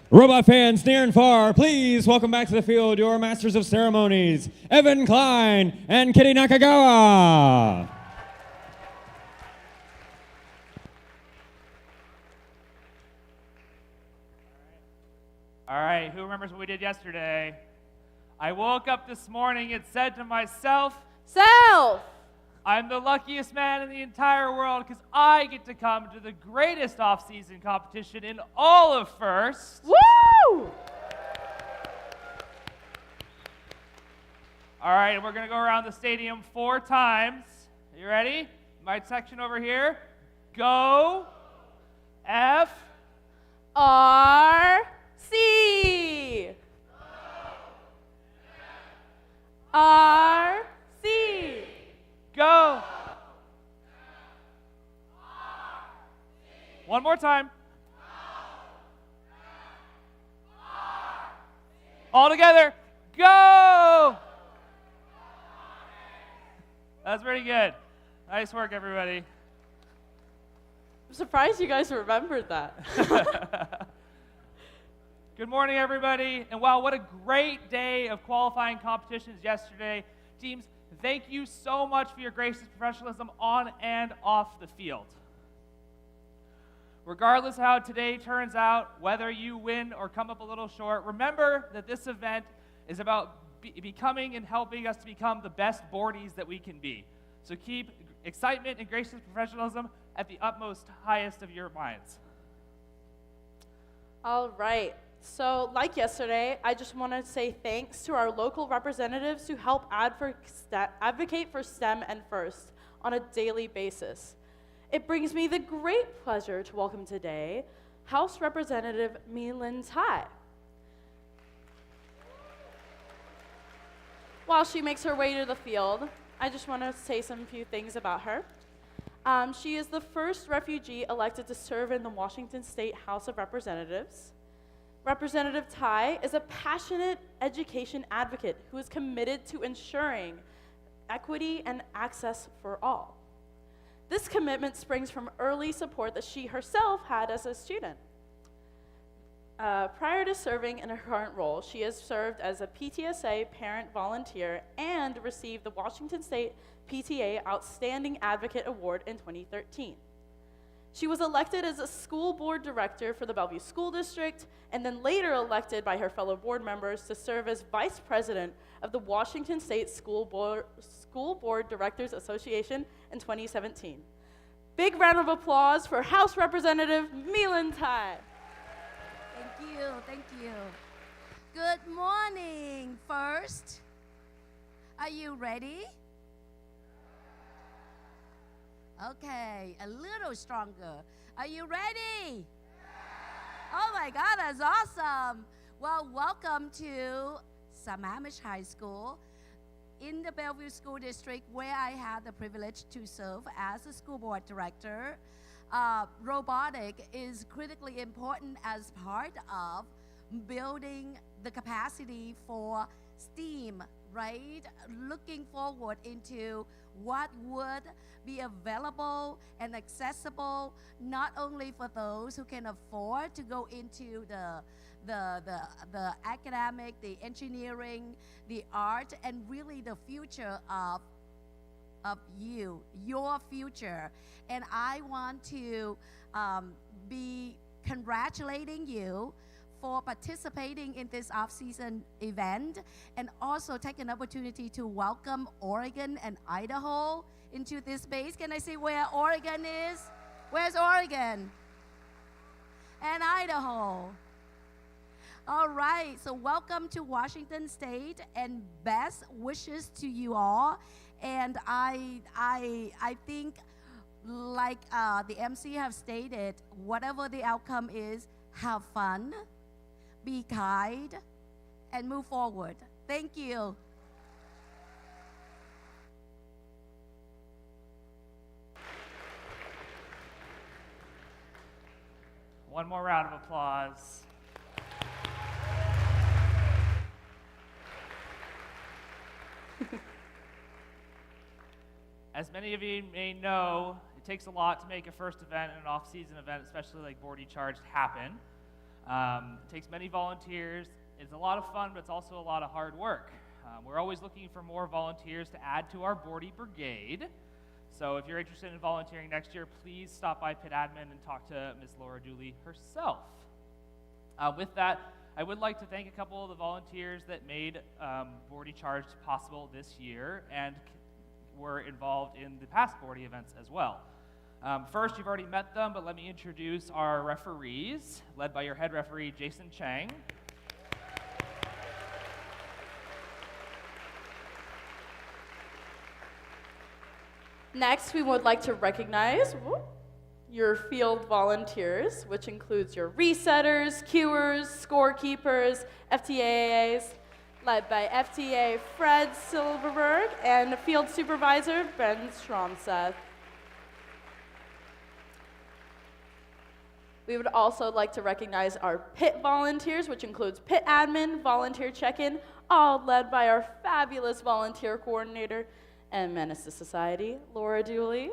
Robot fans near and far, please welcome back to the field your masters of ceremonies, Evan Klein and Kitty Nakagawa. All right, who remembers what we did yesterday? I woke up this morning and said to myself, Self! I'm the luckiest man in the entire world because I get to come to the greatest off-season competition in all of FRC. Woo! All right, and we're going to go around the stadium 4 times. Are you ready? My section over here. Go. F. R. C. R. C. Go. One more time. All together. Go. That's pretty good. Nice work, everybody. I'm surprised you guys remembered that. Good morning, everybody. And wow, what a great day of qualifying competitions yesterday. Teams, thank you so much for your gracious professionalism on and off the field. Regardless of how today turns out, whether you win or come up a little short, remember that this event is about becoming and helping us to become the best Bordies that we can be. So keep excitement and gracious professionalism at the utmost highest of your minds. All right. So, like yesterday, I just want to say thanks to our local representatives who help advocate for STEM and FRC on a daily basis. It brings me the great pleasure to welcome today House Representative Mi-Lin Tai. While she makes her way to the field, I just want to say some few things about her. She is the first refugee elected to serve in the Washington State House of Representatives. Representative Tai is a passionate education advocate who is committed to ensuring equity and access for all. This commitment springs from early support that she herself had as a student. Prior to serving in her current role, she has served as a PTSA parent volunteer and received the Washington State PTA Outstanding Advocate Award in 2013. She was elected as a school board director for the Bellevue School District, and then later elected by her fellow board members to serve as vice president of the Washington State School Board Directors Association in 2017. Big round of applause for House Representative Mi-Lin Tai. Thank you. Good morning, FRC. Are you ready? Okay, a little stronger. Are you ready? Oh my God, that's awesome. Well, welcome to Sammamish High School in the Bellevue School District, where I had the privilege to serve as a school board director. Robotics is critically important as part of building the capacity for STEAM, right? Looking forward into what would be available and accessible not only for those who can afford to go into the academic, the engineering, the art, and really the future of you, your future. And I want to be congratulating you for participating in this off-season event, and also take an opportunity to welcome Oregon and Idaho into this space. Can I say where Oregon is? Where's Oregon? And Idaho. All right, so welcome to Washington State, and best wishes to you all. And I think, like the MC have stated, whatever the outcome is, have fun, be kind, and move forward. Thank you. One more round of applause. As many of you may know, it takes a lot to make a first event and an off-season event, especially like Bordie Charged, happen. It takes many volunteers. It's a lot of fun, but it's also a lot of hard work. We're always looking for more volunteers to add to our Bordie Brigade. So if you're interested in volunteering next year, please stop by Pit Admin and talk to Ms. Laura Dooley herself. With that, I would like to thank a couple of the volunteers that made Bordie Charged possible this year and were involved in the past Bordie events as well. First, you've already met them, but let me introduce our referees, led by your head referee, Jason Chang. Next, we would like to recognize your field volunteers, which includes your resetters, cuers, scorekeepers, FTAAs, led by FTA Fred Silverberg and field supervisor Ben Stromseth. We would also like to recognize our pit volunteers, which includes pit admin, volunteer check-in, all led by our fabulous volunteer coordinator and Menace to Society, Laura Dooley.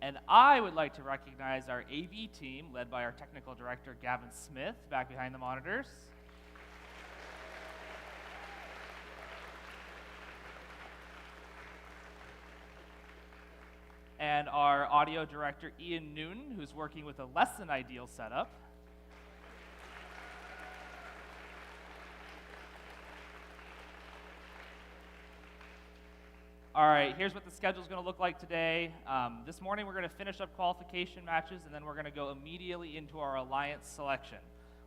And I would like to recognize our AV team, led by our technical director, Gavin Smith, back behind the monitors. And our audio director, Ian Newton, who's working with a less than ideal setup. All right, here's what the schedule is going to look like today. This morning, we're going to finish up qualification matches, and then we're going to go immediately into our alliance selection,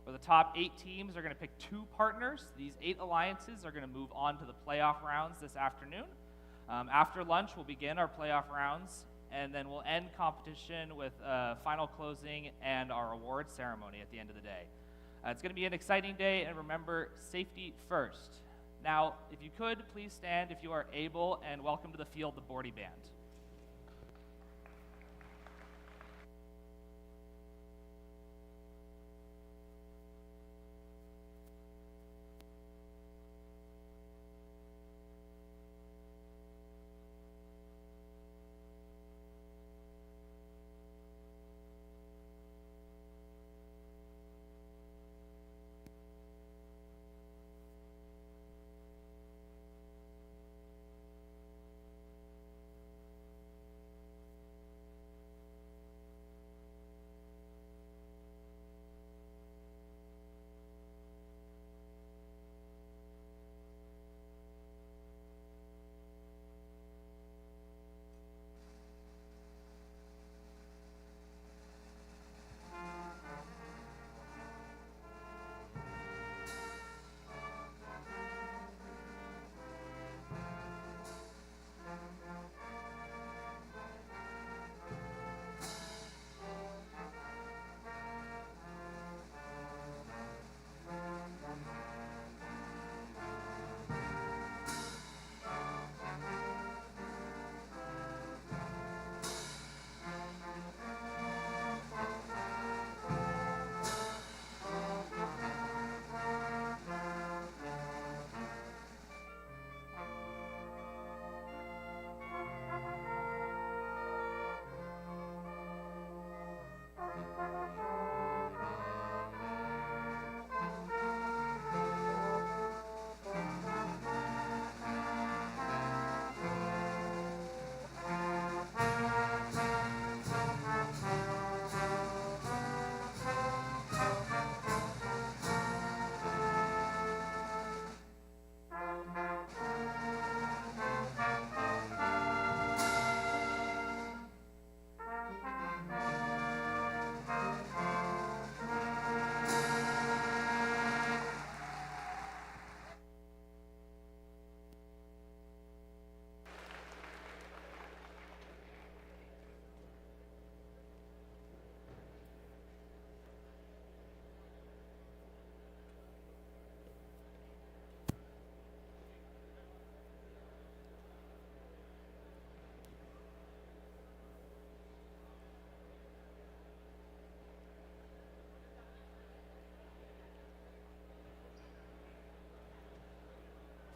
where the top 8 teams are going to pick 2 partners. These 8 alliances are going to move on to the playoff rounds this afternoon. After lunch, we'll begin our playoff rounds, and then we'll end competition with final closing and our award ceremony at the end of the day. It's going to be an exciting day, and remember, safety first. Now, if you could, please stand if you are able, and welcome to the field the Bordie Band.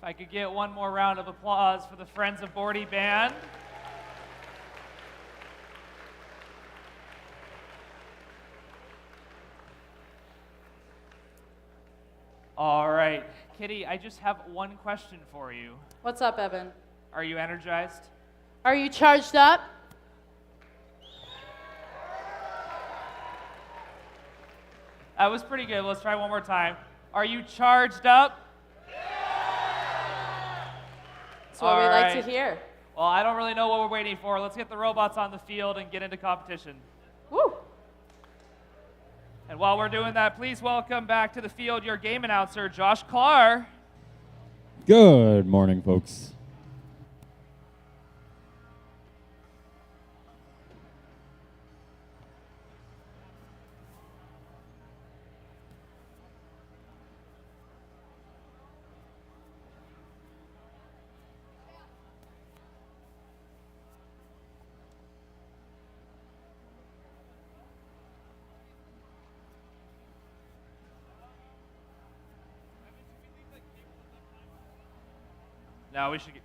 I could get one more round of applause for the Friends of Bordie Band. All right, Kitty, I just have one question for you. What's up, Evan? Are you energized? Are you charged up? That was pretty good. Let's try one more time. Are you charged up? That's what we like to hear. Well, I don't really know what we're waiting for. Let's get the robots on the field and get into competition. Woo! And while we're doing that, please welcome back to the field your game announcer, Josh Clark. Good morning, folks. No, we should get...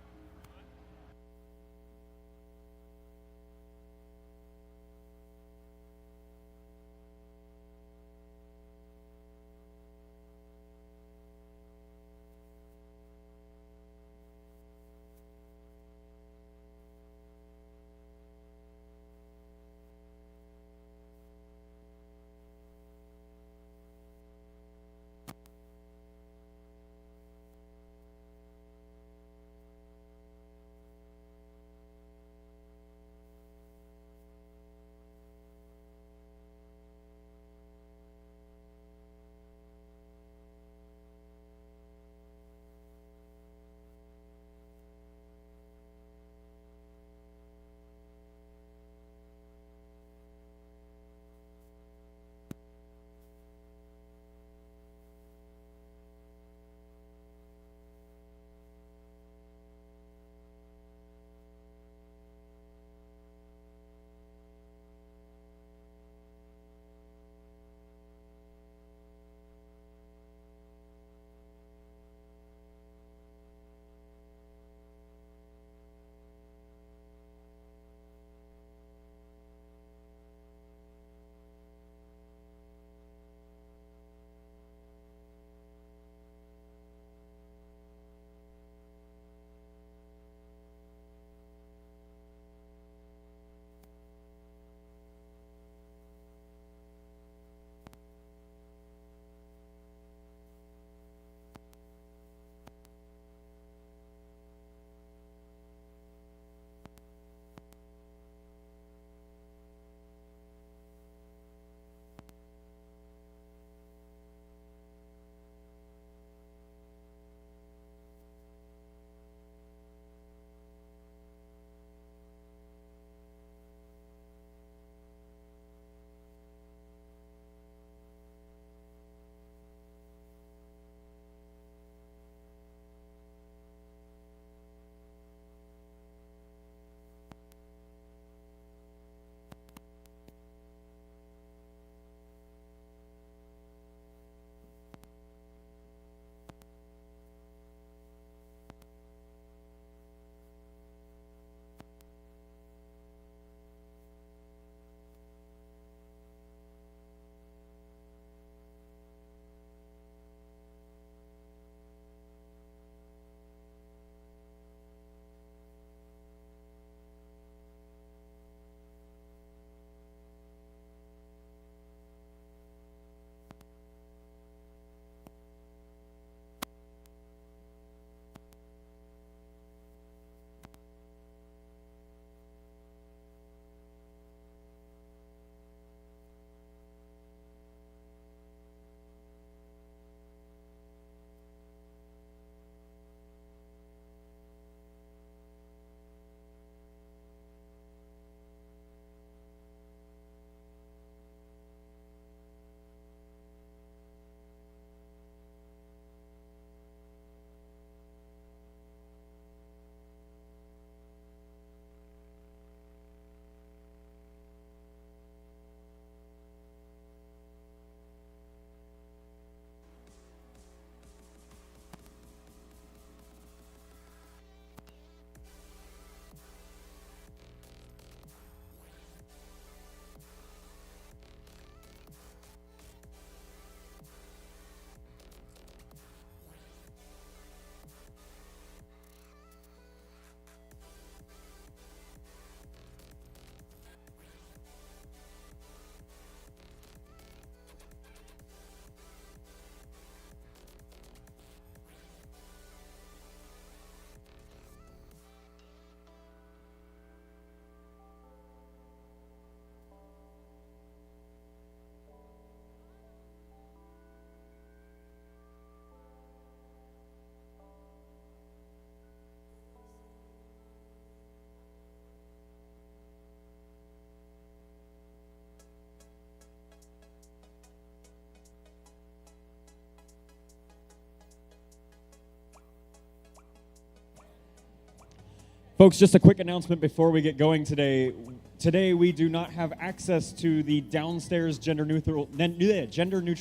Folks, just a quick announcement before we get going today. Today we do not have access to the downstairs gender neutral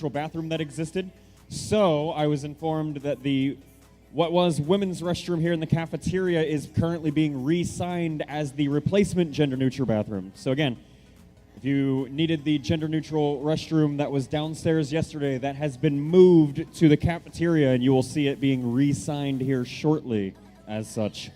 bathroom that existed. So I was informed that what was women's restroom here in the cafeteria is currently being re-signed as the replacement gender neutral bathroom. So again, if you needed the gender neutral restroom that was downstairs yesterday, that has been moved to the cafeteria, and you will see it being re-signed here shortly as such.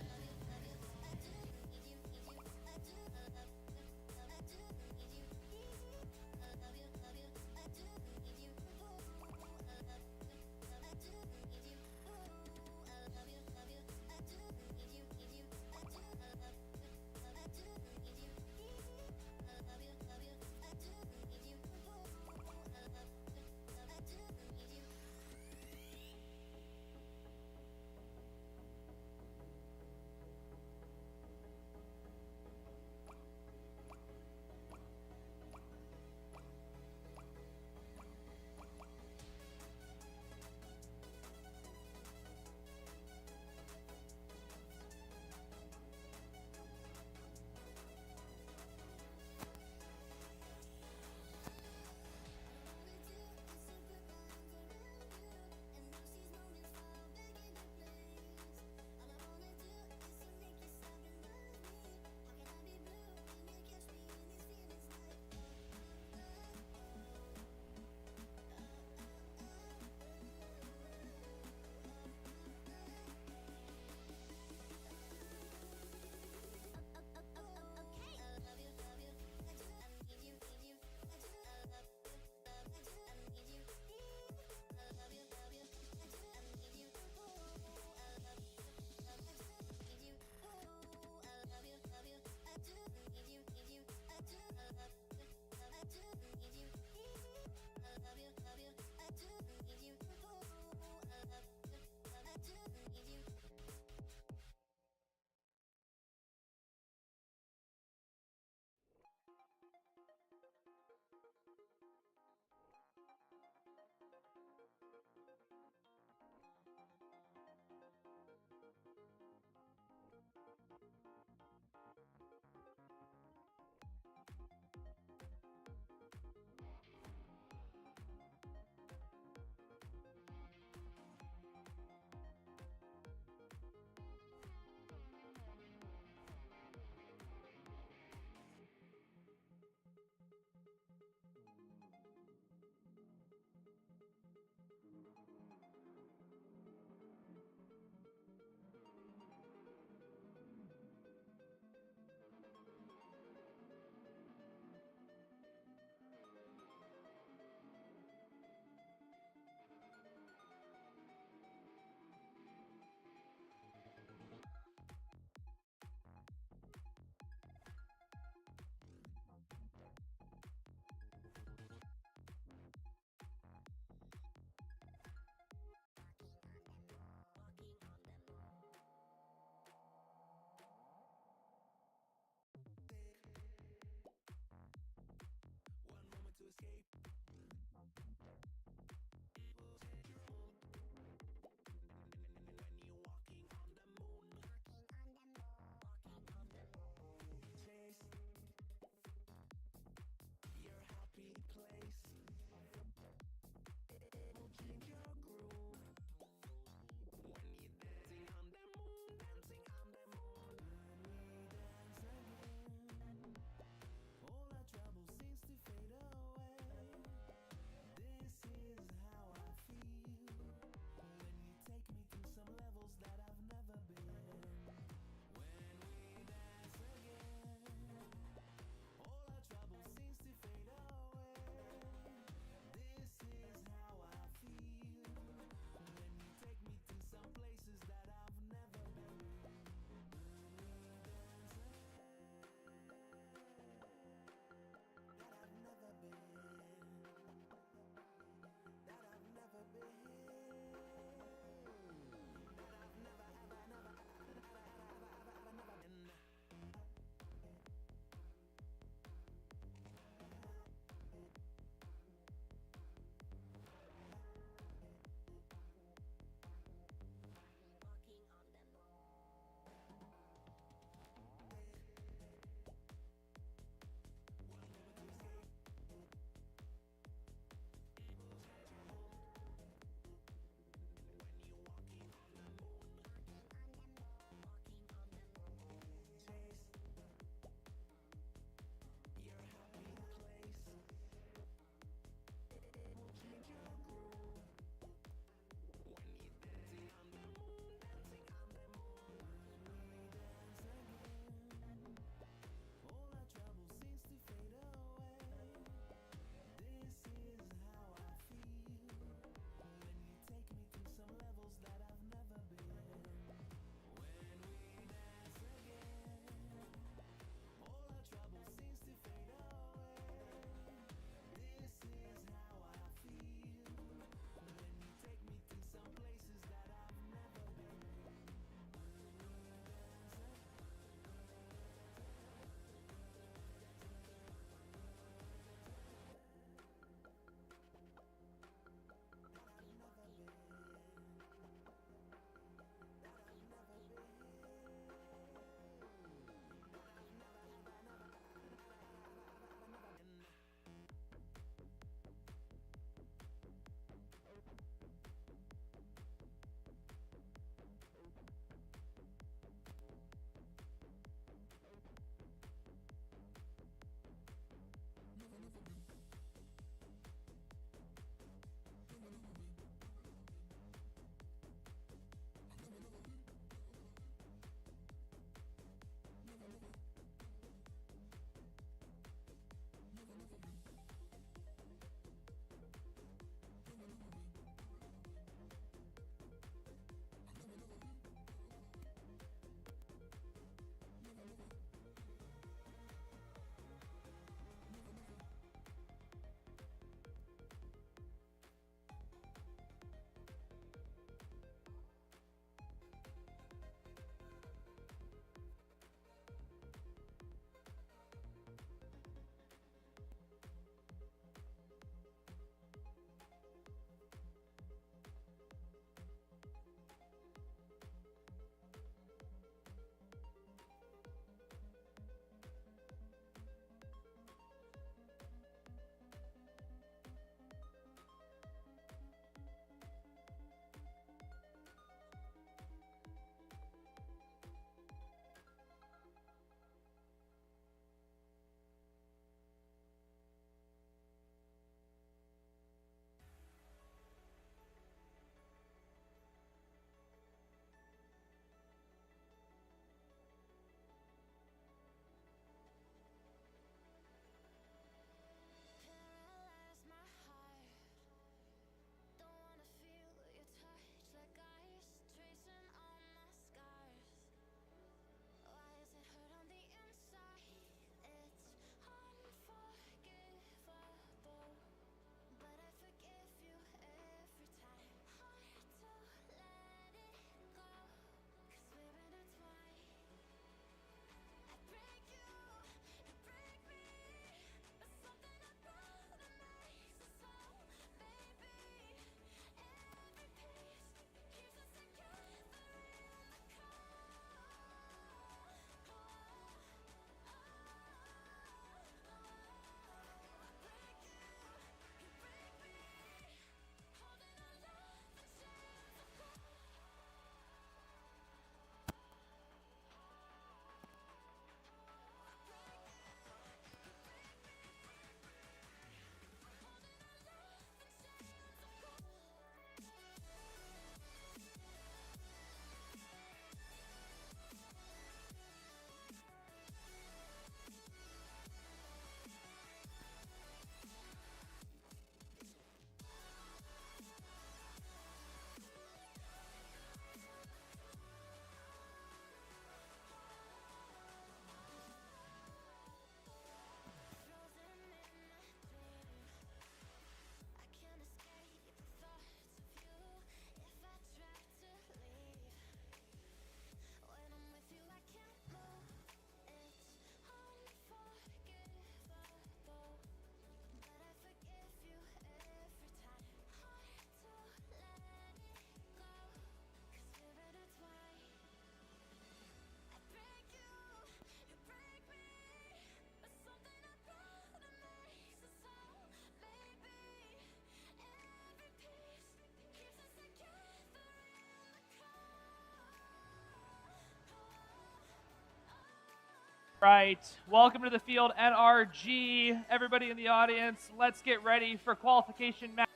Right, welcome to the field, NRG. Everybody in the audience, let's get ready for qualification match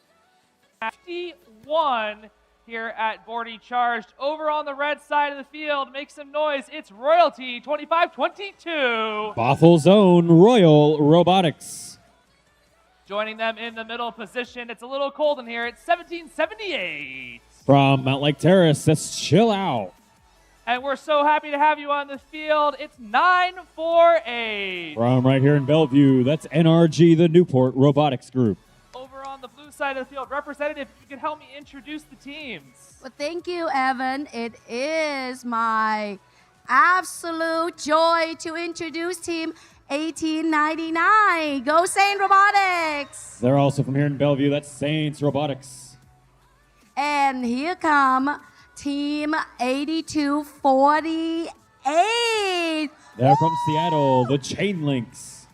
51 here at Bordie Charged. Over on the red side of the field, make some noise. It's Royalty 2522. Bothel's own Royal Robotics. Joining them in the middle position, it's a little cold in here. It's 1778. From Mount Lake Terrace, that's Chill Out. And we're so happy to have you on the field. It's 948. From right here in Bellevue, that's NRG, the Newport Robotics Group. Over on the blue side of the field, representative, if you could help me introduce the teams. Well, thank you, Evan. It is my absolute joy to introduce Team 1899. Go Saint Robotics! They're also from here in Bellevue, that's Saints Robotics. And here come Team 8248. They're from Seattle, the Chain Links.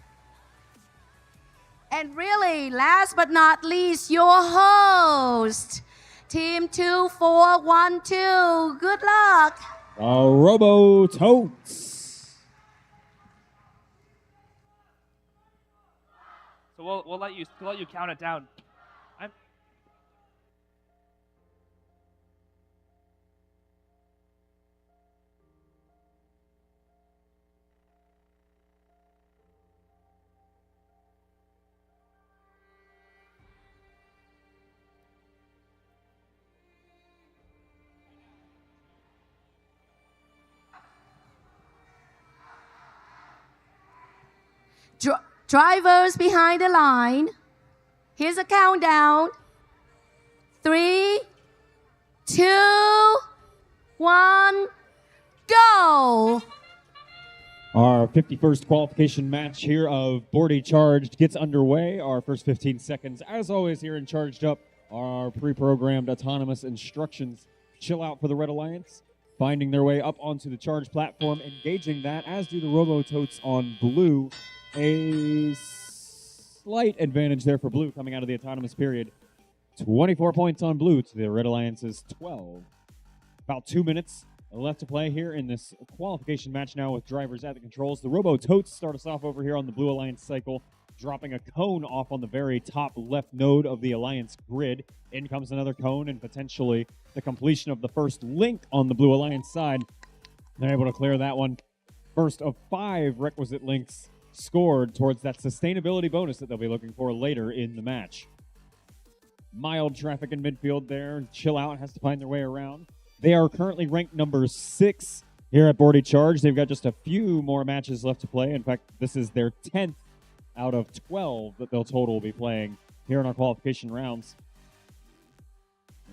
And really, last but not least, your host, Team 2412. Good luck. Robototes. So we'll let you count it down. Drivers behind the line. Here's a countdown. 3, 2, 1, go! Our 51st qualification match here of Bordie Charged gets underway. Our first 15 seconds, as always, here in Charged Up, are pre-programmed autonomous instructions. Chill Out for the Red Alliance, finding their way up onto the charge platform, engaging that, as do the Robototes on blue. A slight advantage there for blue coming out of the autonomous period. 24 points on blue to the Red Alliance's 12. About 2 minutes left to play here in this qualification match now with drivers at the controls. The Robototes start us off over here on the Blue Alliance cycle, dropping a cone off on the very top left node of the Alliance grid. In comes another cone and potentially the completion of the first link on the Blue Alliance side. They're able to clear that one. First of 5 requisite links scored towards that sustainability bonus that they'll be looking for later in the match. Mild traffic in midfield there. Chill Out has to find their way around. They are currently ranked number 6 here at Bordie Charge. They've got just a few more matches left to play. In fact, this is their 10th out of 12 that they'll total be playing here in our qualification rounds.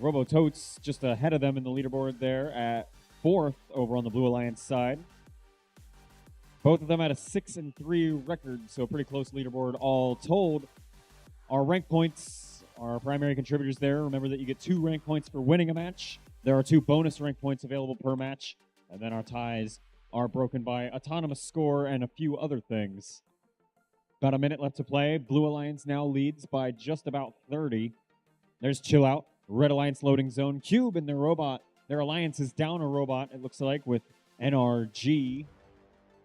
Robototes just ahead of them in the leaderboard there at 4th over on the Blue Alliance side. Both of them at a 6-3 record, so pretty close leaderboard all told. Our rank points, our primary contributors there. Remember that you get 2 rank points for winning a match. There are 2 bonus rank points available per match, and then our ties are broken by autonomous score and a few other things. About a minute left to play. Blue Alliance now leads by just about 30. There's Chill Out, Red Alliance loading zone. Cube and their robot. Their alliance is down a robot, it looks like, with NRG.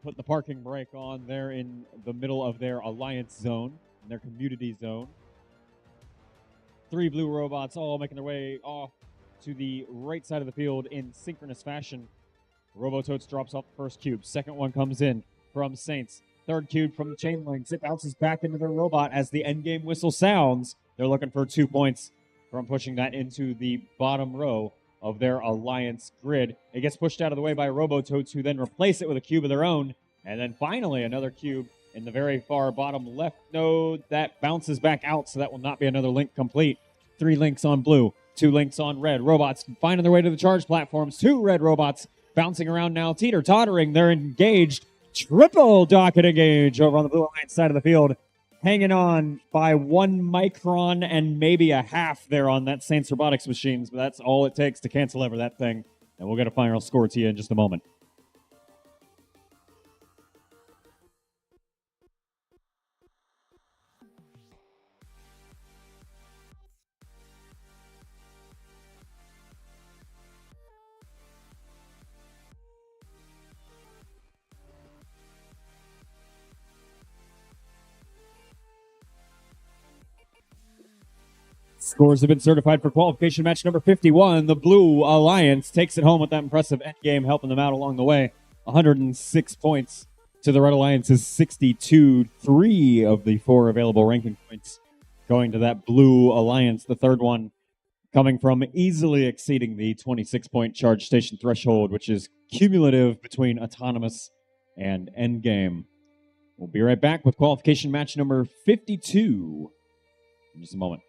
Put the parking brake on there in the middle of their alliance zone, their community zone. 3 blue robots all making their way off to the right side of the field in synchronous fashion. Robototes drops off the first cube. Second one comes in from Saints. Third cube from the chain links. It bounces back into their robot as the endgame whistle sounds. They're looking for 2 points from pushing that into the bottom row of their alliance grid. It gets pushed out of the way by Robototes, who then replace it with a cube of their own. And then finally another cube in the very far bottom left node that bounces back out, so that will not be another link complete. 3 links on blue, 2 links on red. Robots finding their way to the charge platforms. 2 red robots bouncing around now, teeter-tottering. They're engaged. Triple docket engage over on the Blue Alliance side of the field. Hanging on by 1 micron and maybe a half there on that Saints Robotics machines, but that's all it takes to cancel over that thing. And we'll get a final score to you in just a moment. Scores have been certified for qualification match number 51. The Blue Alliance takes it home with that impressive end game, helping them out along the way. 106 points to the Red Alliance's 62. 3 of the 4 available ranking points going to that Blue Alliance. The third one coming from easily exceeding the 26-point charge station threshold, which is cumulative between autonomous and endgame. We'll be right back with qualification match number 52 in just a moment.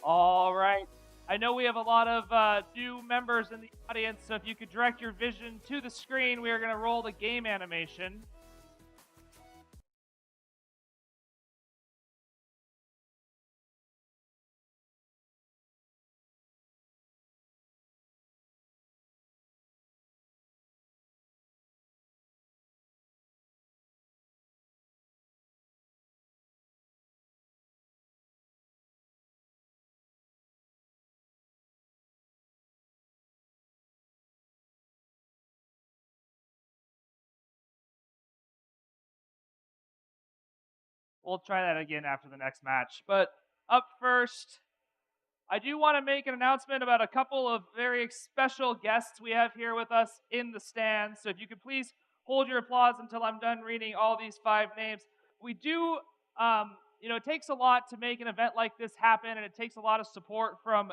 All right. I know we have a lot of new members in the audience, so if you could direct your vision to the screen, we are going to roll the game animation. We'll try that again after the next match. But up first, I do want to make an announcement about a couple of very special guests we have here with us in the stands. So if you could please hold your applause until I'm done reading all these 5 names. We do, it takes a lot to make an event like this happen, and it takes a lot of support from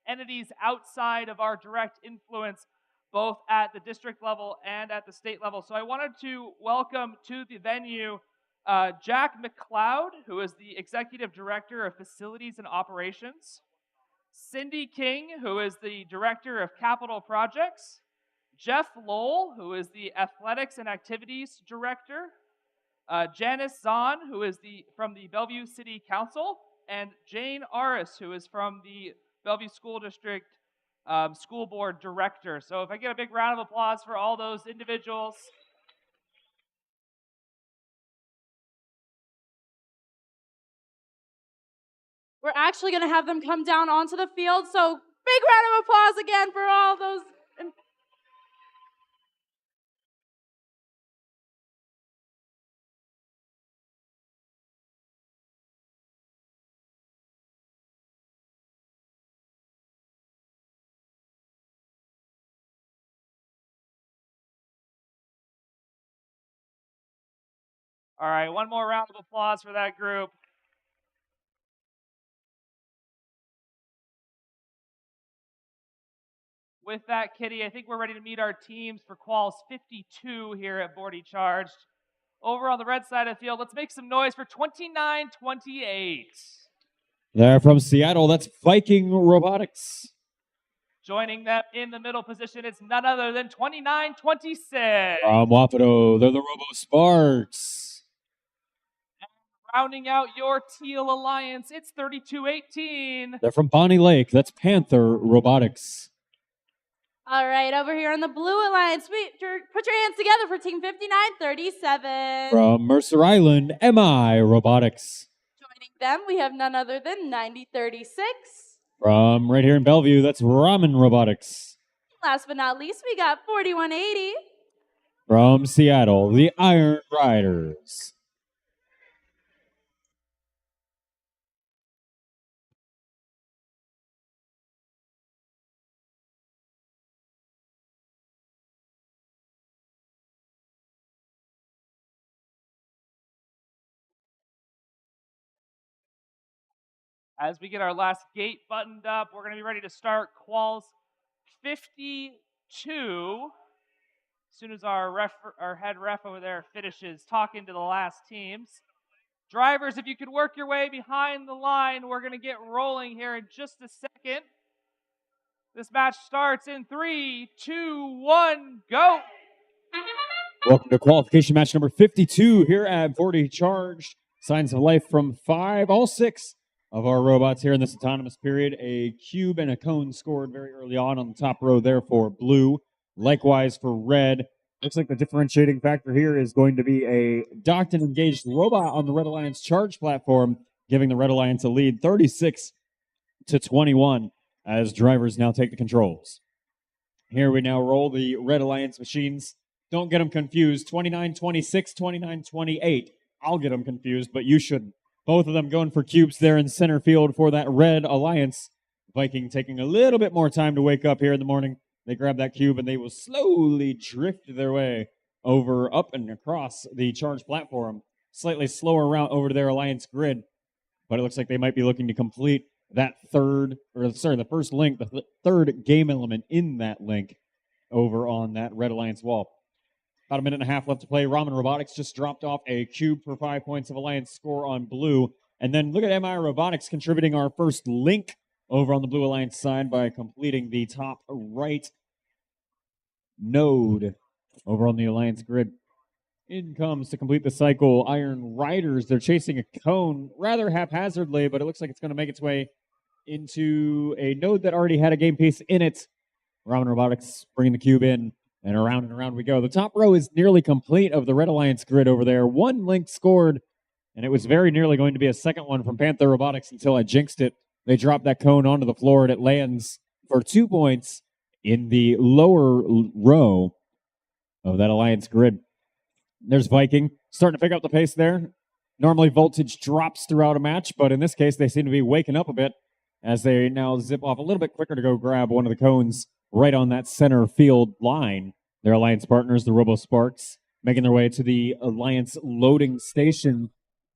entities outside of our direct influence, both at the district level and at the state level. So I wanted to welcome to the venue Jack McLeod, who is the Executive Director of Facilities and Operations, Cindy King, who is the Director of Capital Projects, Jeff Lowell, who is the Athletics and Activities Director, Janice Zahn, who is from the Bellevue City Council, and Jane Aris, who is from the Bellevue School District School Board Director. So if I get a big round of applause for all those individuals. We're actually going to have them come down onto the field, so big round of applause again for all those. All right, one more round of applause for that group. With that, Kitty, I think we're ready to meet our teams for quals 52 here at Bordie Charged. Over on the red side of the field, let's make some noise for 29-28. They're from Seattle. That's Viking Robotics. Joining them in the middle position is none other than 29-26. From Wapato, they're the Robo Sparks. And rounding out your Teal Alliance, it's 32-18. They're from Bonnie Lake. That's Panther Robotics. All right, over here on the Blue Alliance, put your hands together for Team 59-37. From Mercer Island, MI Robotics. Joining them, we have none other than 90-36. From right here in Bellevue, that's Ramen Robotics. Last but not least, we got 4180. From Seattle, the Iron Riders. As we get our last gate buttoned up, we're going to be ready to start quals 52. As soon as our head ref over there finishes talking to the last teams. Drivers, if you could work your way behind the line, we're going to get rolling here in just a second. This match starts in 3, 2, 1, go! Welcome to qualification match number 52 here at Bordie Charged. Signs of life from all 6 of our robots here in this autonomous period. A cube and a cone scored very early on the top row there for blue. Likewise for red. Looks like the differentiating factor here is going to be a docked and engaged robot on the Red Alliance charge platform, giving the Red Alliance a lead 36-21 as drivers now take the controls. Here we now roll the Red Alliance machines. Don't get them confused. 29-26, 29-28. I'll get them confused, but you shouldn't. Both of them going for cubes there in center field for that Red Alliance. Viking taking a little bit more time to wake up here in the morning. They grab that cube and they will slowly drift their way over, up, and across the charge platform. Slightly slower route over to their Alliance grid, but it looks like they might be looking to complete that the first link, the third game element in that link over on that Red Alliance wall. About a minute and a half left to play. Ramen Robotics just dropped off a cube for 5 points of Alliance score on blue. And then look at MI Robotics contributing our first link over on the Blue Alliance side by completing the top right node over on the Alliance grid. In comes to complete the cycle Iron Riders. They're chasing a cone rather haphazardly, but it looks like it's going to make its way into a node that already had a game piece in it. Ramen Robotics bringing the cube in, and around we go. The top row is nearly complete of the Red Alliance grid over there. One link scored, and it was very nearly going to be a second one from Panther Robotics until I jinxed it. They dropped that cone onto the floor, and it lands for 2 points in the lower row of that Alliance grid. There's Viking starting to pick up the pace there. Normally voltage drops throughout a match, but in this case they seem to be waking up a bit as they now zip off a little bit quicker to go grab one of the cones right on that center field line. Their Alliance partners, the RoboSparks, making their way to the Alliance loading station.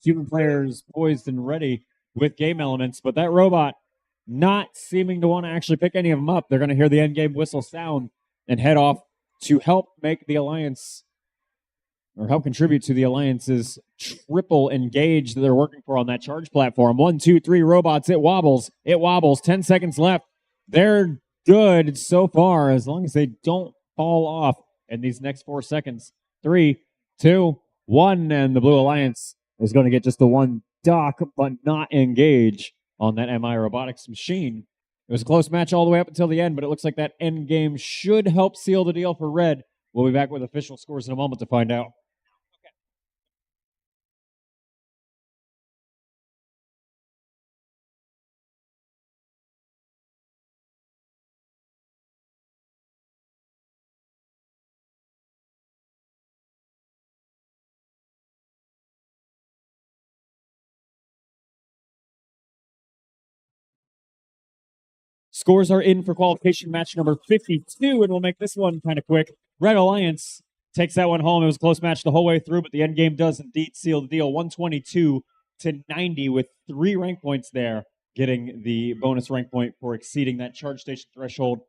Human players poised and ready with game elements, but that robot not seeming to want to actually pick any of them up. They're going to hear the end game whistle sound and head off to help make the Alliance, or help contribute to the Alliance's triple engage that they're working for on that charge platform. 1, 2, 3 robots. It wobbles. 10 seconds left. They're good so far as long as they don't fall off in these next 4 seconds. 3, 2, 1, and the Blue Alliance is going to get just the one dock, but not engage on that MI Robotics machine. It was a close match all the way up until the end, but it looks like that end game should help seal the deal for Red. We'll be back with official scores in a moment to find out. Scores are in for qualification match number 52, and we'll make this one kind of quick. Red Alliance takes that one home. It was a close match the whole way through, but the end game does indeed seal the deal. 122-90 with 3 rank points there, getting the bonus rank point for exceeding that charge station threshold.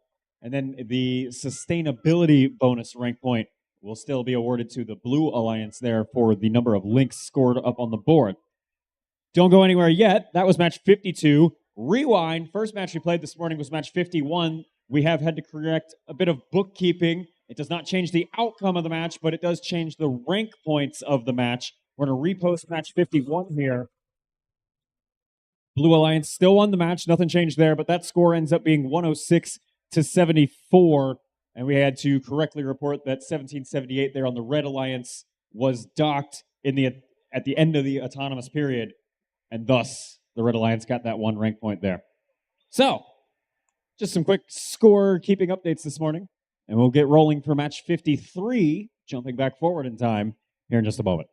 And then the sustainability bonus rank point will still be awarded to the Blue Alliance there for the number of links scored up on the board. Don't go anywhere yet. That was match 52. Rewind. First match we played this morning was match 51. We have had to correct a bit of bookkeeping. It does not change the outcome of the match, but it does change the rank points of the match. We're going to repost match 51 here. Blue Alliance still won the match. Nothing changed there, but that score ends up being 106-74. And we had to correctly report that 1778 there on the Red Alliance was docked at the end of the autonomous period. And thus, the Red Alliance got that 1 rank point there. So, just some quick score-keeping updates this morning, and we'll get rolling for match 53, jumping back forward in time here in just a moment.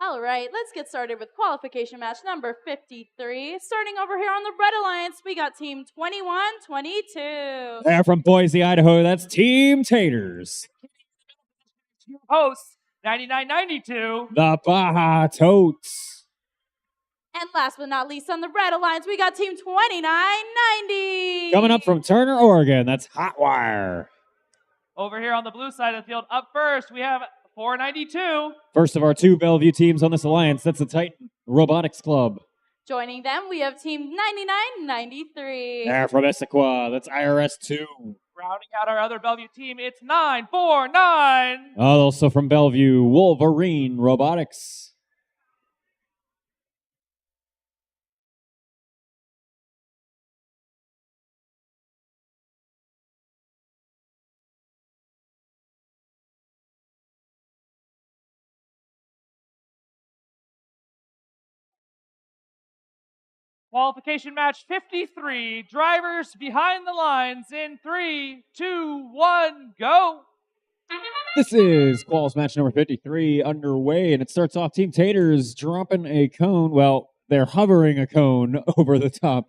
All right, let's get started with qualification match number 53. Starting over here on the Red Alliance, we got team 21-22. They're from Boise, Idaho. That's Team Taters. Hosts, 9992. The Baja Totes. And last but not least on the Red Alliance, we got team 2990. Coming up from Turner, Oregon, that's Hotwire. Over here on the blue side of the field, up first, we have 492. First of our two Bellevue teams on this alliance, that's the Titan Robotics Club. Joining them, we have team 9993. They're from Issaquah, that's IRS 2. Rounding out our other Bellevue team, it's 949. Also from Bellevue, Wolverine Robotics. Qualification match 53. Drivers behind the lines in 3, 2, 1, go. This is quals match number 53 underway, and it starts off Team Taters dropping a cone. Well, they're hovering a cone over the top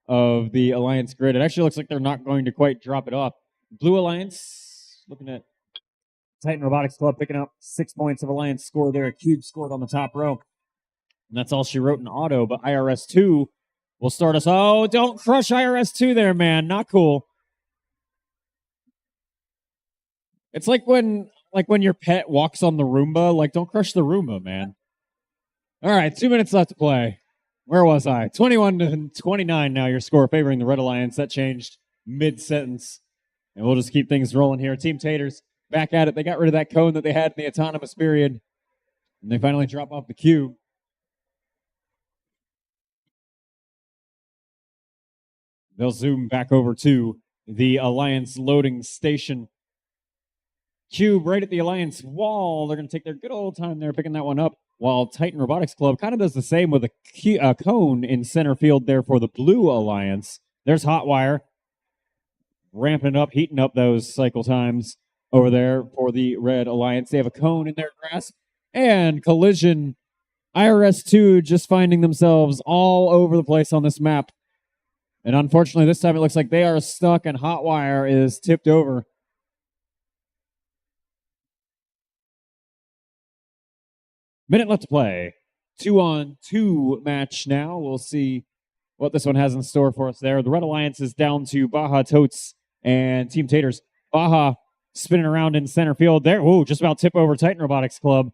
of the Alliance grid. It actually looks like they're not going to quite drop it off. Blue Alliance, looking at Titan Robotics Club, picking up 6 points of Alliance score there. A cube scored on the top row. And that's all she wrote in auto, but IRS 2 will start us. Oh, don't crush IRS 2 there, man. Not cool. It's like when your pet walks on the Roomba. Like, don't crush the Roomba, man. All right, 2 minutes left to play. Where was I? 21-29 now, your score favoring the Red Alliance. That changed mid-sentence. And we'll just keep things rolling here. Team Taters back at it. They got rid of that cone that they had in the autonomous period. And they finally drop off the cube. They'll zoom back over to the Alliance loading station. Cube right at the Alliance wall. They're going to take their good old time there picking that one up, while Titan Robotics Club kind of does the same with a cone in center field there for the Blue Alliance. There's Hotwire ramping up, heating up those cycle times over there for the Red Alliance. They have a cone in their grasp, and Collision IRS2 just finding themselves all over the place on this map. And unfortunately, this time it looks like they are stuck and Hotwire is tipped over. Minute left to play. 2-on-2 match now. We'll see what this one has in store for us there. The Red Alliance is down to Baja Totes and Team Taters. Baja spinning around in center field there. Whoa, just about tip over Titan Robotics Club.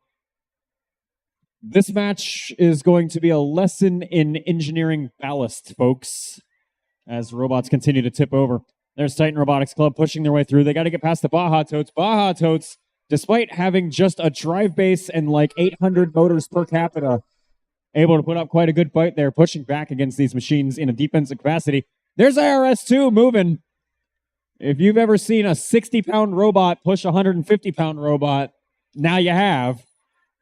This match is going to be a lesson in engineering ballast, folks, as robots continue to tip over. There's Titan Robotics Club pushing their way through. They got to get past the Baja Totes. Baja Totes, despite having just a drive base and like 800 motors per capita, able to put up quite a good fight there, pushing back against these machines in a defensive capacity. There's IRS2 moving. If you've ever seen a 60-pound robot push a 150-pound robot, now you have,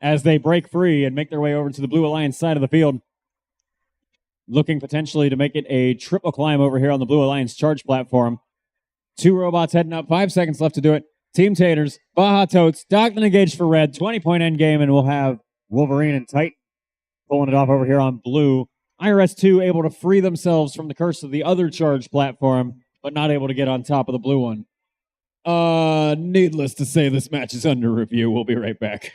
as they break free and make their way over to the Blue Alliance side of the field. looking potentially to make it a triple climb over here on the Blue Alliance charge platform. 2 robots heading up, 5 seconds left to do it. Team Taters, Baja Totes, Dockland engaged for red, 20-point end game, and we'll have Wolverine and Titan pulling it off over here on blue. IRS 2 able to free themselves from the curse of the other charge platform, but not able to get on top of the blue one. Needless to say, this match is under review. We'll be right back.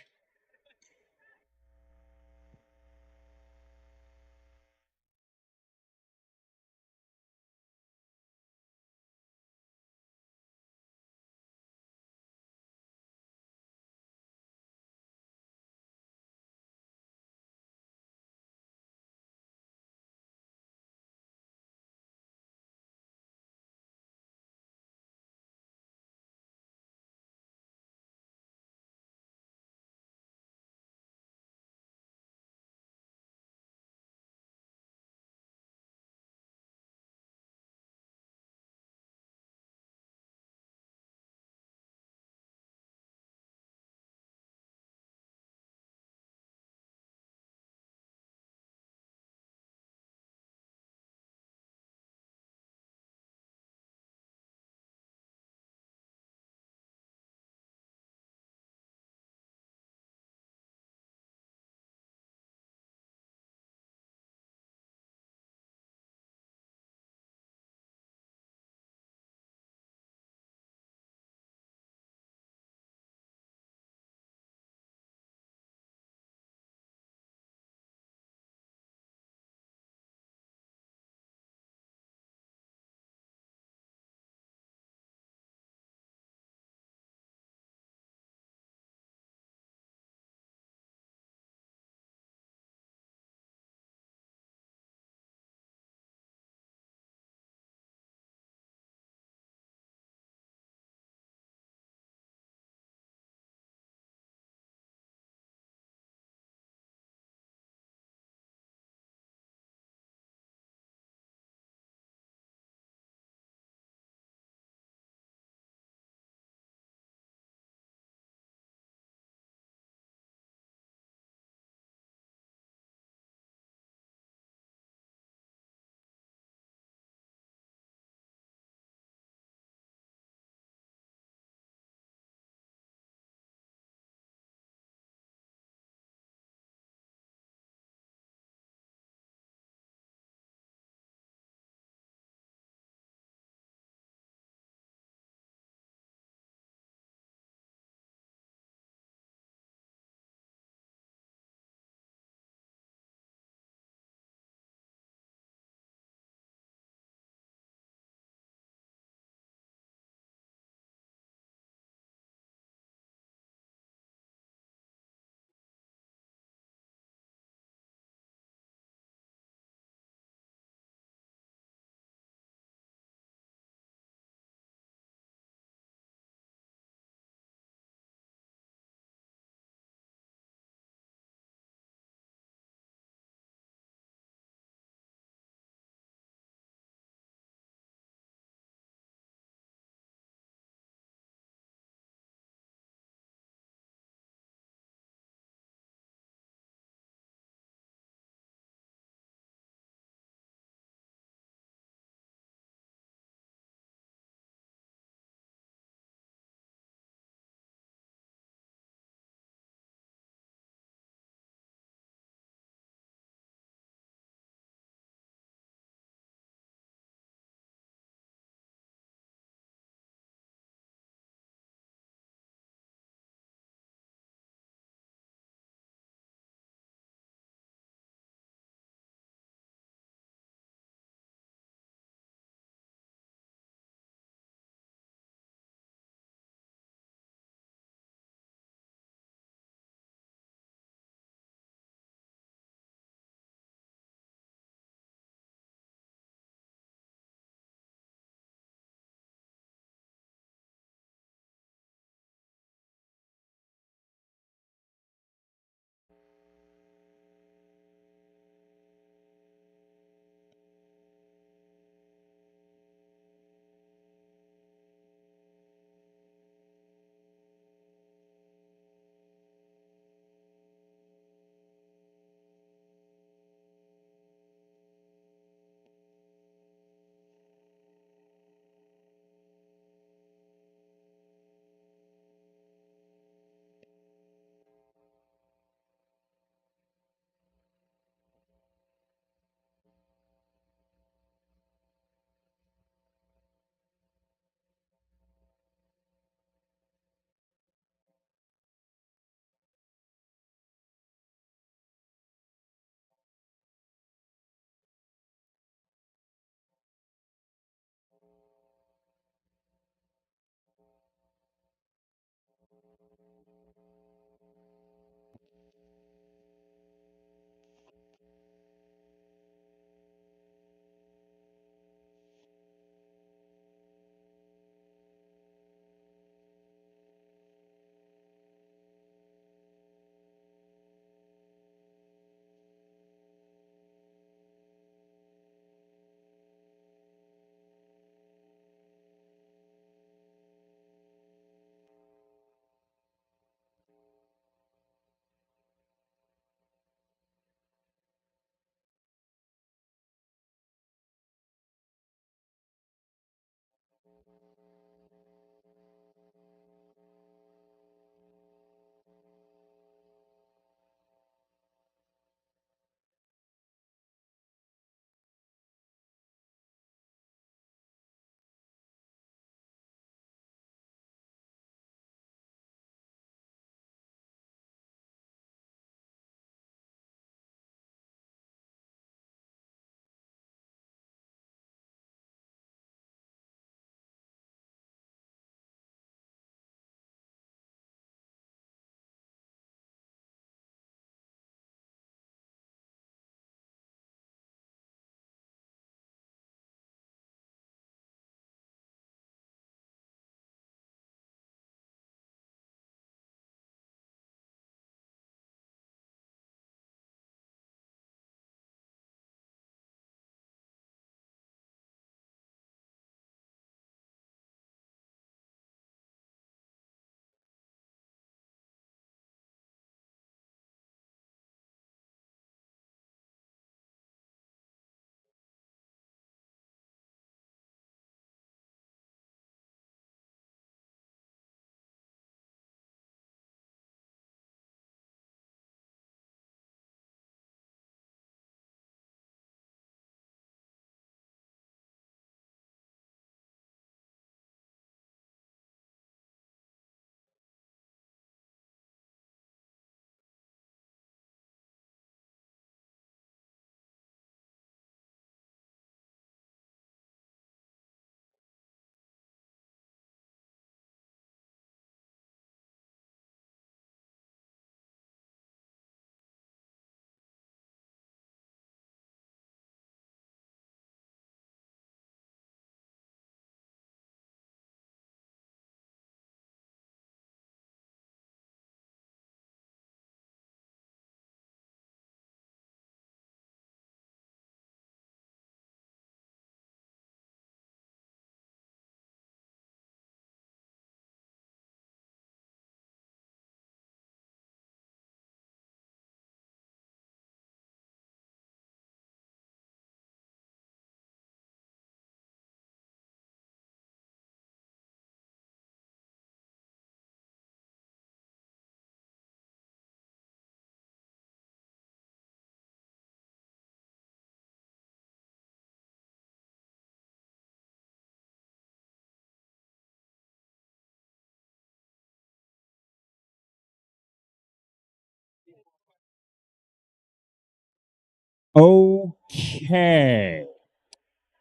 Okay.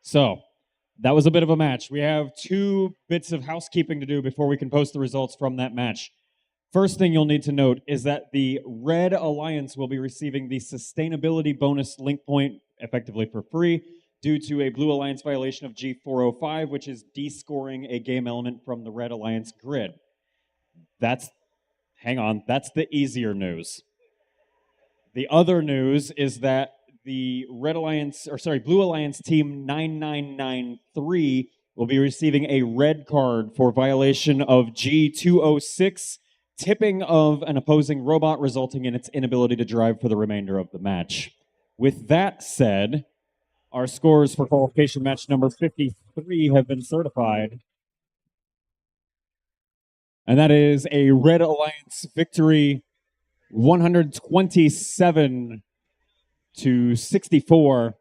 So that was a bit of a match. We have 2 bits of housekeeping to do before we can post the results from that match. First thing you'll need to note is that the Red Alliance will be receiving the sustainability bonus link point effectively for free due to a Blue Alliance violation of G405, which is descoring a game element from the Red Alliance grid. That's the easier news. The other news is that the Blue Alliance team 9993 will be receiving a red card for violation of G206, tipping of an opposing robot, resulting in its inability to drive for the remainder of the match. With that said, our scores for qualification match number 53 have been certified. And that is a Red Alliance victory, 127 to 64.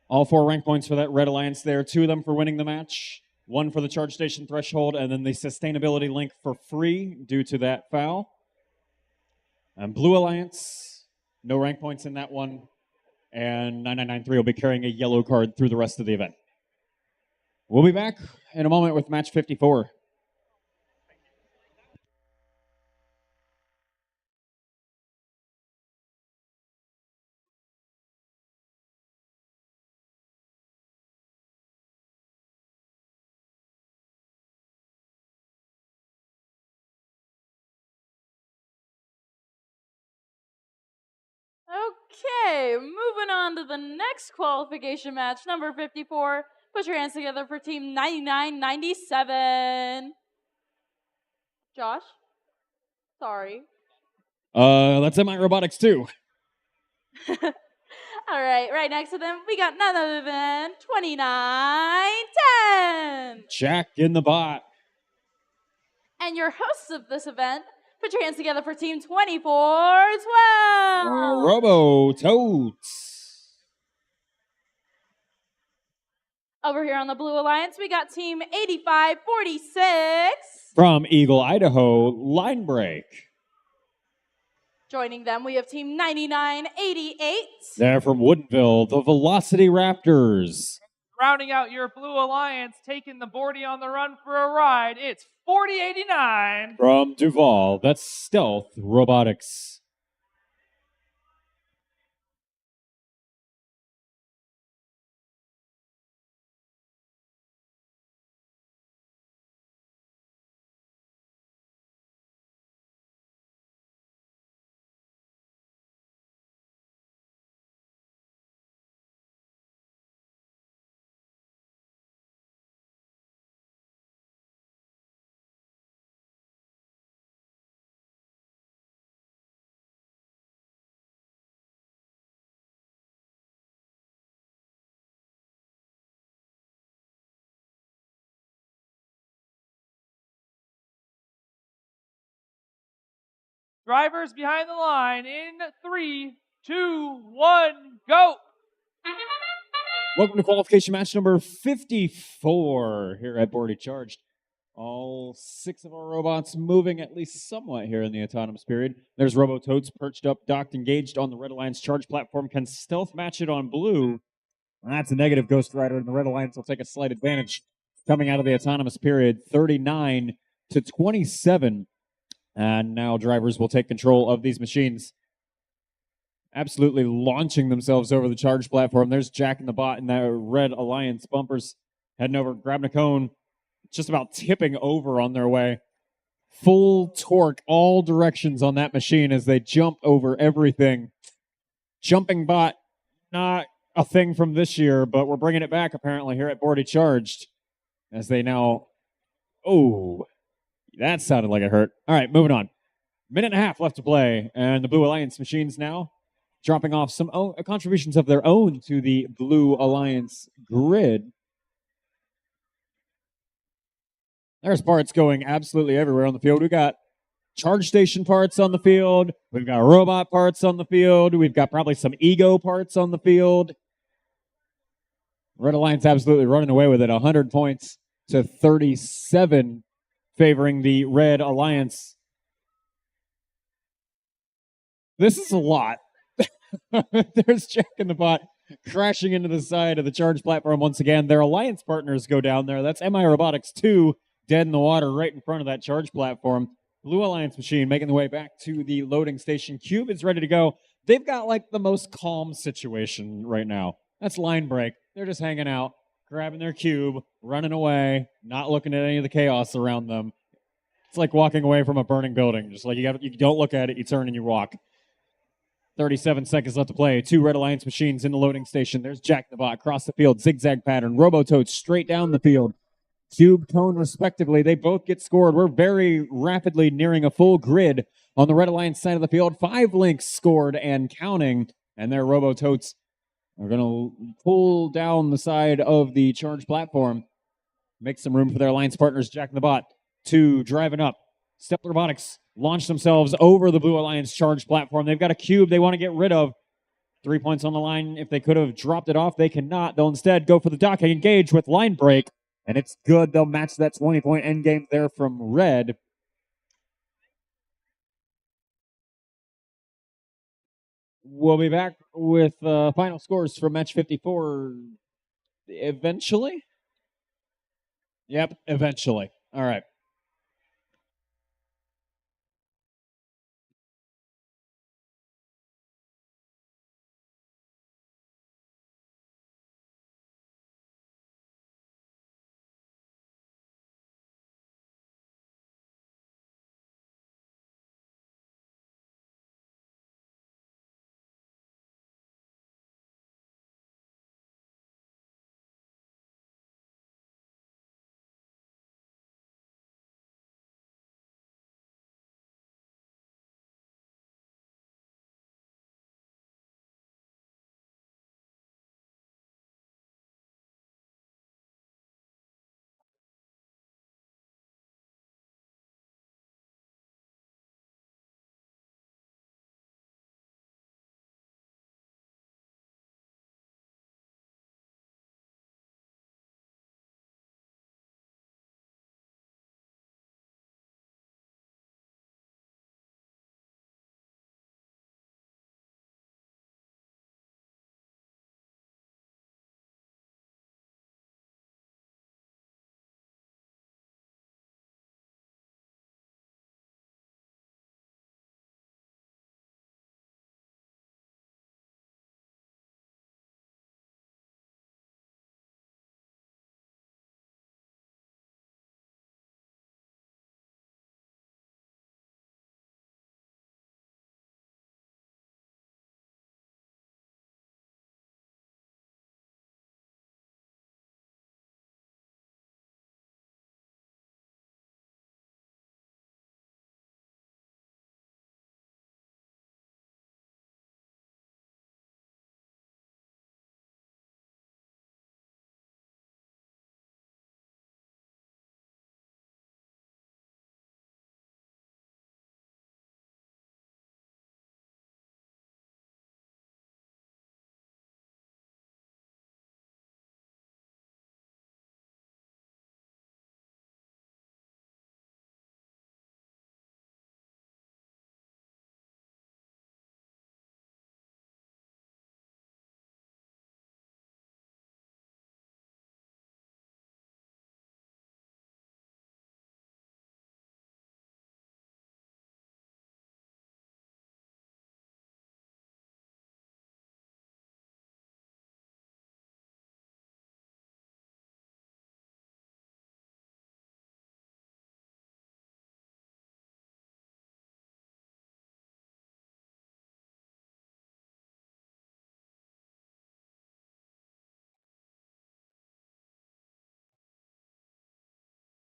All 4 rank points for that Red Alliance there. 2 of them for winning the match. 1 for the charge station threshold, and then the sustainability link for free due to that foul. And Blue Alliance, no rank points in that one. And 9993 will be carrying a yellow card through the rest of the event. We'll be back in a moment with match 54. Okay, moving on to the next qualification match, number 54. Put your hands together for team 9997. Josh? Sorry. That's in my robotics too. All right, right next to them, we got none other than 2910. Jack in the bot. And your hosts of this event, put your hands together for team 2412. Robototes. Over here on the Blue Alliance, we got team 8546. From Eagle, Idaho, Line Break. Joining them, we have team 9988. They're from Woodinville, the Velocity Raptors. Rounding out your Blue Alliance, taking the Bordie on the run for a ride, it's 4089. From Duval, that's Stealth Robotics. Drivers behind the line in 3, 2, 1, go! Welcome to qualification match number 54 here at Bordie Charged. All 6 of our robots moving at least somewhat here in the autonomous period. There's Robototes perched up, docked, engaged on the Red Alliance charge platform. Can stealth match it on blue. That's a negative Ghost Rider, and the Red Alliance will take a slight advantage coming out of the autonomous period, 39 to 27. And now drivers will take control of these machines. Absolutely launching themselves over the charge platform. There's Jack in the bot and that Red Alliance bumpers heading over, grabbing a cone, just about tipping over on their way. Full torque, all directions on that machine as they jump over everything. Jumping bot, not a thing from this year, but we're bringing it back apparently here at Bordie Charged as they now, that sounded like it hurt. All right, moving on. Minute and a half left to play, and the Blue Alliance machines now dropping off some contributions of their own to the Blue Alliance grid. There's parts going absolutely everywhere on the field. We've got charge station parts on the field. We've got robot parts on the field. We've got probably some ego parts on the field. Red Alliance absolutely running away with it. 100 points to 37. Favoring the Red Alliance. This is a lot. There's Jack in the Bot crashing into the side of the charge platform once again. Their alliance partners go down there. That's MI Robotics 2 dead in the water right in front of that charge platform. Blue Alliance machine making the way back to the loading station. Cube is ready to go. They've got like the most calm situation right now. That's line break. They're just hanging out, grabbing their cube, running away, not looking at any of the chaos around them. It's like walking away from a burning building. Just like you don't look at it, you turn and you walk. 37 seconds left to play. 2 Red Alliance machines in the loading station. There's Jack the Bot across the field, zigzag pattern. Robototes straight down the field. Cube, Cone, respectively. They both get scored. We're very rapidly nearing a full grid on the Red Alliance side of the field. 5 links scored and counting. And their Robototes are going to pull down the side of the charge platform. Make some room for their alliance partners, Jack the Bot. 2 driving up. Step Robotics launch themselves over the Blue Alliance charge platform. They've got a cube they want to get rid of. 3 points on the line. If they could have dropped it off, they cannot. They'll instead go for the docking engage with line break. And it's good. They'll match that 20-point endgame there from Red. We'll be back with final scores from match 54 eventually. Yep, eventually. All right.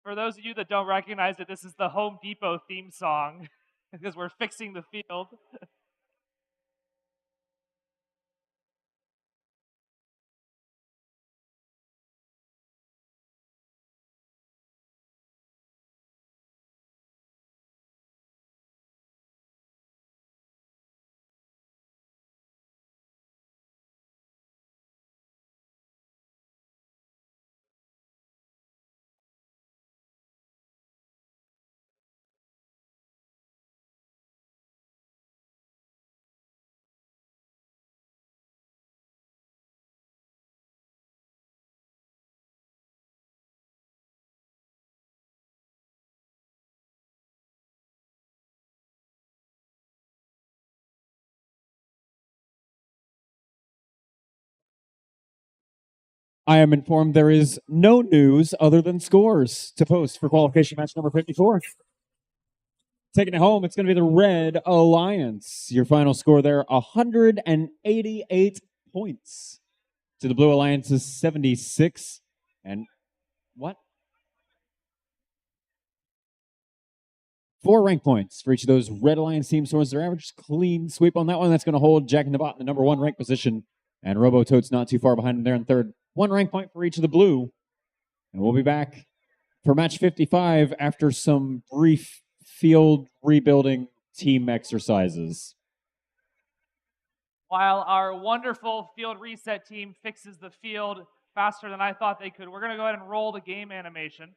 For those of you that don't recognize it, this is the Home Depot theme song because we're fixing the field. I am informed there is no news other than scores to post for qualification match number 54. Taking it home, it's going to be the Red Alliance. Your final score there, 188 points. To the Blue Alliance's 76. And what? 4 rank points for each of those Red Alliance teams towards their average. Clean sweep on that one. That's going to hold Jack and the Bot in the number 1 rank position. And Robototes not too far behind them there in third. 1 rank point for each of the Blue. And we'll be back for match 55 after some brief field rebuilding team exercises. While our wonderful field reset team fixes the field faster than I thought they could, we're going to go ahead and roll the game animation.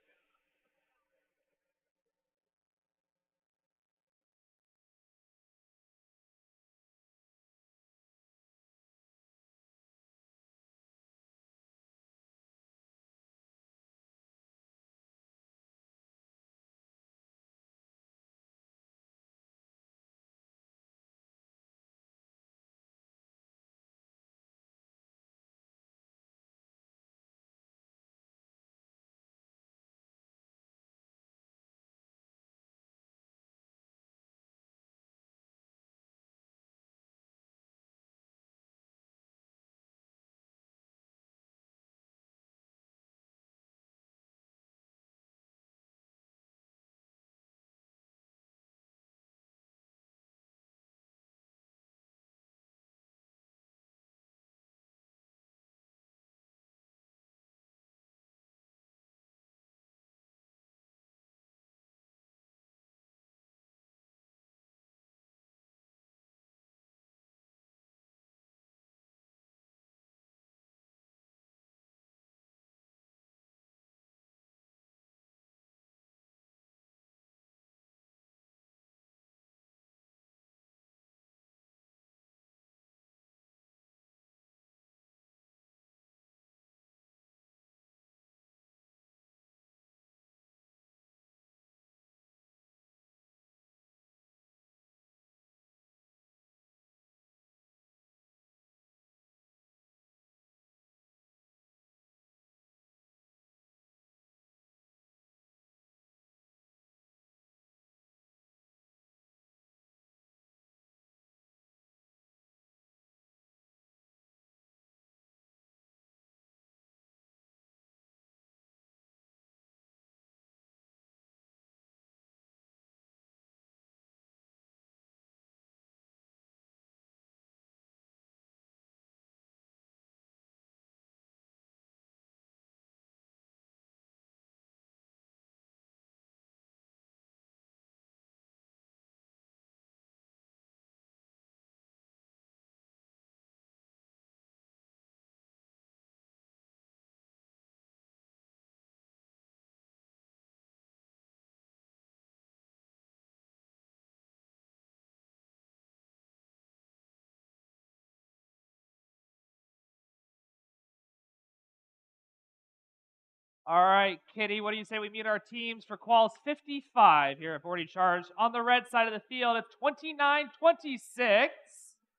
All right, Kitty, what do you say we meet our teams for quals 55 here at Bordie Charge? On the red side of the field, it's 29-26.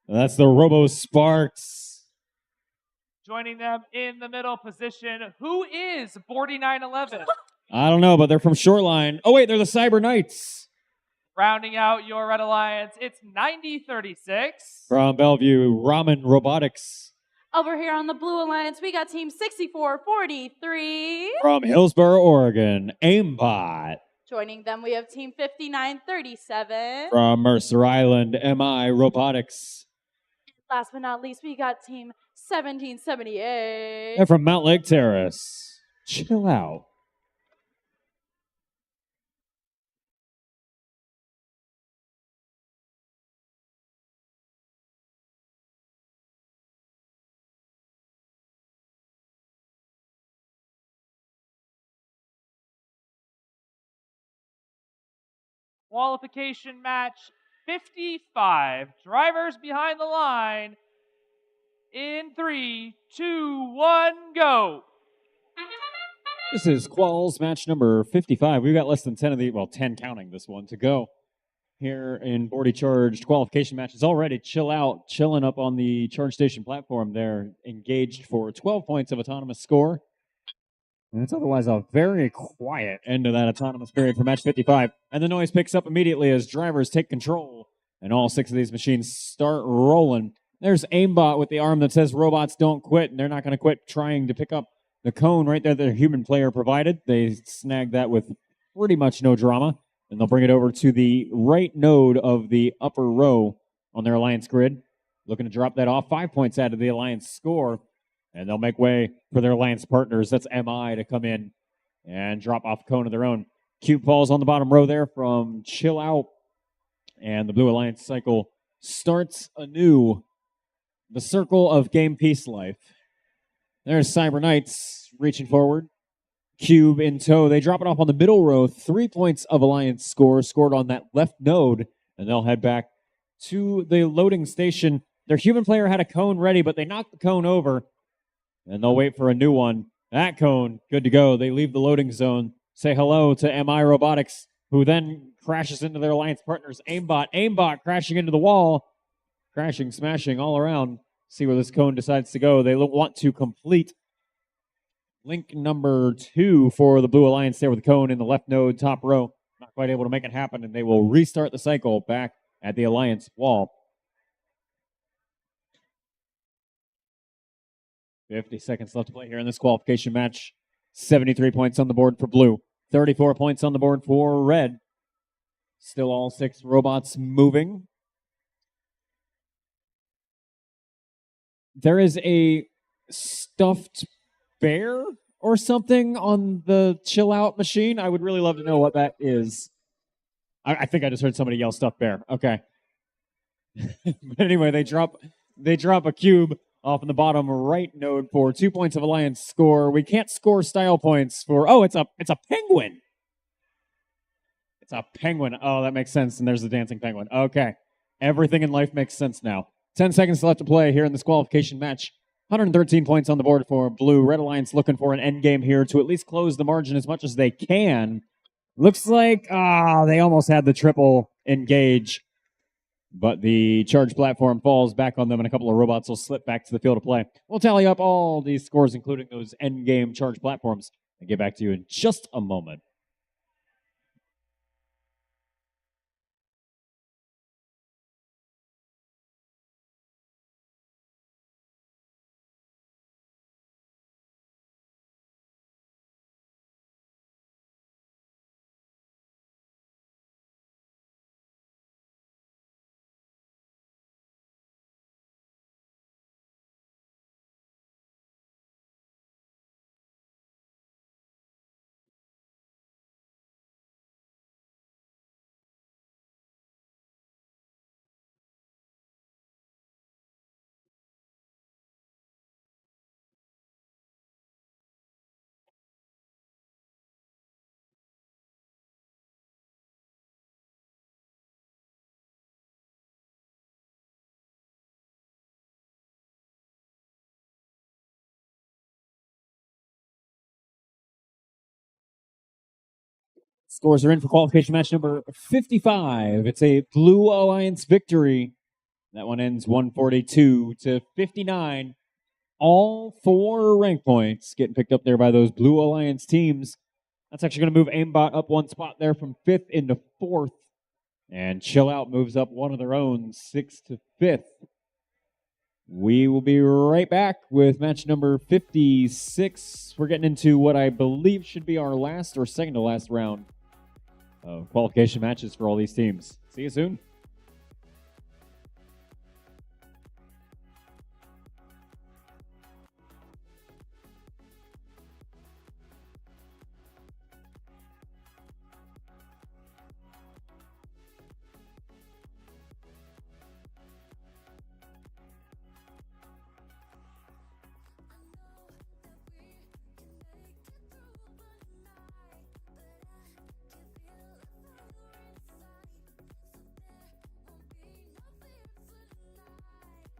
That's the Robo Sparks. Joining them in the middle position, who is Bordie 911? I don't know, but they're from Shoreline. Oh, wait, they're the Cyber Knights. Rounding out your Red Alliance, it's 90-36. From Bellevue, Ramen Robotics. Over here on the Blue Alliance, we got team 6443. From Hillsboro, Oregon, Aimbot. Joining them, we have team 5937. From Mercer Island, MI Robotics. Last but not least, we got team 1778. And from Mount Lake Terrace, chill out. Qualification match 55. Drivers behind the line. In 3, 2, 1, go. This is Quals match number 55. We've got less than 10 of the, well, 10 counting this one to go. here in Bordie Charged qualification matches already. Chilling up on the charge station platform. They're engaged for 12 points of autonomous score. And it's otherwise a very quiet end of that autonomous period for match 55. And the noise picks up immediately as drivers take control. And all 6 of these machines start rolling. There's Aimbot with the arm that says robots don't quit. And they're not going to quit trying to pick up the cone right there that the human player provided. They snagged that with pretty much no drama. And they'll bring it over to the right node of the upper row on their alliance grid. Looking to drop that off. 5 points out of the alliance score. And they'll make way for their alliance partners. That's MI to come in and drop off a cone of their own. Cube falls on the bottom row there from Chill Out. And the Blue Alliance cycle starts anew. The circle of game peace life. There's Cyber Knights reaching forward. Cube in tow. They drop it off on the middle row. 3 points of alliance score scored on that left node. And they'll head back to the loading station. Their human player had a cone ready, but they knocked the cone over. And they'll wait for a new one. That cone, good to go. They leave the loading zone. Say hello to MI Robotics, who then crashes into their alliance partners. Aimbot crashing into the wall. Crashing, smashing all around. See where this cone decides to go. They want to complete link number 2 for the Blue Alliance there with the cone in the left node, top row. Not quite able to make it happen, and they will restart the cycle back at the Alliance wall. 50 seconds left to play here in this qualification match. 73 points on the board for Blue. 34 points on the board for Red. Still all 6 robots moving. There is a stuffed bear or something on the Chill Out machine. I would really love to know what that is. I think I just heard somebody yell stuffed bear. Okay. But anyway, they drop a cube off in the bottom right node for 2 points of alliance score. We can't score style points for... Oh, it's a penguin. It's a penguin. Oh, that makes sense. And there's the dancing penguin. Okay. Everything in life makes sense now. 10 seconds left to play here in this qualification match. 113 points on the board for Blue. Red Alliance looking for an end game here to at least close the margin as much as they can. Looks like, they almost had the triple engage. But the charge platform falls back on them, and a couple of robots will slip back to the field of play. We'll tally up all these scores, including those end game charge platforms, and get back to you in just a moment. Scores are in for qualification match number 55. It's a Blue Alliance victory. That one ends 142 to 59. All 4 rank points getting picked up there by those Blue Alliance teams. That's actually going to move Aimbot up 1 spot there from 5th into 4th. And Chill Out moves up one of their own, 6th to 5th. We will be right back with match number 56. We're getting into what I believe should be our last or second to last round of qualification matches for all these teams. See you soon.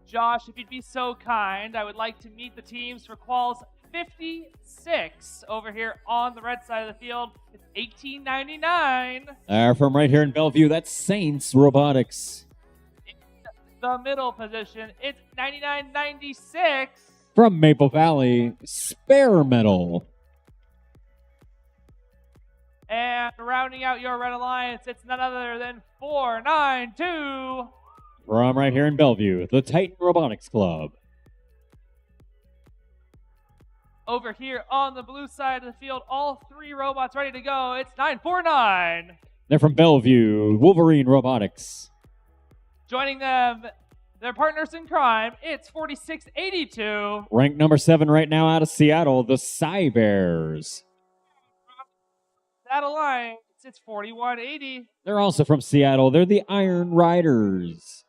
Josh, if you'd be so kind, I would like to meet the teams for quals 56 over here on the red side of the field. It's $18.99. From right here in Bellevue, that's Saints Robotics. The middle position, it's $99.96. From Maple Valley, Spare Metal. And rounding out your Red Alliance, it's none other than $4.92. From right here in Bellevue, the Titan Robotics Club. Over here on the blue side of the field, all three robots ready to go. It's $9.49. They're from Bellevue, Wolverine Robotics. Joining them, their partners in crime, it's $46.82. Ranked number 7 right now out of Seattle, the Cybears. That Alliance, it's $41.80. They're also from Seattle. They're the Iron Riders.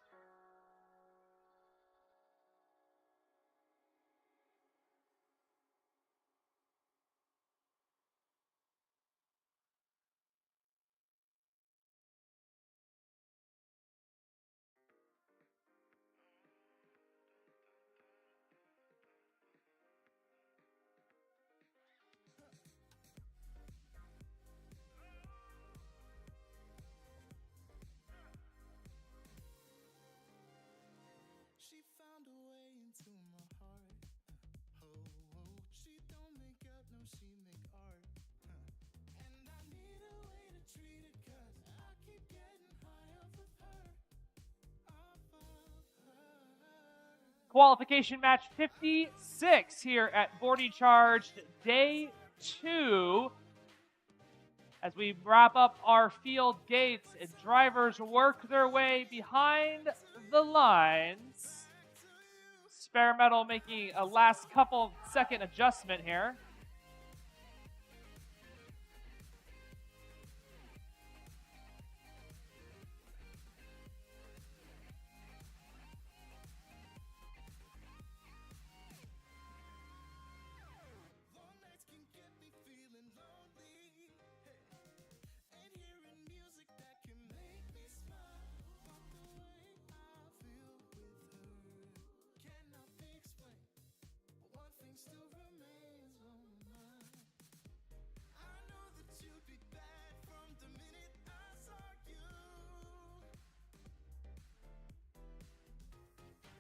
She found a way into my heart. Oh, she don't make up, no, she make art. And I need a way to treat it, 'cause I keep getting high off of her. Off of her. Qualification match 56 here at Bordie Charged Day 2. As we wrap up our field gates and drivers work their way behind the lines. Spare Metal making a last couple second adjustment here. Long nights can get me feeling lonely. And hearing music that can make me smile. But the way I feel with her cannot be explained. But one thing still remains on my mind. I know that you'd be bad from the minute I saw you.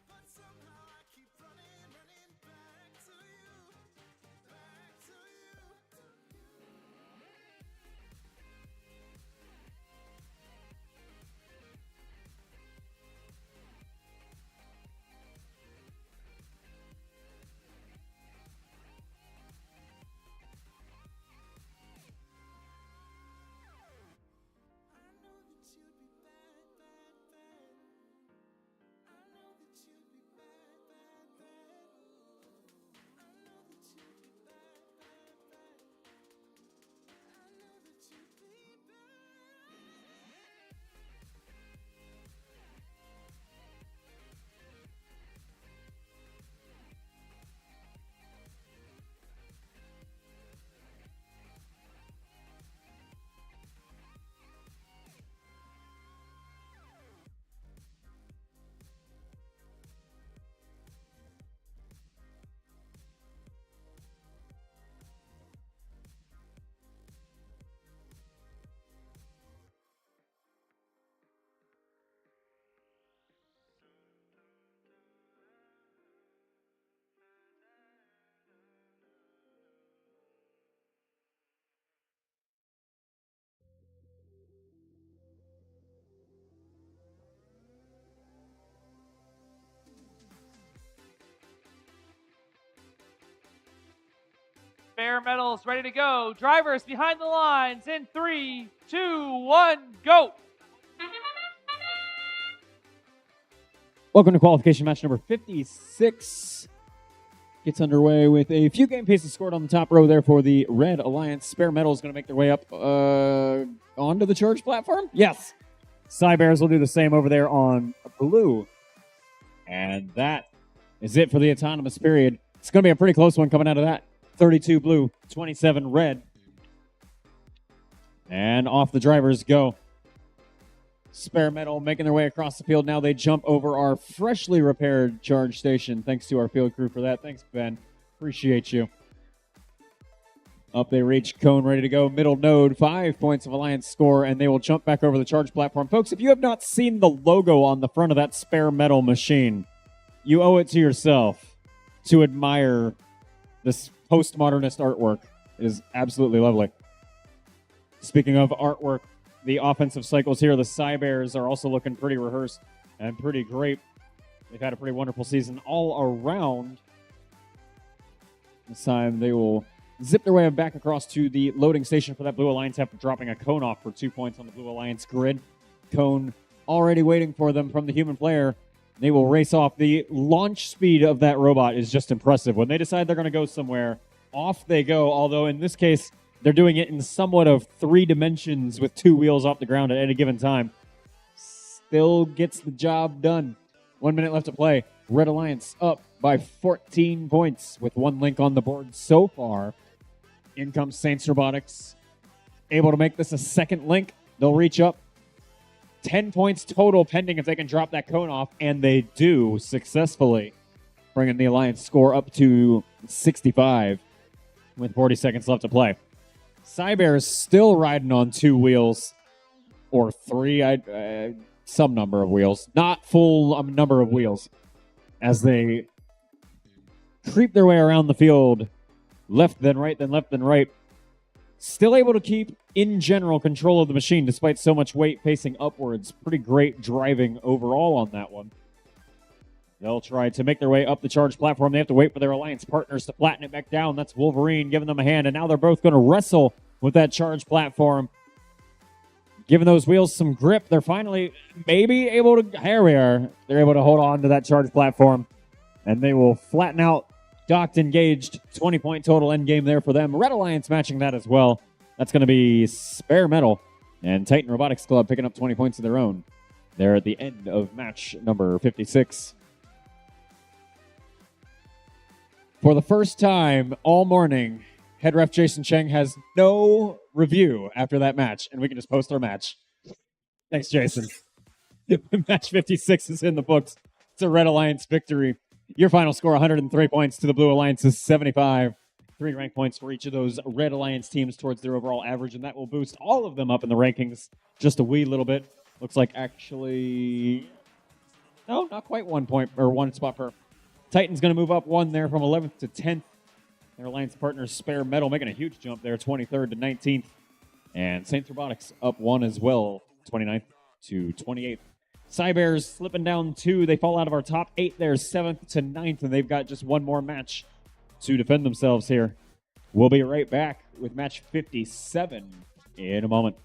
But somehow I keep running back to you. Back to you. I know that you'd be bad, bad, bad. I know that you'd be bad, bad, bad. I know that you'd be bad, bad, bad. I know that you'd be bad. Spare Metal is ready to go. Drivers behind the lines in 3, 2, 1, go. Welcome to qualification match number 56. Gets underway with a few game paces scored on the top row there for the Red Alliance. Spare Metal is going to make their way up onto the charge platform. Yes. Cybears will do the same over there on blue. And that is it for the autonomous period. It's going to be a pretty close one coming out of that. 32 blue, 27 red. And off the drivers go. Spare Metal making their way across the field. Now they jump over our freshly repaired charge station. Thanks to our field crew for that. Thanks, Ben. Appreciate you. Up they reach, cone ready to go, middle node, 5 points of Alliance score, and they will jump back over the charge platform. Folks, if you have not seen the logo on the front of that spare metal machine, you owe it to yourself to admire this postmodernist artwork. It is absolutely lovely. Speaking of artwork, the offensive cycles here, the Cybears are also looking pretty rehearsed and pretty great. They've had a pretty wonderful season all around. This time they will zip their way back across to the loading station for that Blue Alliance after dropping a cone off for 2 points on the Blue Alliance grid. Cone already waiting for them from the human player. They will race off. The launch speed of that robot is just impressive. When they decide they're going to go somewhere, off they go, although in this case, they're doing it in somewhat of 3 dimensions with 2 wheels off the ground at any given time. Still gets the job done. 1 minute left to play. Red Alliance up by 14 points with 1 link on the board so far. In comes Saints Robotics. Able to make this a second link. They'll reach up. 10 points total pending if they can drop that cone off, and they do successfully, bringing the Alliance score up to 65 with 40 seconds left to play. Cybear is still riding on 2 wheels, or 3, some number of wheels, not full number of wheels, as they creep their way around the field, left then right, then left then right. Still able to keep, in general, control of the machine despite so much weight facing upwards. Pretty great driving overall on that one. They'll try to make their way up the charge platform. They have to wait for their Alliance partners to flatten it back down. That's Wolverine giving them a hand, and now they're both going to wrestle with that charge platform. Giving those wheels some grip. They're finally maybe able to... Here we are. They're able to hold on to that charge platform, and they will flatten out. Docked, engaged, 20-point total end game there for them. Red Alliance matching that as well. That's going to be Spare Metal. And Titan Robotics Club picking up 20 points of their own. They're at the end of match number 56. For the first time all morning, head ref Jason Cheng has no review after that match, and we can just post our match. Thanks, Jason. Match 56 is in the books. It's a Red Alliance victory. Your final score, 103 points to the Blue Alliance's 75. 3 rank points for each of those Red Alliance teams towards their overall average, and that will boost all of them up in the rankings just a wee little bit. Looks like actually... No, not quite 1 point, or 1 spot per. Titan's going to move up 1 there from 11th to 10th. Their Alliance partners, Spare Metal, making a huge jump there, 23rd to 19th. And Saints Robotics up 1 as well, 29th to 28th. Cybears slipping down 2. They fall out of our top 8 there, 7th to 9th, and they've got just 1 more match to defend themselves here. We'll be right back with match 57 in a moment.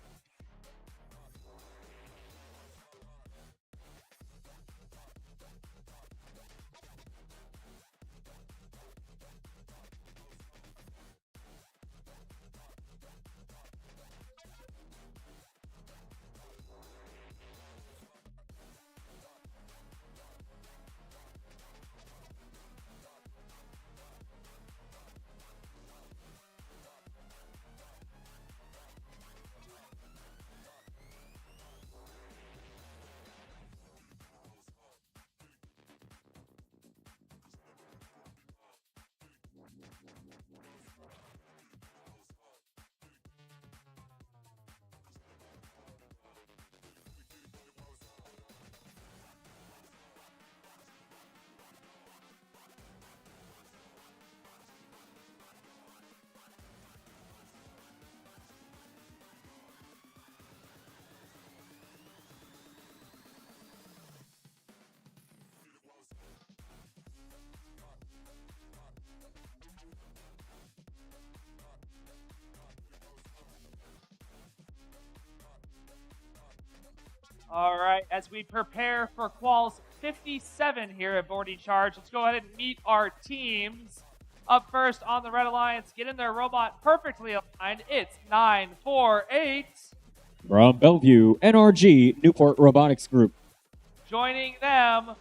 All right, as we prepare for quals 57 here at Bordie Charge, let's go ahead and meet our teams. Up first on the Red Alliance, getting their robot perfectly aligned. It's 948. From Bellevue, NRG, Newport Robotics Group. Joining them,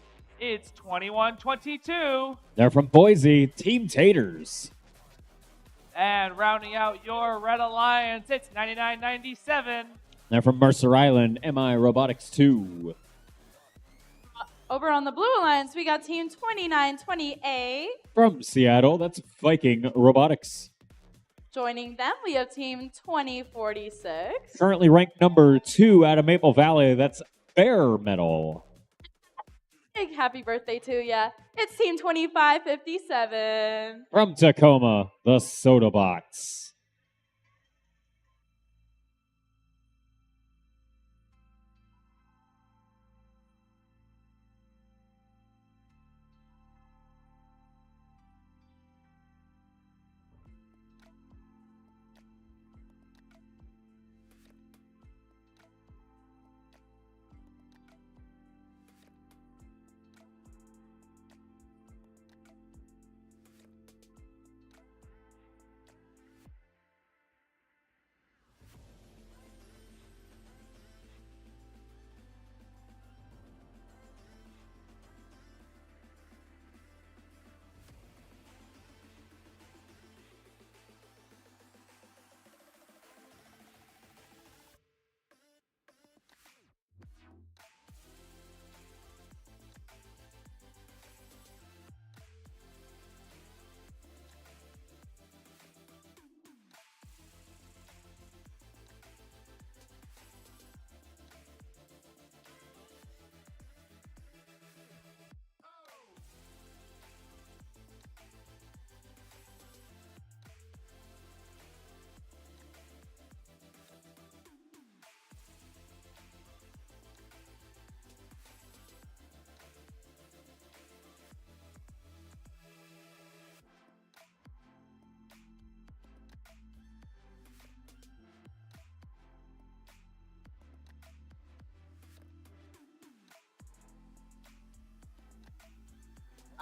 it's 2122. They're from Boise, Team Taters. And rounding out your Red Alliance, it's 9997. They're from Mercer Island, MI Robotics 2. Over on the Blue Alliance, we got team 2928. From Seattle, that's Viking Robotics. Joining them, we have Team 2046. Currently ranked number 2 out of Maple Valley. That's Bare Metal. Big happy birthday to ya. It's Team 2557. From Tacoma, the Soda Box.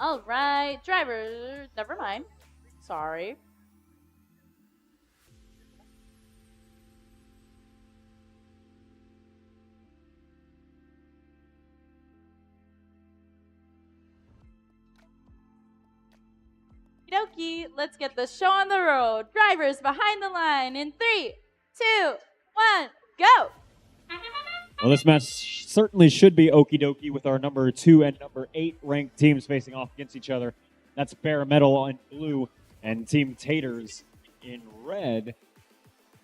All right, driver, never mind. Sorry. Okie dokie, let's get the show on the road. Drivers behind the line in 3, 2, 1, go! Well, this match certainly should be okie dokie with our number 2 and number 8 ranked teams facing off against each other. That's Bare Metal in blue and Team Taters in red.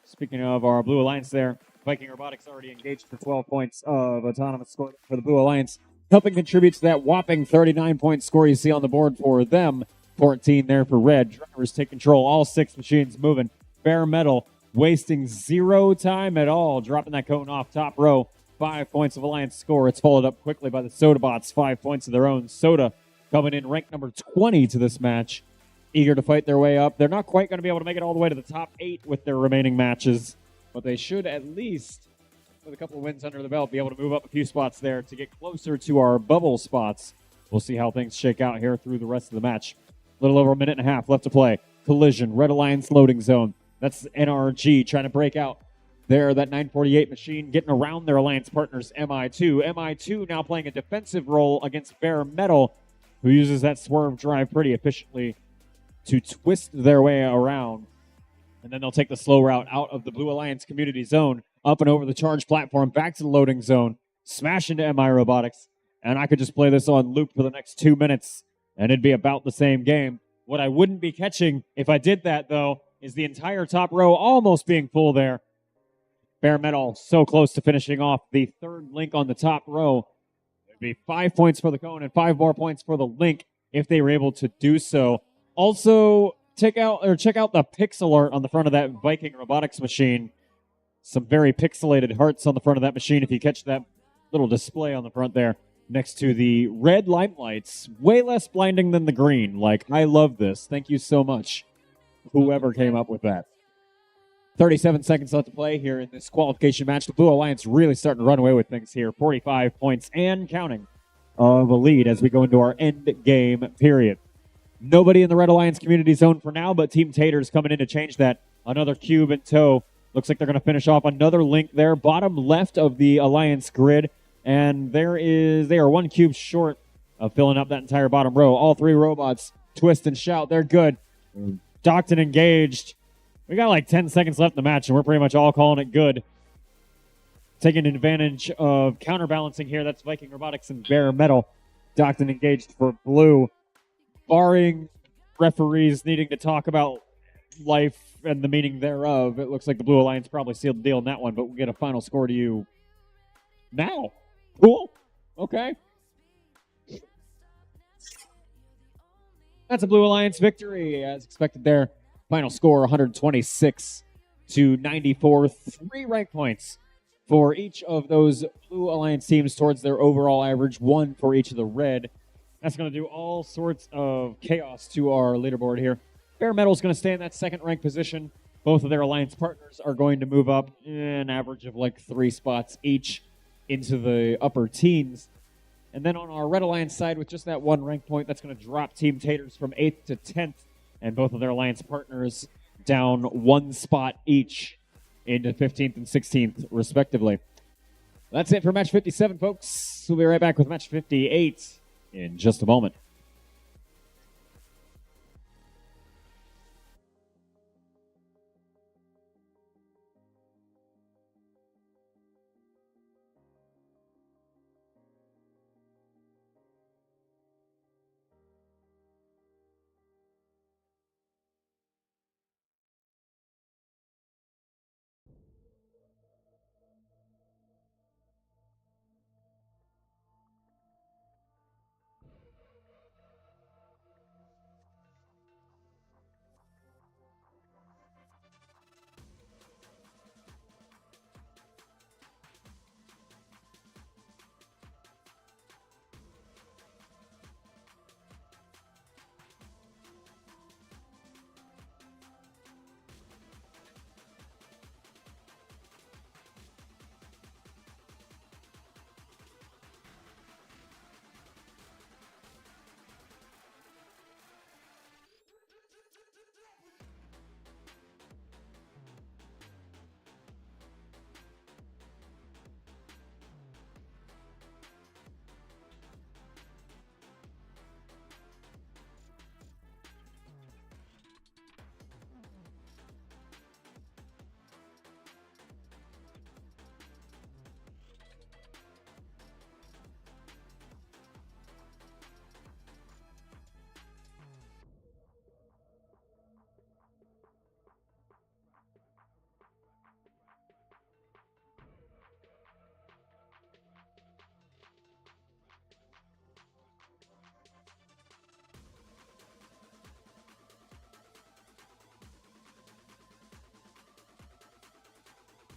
Speaking of our Blue Alliance there, Viking Robotics already engaged for 12 points of autonomous score for the Blue Alliance, helping contribute to that whopping 39-point score you see on the board for them. 14 there for red. Drivers take control, all 6 machines moving. Bare Metal wasting 0 time at all, dropping that cone off top row. 5 points of Alliance score. It's followed up quickly by the Soda Bots, 5 points of their own. Soda coming in ranked number 20 to this match, eager to fight their way up. They're not quite going to be able to make it all the way to the top 8 with their remaining matches, but they should at least, with a couple of wins under the belt, be able to move up a few spots there to get closer to our bubble spots. We'll see how things shake out here through the rest of the match. A little over a minute and a half left to play. Collision, Red Alliance loading zone. That's NRG trying to break out there. That 948 machine getting around their Alliance partners, MI2. MI2 now playing a defensive role against Bare Metal, who uses that swerve drive pretty efficiently to twist their way around. And then they'll take the slow route out of the Blue Alliance community zone, up and over the charge platform, back to the loading zone, smash into MI Robotics. And I could just play this on loop for the next 2 minutes, and it'd be about the same game. What I wouldn't be catching if I did that, though, is the entire top row almost being full there. Bare Metal so close to finishing off the third link on the top row. It'd be 5 points for the cone and 5 more points for the link if they were able to do so. Also, check out the pixel art on the front of that Viking Robotics machine. Some very pixelated hearts on the front of that machine if you catch that little display on the front there next to the red limelights. Way less blinding than the green. Like, I love this. Thank you so much, whoever came up with that. 37 seconds left to play here in this qualification match. The Blue Alliance really starting to run away with things here. 45 points and counting of a lead as we go into our end game period. Nobody in the Red Alliance community zone for now, but Team Taters coming in to change that. Another cube in tow. Looks like they're going to finish off another link there. Bottom left of the Alliance grid. And they are 1 cube short of filling up that entire bottom row. All 3 robots twist and shout. They're good. Docked and engaged. We got like 10 seconds left in the match, and we're pretty much all calling it good. Taking advantage of counterbalancing here. That's Viking Robotics and Bare Metal. Docked and engaged for blue. Barring referees needing to talk about life and the meaning thereof, it looks like the Blue Alliance probably sealed the deal in that one, but we'll get a final score to you now. Cool. Okay. That's a Blue Alliance victory, as expected there. Final score 126 to 94. 3 rank points for each of those Blue Alliance teams towards their overall average, 1 for each of the red. That's going to do all sorts of chaos to our leaderboard here. Bare Metal's going to stay in that second rank position. Both of their alliance partners are going to move up an average of like 3 spots each into the upper teens. And then on our Red Alliance side, with just that 1 rank point, that's going to drop Team Taters from 8th to 10th, and both of their alliance partners down 1 spot each into 15th and 16th, respectively. That's it for match 57, folks. We'll be right back with match 58 in just a moment.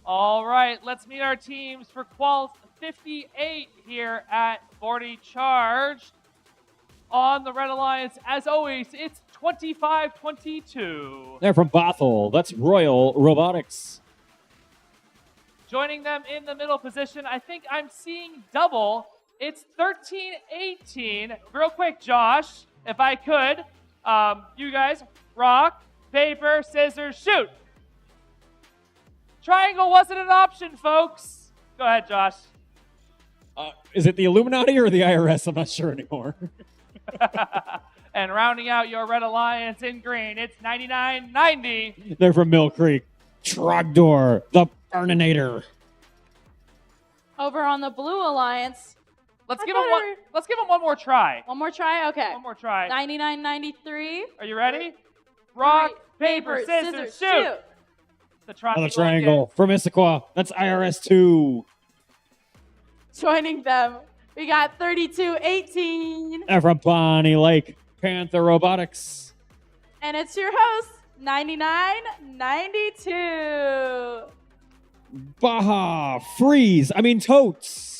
All right, let's meet our teams for Quals 58 here at Bordie Charged. On the Red Alliance, as always, it's 25-22. They're from Bothell. That's Royal Robotics. Joining them in the middle position, I think I'm seeing double. It's 13-18. Real quick, Josh, if I could, you guys, rock, paper, scissors, shoot. Triangle wasn't an option, folks. Go ahead, Josh. Is it the Illuminati or the IRS? I'm not sure anymore. And rounding out your Red Alliance in green, it's 99-90. They're from Mill Creek. Trogdor, the Burninator. Over on the Blue Alliance. Let's give him one more try. One more try? Okay. One more try. 99-93. Are you ready? Rock, paper, scissors, shoot. The triangle. Another triangle from Issaquah. That's IRS 2. Joining them, we got 32-18. They're from Bonnie Lake. Panther Robotics. And it's your host, 99-92. Baja Freeze. Totes.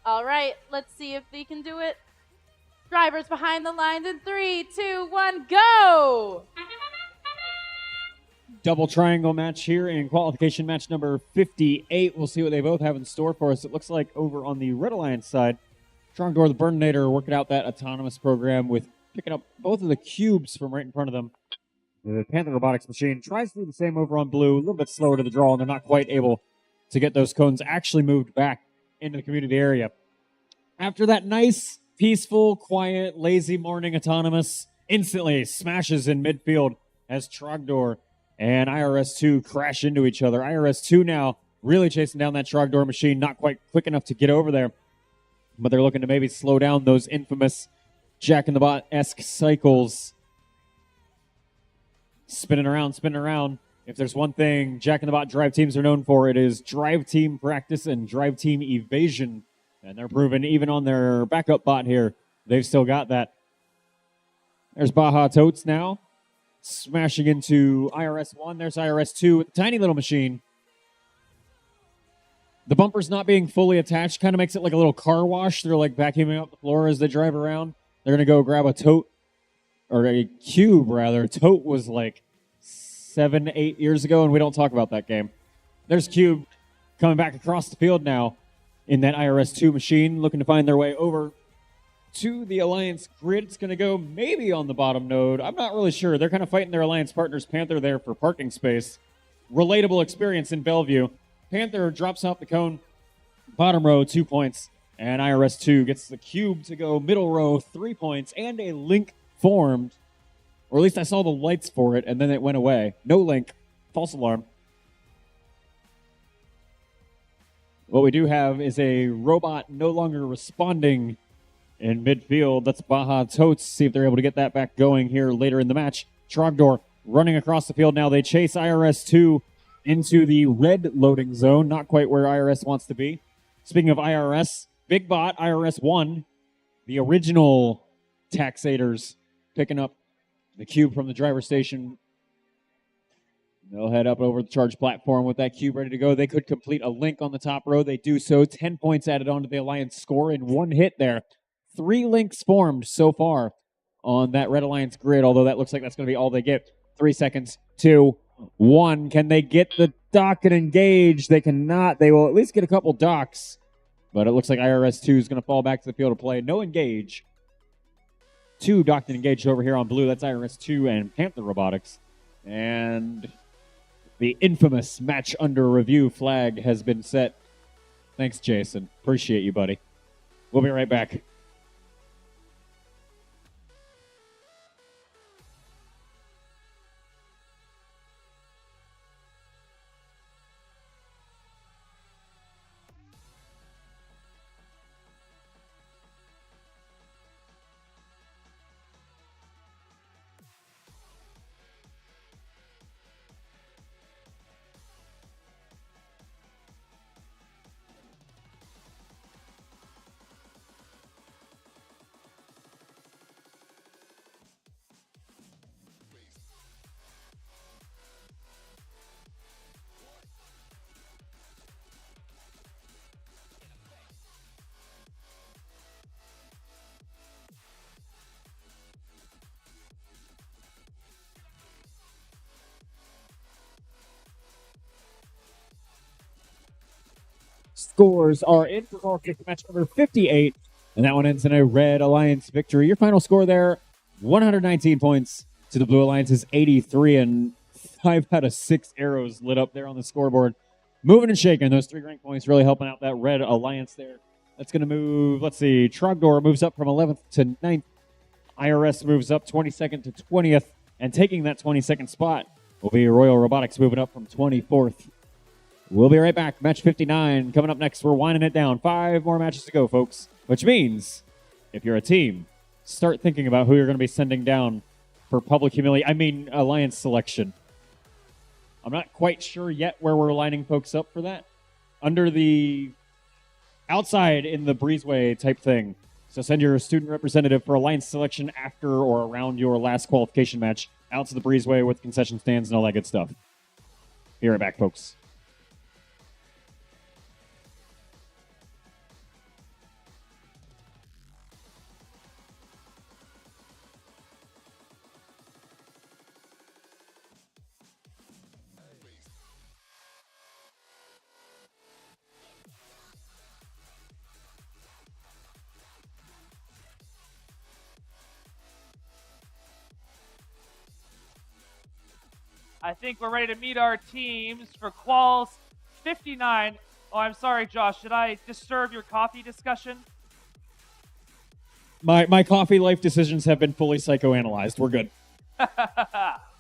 All right, let's see if they can do it. Drivers behind the lines in 3, 2, 1, go! Double triangle match here in qualification match number 58. We'll see what they both have in store for us. It looks like over on the Red Alliance side, Strongdoor the Burninator working out that autonomous program with picking up both of the cubes from right in front of them. The Panther Robotics machine tries to do the same over on blue, a little bit slower to the draw, and they're not quite able to get those cones actually moved back into the community area. After that nice, peaceful, quiet, lazy morning, autonomous instantly smashes in midfield as Trogdor and IRS-2 crash into each other. IRS-2 now really chasing down that Trogdor machine, not quite quick enough to get over there, but they're looking to maybe slow down those infamous Jack-in-the-Bot-esque cycles. Spinning around. If there's one thing Jack-in-the-Bot drive teams are known for, it is drive team practice and drive team evasion. And they're proving even on their backup bot here, they've still got that. There's Baja Totes now, smashing into IRS-1. There's IRS-2 with a tiny little machine. The bumper's not being fully attached, kind of makes it like a little car wash. They're like vacuuming up the floor as they drive around. They're going to go grab a tote, or a cube rather. Tote was like 7-8 years ago, and we don't talk about that game. There's Cube coming back across the field now in that IRS-2 machine, looking to find their way over to the Alliance grid. It's going to go maybe on the bottom node. I'm not really sure. They're kind of fighting their Alliance partners, Panther, there for parking space. Relatable experience in Bellevue. Panther drops off the cone, bottom row, 2 points, and IRS-2 gets the cube to go middle row, 3 points, and a link formed. Or at least I saw the lights for it, and then it went away. No link. False alarm. What we do have is a robot no longer responding in midfield. That's Baja Totes. See if they're able to get that back going here later in the match. Trogdor running across the field now. They chase IRS-2 into the red loading zone. Not quite where IRS wants to be. Speaking of IRS, Big Bot, IRS-1, the original taxators, picking up the cube from the driver's station. They'll head up over the charge platform with that cube ready to go. They could complete a link on the top row. They do so. 10 points added onto the Alliance score in one hit there. 3 links formed so far on that Red Alliance grid, although that looks like that's going to be all they get. 3 seconds, 2, 1. Can they get the dock and engage? They cannot. They will at least get a couple docks, but it looks like IRS-2 is going to fall back to the field of play. No engage. 2 docked and engaged over here on blue. That's IRS-2 and Panther Robotics. And the infamous match under review flag has been set. Thanks, Jason. Appreciate you, buddy. We'll be right back. Scores are in for qualification match number 58, and that one ends in a Red Alliance victory. Your final score there, 119 points to the Blue Alliance's 83, and 5 out of 6 arrows lit up there on the scoreboard. Moving and shaking, those 3 rank points really helping out that Red Alliance there. That's going to move, let's see, Trogdor moves up from 11th to 9th. IRS moves up 22nd to 20th, and taking that 22nd spot will be Royal Robotics moving up from 24th. We'll be right back. Match 59 coming up next. We're winding it down. 5 more matches to go, folks. Which means, if you're a team, start thinking about who you're going to be sending down for public Alliance selection. I'm not quite sure yet where we're lining folks up for that. Under the outside in the breezeway type thing. So send your student representative for Alliance selection after or around your last qualification match out to the breezeway with concession stands and all that good stuff. Be right back, folks. I think we're ready to meet our teams for quals 59. Oh, I'm sorry, Josh. Did I disturb your coffee discussion? My coffee life decisions have been fully psychoanalyzed. We're good.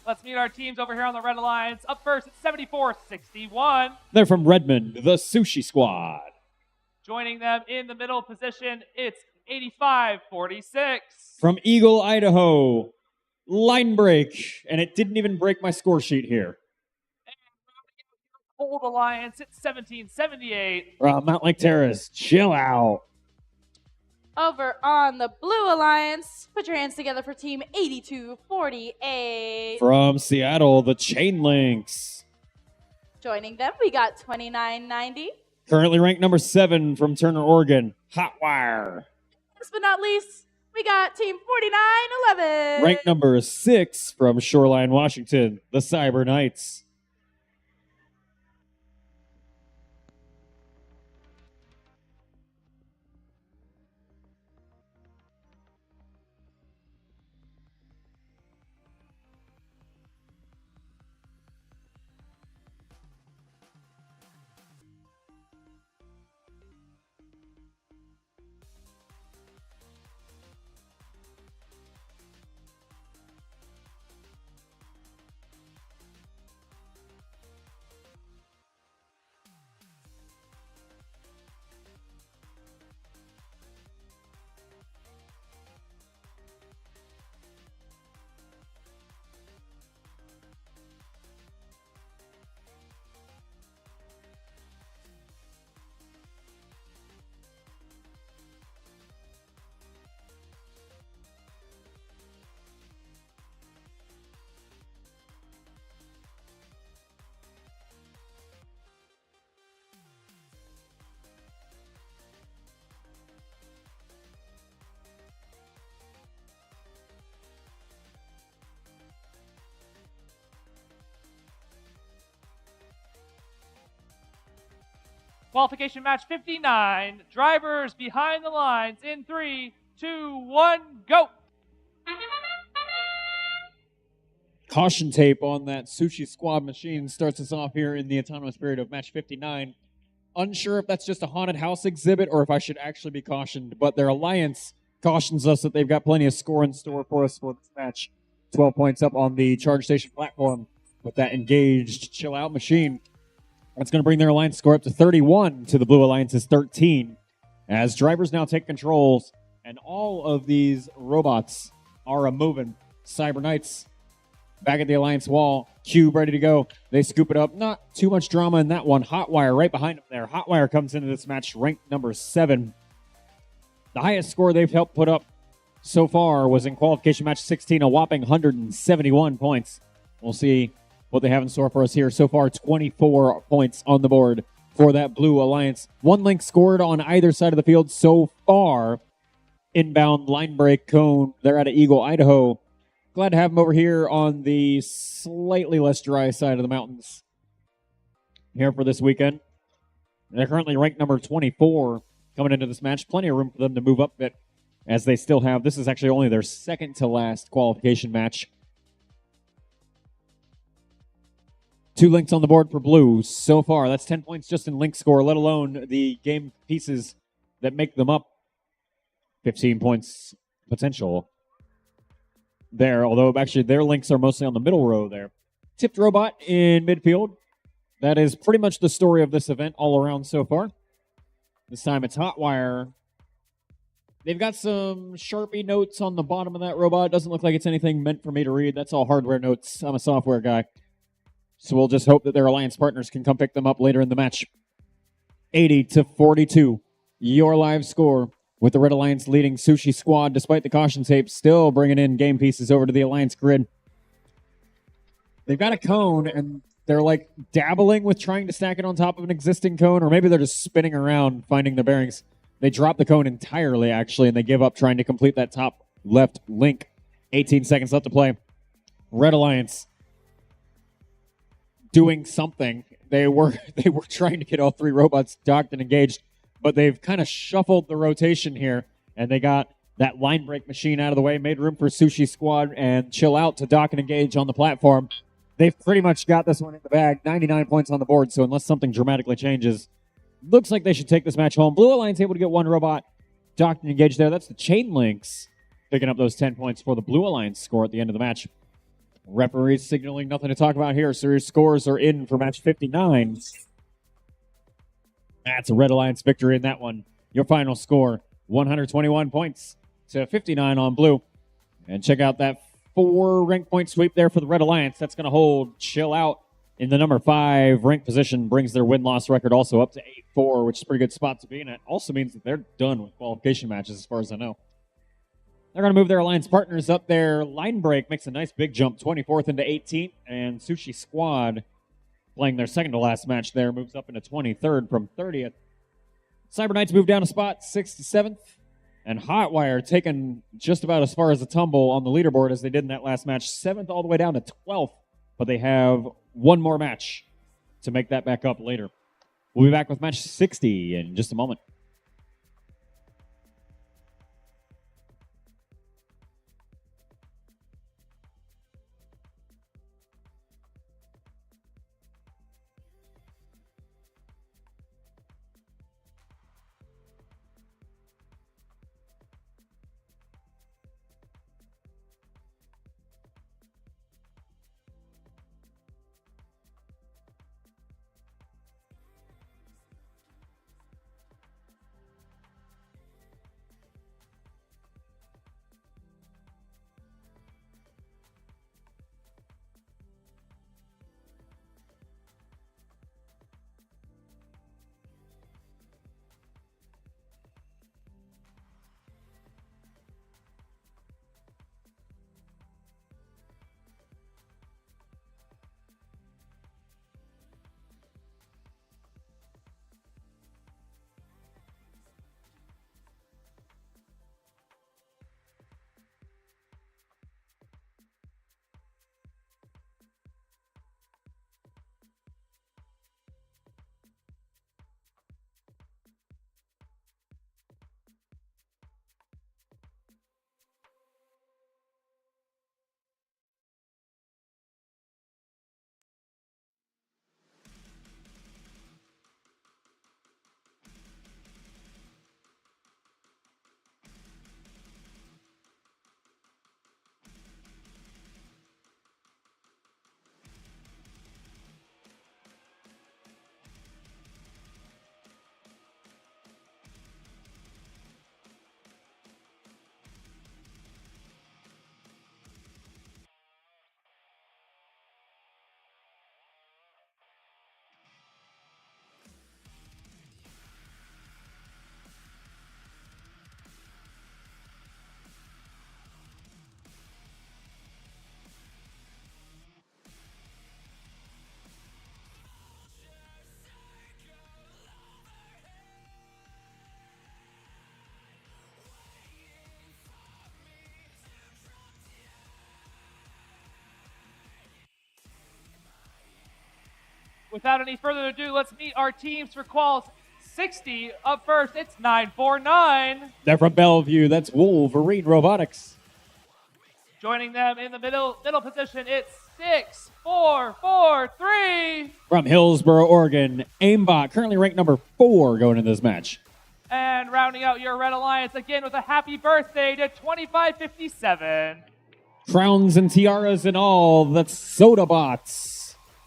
Let's meet our teams over here on the Red Alliance. Up first, it's 74-61. They're from Redmond, the Sushi Squad. Joining them in the middle position, it's 85-46. From Eagle, Idaho, line break, and it didn't even break my score sheet here. Cold Alliance, it's 17-78. From Mount Lake Terrace, chill out. Over on the Blue Alliance, put your hands together for Team 82-48. From Seattle, the Chain Links. Joining them, we got 29-90. Currently ranked number 7 from Turner, Oregon, Hotwire. Last but not least, we got Team 49-11. Ranked number 6 from Shoreline, Washington, the Cyber Knights. Qualification match 59. Drivers behind the lines in 3, 2, 1, go. Caution tape on that Sushi Squad machine starts us off here in the autonomous period of match 59. Unsure if that's just a haunted house exhibit or if I should actually be cautioned, but their alliance cautions us that they've got plenty of score in store for us for this match. 12 points up on the charge station platform with that engaged chill out machine. That's going to bring their alliance score up to 31 to the Blue Alliance's 13. As drivers now take controls, and all of these robots are a-moving. Cyber Knights back at the alliance wall. Cube ready to go. They scoop it up. Not too much drama in that one. Hotwire right behind them there. Hotwire comes into this match ranked number 7. The highest score they've helped put up so far was in qualification match 16, a whopping 171 points. We'll see what they have in store for us here. So far, 24 points on the board for that Blue Alliance. 1 link scored on either side of the field so far. Inbound line break cone. They're out of Eagle, Idaho. Glad to have them over here on the slightly less dry side of the mountains here for this weekend. They're currently ranked number 24 coming into this match. Plenty of room for them to move up a bit as they still have. This is actually only their second to last qualification match. 2 links on the board for Blue so far. That's 10 points just in link score, let alone the game pieces that make them up. 15 points potential there, although actually their links are mostly on the middle row there. Tipped robot in midfield. That is pretty much the story of this event all around so far. This time it's Hotwire. They've got some Sharpie notes on the bottom of that robot. Doesn't look like it's anything meant for me to read. That's all hardware notes. I'm a software guy. So we'll just hope that their alliance partners can come pick them up later in the match. 80-42, your live score, with the Red Alliance leading Sushi Squad, despite the caution tape, still bringing in game pieces over to the alliance grid. They've got a cone, and they're like dabbling with trying to stack it on top of an existing cone, or maybe they're just spinning around finding the bearings. They drop the cone entirely, actually, and they give up trying to complete that top left link. 18 seconds left to play. Red Alliance doing something. They were trying to get all 3 robots docked and engaged, but they've kind of shuffled the rotation here, and they got that line break machine out of the way, made room for Sushi Squad and Chill Out to dock and engage on the platform. they've pretty much got this one in the bag. 99 points on the board, so unless something dramatically changes, looks like they should take this match home. Blue Alliance able to get one robot docked and engaged there. That's the Chain Links picking up those 10 points for the Blue Alliance score at the end of the match. Referees signaling nothing to talk about here. Series scores are in for match 59. That's a Red Alliance victory in that one. Your final score, 121 points to 59 on blue. And check out that 4 rank point sweep there for the Red Alliance. That's going to hold Chill Out in the number 5 rank position, brings their win-loss record also up to 8-4, which is a pretty good spot to be in. It also means that they're done with qualification matches as far as I know. They're going to move their alliance partners up there. Line Break makes a nice big jump, 24th into 18th, and Sushi Squad, playing their second to last match there, moves up into 23rd from 30th. Cyber Knights move down a spot, 6th to 7th, and Hotwire taking just about as far as a tumble on the leaderboard as they did in that last match, 7th all the way down to 12th, but they have one more match to make that back up later. We'll be back with match 60 in just a moment. Without any further ado, let's meet our teams for quals 60. Up first, it's 949. They're from Bellevue. That's Wolverine Robotics. Joining them in the middle position, it's 6443. From Hillsboro, Oregon, Aimbot, currently ranked number 4 going into this match. And rounding out your Red Alliance again with a happy birthday to 2557. Crowns and tiaras and all, that's Sodabots.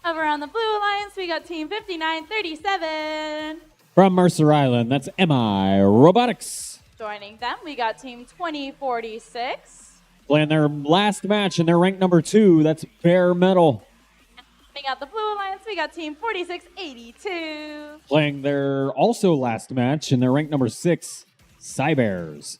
Over on the Blue Alliance, we got Team 5937. From Mercer Island, that's MI Robotics. Joining them, we got Team 2046. Playing their last match and they're ranked number 2, that's Bare Metal. Coming out the Blue Alliance, we got Team 4682. Playing their also last match and they're ranked number 6, Cybears.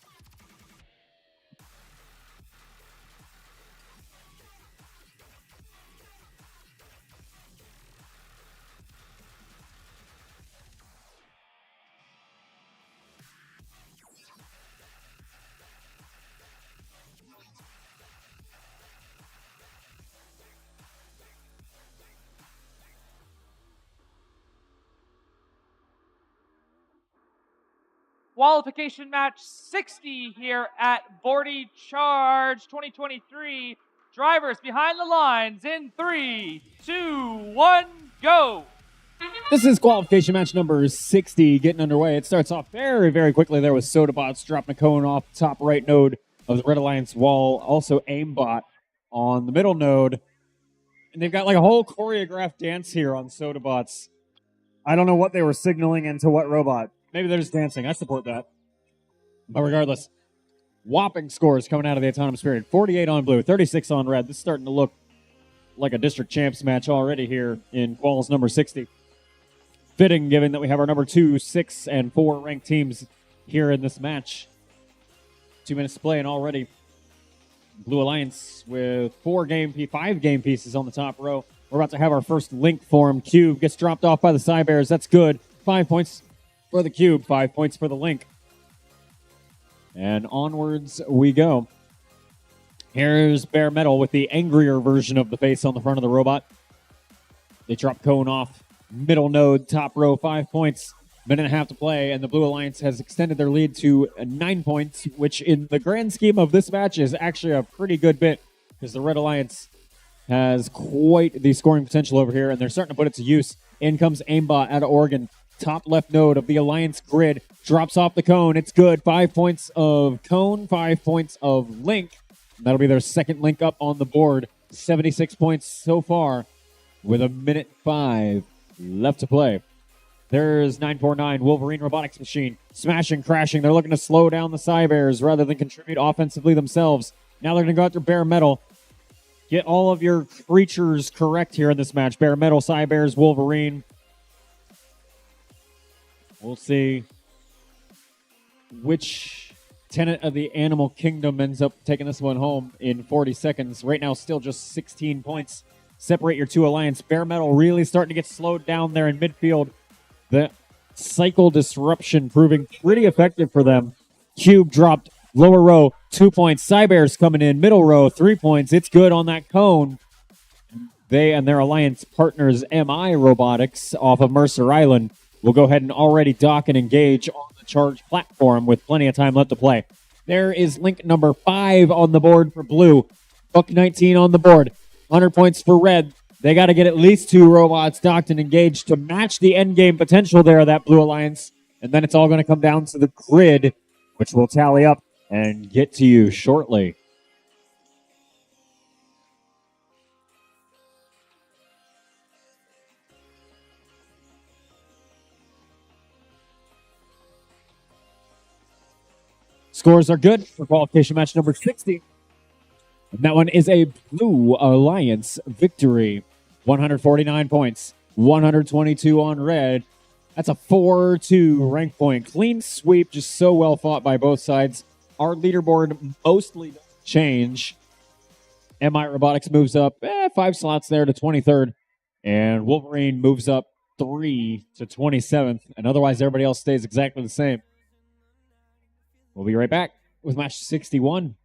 Qualification match 60 here at Bordie Charge 2023. Drivers behind the lines in 3, 2, 1, go. This is qualification match number 60 getting underway. It starts off very, very quickly there with Sodabots dropping a cone off the top right node of the Red Alliance wall. Also Aimbot on the middle node. And they've got like a whole choreographed dance here on Sodabots. I don't know what they were signaling into what robot. Maybe they're just dancing. I support that. But regardless, whopping scores coming out of the Autonomous Period. 48 on blue, 36 on red. This is starting to look like a district champs match already here in quals number 60. Fitting, given that we have our number 2, 6, and 4 ranked teams here in this match. 2 minutes to play, and already Blue Alliance with 5 game pieces on the top row. We're about to have our first link form. Cube gets dropped off by the Cybears. That's good. 5 points for the Cube, 5 points for the link. And onwards we go. Here's Bare Metal with the angrier version of the face on the front of the robot. They drop cone off. Middle node, top row, 5 points. Minute and a half to play, and the Blue Alliance has extended their lead to 9 points, which in the grand scheme of this match is actually a pretty good bit, because the Red Alliance has quite the scoring potential over here, and they're starting to put it to use. In comes Aimbot out of Oregon. Top left node of the Alliance grid. Drops off the cone. It's good. 5 points of cone, 5 points of link. That'll be their second link up on the board. 76 points so far with a minute 5 left to play. There's 949, Wolverine Robotics Machine. Smashing, crashing. They're looking to slow down the Cybears rather than contribute offensively themselves. Now they're going to go after Bare Metal. Get all of your creatures correct here in this match. Bare Metal, Cybears, Wolverine. We'll see which tenant of the animal kingdom ends up taking this one home in 40 seconds. Right now, still just 16 points. Separate your 2 Alliance. Bare Metal really starting to get slowed down there in midfield. The cycle disruption proving pretty effective for them. Cube dropped lower row, 2 points. Cybears coming in, middle row, 3 points. It's good on that cone. They and their Alliance partners, MI Robotics, off of Mercer Island, will go ahead and already dock and engage on the charge platform with plenty of time left to play. There is link number 5 on the board for blue. Buck 19 on the board. 100 points for red. They got to get at least 2 robots docked and engaged to match the end game potential there of that Blue Alliance. And then it's all going to come down to the grid, which will tally up and get to you shortly. Scores are good for qualification match number 60. And that one is a Blue Alliance victory. 149 points, 122 on red. That's a 4-2 rank point. Clean sweep, just so well fought by both sides. Our leaderboard mostly doesn't change. MI Robotics moves up 5 slots there to 23rd. And Wolverine moves up 3 to 27th. And otherwise, everybody else stays exactly the same. We'll be right back with match 61.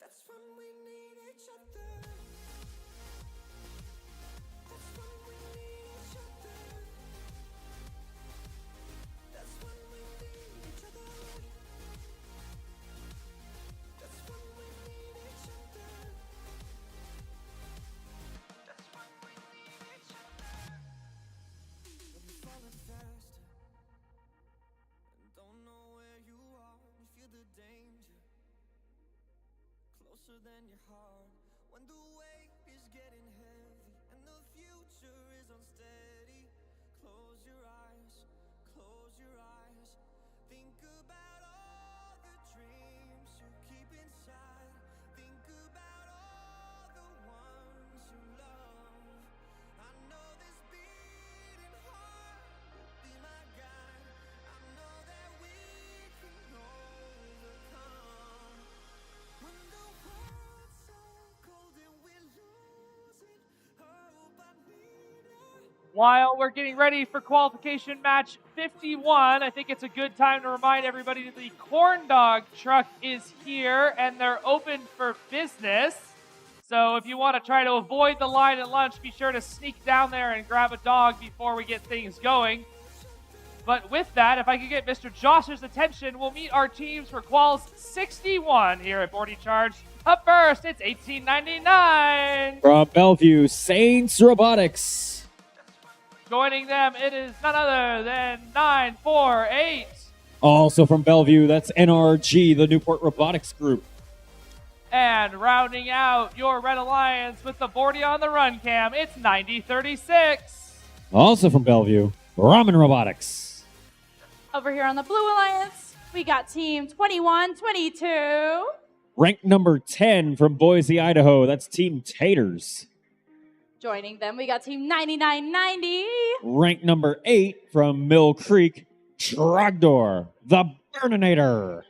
That's when we need each other. That's when we need each other. That's when we need each other. That's when we need each other. That's when we need each other. When you're falling fast and don't know where you are, you feel the danger closer than your heart. When the weight is getting heavy and the future is unsteady, close your eyes, close your eyes. Think about all the dreams you keep inside. Think While we're getting ready for qualification match 51, I think it's a good time to remind everybody that the corn dog truck is here and they're open for business. So if you want to try to avoid the line at lunch, be sure to sneak down there and grab a dog before we get things going. But with that, if I could get Mr. Josh's attention, we'll meet our teams for Quals 61 here at Bordie Charge. Up first, it's 1899. From Bellevue, Saints Robotics. Joining them, it is none other than 948. Also from Bellevue, that's NRG, the Newport Robotics Group. And rounding out your Red Alliance with the Bordie on the run cam, it's 9036. Also from Bellevue, Ramen Robotics. Over here on the Blue Alliance, we got Team 2122. Ranked number 10 from Boise, Idaho, that's Team Taters. Joining them, we got Team 9990. Ranked number 8 from Mill Creek, Trogdor, the Burninator.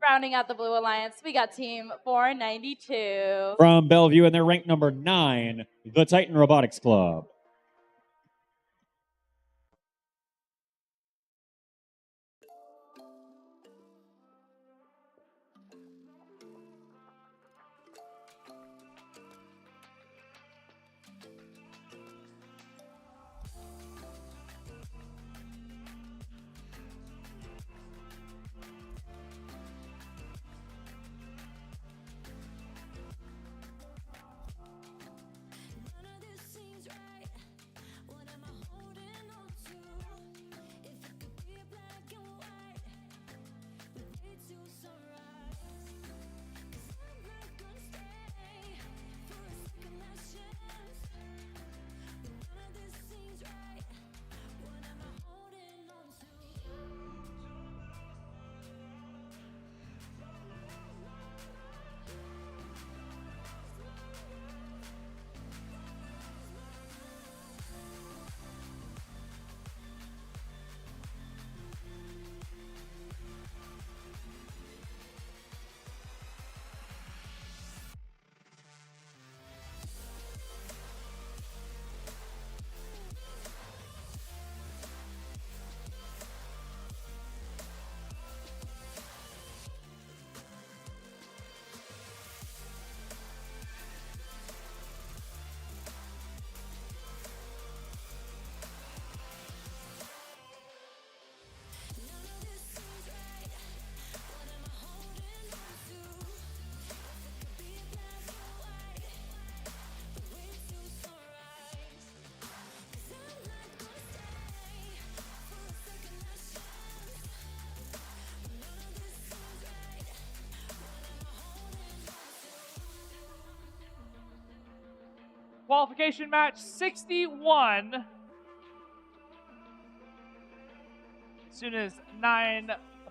Rounding out the Blue Alliance, we got Team 492. From Bellevue, and they're ranked number 9, the Titan Robotics Club. None of this seems right. What am I holding on to? If it could be black and white, we wait till sunrise. 'Cause I'm not gonna stay for a second last chance. But none of this seems right. What am I holding on to? Qualification match 61. As soon as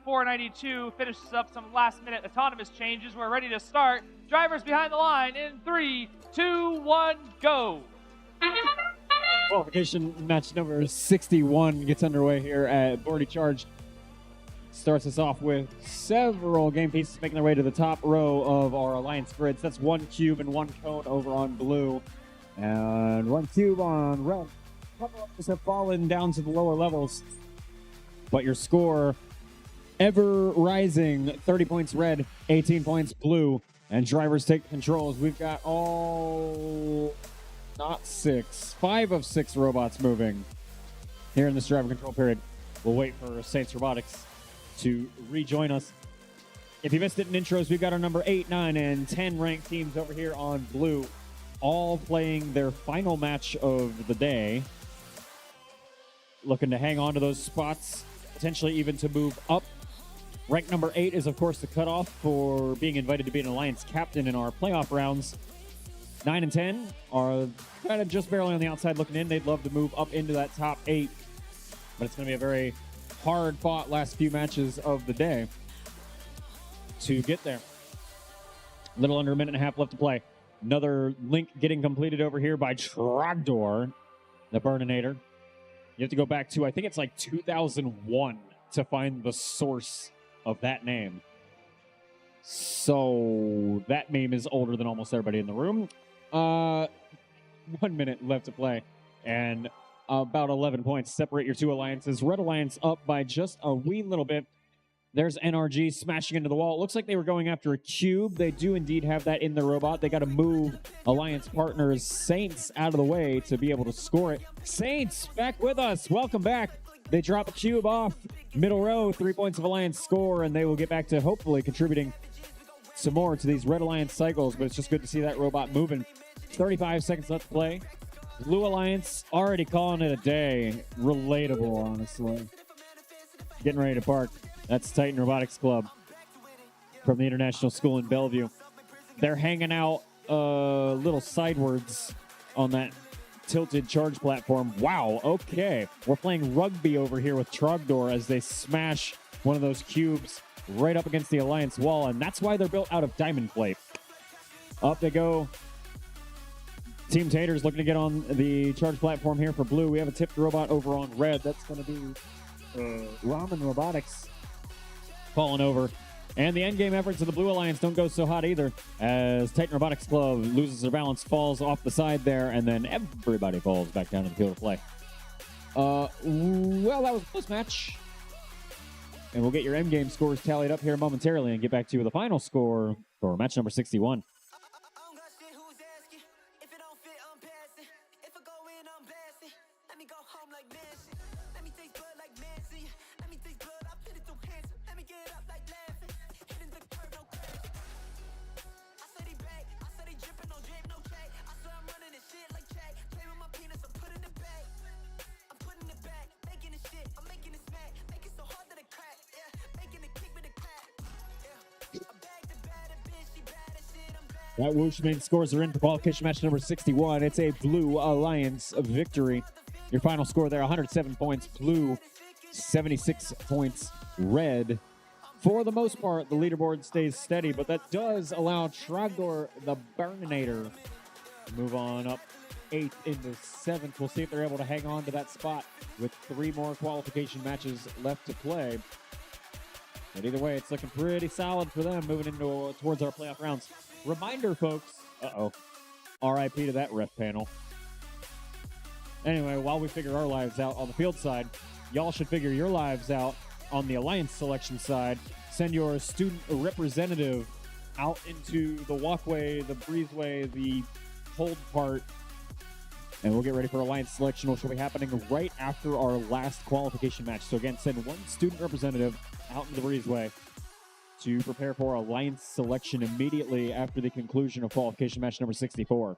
492 finishes up some last minute autonomous changes, we're ready to start. Drivers behind the line in 3, 2, 1, go. Qualification match number 61 gets underway here at Bordie Charge. Starts us off with several game pieces making their way to the top row of our Alliance grids. That's one cube and one cone over on blue. And one cube on red. A couple others have fallen down to the lower levels. But your score ever rising. 30 points red, 18 points blue. And drivers take controls. We've got five of six robots moving here in this driver control period. We'll wait for Saints Robotics to rejoin us. If you missed it in intros, we've got our number 8, 9, and 10 ranked teams over here on blue, all playing their final match of the day. Looking to hang on to those spots, potentially even to move up. Rank number 8 is, of course, the cutoff for being invited to be an Alliance captain in our playoff rounds. 9 and 10 are kind of just barely on the outside looking in. They'd love to move up into that top 8, but it's going to be a very hard-fought last few matches of the day to get there. A little under a minute and a half left to play. Another link getting completed over here by Trogdor, the Burninator. You have to go back to, I think it's like 2001 to find the source of that name. So that meme is older than almost everybody in the room. 1 minute left to play. And about 11 points separate your two alliances. Red Alliance up by just a wee little bit. There's NRG smashing into the wall. It looks like they were going after a cube. They do indeed have that in the robot. They got to move Alliance partners Saints out of the way to be able to score it. Saints, back with us. Welcome back. They drop a cube off. Middle row, 3 points of Alliance score, and they will get back to hopefully contributing some more to these Red Alliance cycles, but it's just good to see that robot moving. 35 seconds left to play. Blue Alliance already calling it a day. Relatable, honestly. Getting ready to park. That's Titan Robotics Club from the International School in Bellevue. They're hanging out a little sidewards on that tilted charge platform. Wow, okay. We're playing rugby over here with Trogdor as they smash one of those cubes right up against the Alliance wall, and that's why they're built out of diamond plate. Up they go. Team Taters looking to get on the charge platform here for blue. We have a tipped robot over on red. That's going to be Ramen Robotics falling over. And the endgame efforts of the Blue Alliance don't go so hot either, as Titan Robotics Club loses their balance, falls off the side there, and then everybody falls back down to the field of play. Well, that was a close match. And we'll get your endgame scores tallied up here momentarily and get back to you with the final score for match number 61. That whoosh main scores are in for qualification match number 61. It's a Blue Alliance victory. Your final score there, 107 points. Blue, 76 points. Red. For the most part, the leaderboard stays steady, but that does allow Trogdor the Burninator to move on up 8th into 7th. We'll see if they're able to hang on to that spot with 3 more qualification matches left to play. But either way, it's looking pretty solid for them moving into towards our playoff rounds. Reminder, folks. RIP to that ref panel. Anyway, while we figure our lives out on the field side, y'all should figure your lives out on the Alliance selection side. Send your student representative out into the walkway, the breezeway, the hold part, and we'll get ready for Alliance selection, which will be happening right after our last qualification match. So again, send one student representative out into the breezeway to prepare for Alliance selection immediately after the conclusion of qualification match number 64.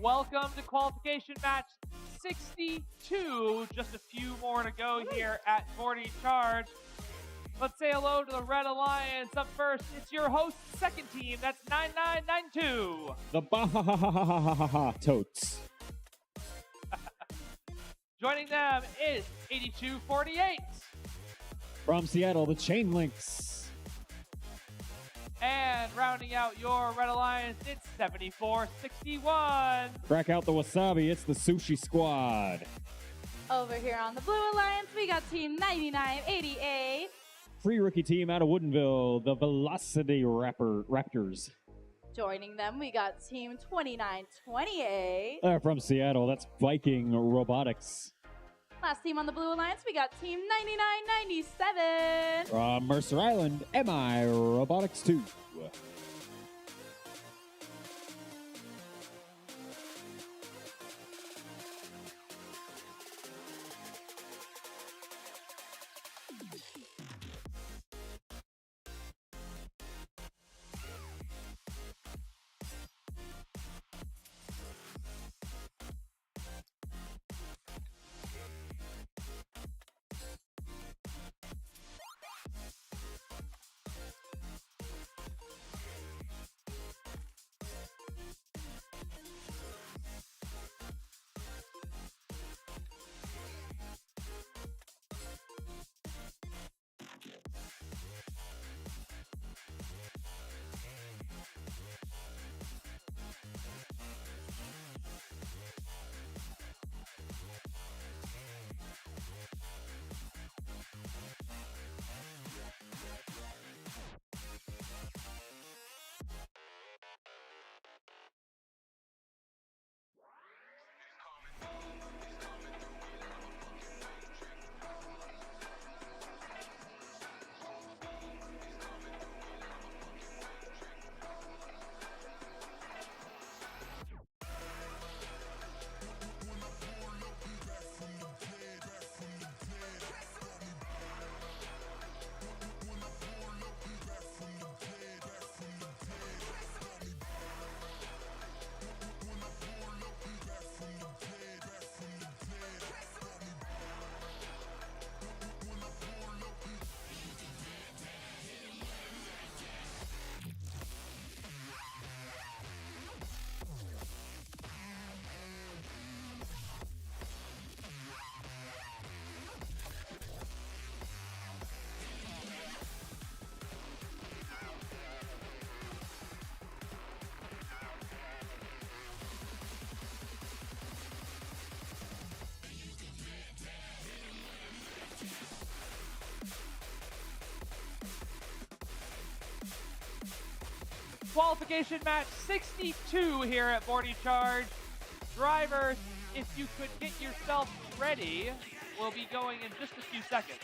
Welcome to qualification match 62. Just a few more to go here at Bordie Charge. Let's say hello to the Red Alliance. Up first, it's your host second team. That's 9992. The Robototes. Joining them is 8248. From Seattle, the Chain Links. And rounding out your Red Alliance, it's 7461. Crack out the wasabi, it's the Sushi Squad. Over here on the Blue Alliance, we got Team 9988. free rookie team out of Woodinville, the Velocity Raptors. Joining them, we got Team 2928. They're from Seattle. That's Viking Robotics. Last team on the Blue Alliance, we got Team 9997. From Mercer Island, MI Robotics 2. Qualification match 62 here at Bordie Charge. Drivers, if you could get yourself ready, we'll be going in just a few seconds.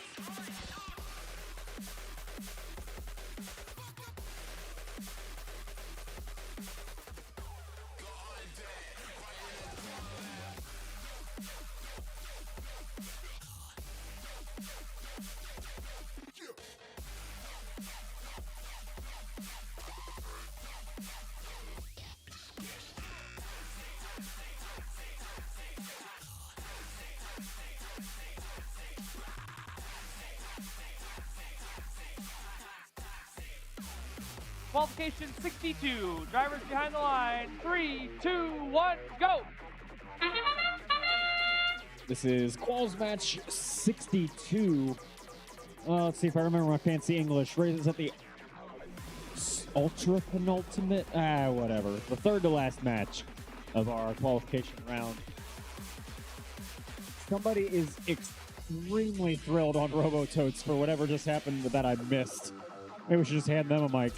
Qualification 62. Drivers behind the line. 3, 2, 1, go! This is Quals match 62. Let's see if I remember my fancy English. Is that the ultra penultimate? Whatever. The third to last match of our qualification round. Somebody is extremely thrilled on Robototes for whatever just happened that I missed. Maybe we should just hand them a mic.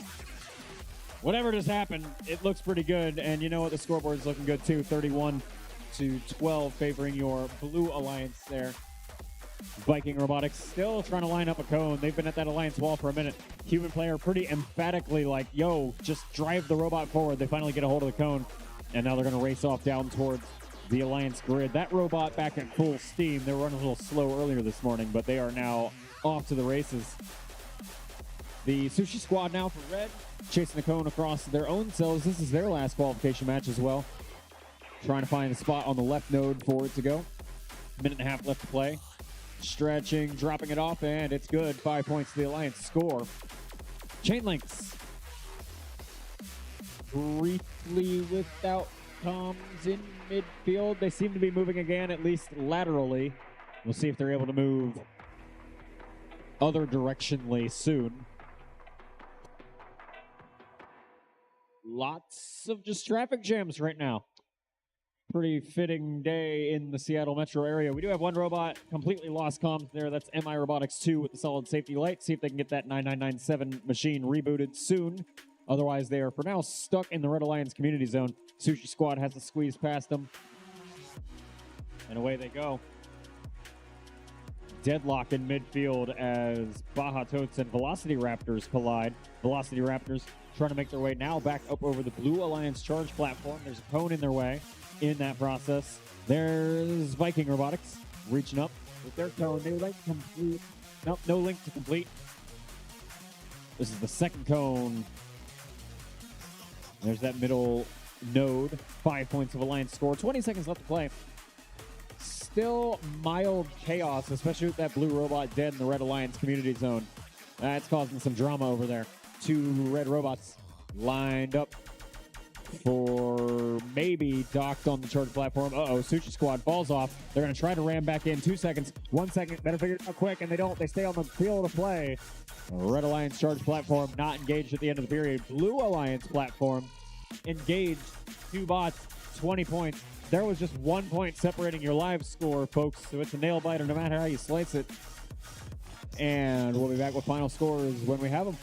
Whatever just happened, it looks pretty good. And you know what? The scoreboard's looking good too. 31-12 favoring your Blue Alliance there. Viking Robotics still trying to line up a cone. They've been at that Alliance wall for a minute. Human player pretty emphatically like, yo, just drive the robot forward. They finally get a hold of the cone. And now they're going to race off down towards the Alliance grid. That robot back at full steam. They were running a little slow earlier this morning, but they are now off to the races. The Sushi Squad now for red, chasing the cone across their own cells. This is their last qualification match as well. Trying to find a spot on the left node for it to go. Minute and a half left to play. Stretching, dropping it off, and it's good. 5 points to the Alliance score. Chain links. Briefly without comms in midfield. They seem to be moving again, at least laterally. We'll see if they're able to move other directionally soon. Lots of just traffic jams right now. Pretty fitting day in the Seattle metro area. We do have one robot completely lost comms there. That's MI Robotics 2 with the solid safety light. See if they can get that 9997 machine rebooted soon. Otherwise, they are for now stuck in the Red Alliance community zone. Sushi Squad has to squeeze past them. And away they go. Deadlock in midfield as Robototes and Velocity Raptors collide. Velocity Raptors trying to make their way now back up over the Blue Alliance charge platform. There's a cone in their way in that process. There's Viking Robotics reaching up with their cone. New link complete. Nope, no link to complete. This is the second cone. There's that middle node. 5 points of Alliance score. 20 seconds left to play. Still mild chaos, especially with that blue robot dead in the Red Alliance community zone. That's causing some drama over there. 2 red robots lined up for maybe docked on the charge platform. Uh-oh, Sushi Squad falls off. They're going to try to ram back in. 2 seconds. 1 second. Better figure it out quick, and they don't. They stay on the field of play. Red Alliance charge platform not engaged at the end of the period. Blue Alliance platform engaged. 2 bots, 20 points. There was just 1 point separating your live score, folks. So it's a nail biter no matter how you slice it. And we'll be back with final scores when we have them.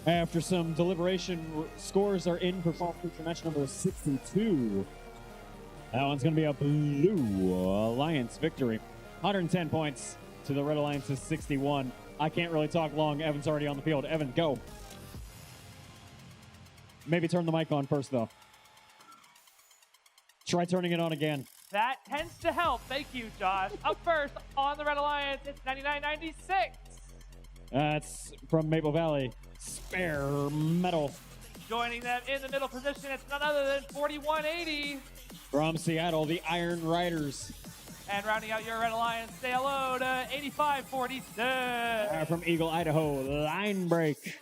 After some deliberation, scores are in for qualification match number 62. That one's going to be a Blue Alliance victory. 110 points to the Red Alliance's 61. I can't really talk long. Evan's already on the field. Evan, go. Maybe turn the mic on first, though. Try turning it on again. That tends to help. Thank you, Josh. Up first on the Red Alliance, it's 99.96. That's from Maple Valley. Spare medal. Joining them in the middle position, it's none other than 41.80. From Seattle, the Iron Riders. And rounding out your Red Alliance, say hello to 85.46. From Eagle, Idaho, Line Break.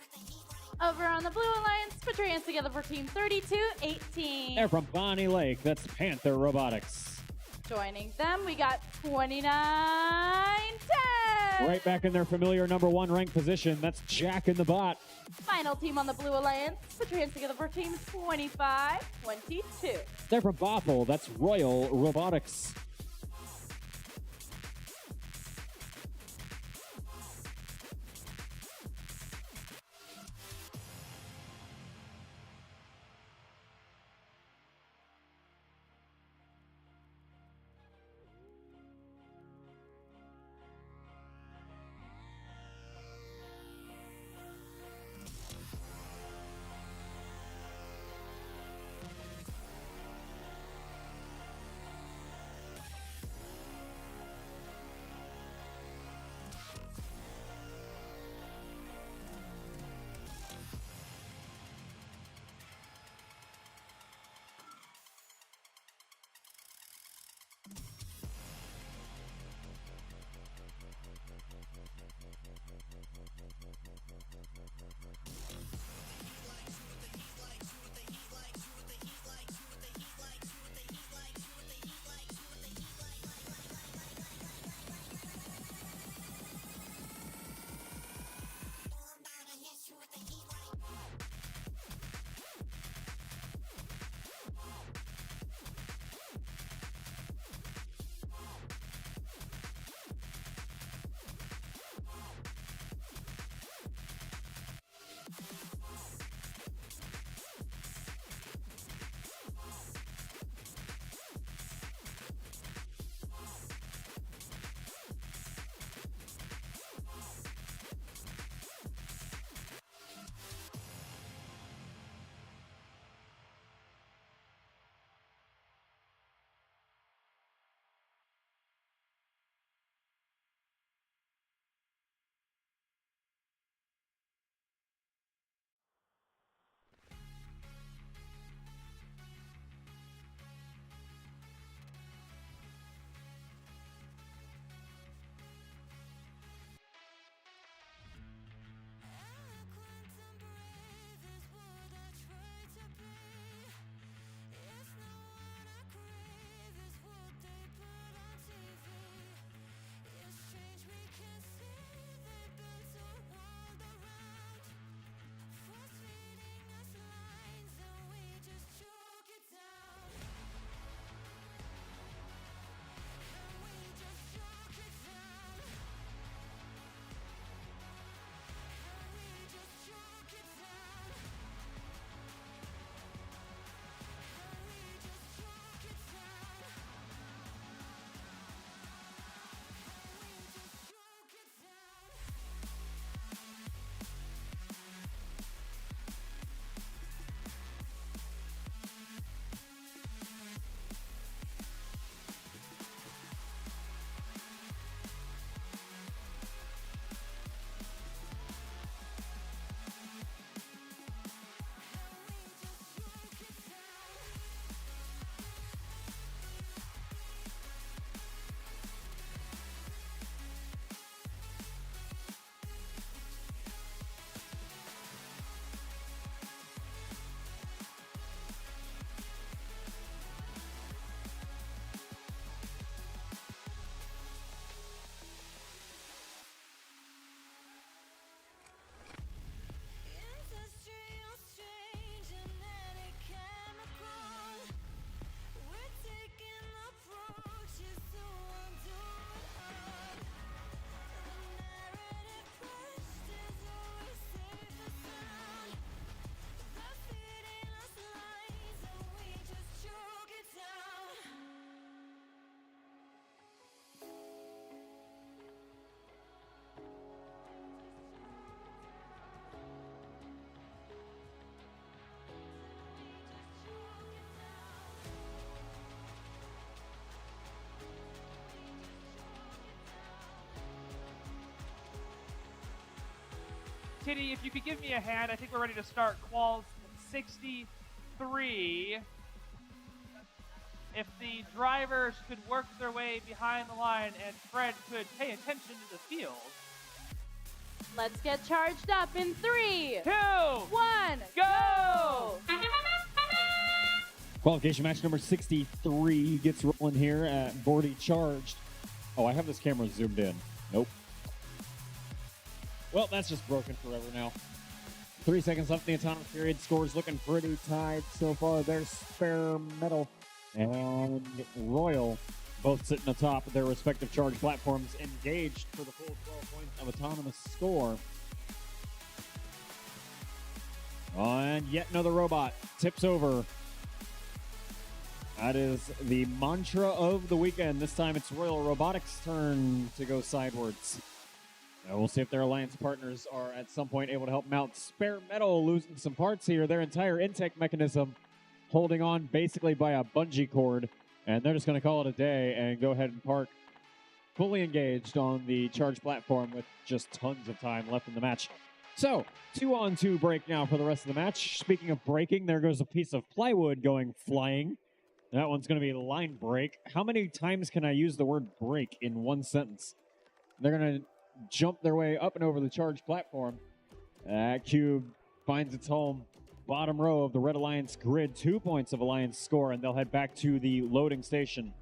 Over on the Blue Alliance, put your hands together for Team 32-18. And from Bonnie Lake, that's Panther Robotics. Joining them, we got 29-10. Right back in their familiar number 1 ranked position, that's Jack in the Bot. Final team on the Blue Alliance, put your hands together for Team 25-22. They're from Bothell, that's Royal Robotics. Kitty, if you could give me a hand, I think we're ready to start quals 63. If the drivers could work their way behind the line and Fred could pay attention to the field. Let's get charged up in 3, 2, 1, go! Qualification match number 63 gets rolling here at Bordie charged. Oh, I have this camera zoomed in. Nope. Well, that's just broken forever now. 3 seconds left in the autonomous period. Scores looking pretty tied so far. There's Spare Metal and Royal both sitting atop their respective charge platforms, engaged for the full 12 points of autonomous score. And yet another robot tips over. That is the mantra of the weekend. This time it's Royal Robotics' turn to go sidewards. Now we'll see if their alliance partners are at some point able to help them out. Spare Metal losing some parts here. Their entire intake mechanism holding on basically by a bungee cord. And they're just going to call it a day and go ahead and park fully engaged on the charge platform with just tons of time left in the match. So, 2-on-2 break now for the rest of the match. Speaking of breaking, there goes a piece of plywood going flying. That one's going to be line break. How many times can I use the word break in one sentence? They're going to jump their way up and over the charge platform. That cube finds its home. Bottom row of the Red Alliance grid, 2 points of Alliance score, and they'll head back to the loading station.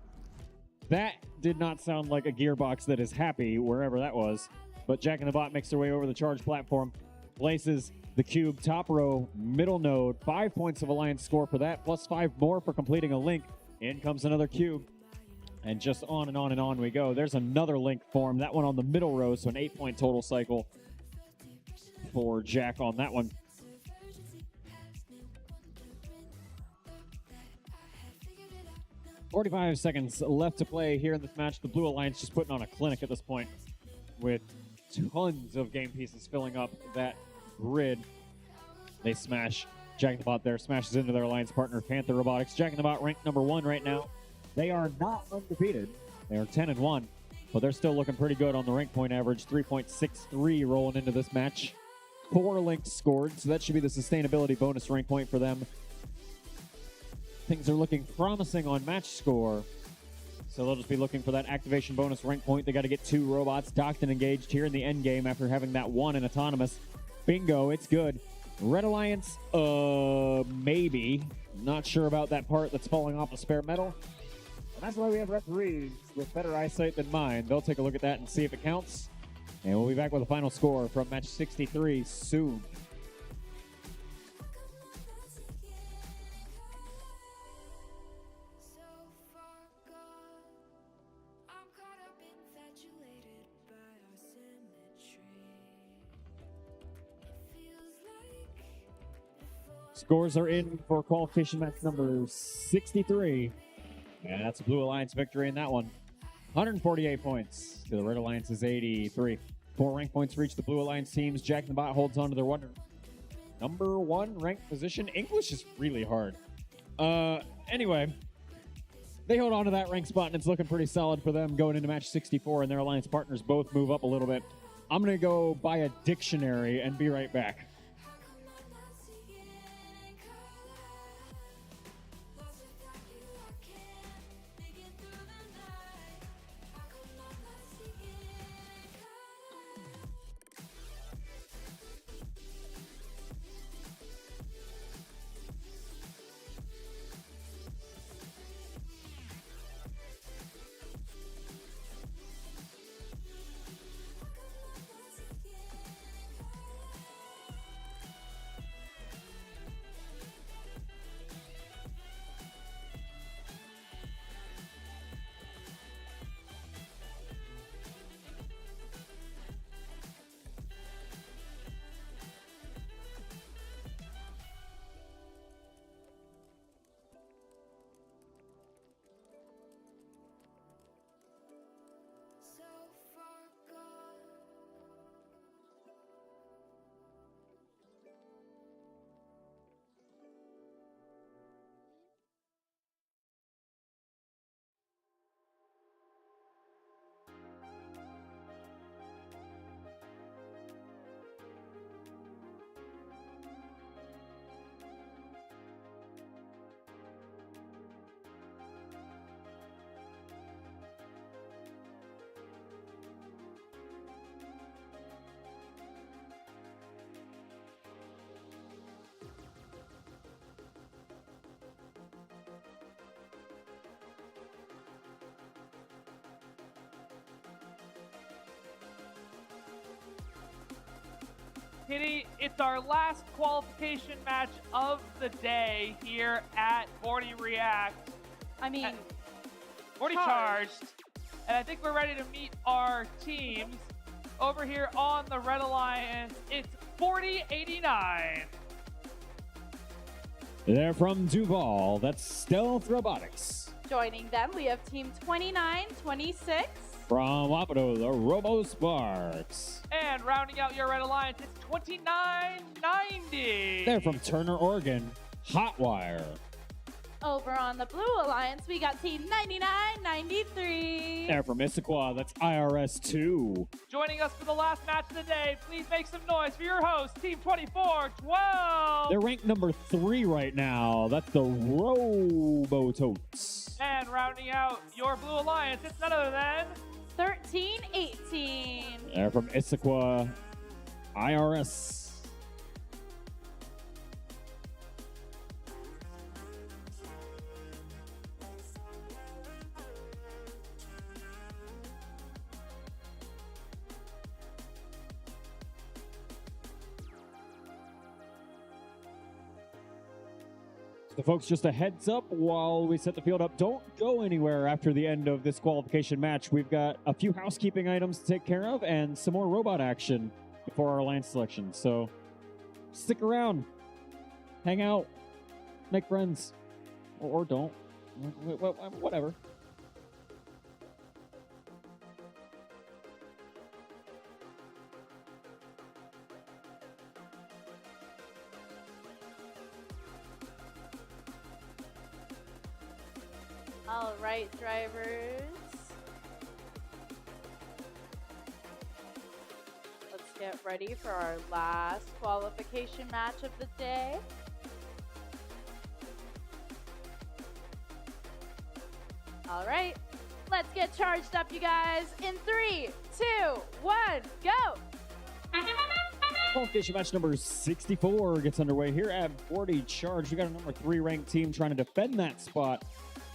That did not sound like a gearbox that is happy, wherever that was. But Jack and the Bot makes their way over the charge platform, places the cube top row, middle node, 5 points of Alliance score for that, plus 5 more for completing a link. In comes another cube. And just on and on and on we go. There's another link form, that one on the middle row, so an 8-point total cycle for Jack on that one. 45 seconds left to play here in this match. The Blue Alliance just putting on a clinic at this point with tons of game pieces filling up that grid. They smash. Jack and the Bot there smashes into their alliance partner, Panther Robotics. Jack and the Bot ranked number 1 right now. They are not undefeated. They are 10-1, but they're still looking pretty good on the rank point average, 3.63 rolling into this match. 4 links scored, so that should be the sustainability bonus rank point for them. Things are looking promising on match score. So they'll just be looking for that activation bonus rank point. They got to get 2 robots docked and engaged here in the end game after having that 1 in autonomous. Bingo, it's good. Red Alliance, maybe. Not sure about that part that's falling off of Spare Metal. And that's why we have referees with better eyesight than mine. They'll take a look at that and see if it counts. And we'll be back with a final score from match 63 soon. Scores are in for qualification match number 63. And that's a Blue Alliance victory in that one. 148 points to the Red Alliance's 83. 4 rank points for each of the Blue Alliance teams. Jack and the Bot holds on to their number 1 ranked position. English is really hard. Anyway, they hold on to that rank spot, and it's looking pretty solid for them going into match 64, and their alliance partners both move up a little bit. I'm going to go buy a dictionary and be right back. Kitty, it's our last qualification match of the day here at Bordie React. I mean, Bordie charged. And I think we're ready to meet our teams. Over here on the Red Alliance, it's 4089. They're from Duval. That's Stealth Robotics. joining them, we have Team 2926. From Wapato, the Robo Sparks. And rounding out your Red Alliance, it's 2990. They're from Turner, Oregon, Hotwire. Over on the Blue Alliance, we got Team 9993. They're from Issaquah, that's IRS 2. Joining us for the last match of the day, please make some noise for your host, Team 2412. They're ranked number 3 right now. That's the Robototes. And rounding out your Blue Alliance, it's none other than 1318. They're from Issaquah, IRS. So folks, just a heads up while we set the field up. Don't go anywhere after the end of this qualification match. We've got a few housekeeping items to take care of and some more robot action before our alliance selection. So stick around, hang out, make friends, or don't. Whatever. All right, drivers. Let's get ready for our last qualification match of the day. All right, let's get charged up, you guys. In 3, 2, 1, go! Qualification match number 64 gets underway here at Bordie Charge. We got a number 3 ranked team trying to defend that spot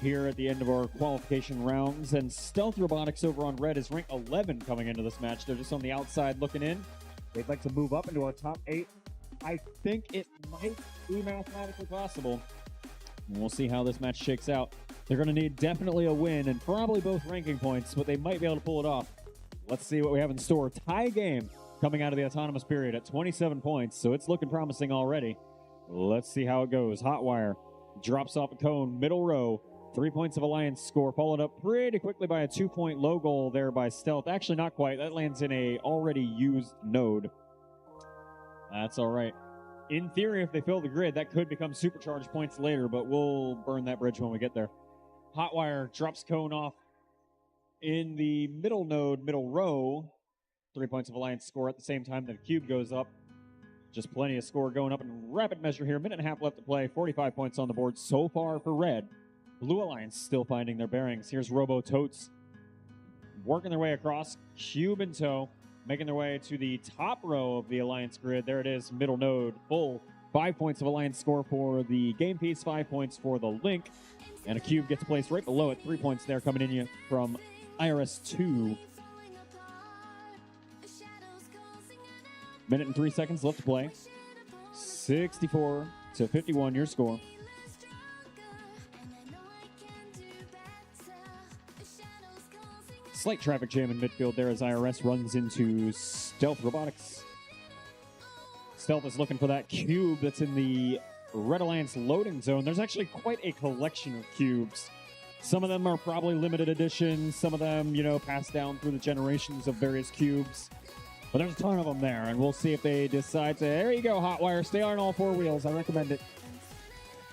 here at the end of our qualification rounds. And Stealth Robotics over on red is ranked 11 coming into this match. They're just on the outside looking in. They'd like to move up into our top 8. I think it might be mathematically possible. And we'll see how this match shakes out. They're going to need definitely a win and probably both ranking points, but they might be able to pull it off. Let's see what we have in store. Tie game coming out of the autonomous period at 27 points, so it's looking promising already. Let's see how it goes. Hotwire drops off a cone, middle row. 3 points of alliance score, followed up pretty quickly by a 2-point low goal there by Stealth. Actually, not quite. That lands in a already used node. That's all right. In theory, if they fill the grid, that could become supercharged points later, but we'll burn that bridge when we get there. Hotwire drops cone off in the middle node, middle row. 3 points of alliance score at the same time that a cube goes up. Just plenty of score going up in rapid measure here. Minute and a half left to play. 45 points on the board so far for red. Blue Alliance still finding their bearings. Here's Robototes working their way across, cube in tow, making their way to the top row of the Alliance grid. There it is, middle node, full. 5 points of Alliance score for the game piece, 5 points for the link, and a cube gets placed right below it. 3 points there coming in you from IRS 2. Minute and 3 seconds left to play. 64-51 your score. Slight traffic jam in midfield there as IRS runs into Stealth Robotics. Stealth is looking for that cube that's in the Red Alliance loading zone. There's actually quite a collection of cubes. Some of them are probably limited edition. Some of them, passed down through the generations of various cubes. But there's a ton of them there, and we'll see if they decide to, there you go, Hotwire, stay on all 4 wheels. I recommend it.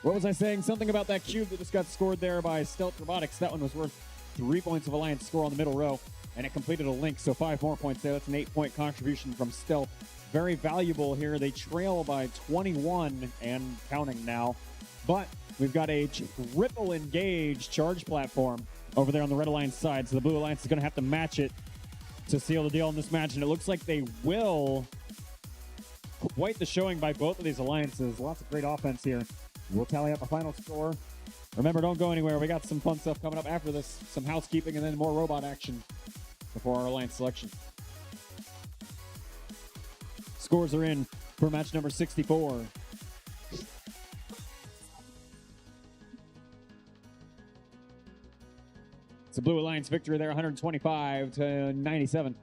What was I saying? Something about that cube that just got scored there by Stealth Robotics. That one was worth 3 points of alliance score on the middle row, and it completed a link, so 5 more points there. That's an 8-point contribution from Stealth. Very valuable here. They trail by 21 and counting now, but we've got a triple engage charge platform over there on the Red Alliance side, so the Blue Alliance is going to have to match it to seal the deal in this match, and it looks like they will. Quite the showing by both of these alliances. Lots of great offense here. We'll tally up the final score. Remember, don't go anywhere. We got some fun stuff coming up after this. Some housekeeping and then more robot action before our alliance selection. Scores are in for match number 64. It's a Blue Alliance victory there, 125 to 97.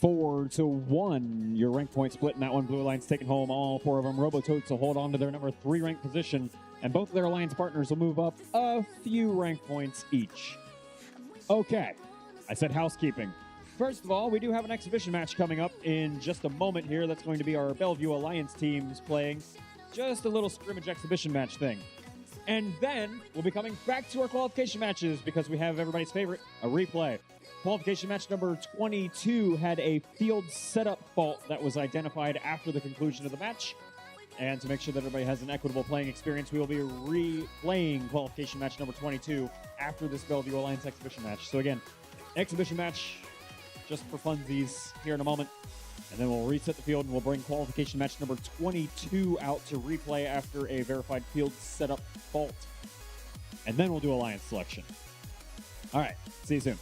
4-1. Your rank point split in that one. Blue Alliance taking home all 4 of them. Robototes will hold on to their number 3 ranked position, and both of their alliance partners will move up a few rank points each. Okay, I said housekeeping. First of all, we do have an exhibition match coming up in just a moment here. That's going to be our Bellevue Alliance teams playing just a little scrimmage exhibition match thing. And then we'll be coming back to our qualification matches because we have everybody's favorite, a replay. Qualification match number 22 had a field setup fault that was identified after the conclusion of the match. And to make sure that everybody has an equitable playing experience, we will be replaying qualification match number 22 after this Bellevue Alliance exhibition match. So again, exhibition match just for funsies here in a moment. And then we'll reset the field and we'll bring qualification match number 22 out to replay after a verified field setup fault. And then we'll do alliance selection. All right, see you soon.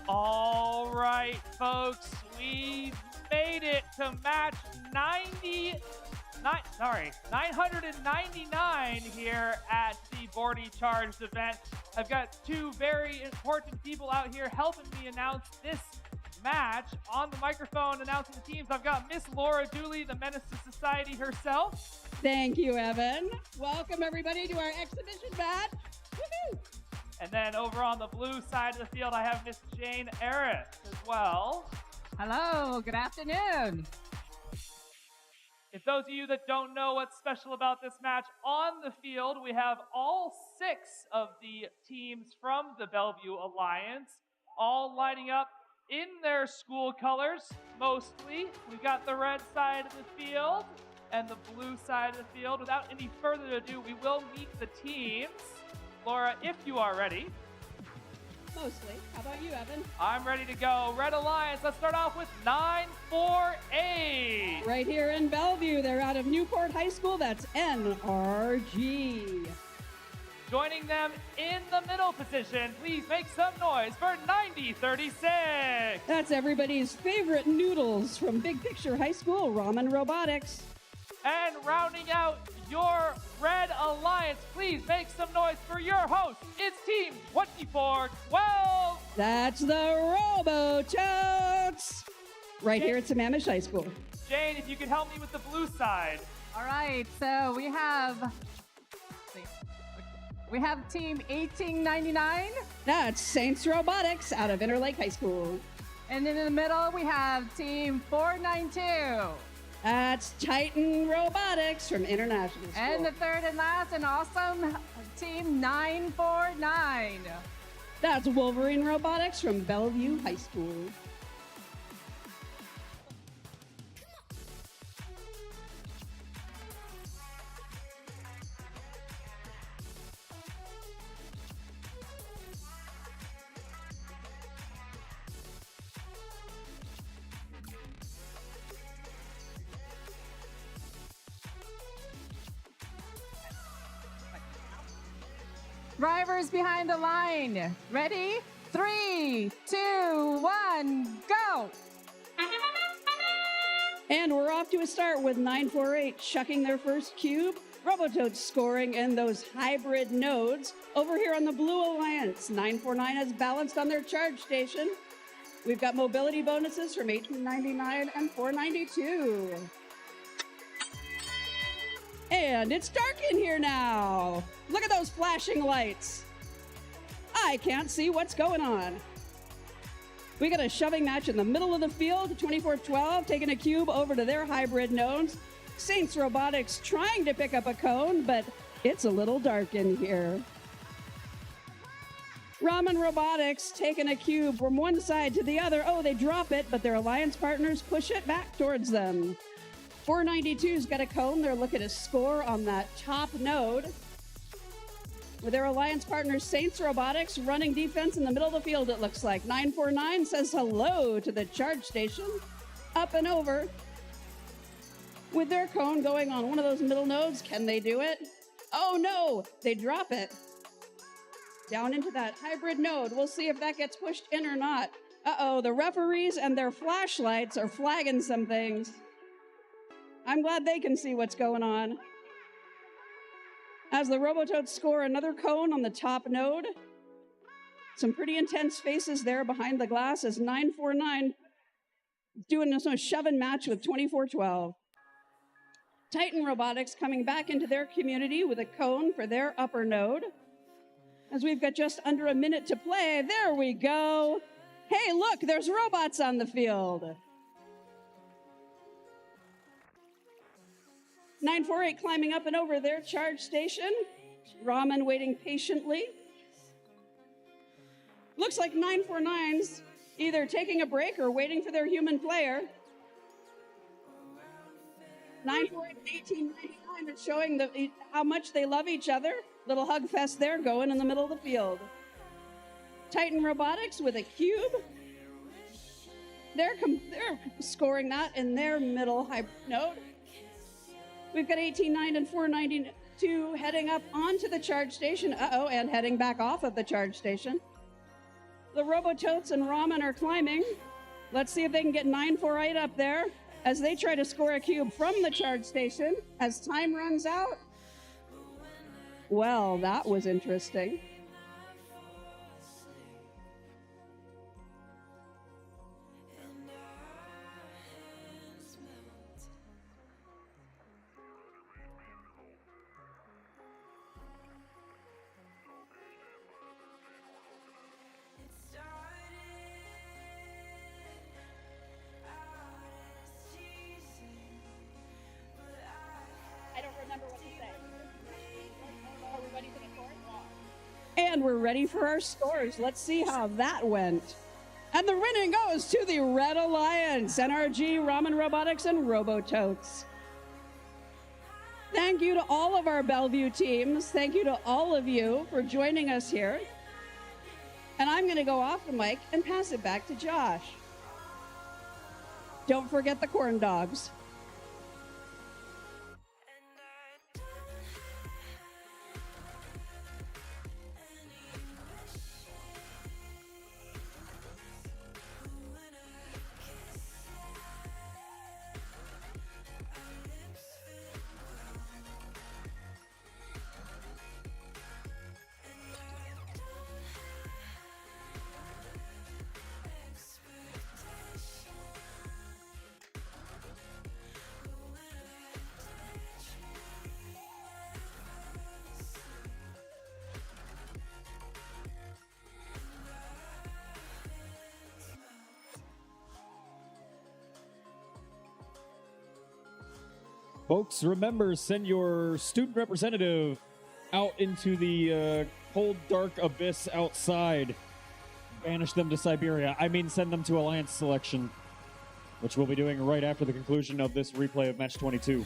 All right, folks, we made it to match 999 here at the Bordie Charged event. I've got two very important people out here helping me announce this match. On the microphone announcing the teams, I've got Miss Laura Dooley, the Menace to Society herself. Thank you, Evan. Welcome, everybody, to our exhibition match. Woohoo! And then over on the blue side of the field, I have Miss Jane Eris as well. Hello, good afternoon. If those of you that don't know what's special about this match, on the field we have all 6 of the teams from the Bellevue Alliance all lining up in their school colors, mostly. We've got the red side of the field and the blue side of the field. Without any further ado, we will meet the teams. Laura, if you are ready. Mostly. How about you, Evan? I'm ready to go. Red Alliance, let's start off with 948. Right here in Bellevue. They're out of Newport High School. That's NRG. Joining them in the middle position, please make some noise for 9036. That's everybody's favorite noodles from Big Picture High School, Ramen Robotics. And rounding out your Red Alliance, please make some noise for your host. It's Team 2412. That's the Robototes. Right here at Sammamish High School. Jane, if you could help me with the blue side. All right, so we have team 1899, That's Saints Robotics out of Interlake High School. and then in the middle we have team 492. That's Titan Robotics from International School. And the third and last and awesome team 949. That's Wolverine Robotics from Bellevue High School. Drivers behind the line. Ready? 3, 2, 1, go! And we're off to a start with 948 chucking their first cube. Robototes scoring in those hybrid nodes. Over here on the Blue Alliance, 949 has balanced on their charge station. We've got mobility bonuses from 1899 and 492. And it's dark in here now. Look at those flashing lights. I can't see what's going on. We got a shoving match in the middle of the field. 24-12 taking a cube over to their hybrid nodes. Saints Robotics trying to pick up a cone, but it's a little dark in here. Ramen Robotics taking a cube from one side to the other. Oh, they drop it, but their alliance partners push it back towards them. 492's got a cone. They're looking to score on that top node. With their alliance partners, Saints Robotics, running defense in the middle of the field, it looks like. 949 says hello to the charge station. Up and over. With their cone going on one of those middle nodes, can they do it? Oh no, they drop it. Down into that hybrid node. We'll see if that gets pushed in or not. Uh-oh, the referees and their flashlights are flagging some things. I'm glad they can see what's going on. As the Robototes score another cone on the top node. Some pretty intense faces there behind the glass as 949 doing a shoving match with 24-12. Titan Robotics coming back into their community with a cone for their upper node. As we've got just under a minute to play, there we go. Hey, look, there's robots on the field. 948 climbing up and over their charge station. Ramen waiting patiently. Looks like 949's either taking a break or waiting for their human player. 948 and 1899 are showing how much they love each other. Little hug fest there going in the middle of the field. Titan Robotics with a cube. They're scoring that in their middle high node. We've got 18.9 and 492 heading up onto the charge station. Uh-oh, and heading back off of the charge station. The Robototes and Ramen are climbing. Let's see if they can get 948 up there as they try to score a cube from the charge station as time runs out. Well, that was interesting. I don't remember what to say. Are we ready for the chorus? And we're ready for our scores. Let's see how that went. And the winning goes to the Red Alliance, NRG, Ramen Robotics, and Robototes. Thank you to all of our Bellevue teams. Thank you to all of you for joining us here. And I'm going to go off the mic and pass it back to Josh. Don't forget the corn dogs. Folks, remember, send your student representative out into the cold, dark abyss outside. Banish them to Siberia. I mean, send them to Alliance Selection, which we'll be doing right after the conclusion of this replay of Match 22.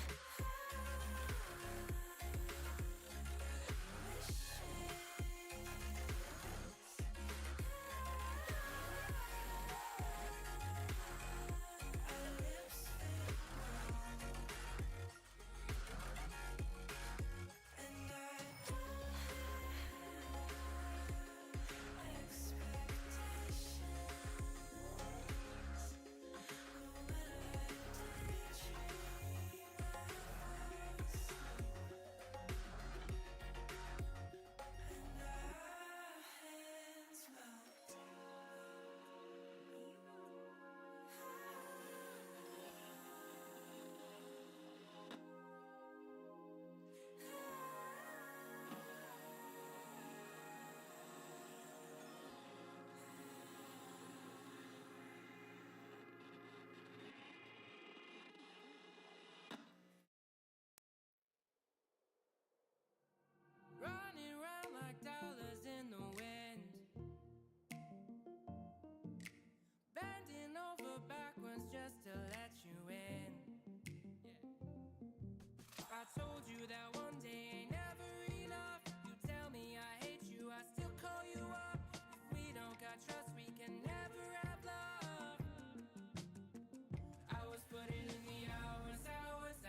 that one day ain't never enough. You tell me I hate you, I still call you up. If we don't got trust, we can never have love. I was putting in the hours, I was.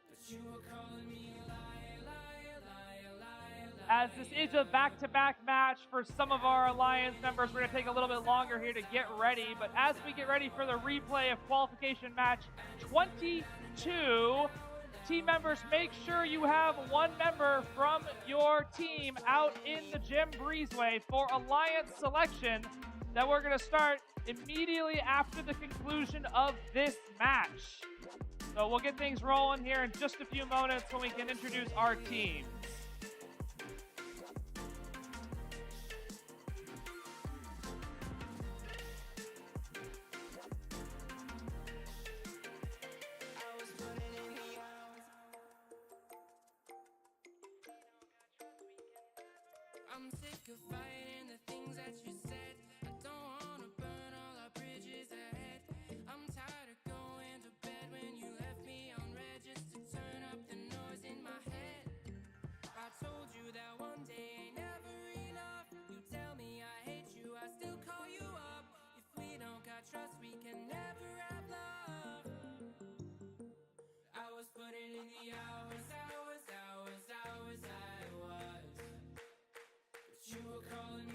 But you were calling me a liar, liar, liar, liar, liar. As this is a back-to-back match for some of our Alliance members, we're going to take a little bit longer here to get ready. But as we get ready for the replay of qualification match 22, team members, make sure you have one member from your team out in the gym breezeway for Alliance selection that we're going to start immediately after the conclusion of this match. So we'll get things rolling here in just a few moments when we can introduce our team. I'm sick of fighting the things that you said. I don't wanna burn all our bridges ahead. I'm tired of going to bed when you left me on red just to turn up the noise in my head. I told you that one day ain't never enough. You tell me I hate you, I still call you up. If we don't got trust, we can never have love. I was putting in the hours, I was. You were calling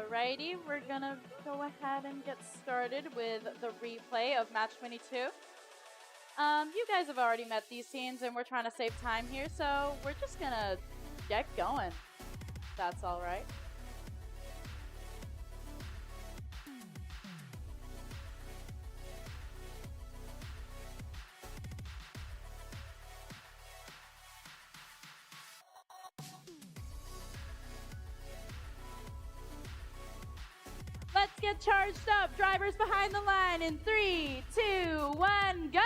Alrighty, we're gonna go ahead and get started with the replay of match 22. You guys have already met these scenes and we're trying to save time here, so we're just gonna get going. That's alright. Let's get charged up. Drivers behind the line in 3, 2, 1, go!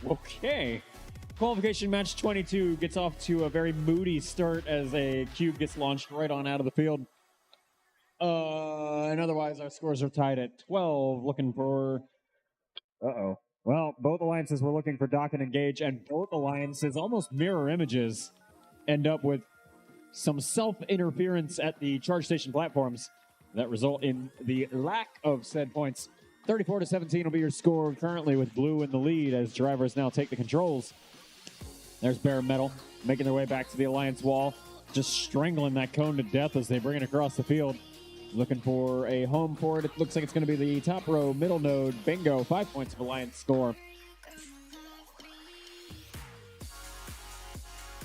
Okay. Qualification match 22 gets off to a very moody start as a cube gets launched right on out of the field. And otherwise, our scores are tied at 12, looking for... Well, both alliances were looking for dock and engage, and both alliances, almost mirror images, end up with some self-interference at the charge station platforms that result in the lack of said points. 34-17 will be your score currently, with blue in the lead as drivers now take the controls. There's bare metal making their way back to the alliance wall, just strangling that cone to death as they bring it across the field. Looking for a home for it. It looks like it's going to be the top row middle node. Bingo, 5 points of alliance score.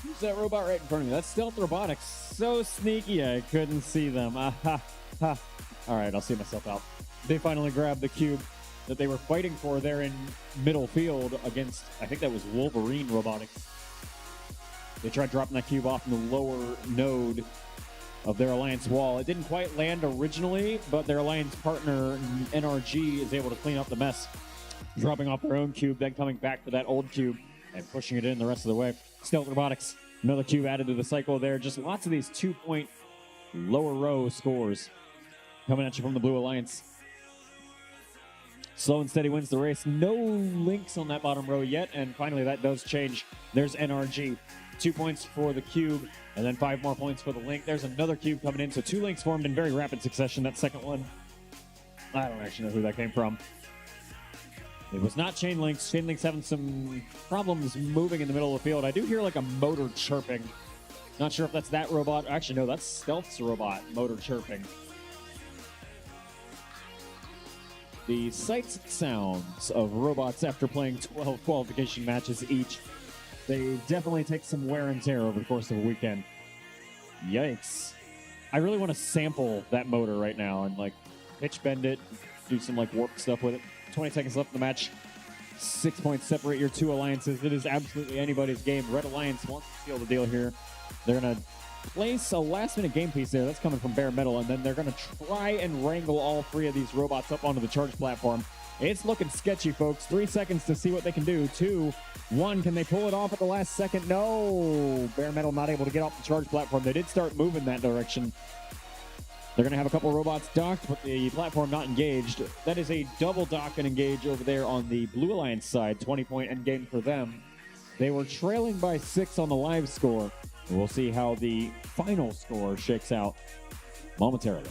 Who's that robot right in front of me? That's Stealth Robotics. So sneaky, I couldn't see them. All right, I'll see myself out. They finally grabbed the cube that they were fighting for there in middle field against, I think that was Wolverine Robotics. They tried dropping that cube off in the lower node of their alliance wall. It didn't quite land originally, but their alliance partner, NRG, is able to clean up the mess, dropping off their own cube, then coming back to that old cube and pushing it in the rest of the way. Stealth Robotics, another cube added to the cycle there. Just lots of these 2-point lower row scores coming at you from the Blue Alliance. Slow and steady wins the race. No links on that bottom row yet, and finally that does change. There's NRG. 2 points for the cube, and then 5 more points for the link. There's another cube coming in, so 2 links formed in very rapid succession. That second one, I don't actually know who that came from. It was not chain links. Chain links having some problems moving in the middle of the field. I do hear like a motor chirping. Not sure if that's that robot. Actually, no, that's Stealth's robot motor chirping. The sights and sounds of robots after playing 12 qualification matches each. They definitely take some wear and tear over the course of a weekend. Yikes. I really want to sample that motor right now and like pitch bend it, do some like warp stuff with it. 20 seconds left in the match. 6 points separate your two alliances. It is absolutely anybody's game. Red Alliance wants to seal the deal here. They're going to place a last-minute game piece there. That's coming from bare metal, and then they're going to try and wrangle all 3 of these robots up onto the charge platform. It's looking sketchy, folks. 3 seconds to see what they can do. 2, 1, can they pull it off at the last second? No! Bare metal not able to get off the charge platform. They did start moving that direction. They're going to have a couple robots docked, but the platform not engaged. That is a double dock and engage over there on the Blue Alliance side. 20-point endgame for them. They were trailing by 6 on the live score. We'll see how the final score shakes out momentarily.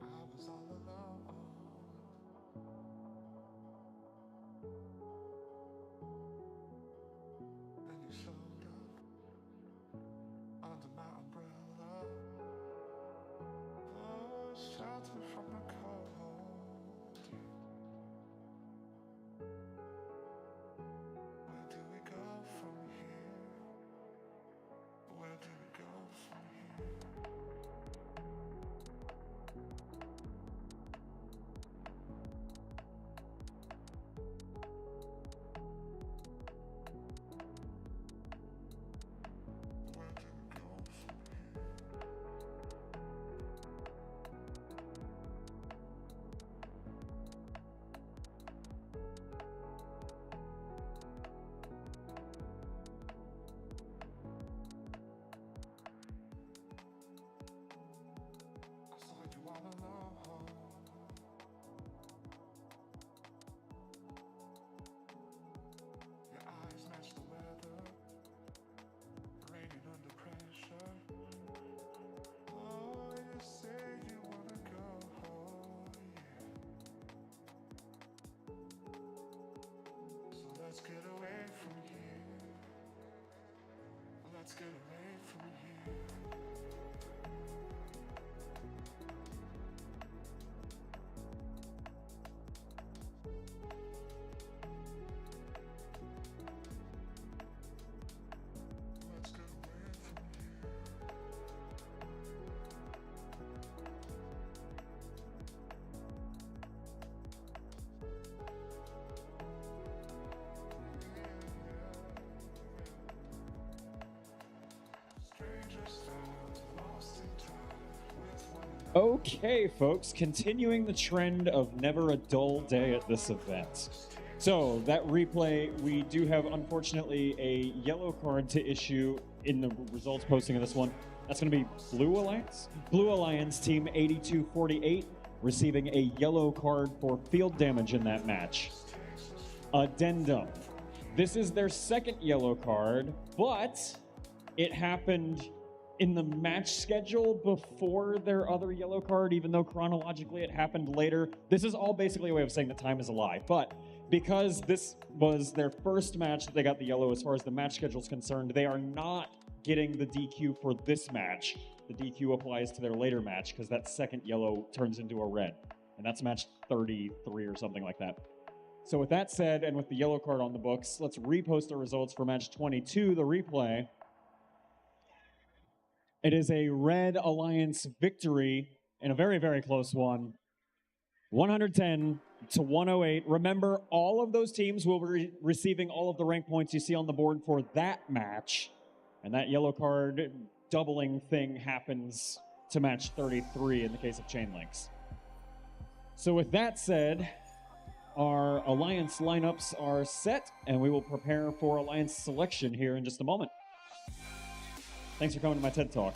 I was all alone, and you showed up under my umbrella. Oh, shelter from the cold. Where do we go from here? Where do we go from here? Where do we go from here? I saw you all alone. Your eyes match the weather, raining under pressure. Oh, you say you wanna go, yeah. So let's get away from here. Let's get away from here. Let's get away from here. Strangers found lost in time with one another. Okay, folks, continuing the trend of never a dull day at this event. So, that replay, we do have, unfortunately, a yellow card to issue in the results posting of this one. That's going to be Blue Alliance. Blue Alliance team 8248 receiving a yellow card for field damage in that match. Addendum. This is their second yellow card, but it happened in the match schedule before their other yellow card, even though chronologically it happened later. This is all basically a way of saying that time is a lie. But because this was their first match that they got the yellow as far as the match schedule is concerned, they are not getting the DQ for this match. The DQ applies to their later match because that second yellow turns into a red. And that's match 33 or something like that. So with that said, and with the yellow card on the books, let's repost the results for match 22, the replay. It is a Red Alliance victory in a very, very close one. 110 to 108. Remember, all of those teams will be receiving all of the rank points you see on the board for that match. And that yellow card doubling thing happens to match 33 in the case of chain links. So with that said, our Alliance lineups are set, and we will prepare for Alliance selection here in just a moment. Thanks for coming to my TED Talk.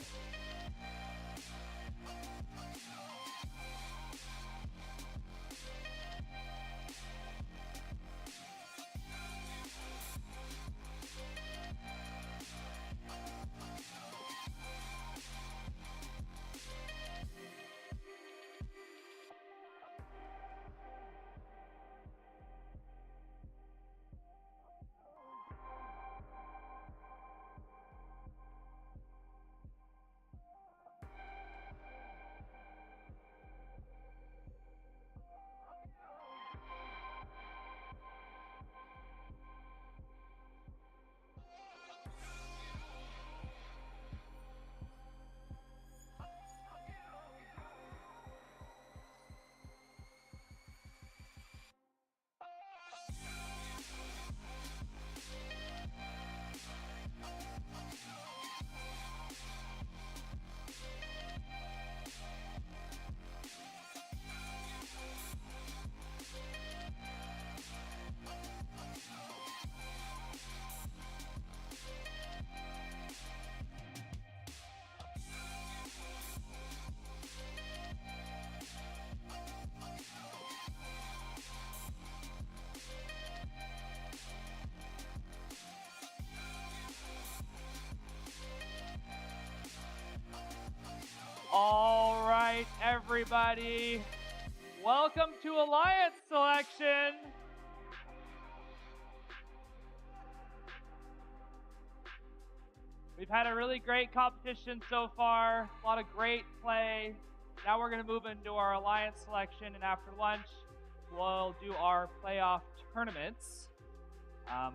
everybody. Welcome to Alliance Selection. We've had a really great competition so far, a lot of great play. Now we're going to move into our Alliance Selection, and after lunch, we'll do our playoff tournaments.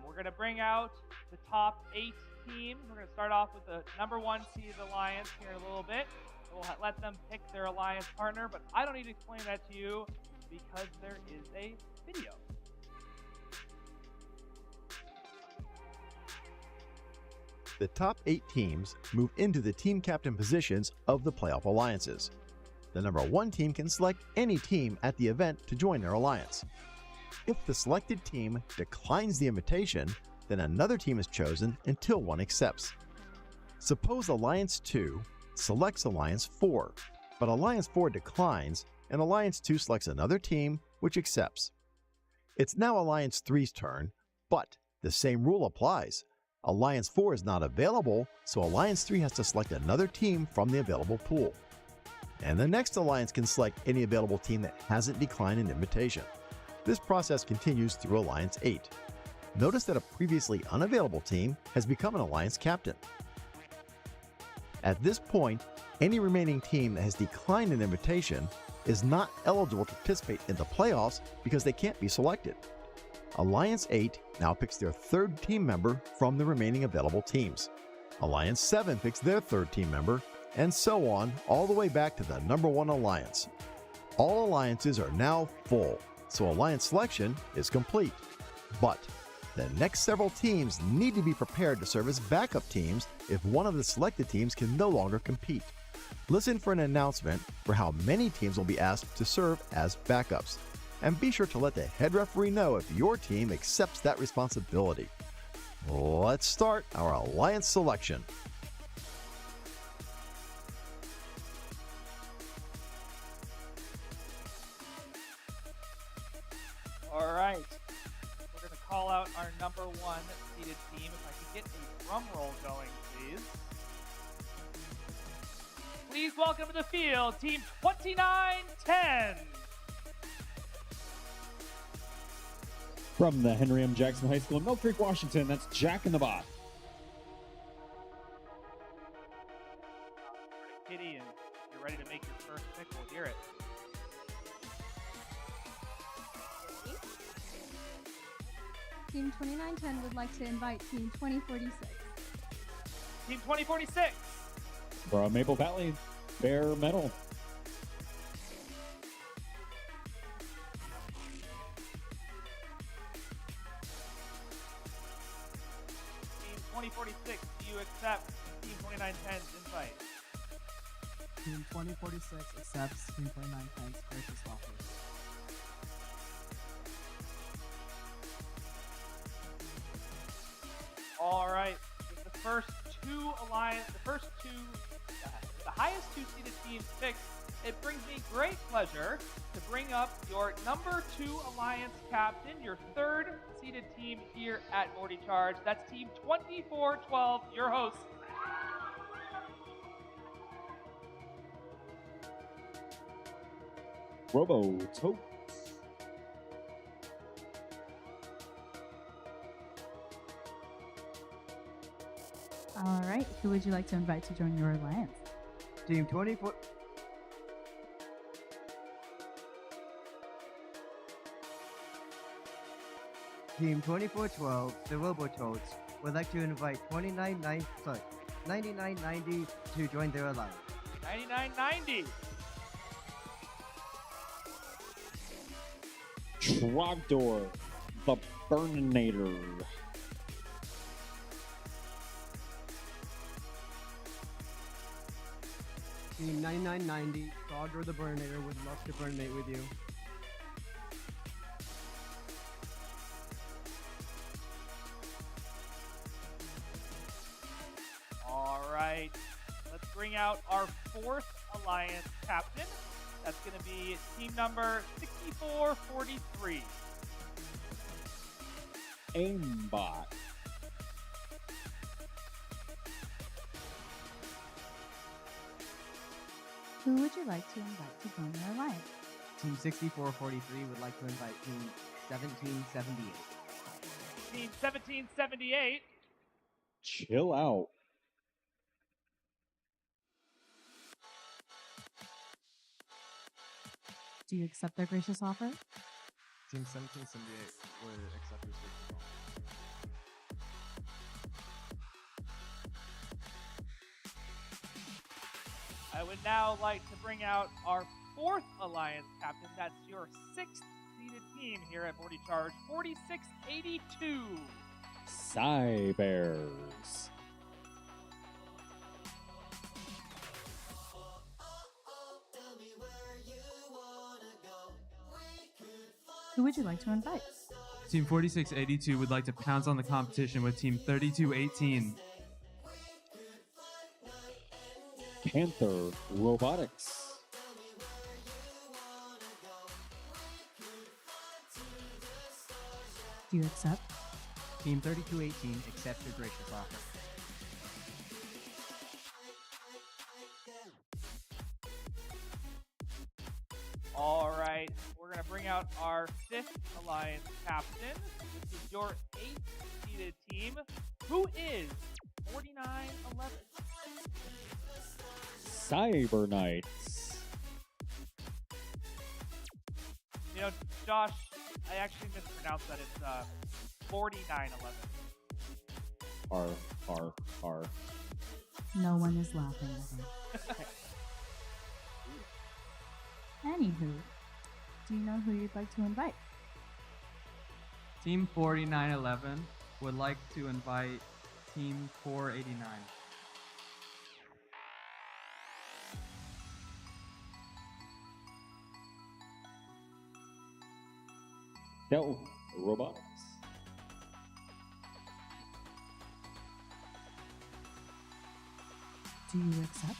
We're going to bring out the top 8 teams. We're going to start off with the number 1 seeded Alliance here in a little bit. We'll let them pick their Alliance partner, but I don't need to explain that to you because there is a video. The top 8 teams move into the team captain positions of the playoff alliances. The number 1 team can select any team at the event to join their alliance. If the selected team declines the invitation, then another team is chosen until one accepts. Suppose Alliance 2 selects Alliance 4, but Alliance 4 declines and Alliance 2 selects another team which accepts. It's now Alliance 3's turn, but the same rule applies. Alliance 4 is not available, so Alliance 3 has to select another team from the available pool. And the next alliance can select any available team that hasn't declined an invitation. This process continues through Alliance 8. Notice that a previously unavailable team has become an alliance captain. At this point, any remaining team that has declined an invitation is not eligible to participate in the playoffs because they can't be selected. Alliance 8 now picks their 3rd team member from the remaining available teams. Alliance 7 picks their 3rd team member, and so on, all the way back to the number 1 alliance. All alliances are now full, so alliance selection is complete. But the next several teams need to be prepared to serve as backup teams if one of the selected teams can no longer compete. Listen for an announcement for how many teams will be asked to serve as backups. And be sure to let the head referee know if your team accepts that responsibility. Let's start our alliance selection. All right. We're going to call out our number 1 seeded team. If I could get a drum roll going, please. Please welcome to the field, Team 2910. From the Henry M. Jackson High School in Mill Creek, Washington, that's Jack in the Bot. Kitty, and if you're ready to make your first pick, we'll hear it. Team 2910 would like to invite Team 2046. Team 2046. From Maple Valley, Bare Metal. Team 2046, do you accept Team 2910's invite? Team 2046 accepts Team 2910's gracious offer. All right, with the first 2 alliance, the highest 2 seeded teams picked, it brings me great pleasure to bring up your number 2 alliance captain, your 3rd seeded team here at Bordie Charge. That's Team 2412, your host. Robototes. All right, who would you like to invite to join your alliance? Team 24. Team 2412, the Robototes, would like to invite 9990 to join their alliance. 9990. Trogdor, the Burninator. Team 9990, Dodger the Burninator would love to burnate with you. All right, let's bring out our 4th alliance captain. That's going to be team number 6443. Aimbot. Who would you like to invite to join your alliance? Team 6443 would like to invite Team 1778. Team 1778. Chill out. Do you accept their gracious offer? Team 1778 would accept this offer. I would now like to bring out our fourth alliance captain. That's your sixth seeded team here at Bordie Charge, 4682. Cybears. Who would you like to invite? Team 4682 would like to pounce on the competition with Team 3218. Panther Robotics. Do you accept? Team 3218 accepts your gracious offer. All right, we're going to bring out our fifth alliance captain. This is your eighth seeded team. Who is 4911? Cyber Knights. You know, Josh, I actually mispronounced that. It's 4911. R. No one is laughing at him. Anywho, do you know who you'd like to invite? Team 4911 would like to invite Team 489. Dell Robotics. Do you accept?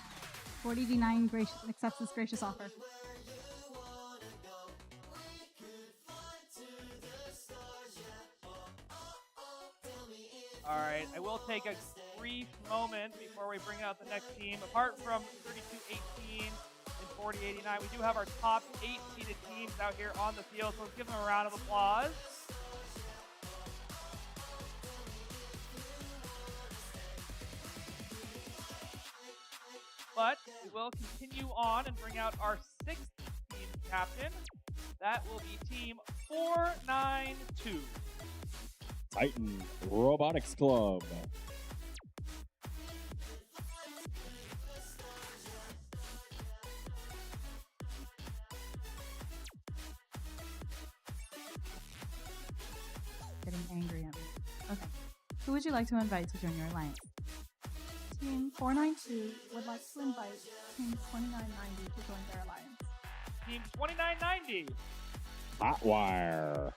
489 accepts this gracious offer. All right, I will take a brief moment before we bring out the next team. Apart from 3218 and 4089, we do have our top 8 seeded teams out here on the field, so let's give them a round of applause. But we will continue on and bring out our 6th team captain. That will be Team 492. Titan Robotics Club. Getting angry at me. Okay. Who would you like to invite to join your alliance? Team 492 would like to invite Team 2990 to join their alliance. Team 2990. Hotwire.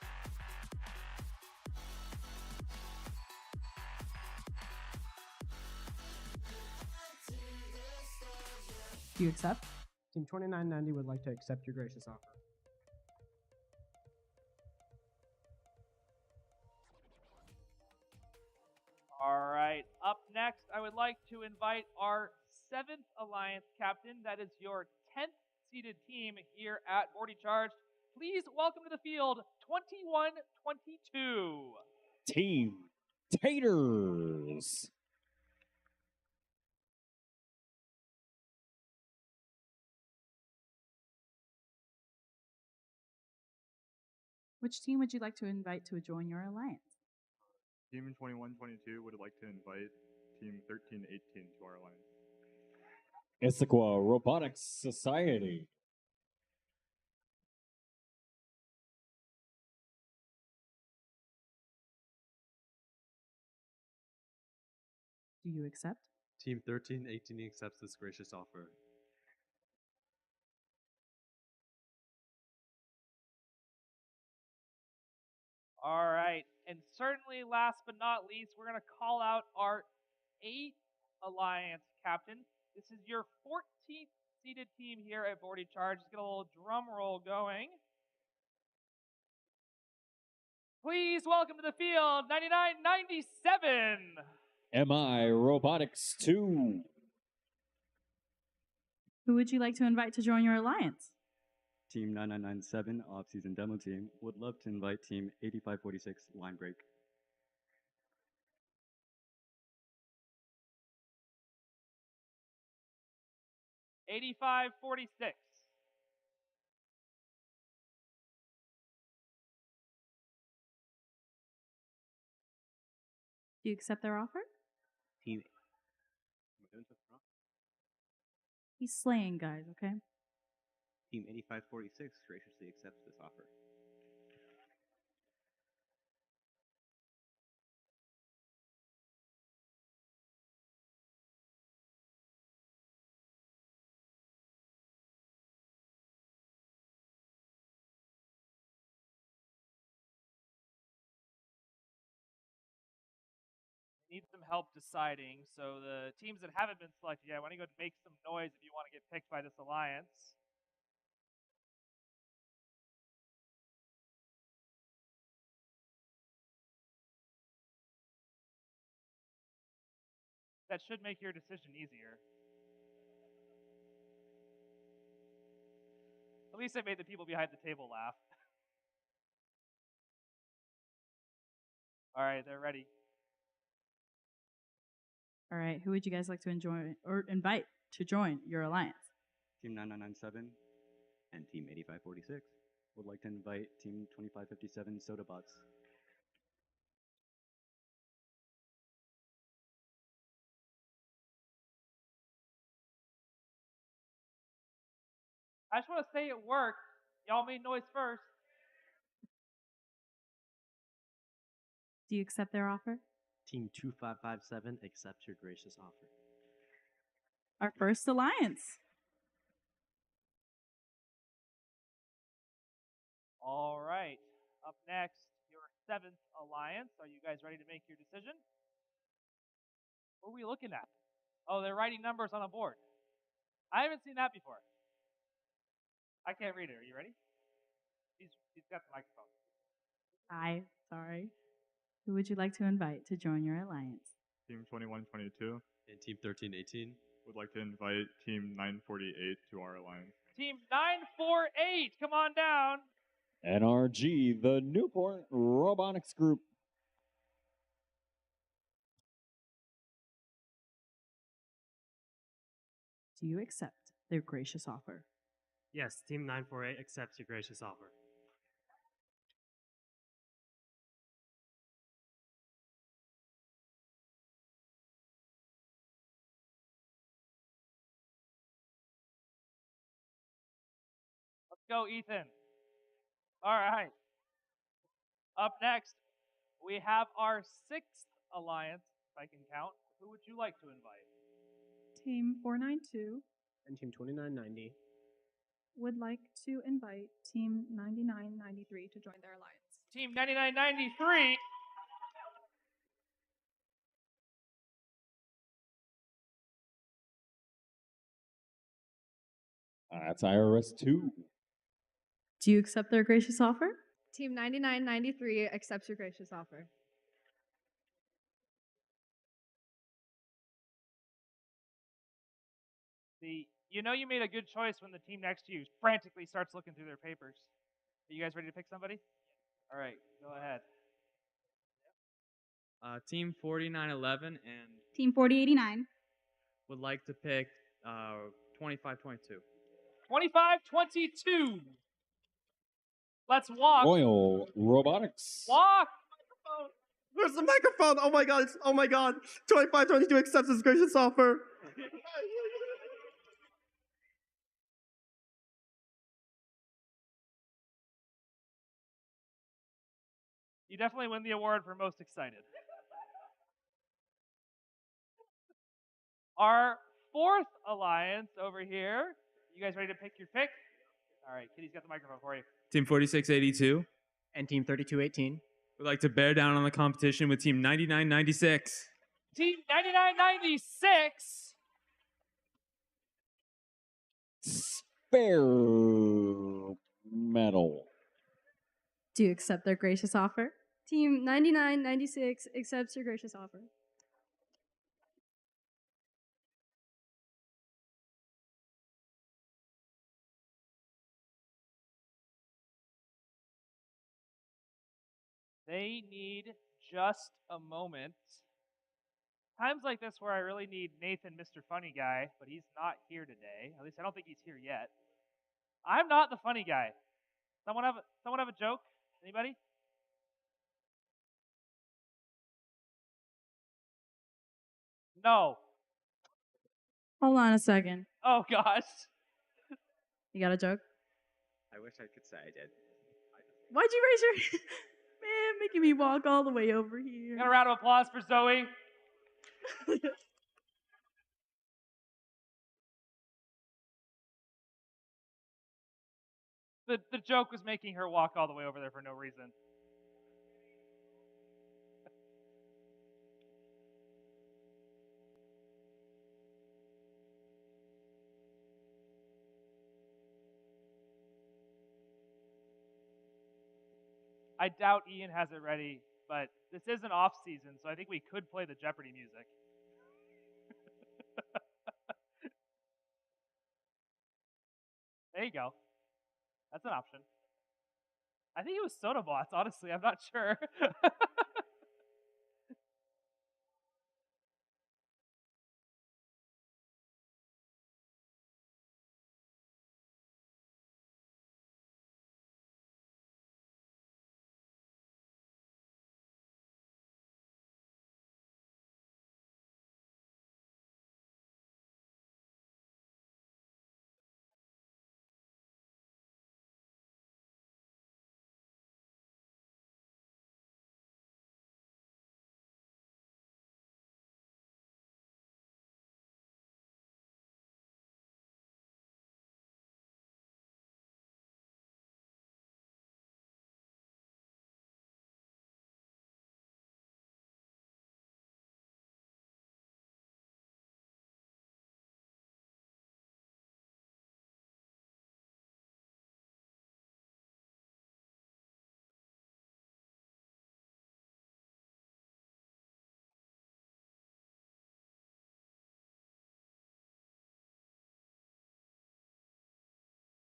Do you accept? Team 2990 would like to accept your gracious offer. All right, up next, I would like to invite our 7th alliance captain. That is your 10th seeded team here at Bordie Charge. Please welcome to the field 2122. Team Taters. Which team would you like to invite to join your alliance? Team 2122 would like to invite Team 1318 to our alliance. Issaquah Robotics Society. Do you accept? Team 1318 accepts this gracious offer. All right, and certainly last but not least, we're going to call out our 8th alliance captain. This is your 14th seeded team here at Bordie Charge. Let's get a little drum roll going. Please welcome to the field 9997. MI Robotics 2. Who would you like to invite to join your alliance? Team 9997 off-season demo team would love to invite Team 8546 line break. $85.46. Do you accept their offer? Team. He's slaying, guys, okay? Team 8546 graciously accepts this offer. Need some help deciding. So the teams that haven't been selected yet, I want to go make some noise if you want to get picked by this alliance. That should make your decision easier. At least I made the people behind the table laugh. All right, they're ready. All right, who would you guys like to enjoy or invite to join your alliance? Team 9997 and Team 8546 would like to invite Team 2557 Sodabots. I just want to say it worked. Y'all made noise first. Do you accept their offer? Team 2557 accepts your gracious offer. Our first alliance. All right. Up next, your 7th alliance. Are you guys ready to make your decision? What are we looking at? Oh, they're writing numbers on a board. I haven't seen that before. I can't read it. Are you ready? He's got the microphone. Hi, sorry. Who would you like to invite to join your alliance? Team 2122 And Team 1318 would like to invite Team 948 to our alliance. Team 948, come on down. NRG, the Newport Robotics Group. Do you accept their gracious offer? Yes, Team 948 accepts your gracious offer. Let's go, Ethan. All right. Up next, we have our 6th alliance, if I can count. Who would you like to invite? Team 492 And Team 2990 would like to invite Team 9993 to join their alliance. Team 9993. That's IRS 2. Do you accept their gracious offer? Team 9993 accepts your gracious offer. See, you know you made a good choice when the team next to you frantically starts looking through their papers. Are you guys ready to pick somebody? All right, go ahead. Team 4911 and Team 4089. would like to pick 2522. 2522. Let's walk. Royal Robotics. Walk. Where's the microphone? Oh my god, oh my god. 2522 accepts his gracious offer. You definitely win the award for most excited. Our 4th alliance over here. You guys ready to pick your pick? All right, Kitty's got the microphone for you. Team 4682 And Team 3218 would like to bear down on the competition with Team 9996. Team 9996. Spare metal. Do you accept their gracious offer? Team 9996 accepts your gracious offer. They need just a moment. Times like this where I really need Nathan, Mr. Funny Guy, but he's not here today. At least I don't think he's here yet. I'm not the funny guy. Someone have a joke? Anybody? No. Hold on a second. Oh gosh. You got a joke? I wish I could say I did. Why'd you raise your hand? Man, making me walk all the way over here. Got a round of applause for Zoe. The joke was making her walk all the way over there for no reason. I doubt Ian has it ready, but this is an off season, so I think we could play the Jeopardy music. There you go. That's an option. I think it was Soda Bots, honestly. I'm not sure.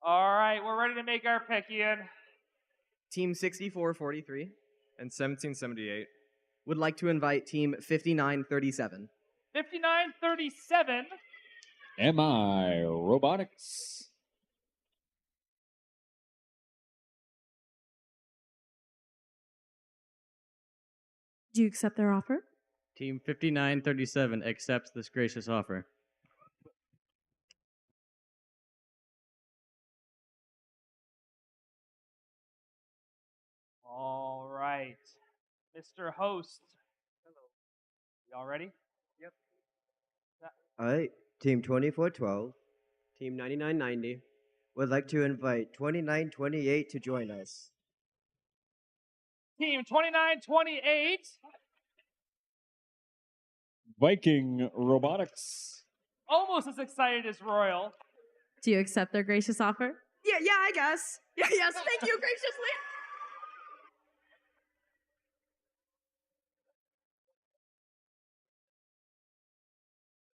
All right, we're ready to make our pick, Ian. Team 6443 and 1778 would like to invite Team 5937. 5937. MI Robotics. Do you accept their offer? Team 5937 accepts this gracious offer. All right. Mr. Host. Hello. Y'all ready? Yep. All right, Team 2412, Team 9990 would like to invite 2928 to join us. Team 2928. Viking Robotics. Almost as excited as Royal. Do you accept their gracious offer? Yeah, I guess. Yeah, yes, thank you graciously.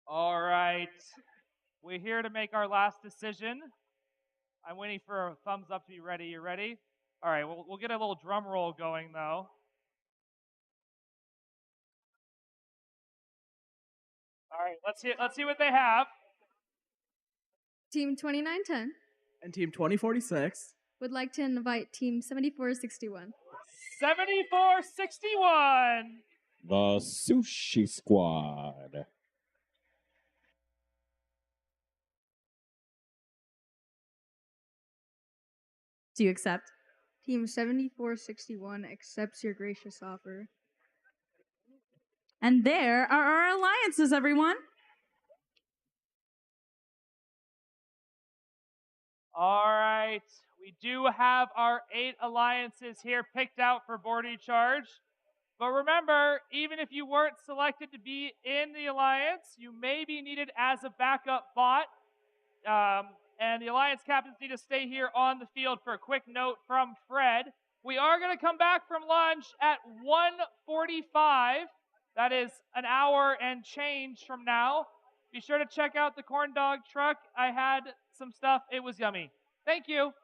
All right. We're here to make our last decision. I'm waiting for a thumbs up to be ready. You ready? All right, we'll get a little drum roll going, though. All right, let's see what they have. Team 2910 And Team 2046 would like to invite Team 7461. 7461. The Sushi Squad. Do you accept? Team 7461 accepts your gracious offer. And there are our alliances, everyone. All right, we do have our 8 alliances here picked out for Bordie Charge. But remember, even if you weren't selected to be in the alliance, you may be needed as a backup bot. And the alliance captains need to stay here on the field for a quick note from Fred. We are going to come back from lunch at 1:45. That is an hour and change from now. Be sure to check out the corn dog truck. I had some stuff. It was yummy. Thank you.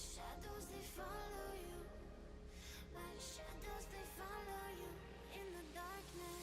shadows they follow you. Like shadows they follow you in the darkness.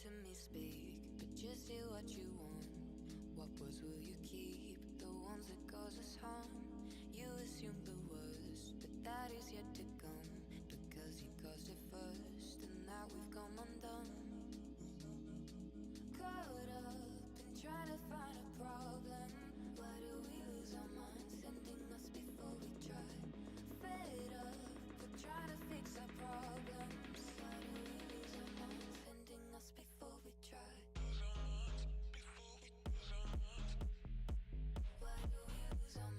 to me speak, but just say what you want. What words will you keep? The ones that cause us harm. You assume the worst, but that is yet to come. Because you caused it first, and now we've come undone. Caught up in trying to find a problem. Why do we lose our minds, sending us before we try? Fed up with trying to fix our problems. Why do we lose our minds, sending us before we try? Why do we lose our minds?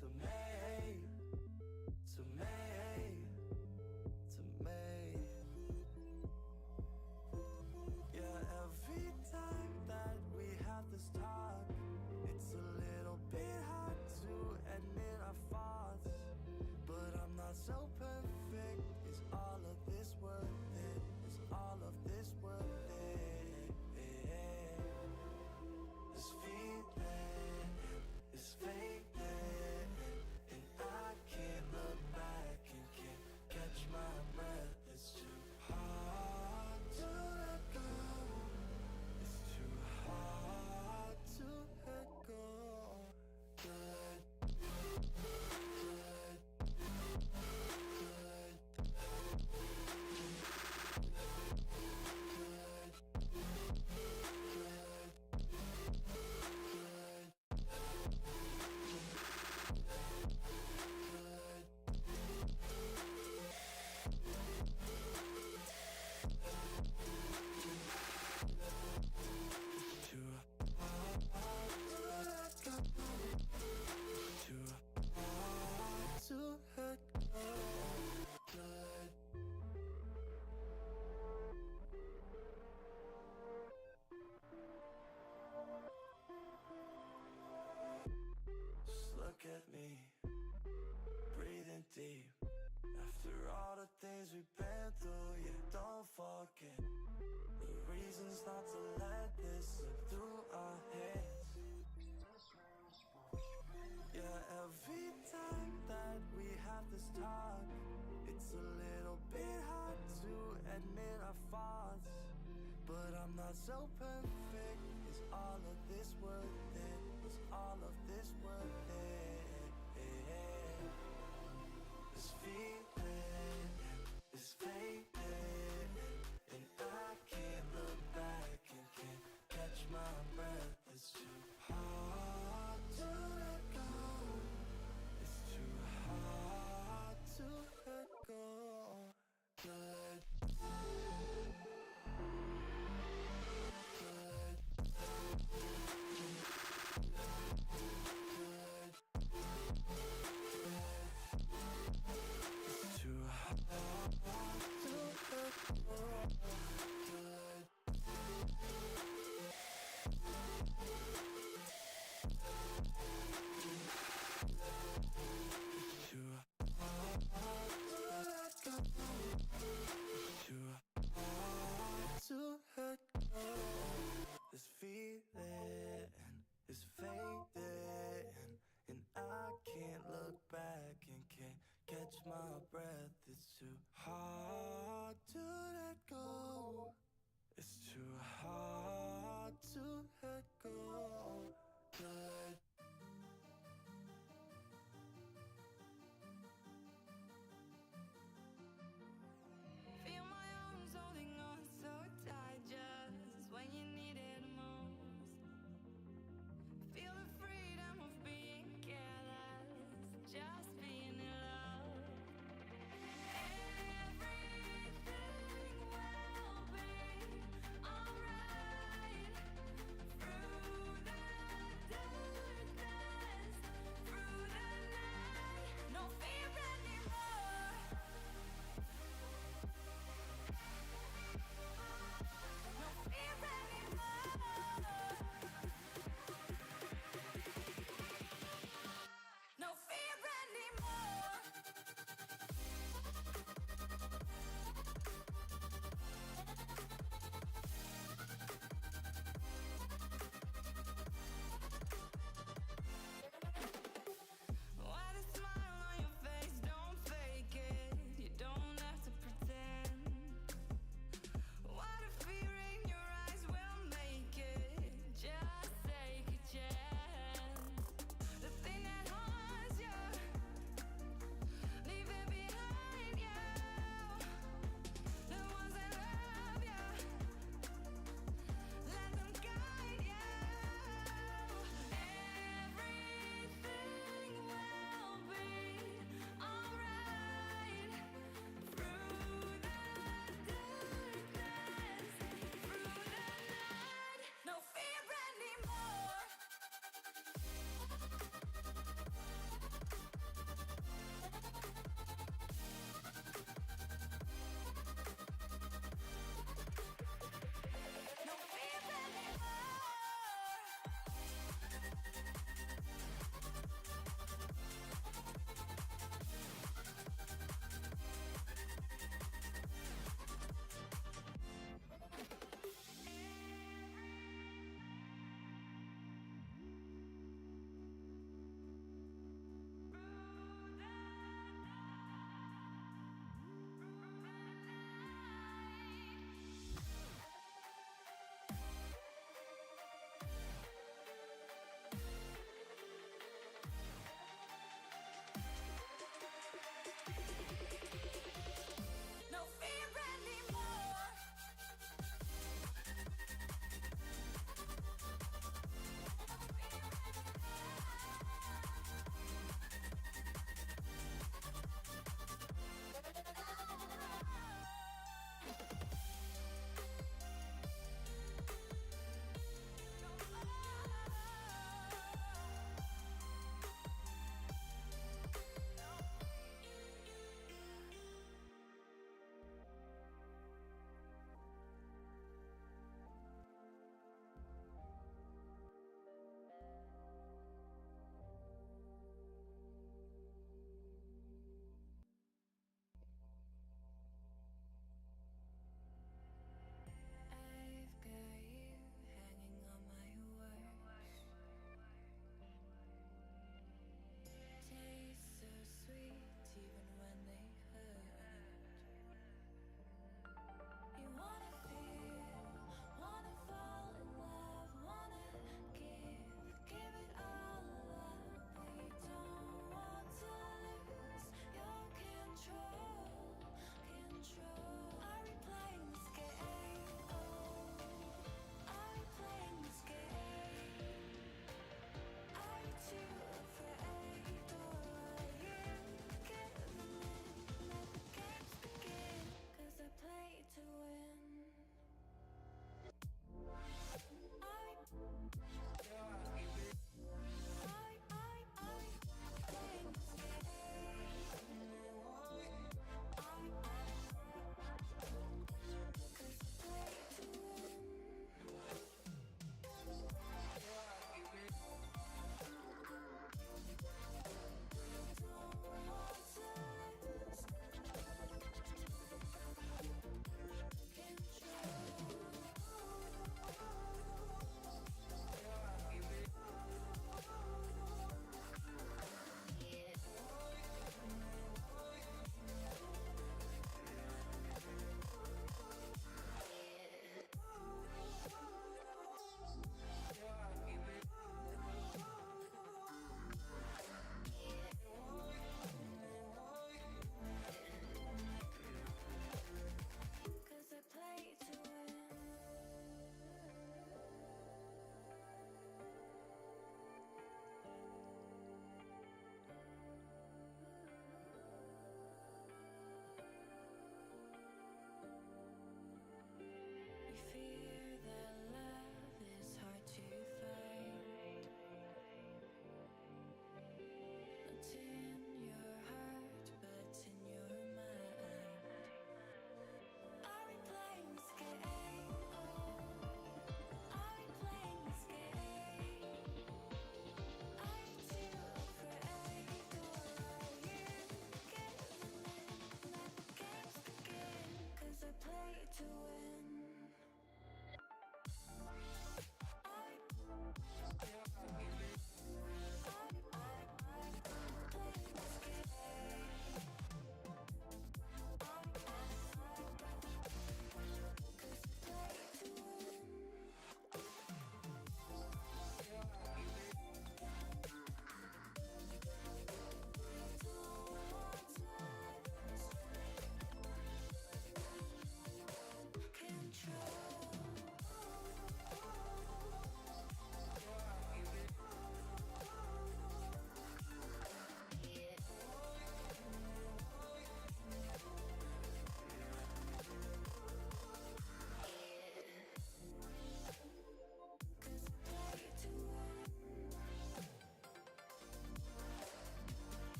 to me, to me, to me. Yeah, every time that we have this talk, it's a little bit hard to admit our faults. But I'm not so perfect. Is all of this worth it? Is all of this worth it? This feeling is fading, and I can't look back and can't catch my breath. It's too hard to let go. It's too hard to let go. Good, good, good, Just look at me, breathing deep. After all the things we've been through, yeah, don't forget the reasons not to let this slip through our heads. Yeah, every time that we have this talk, it's a little bit hard to admit our faults. But I'm not so perfect. Is all of this worth it? Is all of this worth it? This feeling is fading, and I can't look back and can't catch my breath. It's too hard to let go. It's too hard to let go. Good. This feeling is fading, and I can't look back and can't catch my breath. It's too hard to let go. It's too hard to let go. Good. Feel my arms holding on so tight just when you need it most. Feel the freedom of being careless, just being in love.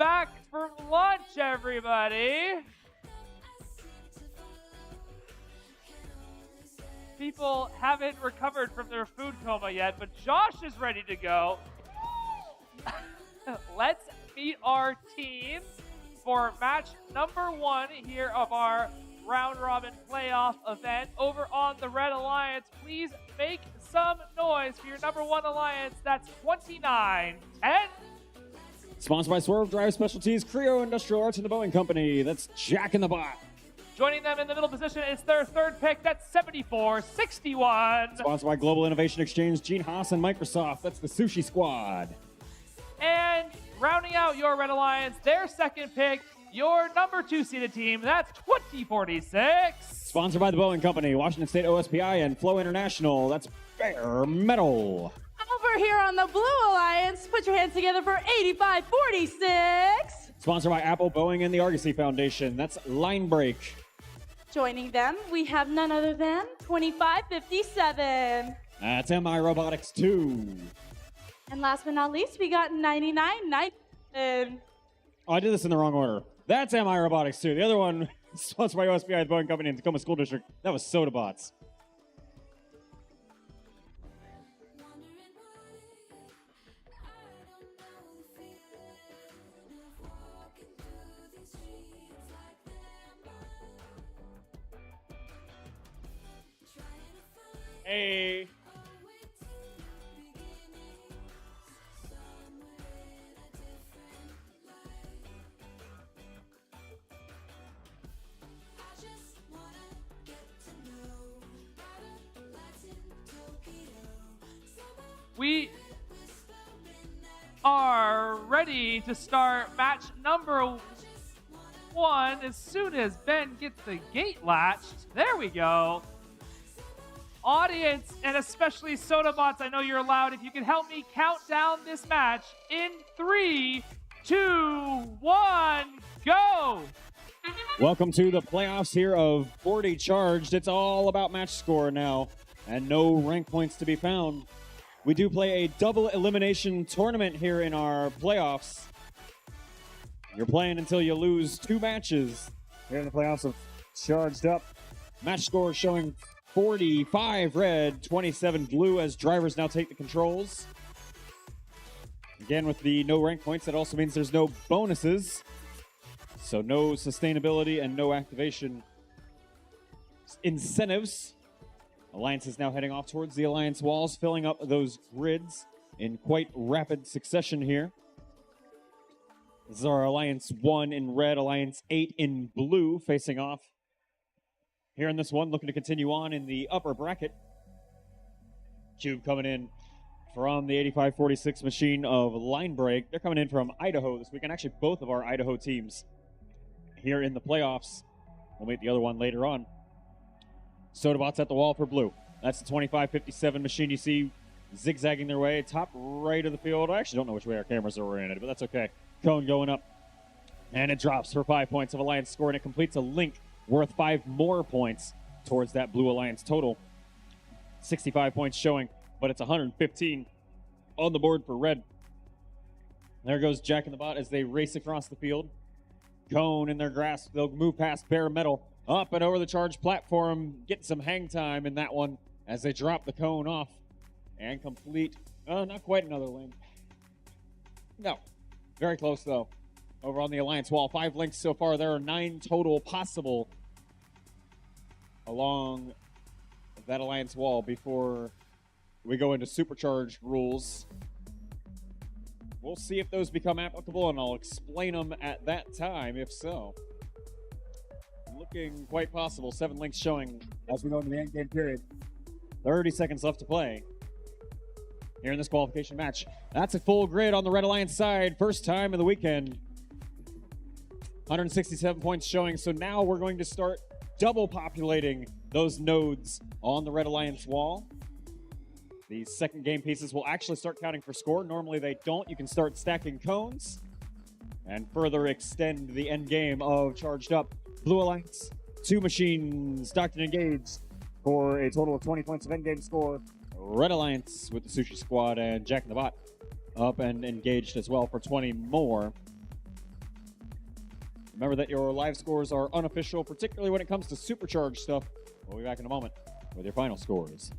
back from lunch, everybody. People haven't recovered from their food coma yet, but Josh is ready to go. Let's meet our teams for match number 1 here of our round robin playoff event over on the Red Alliance. Please make some noise for your number 1 alliance. That's 29-10. Sponsored by Swerve Drive Specialties, Creo Industrial Arts, and the Boeing Company. That's Jack in the Bot. Joining them in the middle position is their third pick. That's 74-61. Sponsored by Global Innovation Exchange, Gene Haas, and Microsoft. That's the Sushi Squad. And rounding out your Red Alliance, their second pick, your number 2 seeded team. That's 2046. Sponsored by the Boeing Company, Washington State OSPI, and Flow International. That's Bare Metal. Over here on the Blue Alliance, put your hands together for 8546. Sponsored by Apple, Boeing, and the Argosy Foundation. That's Line Break. Joining them, we have none other than 2557. That's MI Robotics 2. And last but not least, we got 9997. Oh, I did this in the wrong order. That's MI Robotics 2. The other one, sponsored by OSPI, the Boeing Company, and Tacoma School District. That was Soda Bots. Hey. We are ready to start match number 1 as soon as Ben gets the gate latched. There we go. Audience, and especially Soda Bots, I know you're loud. If you can help me count down this match in 3, 2, 1, go! Welcome to the playoffs here of Bordie Charged. It's all about match score now, and no rank points to be found. We do play a double elimination tournament here in our playoffs. You're playing until you lose 2 matches here in the playoffs of Charged Up. Match score showing 45 red, 27 blue as drivers now take the controls. Again, with the no rank points, that also means there's no bonuses. So no sustainability and no activation incentives. Alliance is now heading off towards the Alliance walls, filling up those grids in quite rapid succession here. This is our Alliance 1 in red, Alliance 8 in blue, facing off. Here in this one, looking to continue on in the upper bracket. Cube coming in from the 8546 machine of Line Break. They're coming in from Idaho this weekend. Actually, both of our Idaho teams here in the playoffs. We'll meet the other one later on. Sodabots at the wall for blue. That's the 2557 machine you see zigzagging their way. Top right of the field. I actually don't know which way our cameras are oriented, but that's okay. Cone going up. And it drops for 5 points of Alliance score, and it completes a link worth 5 more points towards that Blue Alliance total. 65 points showing, but it's 115 on the board for red. There goes Jack in the Bot as they race across the field. Cone in their grasp. They'll move past Bare Metal. Up and over the charge platform. Get some hang time in that one as they drop the cone off and complete. Not quite another link. No. Very close, though. Over on the Alliance wall. 5 links so far. There are 9 total possible along that Alliance wall before we go into supercharged rules. We'll see if those become applicable, and I'll explain them at that time, if so. Looking quite possible. 7 links showing as we go into the end game period. 30 seconds left to play here in this qualification match. That's a full grid on the Red Alliance side. First time of the weekend. 167 points showing. So now we're going to start double populating those nodes on the Red Alliance wall. These second game pieces will actually start counting for score. Normally they don't. You can start stacking cones and further extend the end game of Charged Up. Blue Alliance, 2 machines docked and engaged for a total of 20 points of endgame score. Red Alliance with the Sushi Squad and Jack in the Bot up and engaged as well for 20 more. Remember that your live scores are unofficial, particularly when it comes to supercharged stuff. We'll be back in a moment with your final scores.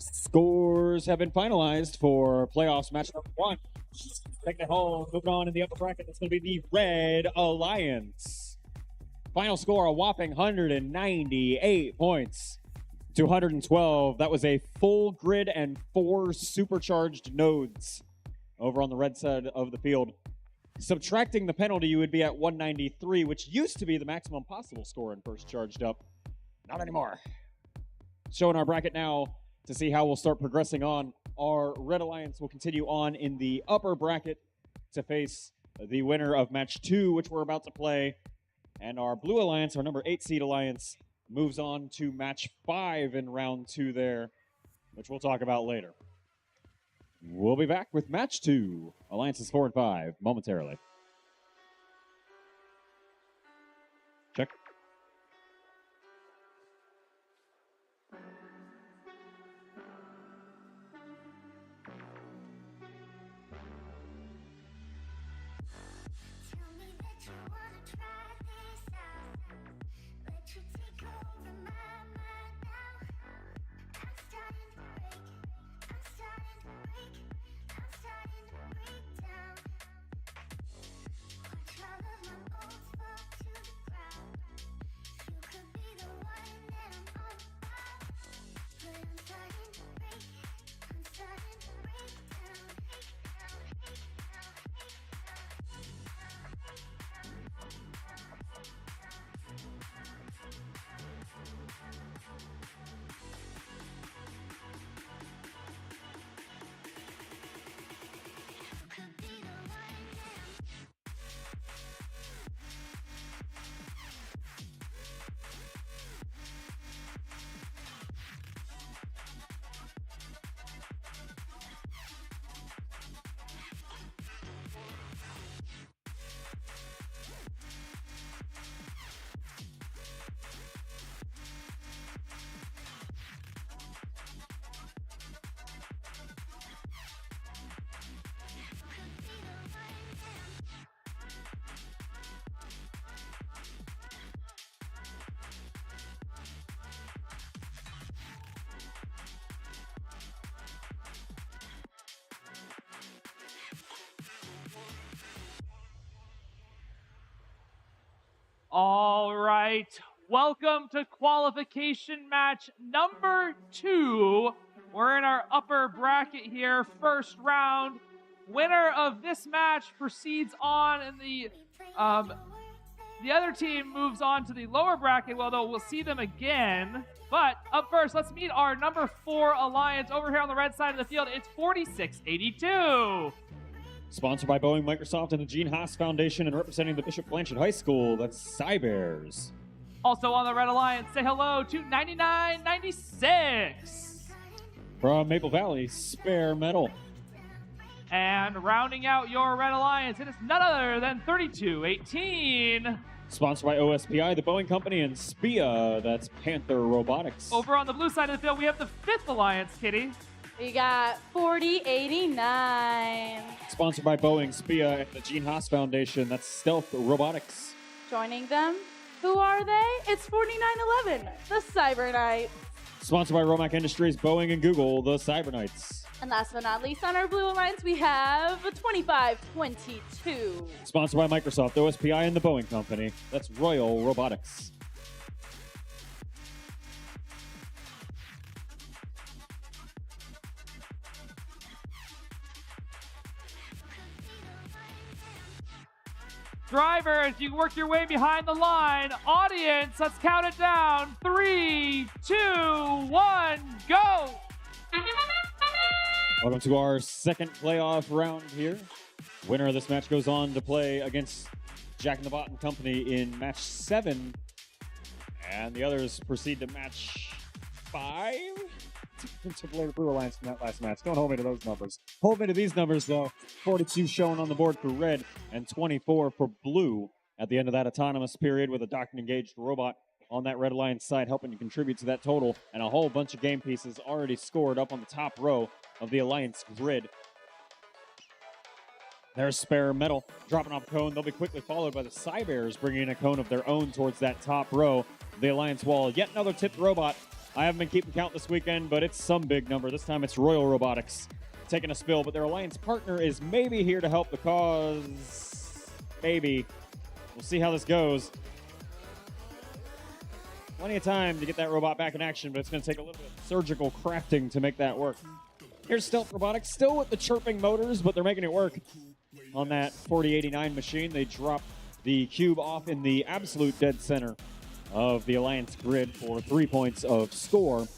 Scores have been finalized for playoffs match number 1. Taking it home, moving on in the upper bracket, that's going to be the Red Alliance. Final score, a whopping 198 points to 112. That was a full grid and 4 supercharged nodes over on the red side of the field. Subtracting the penalty, you would be at 193, which used to be the maximum possible score in first charged up. Not anymore. Showing our bracket now to see how we'll start progressing on. Our Red Alliance will continue on in the upper bracket to face the winner of match 2, which we're about to play. And our Blue Alliance, our number 8 seed alliance, moves on to match 5 in round 2 there, which we'll talk about later. We'll be back with match 2, Alliances 4 and 5, momentarily. Check. All right, welcome to qualification match number 2. We're in our upper bracket here, first round. Winner of this match proceeds on, and the other team moves on to the lower bracket, although we'll see them again. But up first, let's meet our number 4 alliance over here on the red side of the field. It's 4682. Sponsored by Boeing, Microsoft, and the Gene Haas Foundation, and representing the Bishop Blanchard High School, that's Cybears. Also on the Red Alliance, say hello to 9996. From Maple Valley, Spare Metal. And rounding out your Red Alliance, it is none other than 3218. Sponsored by OSPI, the Boeing Company, and SPIA, that's Panther Robotics. Over on the blue side of the field, we have the 5th Alliance, Kitty. We got 4089. Sponsored by Boeing, SPIA, and the Gene Haas Foundation, that's Stealth Robotics. Joining them, who are they? It's 4911, the Cyber Knights. Sponsored by Romac Industries, Boeing, and Google, the Cyber Knights. And last but not least, on our Blue Alliance, we have 2522. Sponsored by Microsoft, OSPI, and the Boeing Company, that's Royal Robotics. Drivers, you can work your way behind the line. Audience, let's count it down. 3, 2, 1, go! Welcome to our second playoff round here. Winner of this match goes on to play against Jack in the Bot and Company in match 7. And the others proceed to match 5. to blame the Blue Alliance from that last match. Don't hold me to those numbers. Hold me to these numbers, though. 42 shown on the board for red and 24 for blue at the end of that autonomous period with a docked and engaged robot on that Red Alliance side helping to contribute to that total, and a whole bunch of game pieces already scored up on the top row of the Alliance grid. There's Spare Metal dropping off a cone. They'll be quickly followed by the Cybears bringing in a cone of their own towards that top row of the Alliance wall. Yet another tipped robot. I haven't been keeping count this weekend, but it's some big number. This time it's Royal Robotics taking a spill, but their Alliance partner is maybe here to help the cause. Maybe. We'll see how this goes. Plenty of time to get that robot back in action, but it's going to take a little bit of surgical crafting to make that work. Here's Stealth Robotics, still with the chirping motors, but they're making it work. On that 4089 machine, they drop the cube off in the absolute dead center of the Alliance grid for 3 points of score.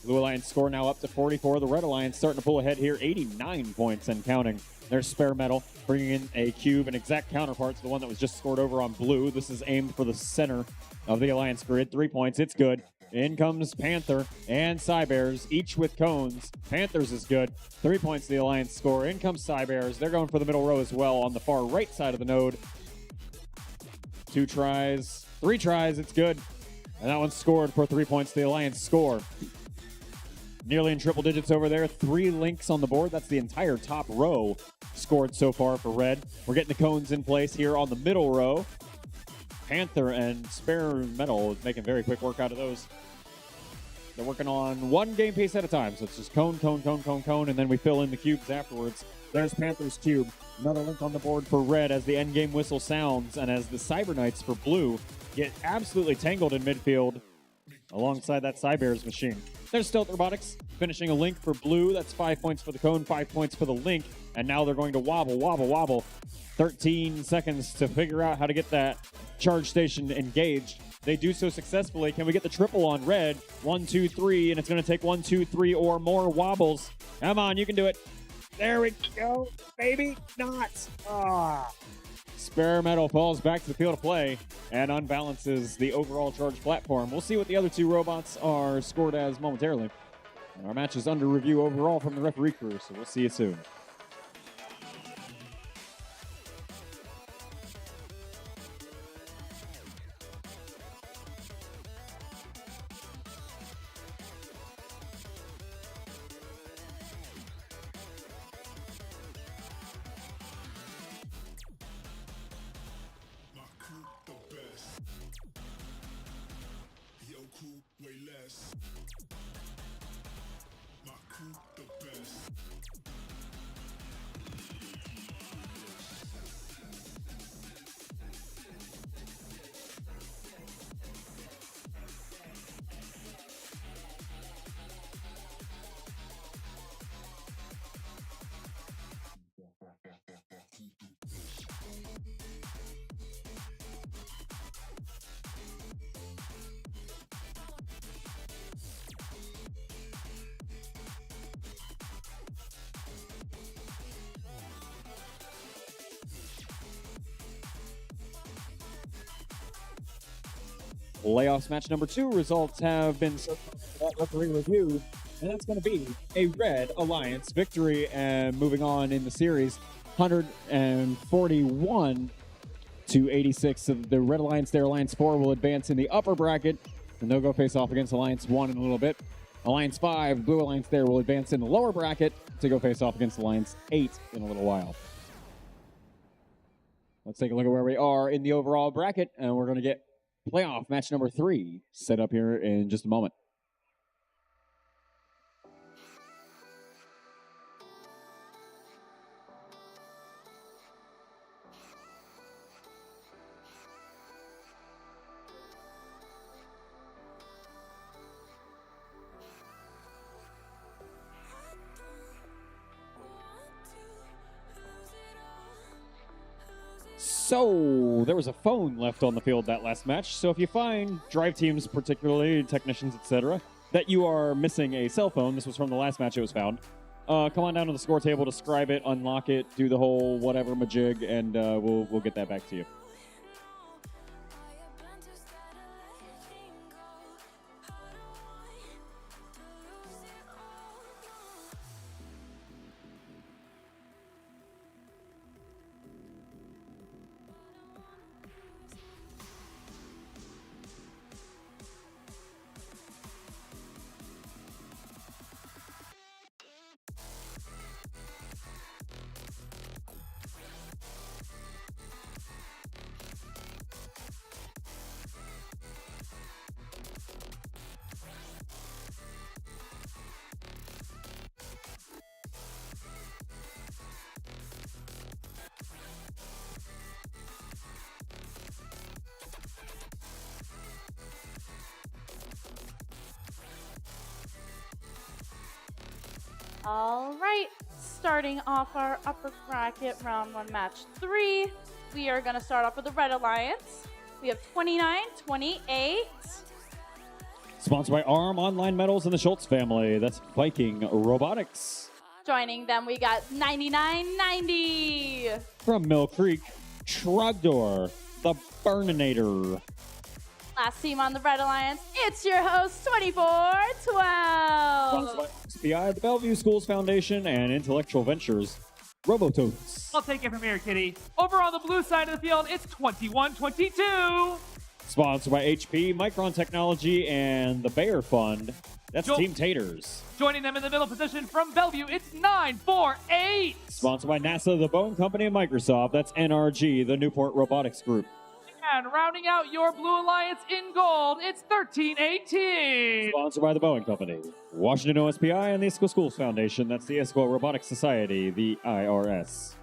Blue Alliance score now up to 44. The Red Alliance starting to pull ahead here, 89 points and counting. There's Spare Metal bringing in a cube, an exact counterpart to the one that was just scored over on blue. This is aimed for the center of the Alliance grid. 3 points, it's good. In comes Panther and Cybears, each with cones. Panthers is good. 3 points to the Alliance score. In comes Cybears. They're going for the middle row as well on the far right side of the node. 2 tries, 3 tries, it's good. And that one's scored for 3 points to the Alliance score. Nearly in triple digits over there. 3 links on the board. That's the entire top row scored so far for red. We're getting the cones in place here on the middle row. Panther and Spare Metal is making very quick work out of those. They're working on one game piece at a time. So it's just cone, cone, cone, cone, cone, and then we fill in the cubes afterwards. There's Panther's cube. Another link on the board for red as the end game whistle sounds and as the Cyber Knights for blue get absolutely tangled in midfield alongside that Cybears machine. There's Stealth Robotics finishing a link for blue. That's 5 points for the cone, 5 points for the link. And now they're going to wobble, wobble, wobble. 13 seconds to figure out how to get that charge station engaged. They do so successfully. Can we get the triple on red? 1, 2, 3, and it's going to take 1, 2, 3 or more wobbles. Come on, you can do it. There we go. Maybe not. Spare Metal falls back to the field of play and unbalances the overall charge platform. We'll see what the other 2 robots are scored as momentarily. Our match is under review overall from the referee crew, so we'll see you soon. Playoffs match number 2 results have been referee review, and that's going to be a Red Alliance victory and moving on in the series, 141 to 86. So the Red Alliance, their Alliance 4 will advance in the upper bracket, and they'll go face off against Alliance 1 in a little bit. Alliance 5, Blue Alliance there, will advance in the lower bracket to go face off against Alliance 8 in a little while. Let's take a look at where we are in the overall bracket, and we're going to get playoff match number 3 set up here in just a moment. So, there was a phone left on the field that last match, so if you find drive teams, particularly technicians, etc., that you are missing a cell phone, this was from the last match it was found, come on down to the score table, describe it, unlock it, do the whole whatever majig, and we'll get that back to you. All right, starting off our upper bracket round 1 match 3, we are going to start off with the Red Alliance. We have 29-28. Sponsored by ARM Online Metals and the Schultz family. That's Viking Robotics. Joining them, we got 99-90. From Mill Creek, Trogdor, the Burninator. Last team on the Red Alliance, it's your host, 2412. Sponsored by SPI, the Bellevue Schools Foundation, and Intellectual Ventures, Robototes. I'll take it from here, Kitty. Over on the blue side of the field, it's 21-22. Sponsored by HP, Micron Technology, and the Bayer Fund. That's Team Taters. Joining them in the middle position from Bellevue, it's 9-4-8. Sponsored by NASA, the Boeing Company, and Microsoft. That's NRG, the Newport Robotics Group. And rounding out your Blue Alliance in gold, it's 13-18. Sponsored by the Boeing Company, Washington OSPI, and the ISCO Schools Foundation. That's the ISCO Robotics Society, the IRS.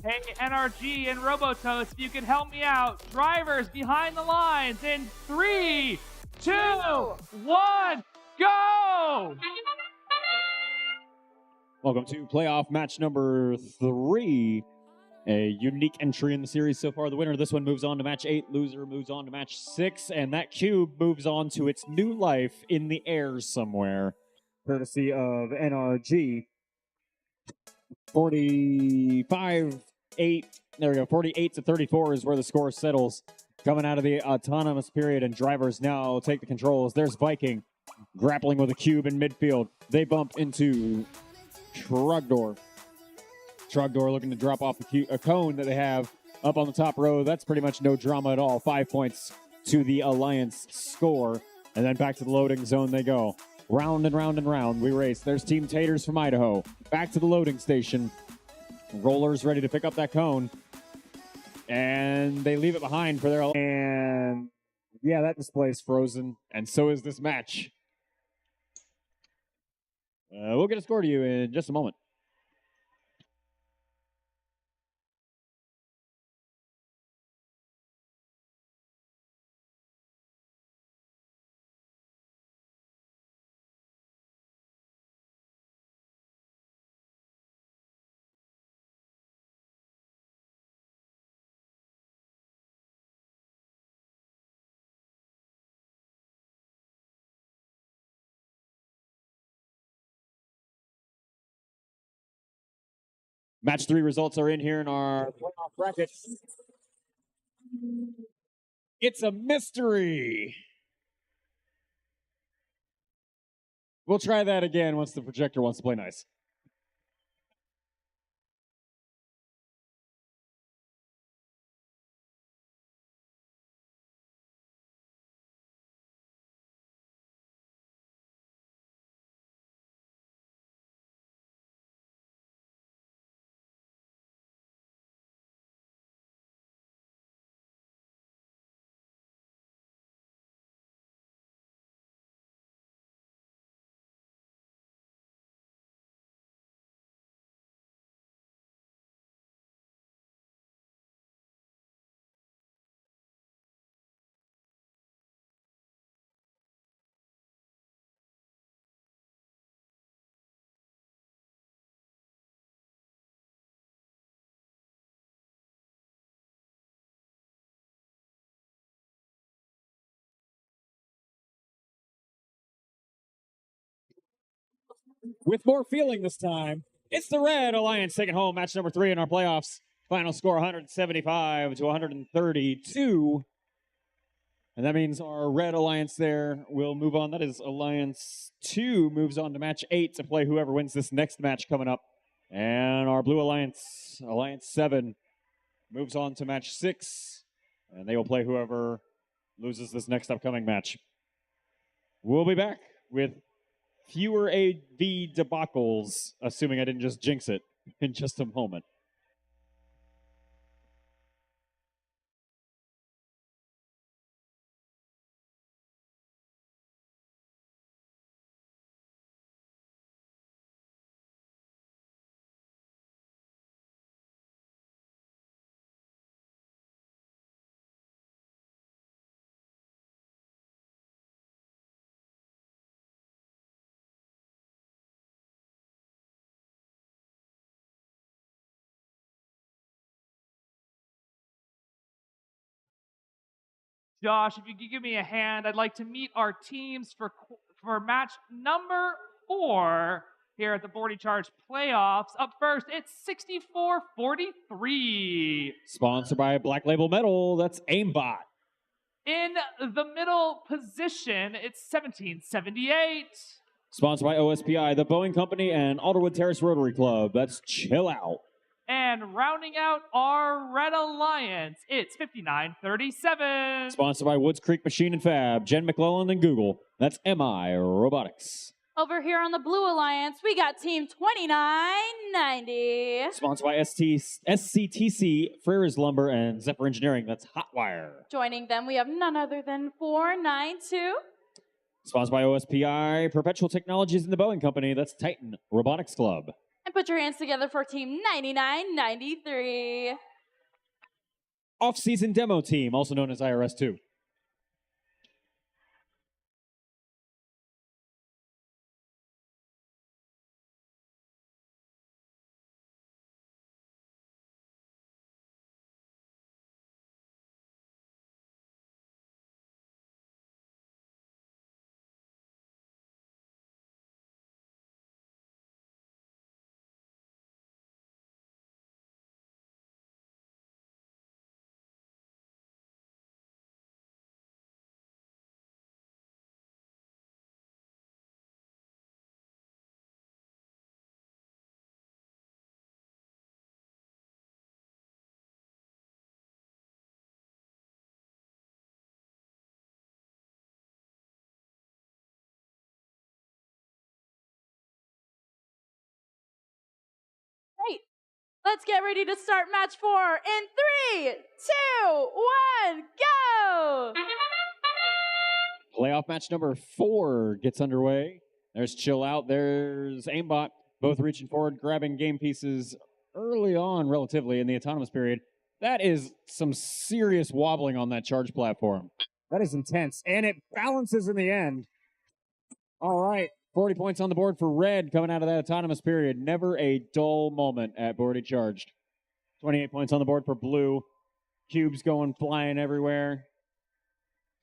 Hey, NRG and Robototes, if you could help me out. Drivers behind the lines in 3, 2, 1, go! Welcome to playoff match number 3. A unique entry in the series so far. The winner of this one moves on to match 8. Loser moves on to match 6. And that cube moves on to its new life in the air somewhere. Courtesy of NRG. 45-8. There we go. 48-34 is where the score settles. Coming out of the autonomous period, and drivers now take the controls. There's Viking grappling with a cube in midfield. They bump into Trogdor. Trogdor looking to drop off a cone that they have up on the top row. That's pretty much no drama at all. 5 points to the Alliance score. And then back to the loading zone they go. Round and round and round we race. There's Team Taters from Idaho. Back to the loading station. Rollers ready to pick up that cone. And they leave it behind for their... And yeah, that display's frozen. And so is this match. We'll get a score to you in just a moment. Match 3 results are in here in our playoff bracket. It's a mystery. We'll try that again once the projector wants to play nice. With more feeling this time, it's the Red Alliance taking home match number 3 in our playoffs. Final score 175 to 132. And that means our red alliance there will move on. That is Alliance 2 moves on to match 8 to play whoever wins this next match coming up. And our blue alliance, Alliance 7, moves on to match 6. And they will play whoever loses this next upcoming match. We'll be back with fewer AV debacles, assuming I didn't just jinx it, in just a moment. Josh, if you could give me a hand, I'd like to meet our teams for match number 4 here at the Bordie Charge playoffs. Up first, it's 64-43. Sponsored by Black Label Metal, that's Aimbot. In the middle position, it's 1778. Sponsored by OSPI, the Boeing Company, and Alderwood Terrace Rotary Club, that's Chill Out. And rounding out our Red Alliance, it's 5937. Sponsored by Woods Creek Machine and Fab, Jen McClellan and Google, that's MI Robotics. Over here on the Blue Alliance, we got Team 2990. Sponsored by SCTC, Freres Lumber, and Zephyr Engineering, that's Hotwire. Joining them, we have none other than 492. Sponsored by OSPI, Perpetual Technologies and the Boeing Company, that's Titan Robotics Club. And put your hands together for Team 9993. Off-season demo team, also known as IRS2. Great. Let's get ready to start match 4 in 3, 2, 1, go! Playoff match number 4 gets underway. There's Chill Out, there's Aimbot, both reaching forward, grabbing game pieces early on, relatively, in the autonomous period. That is some serious wobbling on that charge platform. That is intense, and it balances in the end. All right, 40 points on the board for Red coming out of that autonomous period. Never a dull moment at Bordie Charged. 28 points on the board for Blue. Cubes going flying everywhere.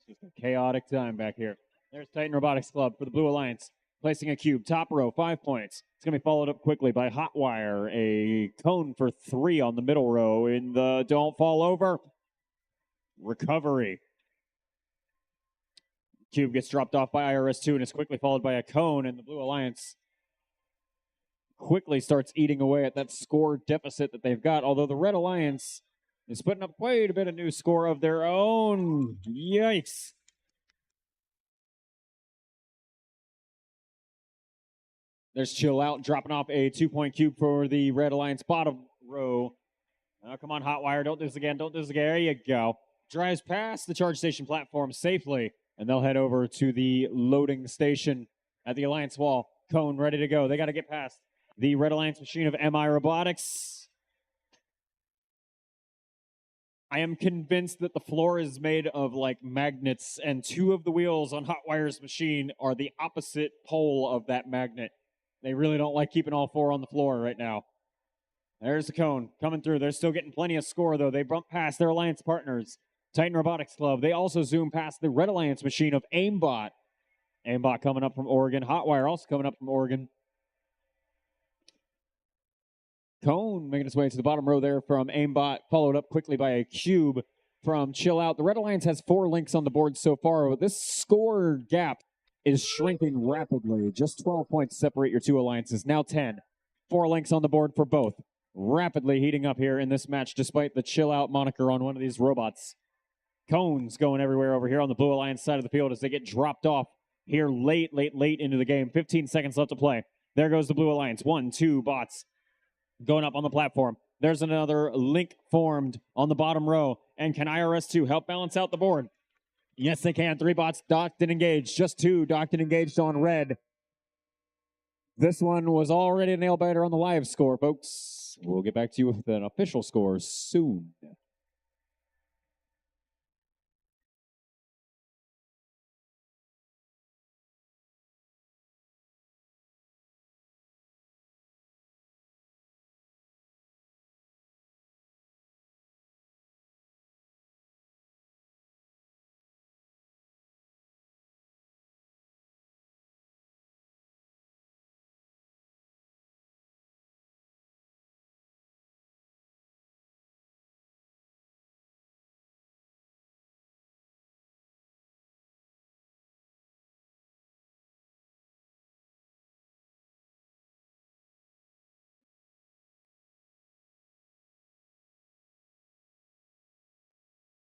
It's just a chaotic time back here. There's Titan Robotics Club for the Blue Alliance. Placing a cube, top row, 5 points. It's going to be followed up quickly by Hotwire, a cone for 3 on the middle row in the don't fall over. Recovery. Cube gets dropped off by IRS2 and is quickly followed by a cone, and the Blue Alliance quickly starts eating away at that score deficit that they've got, although the Red Alliance is putting up quite a bit of new score of their own. Yikes. There's Chill Out dropping off a 2-point cube for the Red Alliance bottom row. Oh, come on, Hotwire. Don't do this again. Don't do this again. There you go. Drives past the charge station platform safely, and they'll head over to the loading station at the Alliance wall. Cone ready to go. They got to get past the Red Alliance machine of MI Robotics. I am convinced that the floor is made of like magnets, and 2 of the wheels on Hotwire's machine are the opposite pole of that magnet. They really don't like keeping all 4 on the floor right now. There's the cone coming through. They're still getting plenty of score, though. They bump past their Alliance partners. Titan Robotics Club. They also zoom past the Red Alliance machine of Aimbot. Aimbot coming up from Oregon. Hotwire also coming up from Oregon. Cone making its way to the bottom row there from Aimbot, followed up quickly by a cube from Chill Out. The Red Alliance has 4 links on the board so far. This score gap is shrinking rapidly. Just 12 points separate your 2 alliances. Now 10. 4 links on the board for both. Rapidly heating up here in this match despite the Chill Out moniker on one of these robots. Cones going everywhere over here on the Blue Alliance side of the field as they get dropped off here late into the game. 15 seconds left to play. There goes the Blue Alliance. 1, 2 bots going up on the platform. There's another link formed on the bottom row. And can IRS2 help balance out the board? Yes, they can. 3 bots docked and engaged. Just 2 docked and engaged on red. This one was already a nail biter on the live score, folks. We'll get back to you with an official score soon.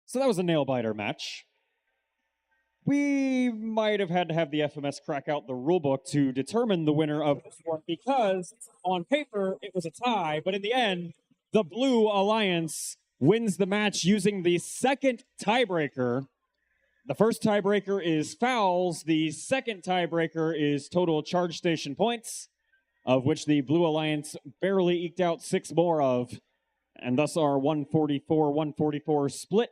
So that was a nail biter match. We might have had to have the FMS crack out the rulebook to determine the winner of this one because on paper it was a tie, but in the end, the Blue Alliance wins the match using the second tiebreaker. The first tiebreaker is fouls. The second tiebreaker is total charge station points, of which the Blue Alliance barely eked out 6 more of, and thus our 144-144 split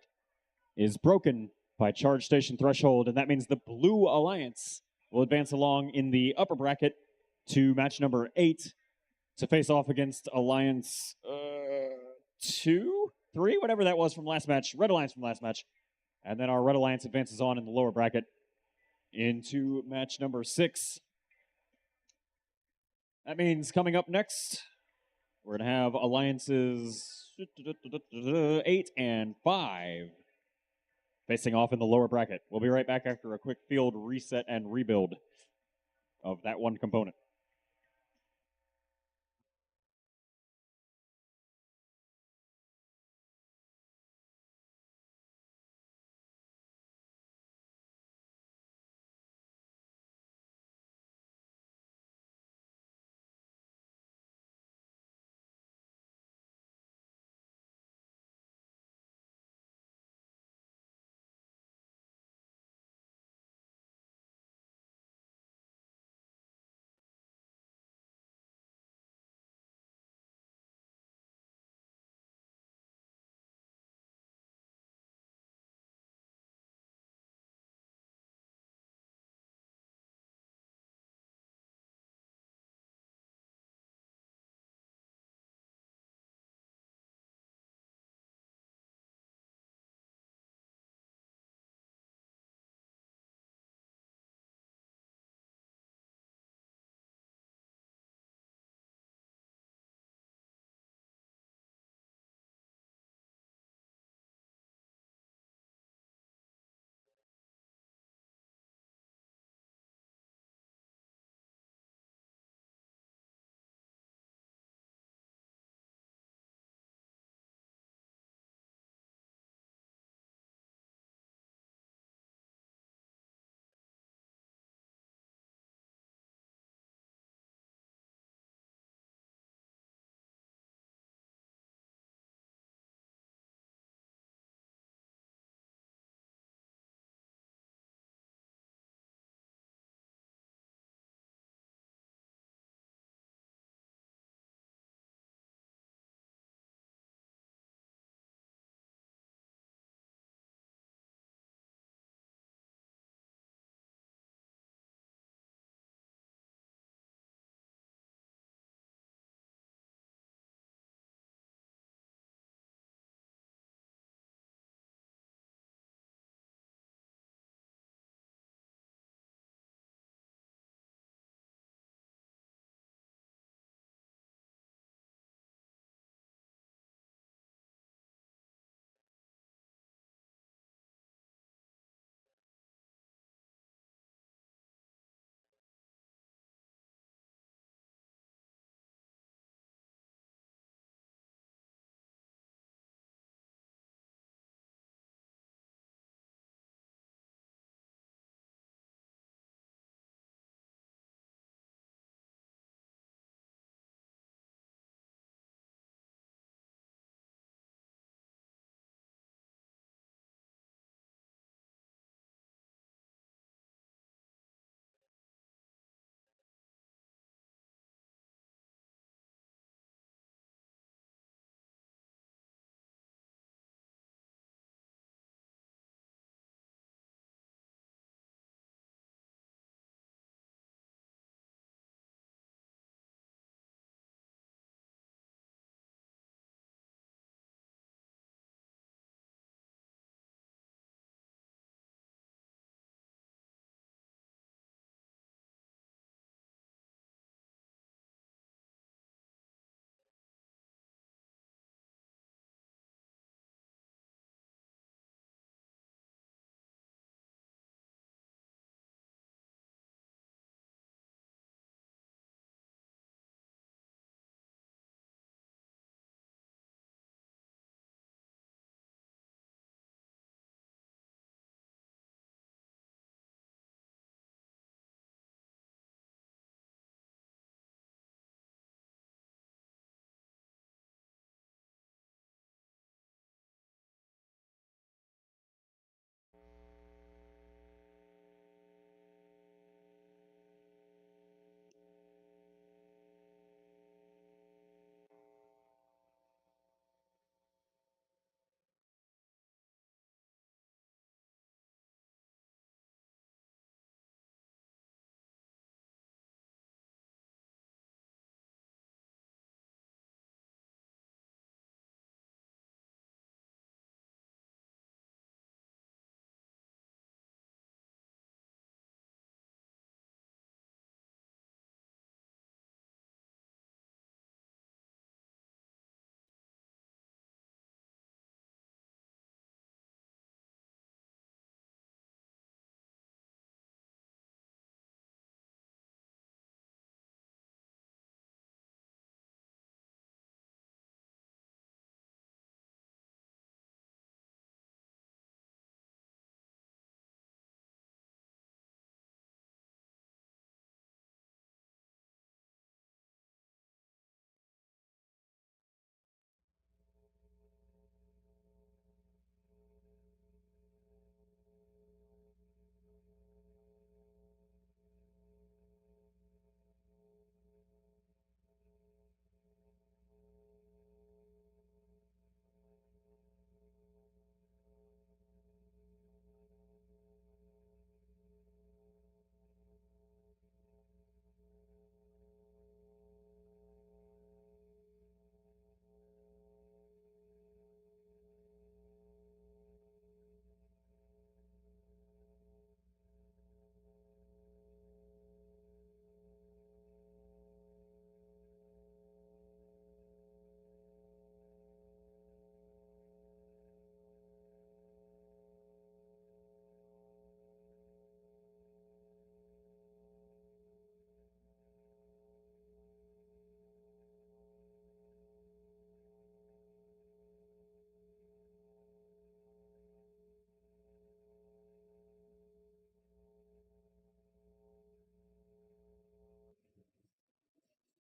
is broken by charge station threshold, and that means the Blue Alliance will advance along in the upper bracket to match number 8 to face off against Alliance 2, 3, whatever that was from last match, Red Alliance from last match. And then our Red Alliance advances on in the lower bracket into match number 6. That means coming up next, we're going to have Alliances 8 and 5 facing off in the lower bracket. We'll be right back after a quick field reset and rebuild of that one component.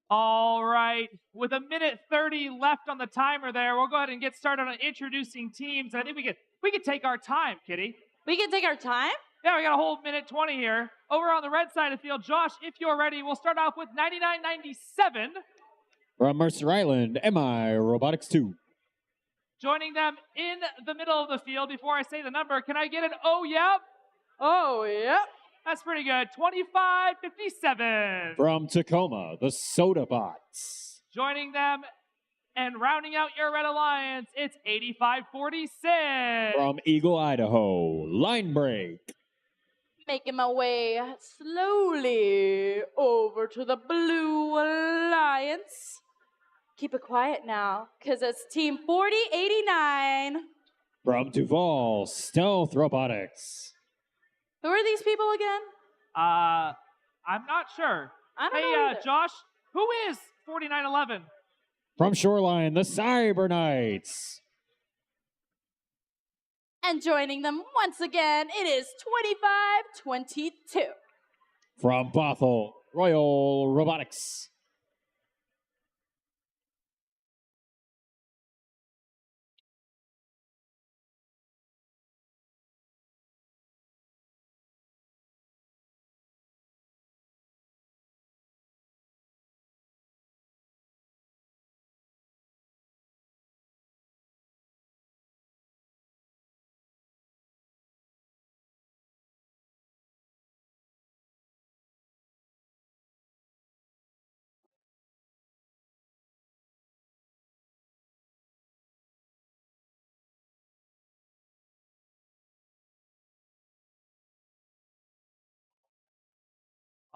All right, with a minute 30 left on the timer there, we'll go ahead and get started on introducing teams. I think we could take our time, Kitty. We can take our time? Yeah, we got a whole minute 20 here. Over on the red side of the field, Josh, if you're ready, we'll start off with 9997. From Mercer Island, MI Robotics 2. Joining them in the middle of the field, before I say the number, can I get an oh, yep? Oh, yep. That's pretty good. 2557. From Tacoma, the Soda Bots. Joining them and rounding out your Red Alliance, it's 8546. From Eagle, Idaho, Line Break. Making my way slowly over to the Blue Alliance. Keep it quiet now, because it's Team 4089. From Duval, Stealth Robotics. Who are these people again? I'm not sure. I don't know either. Josh, who is 4911? From Shoreline, the Cyber Knights. And joining them once again, it is 2522. From Bothell, Royal Robotics.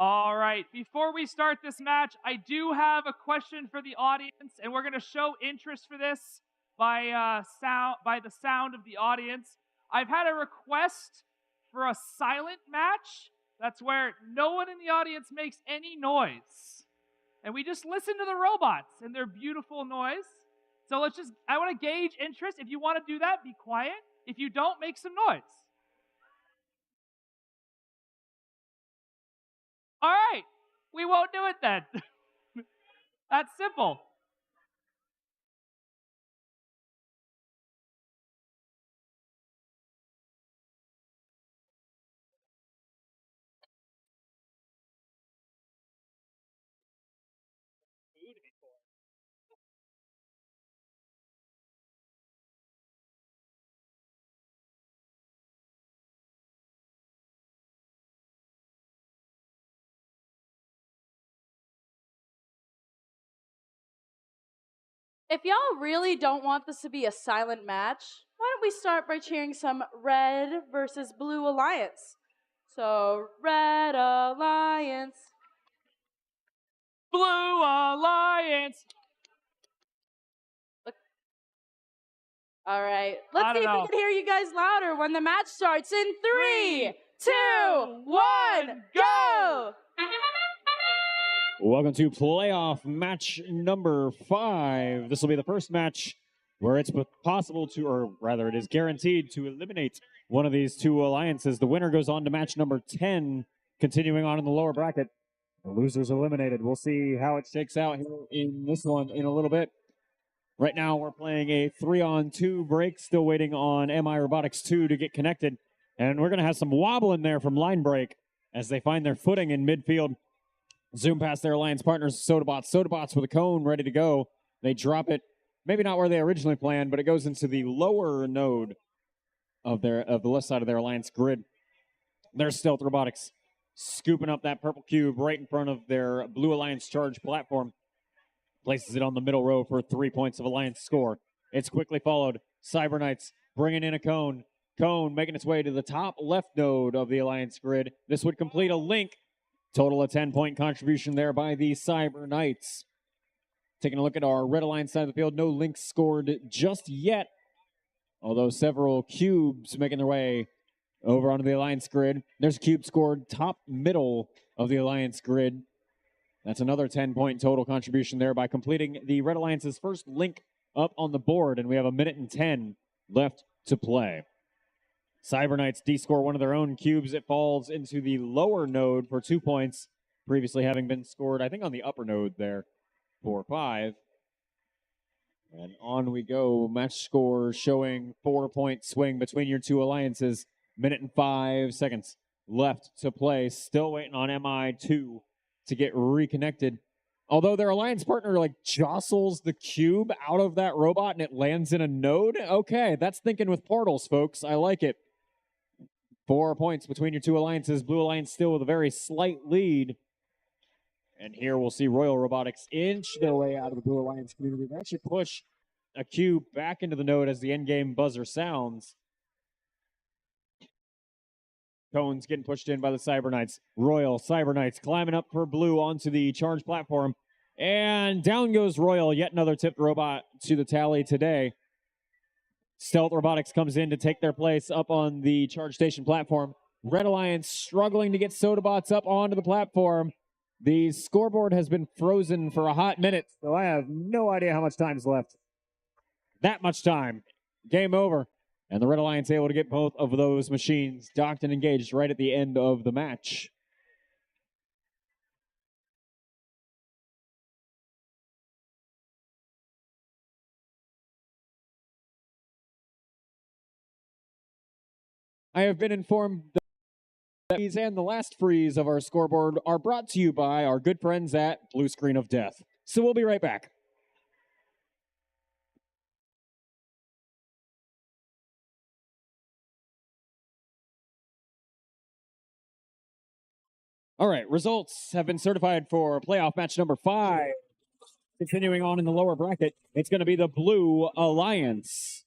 All right, before we start this match, I do have a question for the audience, and we're going to show interest for this by the sound of the audience. I've had a request for a silent match. That's where no one in the audience makes any noise. And we just listen to the robots and their beautiful noise. So I want to gauge interest. If you want to do that, be quiet. If you don't, make some noise. All right, we won't do it then. That's simple. If y'all really don't want this to be a silent match, why don't we start by cheering some Red versus Blue Alliance? So, Red Alliance. Blue Alliance. All right, let's see if we can hear you guys louder when the match starts in 3, 2, 1, go! Welcome to playoff match number 5. This will be the first match where it's possible to, or rather it is guaranteed to eliminate one of these two alliances. The winner goes on to match number 10, continuing on in the lower bracket. The loser's eliminated. We'll see how it shakes out here in this one in a little bit. Right now we're playing a 3-on-2 break, still waiting on MI Robotics 2 to get connected. And we're going to have some wobbling there from line break as they find their footing in midfield. Zoom past their alliance partners, Sodabots. Sodabots with a cone ready to go. They drop it, maybe not where they originally planned, but it goes into the lower node of the left side of their alliance grid. There's Stealth Robotics scooping up that purple cube right in front of their Blue Alliance charge platform. Places it on the middle row for 3 points of alliance score. It's quickly followed. Cyber Knights bringing in a cone. Cone making its way to the top left node of the alliance grid. This would complete a link. Total of 10-point contribution there by the Cyber Knights. Taking a look at our Red Alliance side of the field, no links scored just yet, although several cubes making their way over onto the Alliance grid. There's a cube scored top middle of the Alliance grid. That's another 10-point total contribution there by completing the Red Alliance's first link up on the board, and we have a minute and 10 left to play. Cyber Knights descore one of their own cubes. It falls into the lower node for 2 points, previously having been scored, I think, on the upper node there. 4-5. And on we go. Match score showing 4-point swing between your two alliances. Minute and 5 seconds left to play. Still waiting on MI2 to get reconnected. Although their alliance partner like jostles the cube out of that robot and it lands in a node. Okay, that's thinking with portals, folks. I like it. 4 points between your two alliances. Blue Alliance still with a very slight lead. And here we'll see Royal Robotics inch their way out of the Blue Alliance community. That should push a cube back into the node as the endgame buzzer sounds. Cones getting pushed in by the Cyber Knights. Royal Cyber Knights climbing up for blue onto the charge platform. And down goes Royal, yet another tipped robot to the tally today. Stealth Robotics comes in to take their place up on the charge station platform. Red Alliance struggling to get Sodabots up onto the platform. The scoreboard has been frozen for a hot minute, so I have no idea how much time's left. That much time. Game over. And the Red Alliance able to get both of those machines docked and engaged right at the end of the match. I have been informed that these and the last freeze of our scoreboard are brought to you by our good friends at Blue Screen of Death. So we'll be right back. All right, results have been certified for playoff match number 5. Continuing on in the lower bracket, it's going to be the Blue Alliance.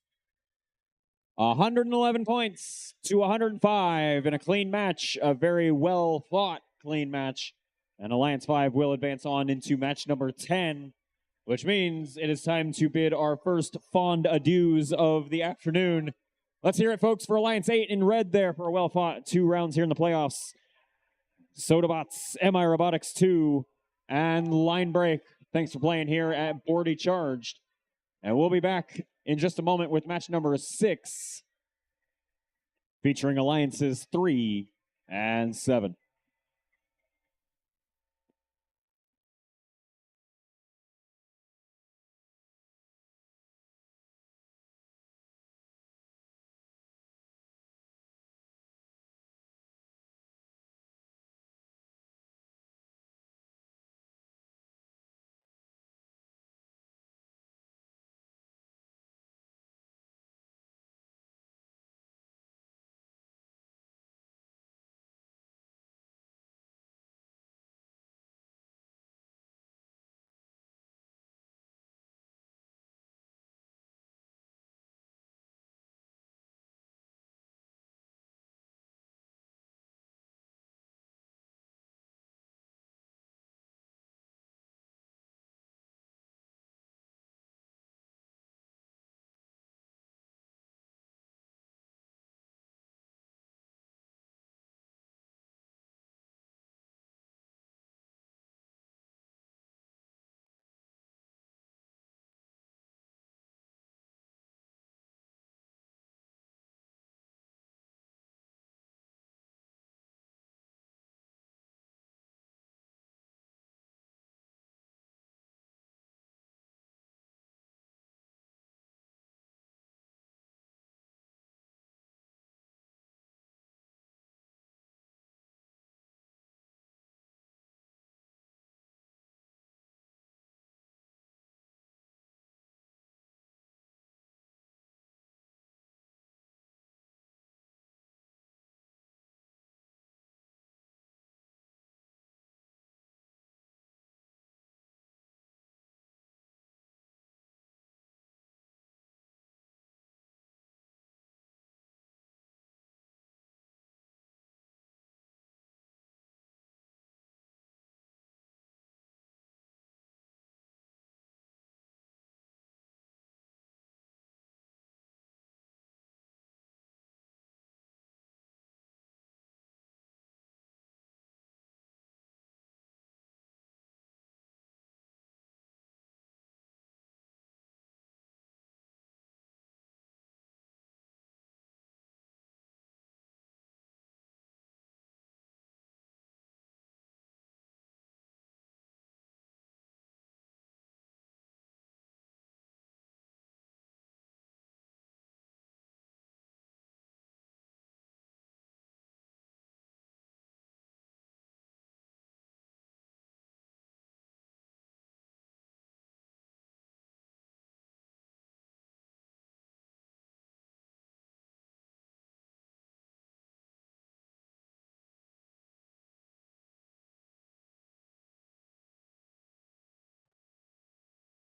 111 points to 105 in a clean match, a very well fought clean match. And Alliance 5 will advance on into match number 10, which means it is time to bid our first fond adieus of the afternoon. Let's hear it, folks, for Alliance 8 in red there for a well fought 2 rounds here in the playoffs. Sodabots, MI Robotics 2, and Line Break. Thanks for playing here at Bordie Charged. And we'll be back in just a moment with match number 6, featuring Alliances 3 and 7.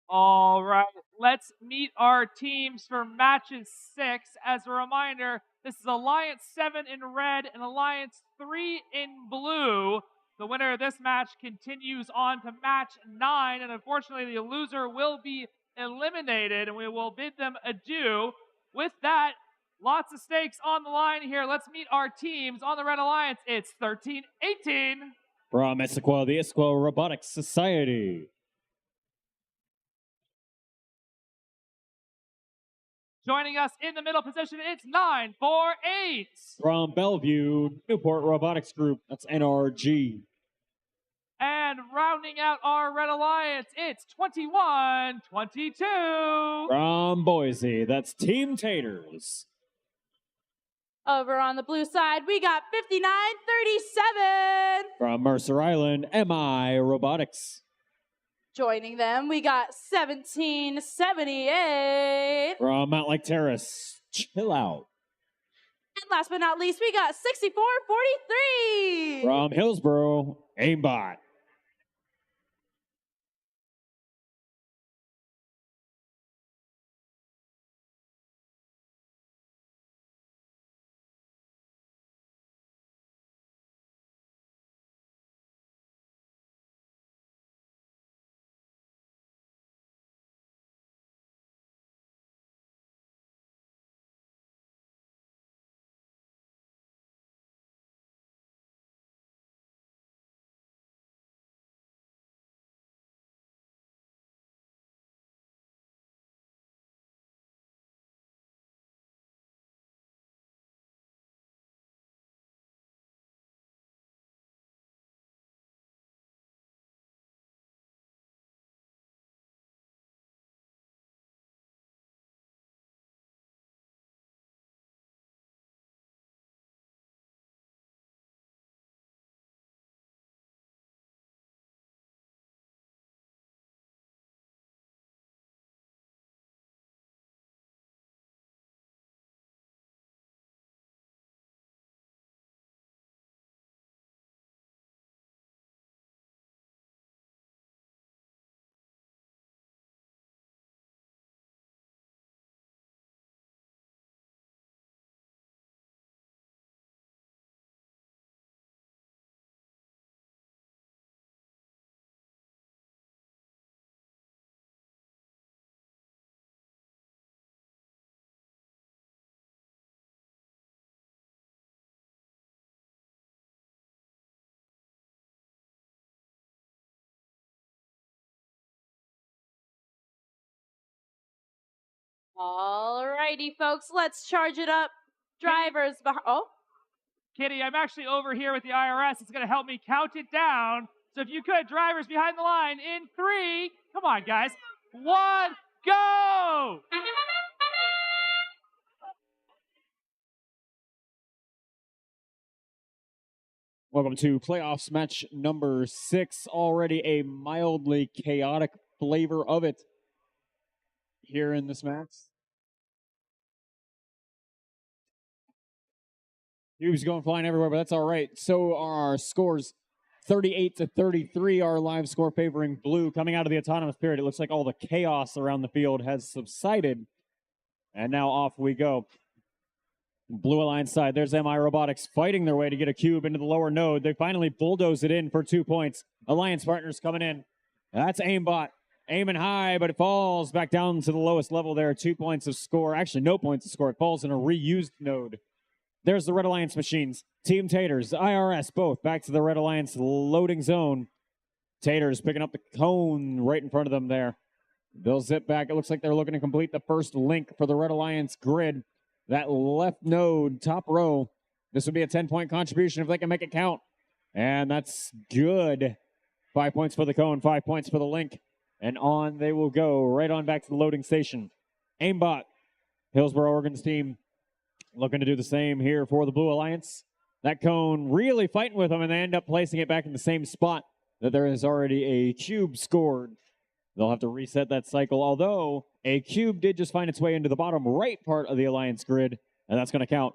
All right, let's meet our teams for matches 6. As a reminder, this is Alliance 7 in red and Alliance 3 in blue. The winner of this match continues on to match 9, and unfortunately the loser will be eliminated, and we will bid them adieu. With that, lots of stakes on the line here. Let's meet our teams. On the Red Alliance, it's 13-18. From Essequa, the Essequa Robotics Society. Joining us in the middle position, it's 948. From Bellevue, Newport Robotics Group, that's NRG. And rounding out our Red Alliance, it's 21-22. From Boise, that's Team Taters. Over on the blue side, we got 59-37. From Mercer Island, MI Robotics. Joining them, we got 17-78. From Mount Lake Terrace, Chill Out. And last but not least, we got 64-43. From Hillsboro, Aimbot. All righty, folks, let's charge it up. Drivers behind. Oh, Kitty, I'm actually over here with the IRS. It's going to help me count it down. So if you could, drivers behind the line in 3. Come on, guys. 1, go! Welcome to playoffs match number 6. Already a mildly chaotic flavor of it here in this match. Cube's going flying everywhere, but that's all right. So are our scores 38-33, our live score favoring blue. Coming out of the autonomous period, it looks like all the chaos around the field has subsided. And now off we go. Blue Alliance side, there's MI Robotics fighting their way to get a cube into the lower node. They finally bulldoze it in for 2 points. Alliance partners coming in. That's Aimbot. Aiming high, but it falls back down to the lowest level there. 2 points of score. Actually, no points of score. It falls in a reused node. There's the Red Alliance machines. Team Taters, IRS, both back to the Red Alliance loading zone. Taters picking up the cone right in front of them there. They'll zip back. It looks like they're looking to complete the first link for the Red Alliance grid. That left node, top row. This would be a 10-point contribution if they can make it count. And that's good. 5 points for the cone, 5 points for the link. And on they will go, right on back to the loading station. Aimbot, Hillsboro, Oregon's team, looking to do the same here for the Blue Alliance. That cone really fighting with them, and they end up placing it back in the same spot that there is already a cube scored. They'll have to reset that cycle, although a cube did just find its way into the bottom right part of the Alliance grid, and that's going to count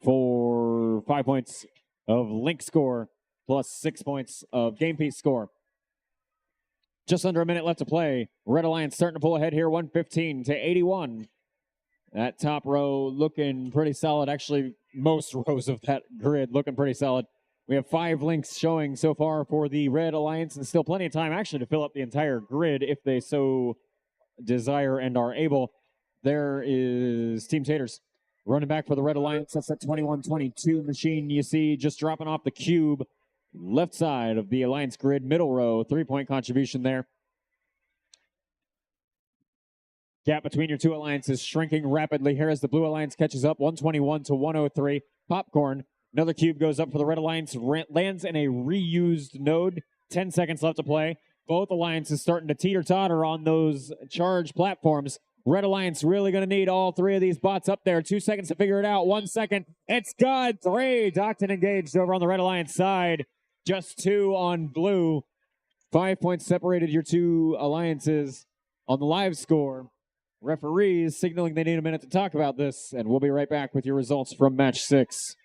for 5 points of link score plus 6 points of game piece score. Just under a minute left to play. Red Alliance starting to pull ahead here, 115 to 81. That top row looking pretty solid. Actually, most rows of that grid looking pretty solid. We have 5 links showing so far for the Red Alliance, and still plenty of time actually to fill up the entire grid if they so desire and are able. There is Team Taters running back for the Red Alliance. That's that 21-22 machine you see just dropping off the cube. Left side of the Alliance grid, middle row, 3-point contribution there. Gap between your two alliances shrinking rapidly here as the Blue Alliance catches up, 121 to 103. Popcorn. Another cube goes up for the Red Alliance, lands in a reused node. 10 seconds left to play. Both alliances starting to teeter-totter on those charge platforms. Red Alliance really going to need all 3 of these bots up there. 2 seconds to figure it out. 1 second. It's good. 3. Docked and engaged over on the Red Alliance side. Just 2 on blue. 5 points separated your two alliances on the live score. Referees signaling they need a minute to talk about this, and we'll be right back with your results from match 6.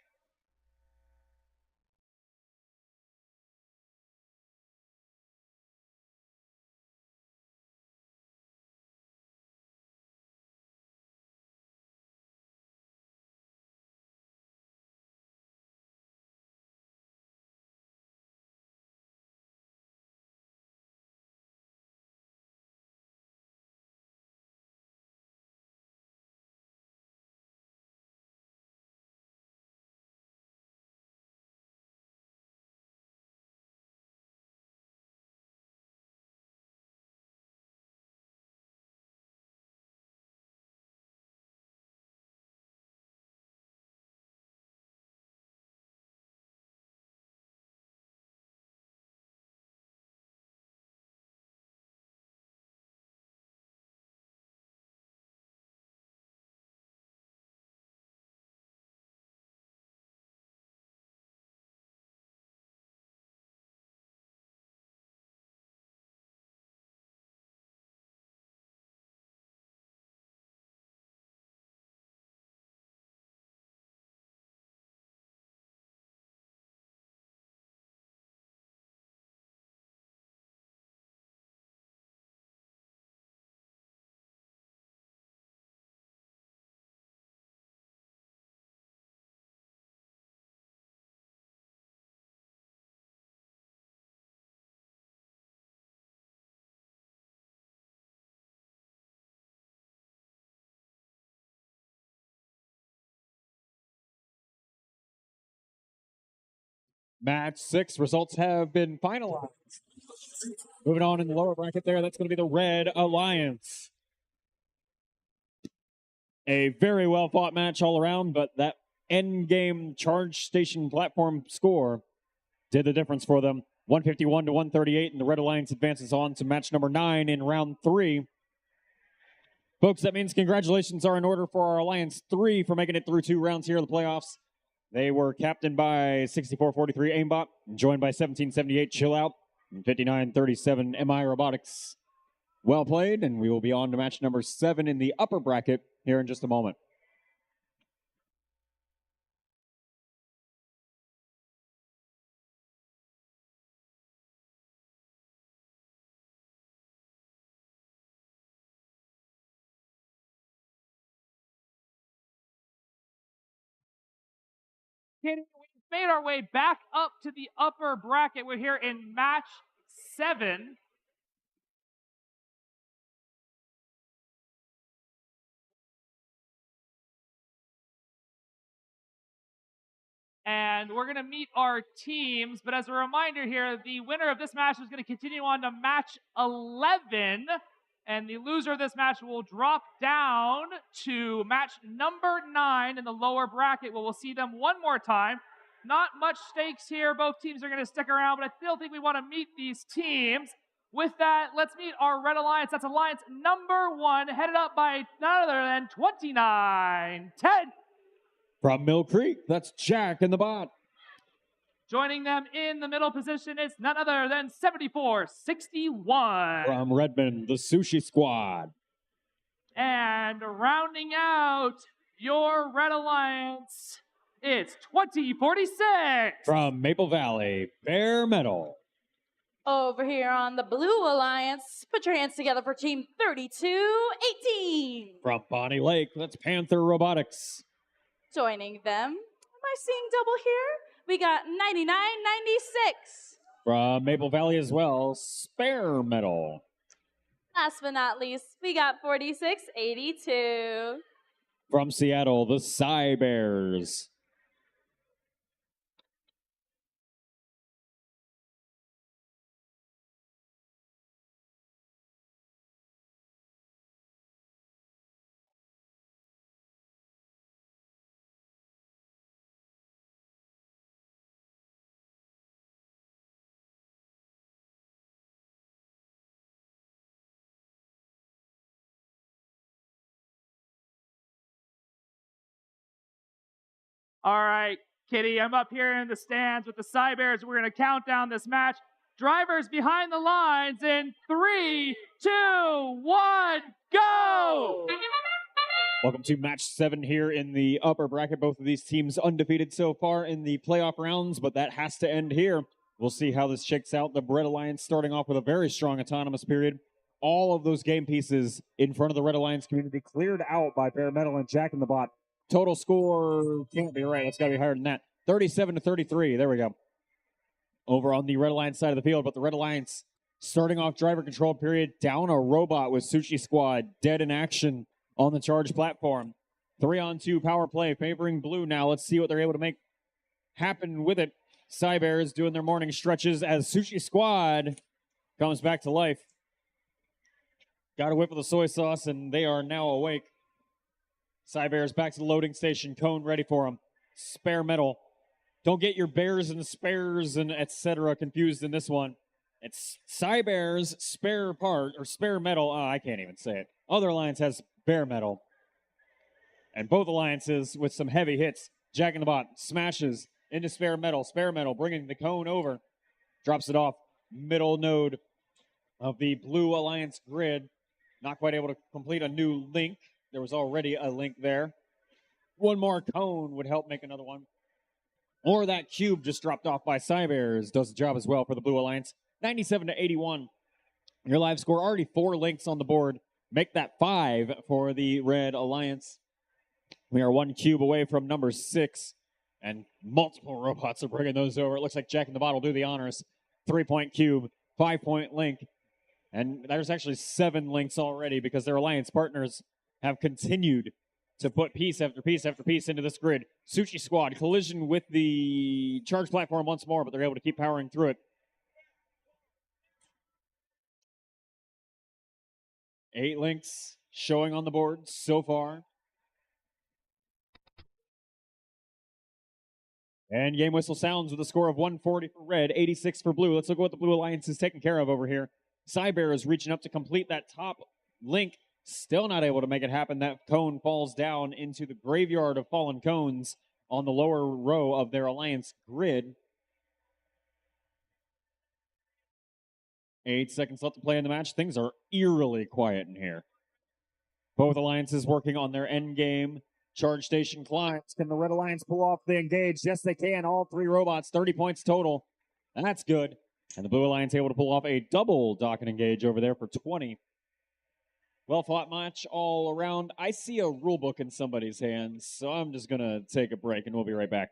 Match 6 results have been finalized. Moving on in the lower bracket there, that's going to be the Red Alliance. A very well fought match all around, but that end game charge station platform score did the difference for them. 151 to 138, and the Red Alliance advances on to match number 9 in round 3. Folks, that means congratulations are in order for our Alliance 3 for making it through 2 rounds here in the playoffs. They were captained by 6443 Aimbot, joined by 1778 Chill Out, and 5937 MI Robotics. Well played, and we will be on to match number 7 in the upper bracket here in just a moment. We've made our way back up to the upper bracket. We're here in match 7. And we're going to meet our teams. But as a reminder here, the winner of this match is going to continue on to match 11. And the loser of this match will drop down to match number 9 in the lower bracket, where we'll see them one more time. Not much stakes here. Both teams are going to stick around, but I still think we want to meet these teams. With that, let's meet our Red Alliance. That's Alliance number 1, headed up by none other than 2910. From Mill Creek, that's Jack in the bot. Joining them in the middle position is none other than 7461. From Redmond, the Sushi Squad. And rounding out your Red Alliance, it's 2046. From Maple Valley, Bare Metal. Over here on the Blue Alliance, put your hands together for Team 3218. From Bonnie Lake, that's Panther Robotics. Joining them, am I seeing double here? We got 9996. From Maple Valley as well, Spare Metal. Last but not least, we got 4682. From Seattle, the Cy Bears. All right, Kitty, I'm up here in the stands with the Cy Bears. We're going to count down this match. Drivers behind the lines in 3, 2, 1, go! Welcome to match 7 here in the upper bracket. Both of these teams undefeated so far in the playoff rounds, but that has to end here. We'll see how this shakes out. The Red Alliance starting off with a very strong autonomous period. All of those game pieces in front of the Red Alliance community cleared out by Bare Metal and Jack in the Bot. Total score can't be right. It's got to be higher than that. 37-33. There we go. Over on the Red Alliance side of the field, but the Red Alliance starting off driver control period down a robot with Sushi Squad dead in action on the charge platform. 3-on-2 power play favoring blue now. Let's see what they're able to make happen with it. Cy Bears doing their morning stretches as Sushi Squad comes back to life. Got a whip of the soy sauce, and they are now awake. Cy Bears back to the loading station. Cone ready for them. Spare Metal. Don't get your bears and spares and etc. confused in this one. It's Cy Bears, spare part, or spare metal. I can't even say it. Other alliance has bare metal. And both alliances with some heavy hits. Jack in the Bot smashes into spare metal. Spare metal bringing the cone over. Drops it off. Middle node of the blue alliance grid. Not quite able to complete a new link. There was already a link there. One more cone would help make another one. Or that cube just dropped off by Cy Bears does the job as well for the Blue Alliance. 97-81. Your live score already 4 links on the board. Make that 5 for the Red Alliance. We are 1 cube away from number 6. And multiple robots are bringing those over. It looks like Jack in the Bot will do the honors. 3-point cube, 5-point link. And there's actually 7 links already because their alliance partners have continued to put piece after piece after piece into this grid. Sushi Squad collision with the charge platform once more, but they're able to keep powering through it. 8 links showing on the board so far. And game whistle sounds with a score of 140 for red, 86 for blue. Let's look at what the Blue Alliance is taking care of over here. Cy Bear is reaching up to complete that top link. Still not able to make it happen. That cone falls down into the graveyard of fallen cones on the lower row of their alliance grid. 8 seconds left to play in the match. Things are eerily quiet in here. Both alliances working on their end game. Charge station climbs. Can the Red Alliance pull off the engage? Yes, they can. All 3 robots, 30 points total. That's good. And the Blue Alliance able to pull off a double dock and engage over there for 20. Well fought match all around. I see a rule book in somebody's hands, so I'm just going to take a break and we'll be right back.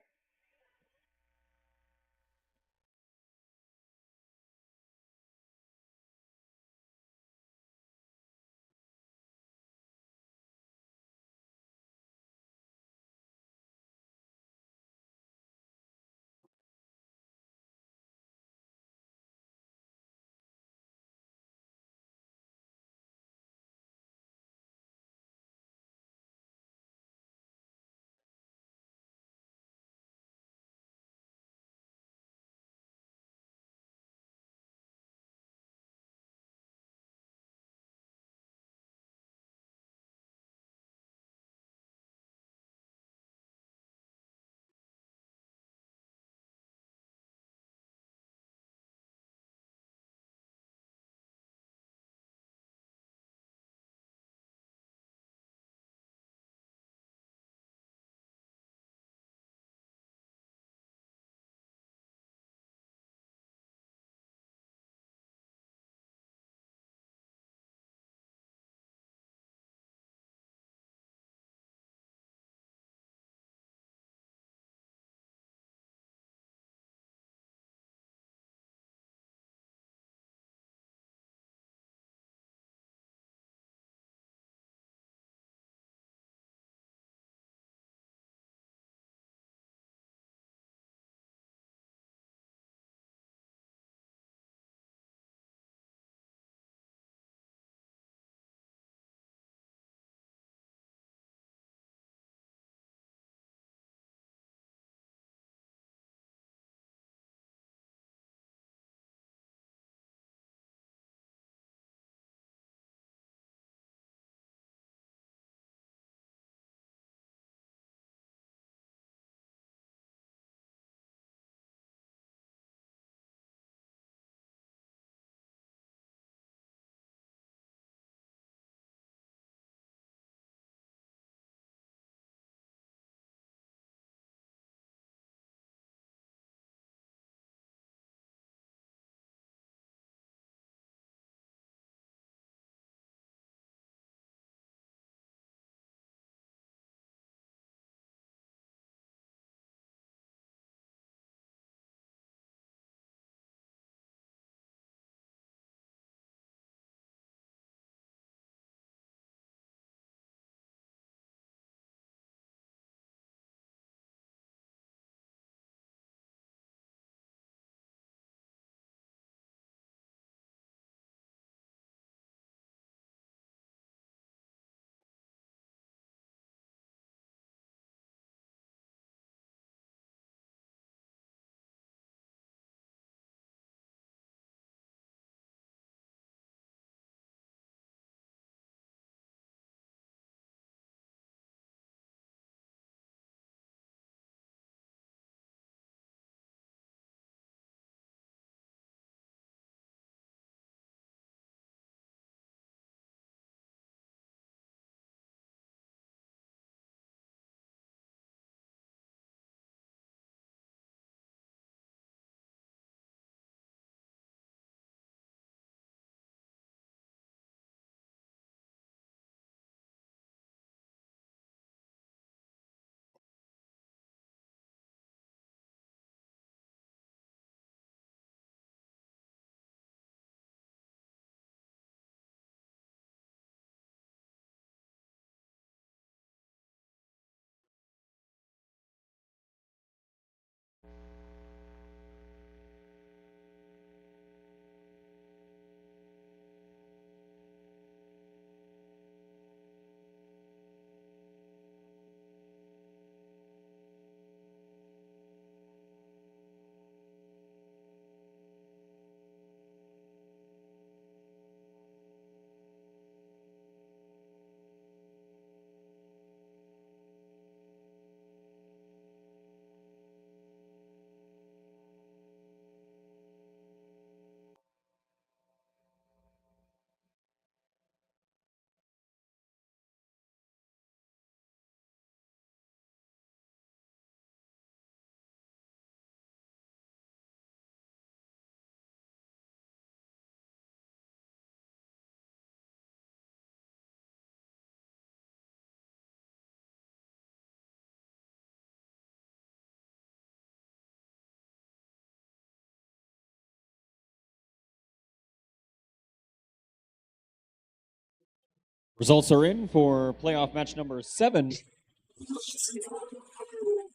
Results are in for playoff match number 7.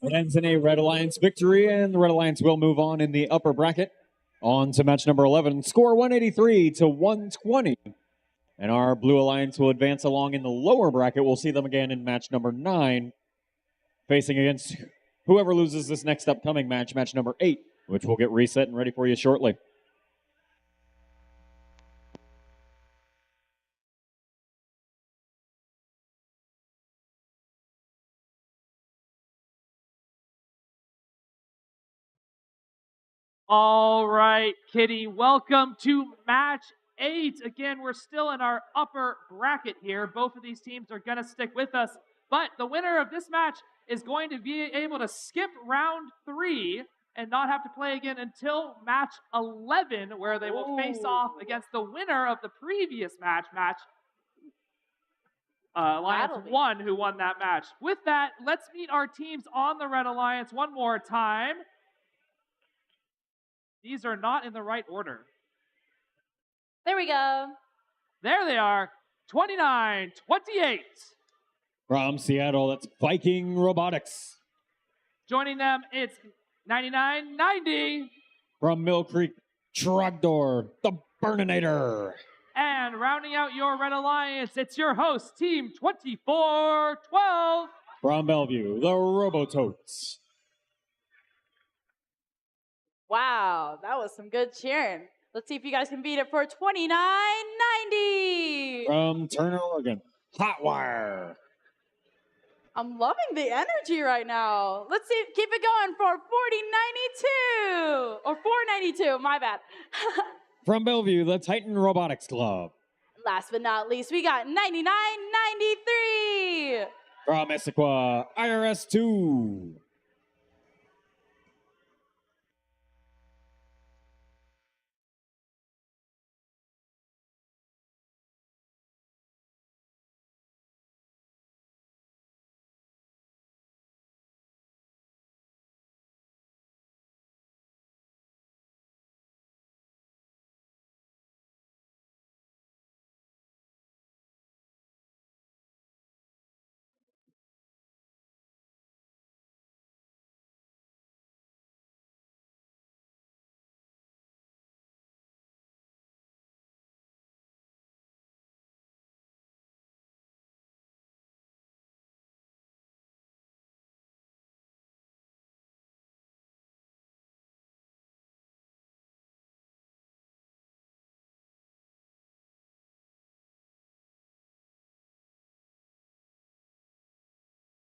It ends in a Red Alliance victory, and the Red Alliance will move on in the upper bracket. On to match number 11. Score 183 to 120. And our Blue Alliance will advance along in the lower bracket. We'll see them again in match number 9, facing against whoever loses this next upcoming match, match number 8, which will get reset and ready for you shortly. All right, Kitty, welcome to match 8. Again, we're still in our upper bracket here. Both of these teams are going to stick with us, but the winner of this match is going to be able to skip round 3 and not have to play again until match 11, where they will face off against the winner of the previous match, Alliance 1, who won that match. With that, let's meet our teams on the Red Alliance one more time. These are not in the right order. There we go. There they are, 29-28. From Seattle, that's Viking Robotics. Joining them, it's 99-90. From Mill Creek, Trogdor, the Burninator. And rounding out your Red Alliance, it's your host, Team 2412. From Bellevue, the Robototes. Wow, that was some good cheering. Let's see if you guys can beat it for 29-90. From Turner, Oregon, Hotwire. I'm loving the energy right now. Let's see, keep it going for 40-92. Or 492, my bad. From Bellevue, the Titan Robotics Club. Last but not least, we got 99-93. From Issaquah, IRS 2.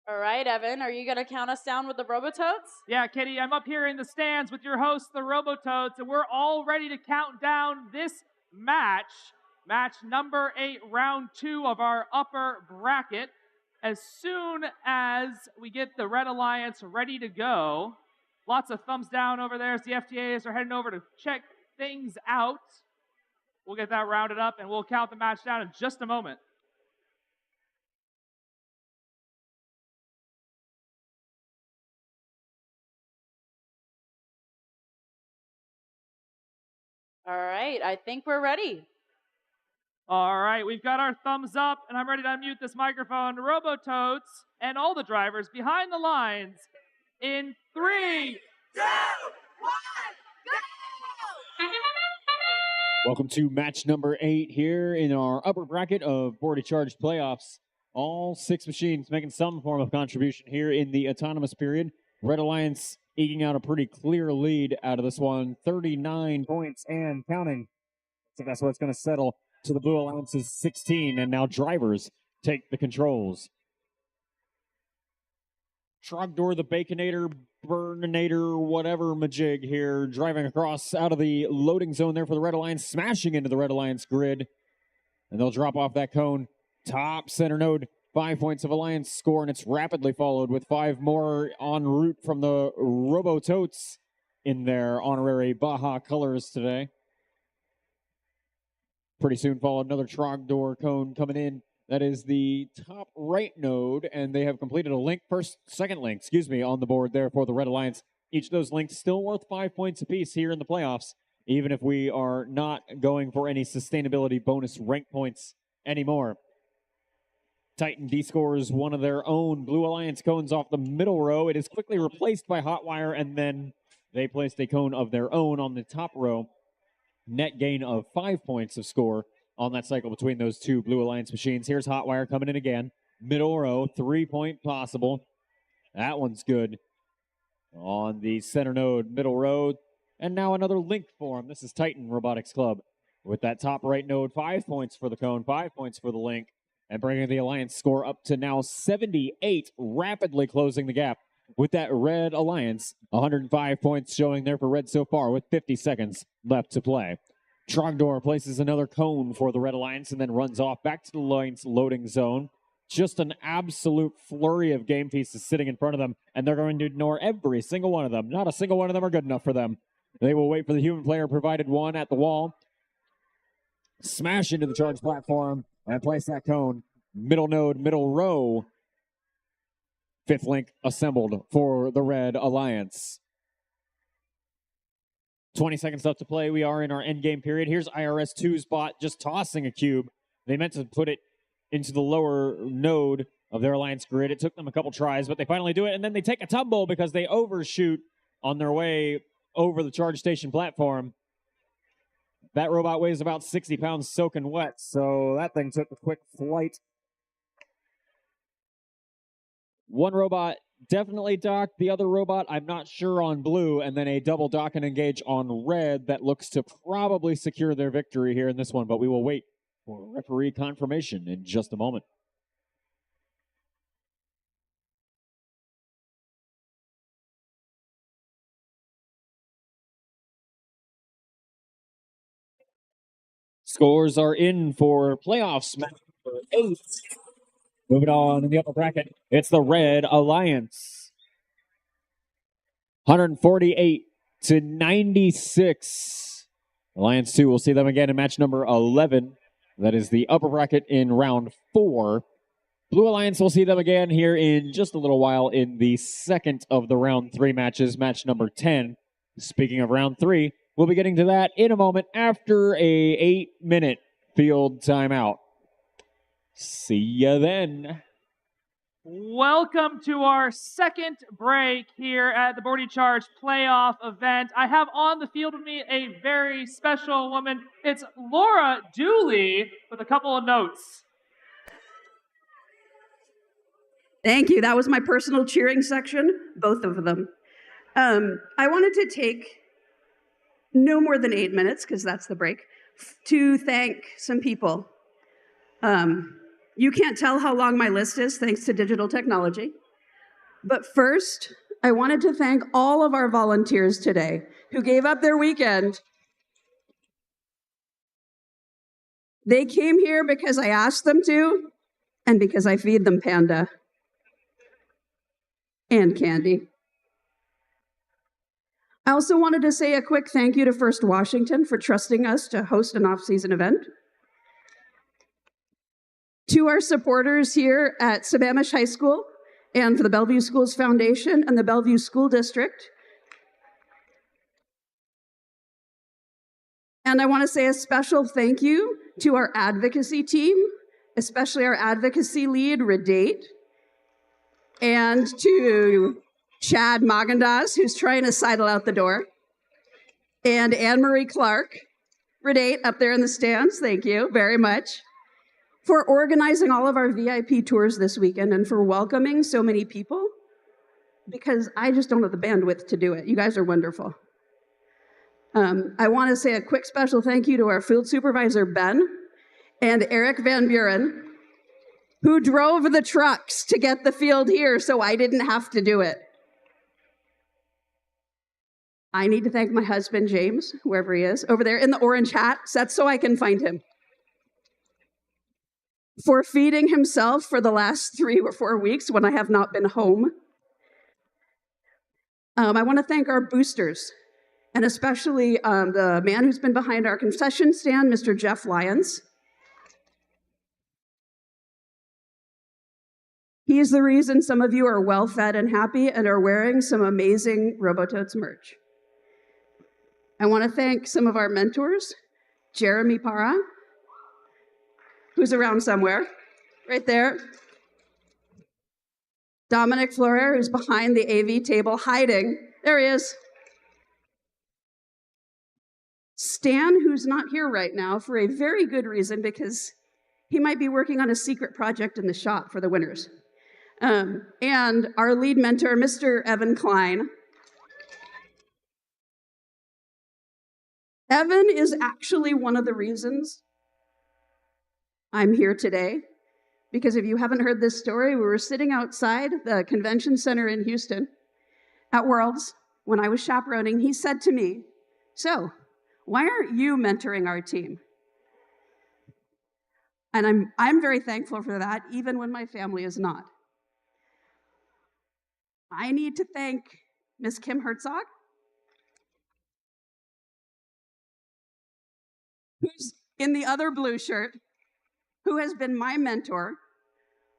All right, Evan, are you going to count us down with the Robototes? Yeah, Kitty, I'm up here in the stands with your hosts, the Robototes, and we're all ready to count down this match, match number 8, round 2 of our upper bracket. As soon as we get the Red Alliance ready to go, lots of thumbs down over there as the FTAs are heading over to check things out. We'll get that rounded up, and we'll count the match down in just a moment. All right, I think we're ready. All right, we've got our thumbs up, and I'm ready to unmute this microphone. Robototes and all the drivers behind the lines in 3, 2, 1, go! Welcome to match number 8 here in our upper bracket of Bordie Charged playoffs. All 6 machines making some form of contribution here in the autonomous period. Red Alliance eking out a pretty clear lead out of this one, 39 points and counting. So that's what's going to settle to the Blue Alliance's 16, and now drivers take the controls. Trogdor, the Baconator, Burninator, whatever majig here, driving across out of the loading zone there for the Red Alliance, smashing into the Red Alliance grid. And they'll drop off that cone. Top center node, 5 points of Alliance score, and it's rapidly followed with 5 more en route from the Robototes in their honorary Baja colors today. Pretty soon followed another Trogdor cone coming in. That is the top right node, and they have completed a second link, on the board there for the Red Alliance. Each of those links still worth 5 points apiece here in the playoffs, even if we are not going for any sustainability bonus rank points anymore. Titan D-scores one of their own Blue Alliance cones off the middle row. It is quickly replaced by Hot Wire, and then they placed a cone of their own on the top row. Net gain of 5 points of score on that cycle between those two Blue Alliance machines. Here's Hot Wire coming in again. Middle row, 3-point possible. That one's good. On the center node, middle row, and now another link for him. This is Titan Robotics Club with that top right node, 5 points for the cone, 5 points for the link, and bringing the Alliance score up to now 78, rapidly closing the gap with that Red Alliance. 105 points showing there for Red so far with 50 seconds left to play. Trogdor places another cone for the Red Alliance and then runs off back to the Alliance loading zone. Just an absolute flurry of game pieces sitting in front of them, and they're going to ignore every single one of them. Not a single one of them are good enough for them. They will wait for the human player provided one at the wall, smash into the charge platform, and place that cone. Middle node, middle row. Fifth link assembled for the Red Alliance. 20 seconds left to play. We are in our end game period. Here's IRS2's bot just tossing a cube. They meant to put it into the lower node of their Alliance grid. It took them a couple tries, but they finally do it, and then they take a tumble because they overshoot on their way over the charge station platform. That robot weighs about 60 pounds soaking wet, so that thing took a quick flight. One robot definitely docked. The other robot, I'm not sure on blue, and then a double dock and engage on red that looks to probably secure their victory here in this one, but we will wait for referee confirmation in just a moment. Scores are in for playoffs. Match number 8. Moving on in the upper bracket, it's the Red Alliance. 148 to 96. Alliance 2 will see them again in match number 11. That is the upper bracket in round 4. Blue Alliance will see them again here in just a little while in the second of the round 3 matches, match number 10. Speaking of round 3, we'll be getting to that in a moment after a 8-minute field timeout. See ya then. Welcome to our second break here at the Bordie Charge playoff event. I have on the field with me a very special woman. It's Laura Dooley with a couple of notes. Thank you. That was my personal cheering section, both of them. I wanted to take no more than 8 minutes, because that's the break, to thank some people. You can't tell how long my list is thanks to digital technology. But first, I wanted to thank all of our volunteers today who gave up their weekend. They came here because I asked them to, and because I feed them panda and candy. I also wanted to say a quick thank you to First Washington for trusting us to host an off-season event. To our supporters here at Sammamish High School and for the Bellevue Schools Foundation and the Bellevue School District. And I want to say a special thank you to our advocacy team, especially our advocacy lead, Redate, and to Chad Magendas, who's trying to sidle out the door, and Anne-Marie Clark, Redate, up there in the stands. Thank you very much for organizing all of our VIP tours this weekend and for welcoming so many people, because I just don't have the bandwidth to do it. You guys are wonderful. I want to say a quick special thank you to our field supervisor, Ben, and Eric Van Buren, who drove the trucks to get the field here so I didn't have to do it. I need to thank my husband, James, wherever he is, over there in the orange hat. That's so I can find him, for feeding himself for the last 3 or 4 weeks when I have not been home. I want to thank our boosters, and especially the man who's been behind our concession stand, Mr. Jeff Lyons. He's the reason some of you are well-fed and happy and are wearing some amazing Robototes merch. I want to thank some of our mentors, Jeremy Parra, who's around somewhere, right there, Dominic Florer, who's behind the AV table hiding. There he is. Stan, who's not here right now for a very good reason, because he might be working on a secret project in the shop for the winners. And our lead mentor, Mr. Evan Klein. Evan is actually one of the reasons I'm here today, because if you haven't heard this story, we were sitting outside the convention center in Houston at Worlds when I was chaperoning. He said to me, "So, why aren't you mentoring our team?" And I'm very thankful for that, even when my family is not. I need to thank Miss Kim Herzog, who's in the other blue shirt, who has been my mentor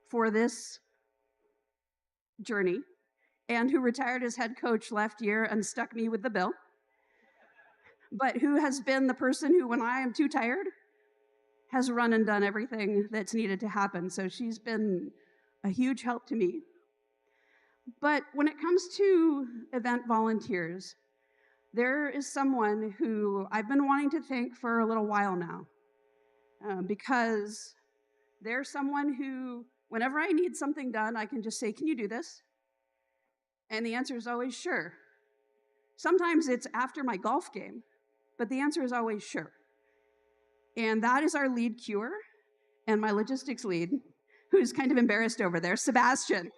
for this journey, and who retired as head coach last year and stuck me with the bill, but who has been the person who, when I am too tired, has run and done everything that's needed to happen. So she's been a huge help to me. But when it comes to event volunteers, there is someone who I've been wanting to thank for a little while now, because they're someone who, whenever I need something done, I can just say, "Can you do this?" And the answer is always sure. Sometimes it's after my golf game, but the answer is always sure. And that is our lead cure and my logistics lead, who's kind of embarrassed over there, Sebastian.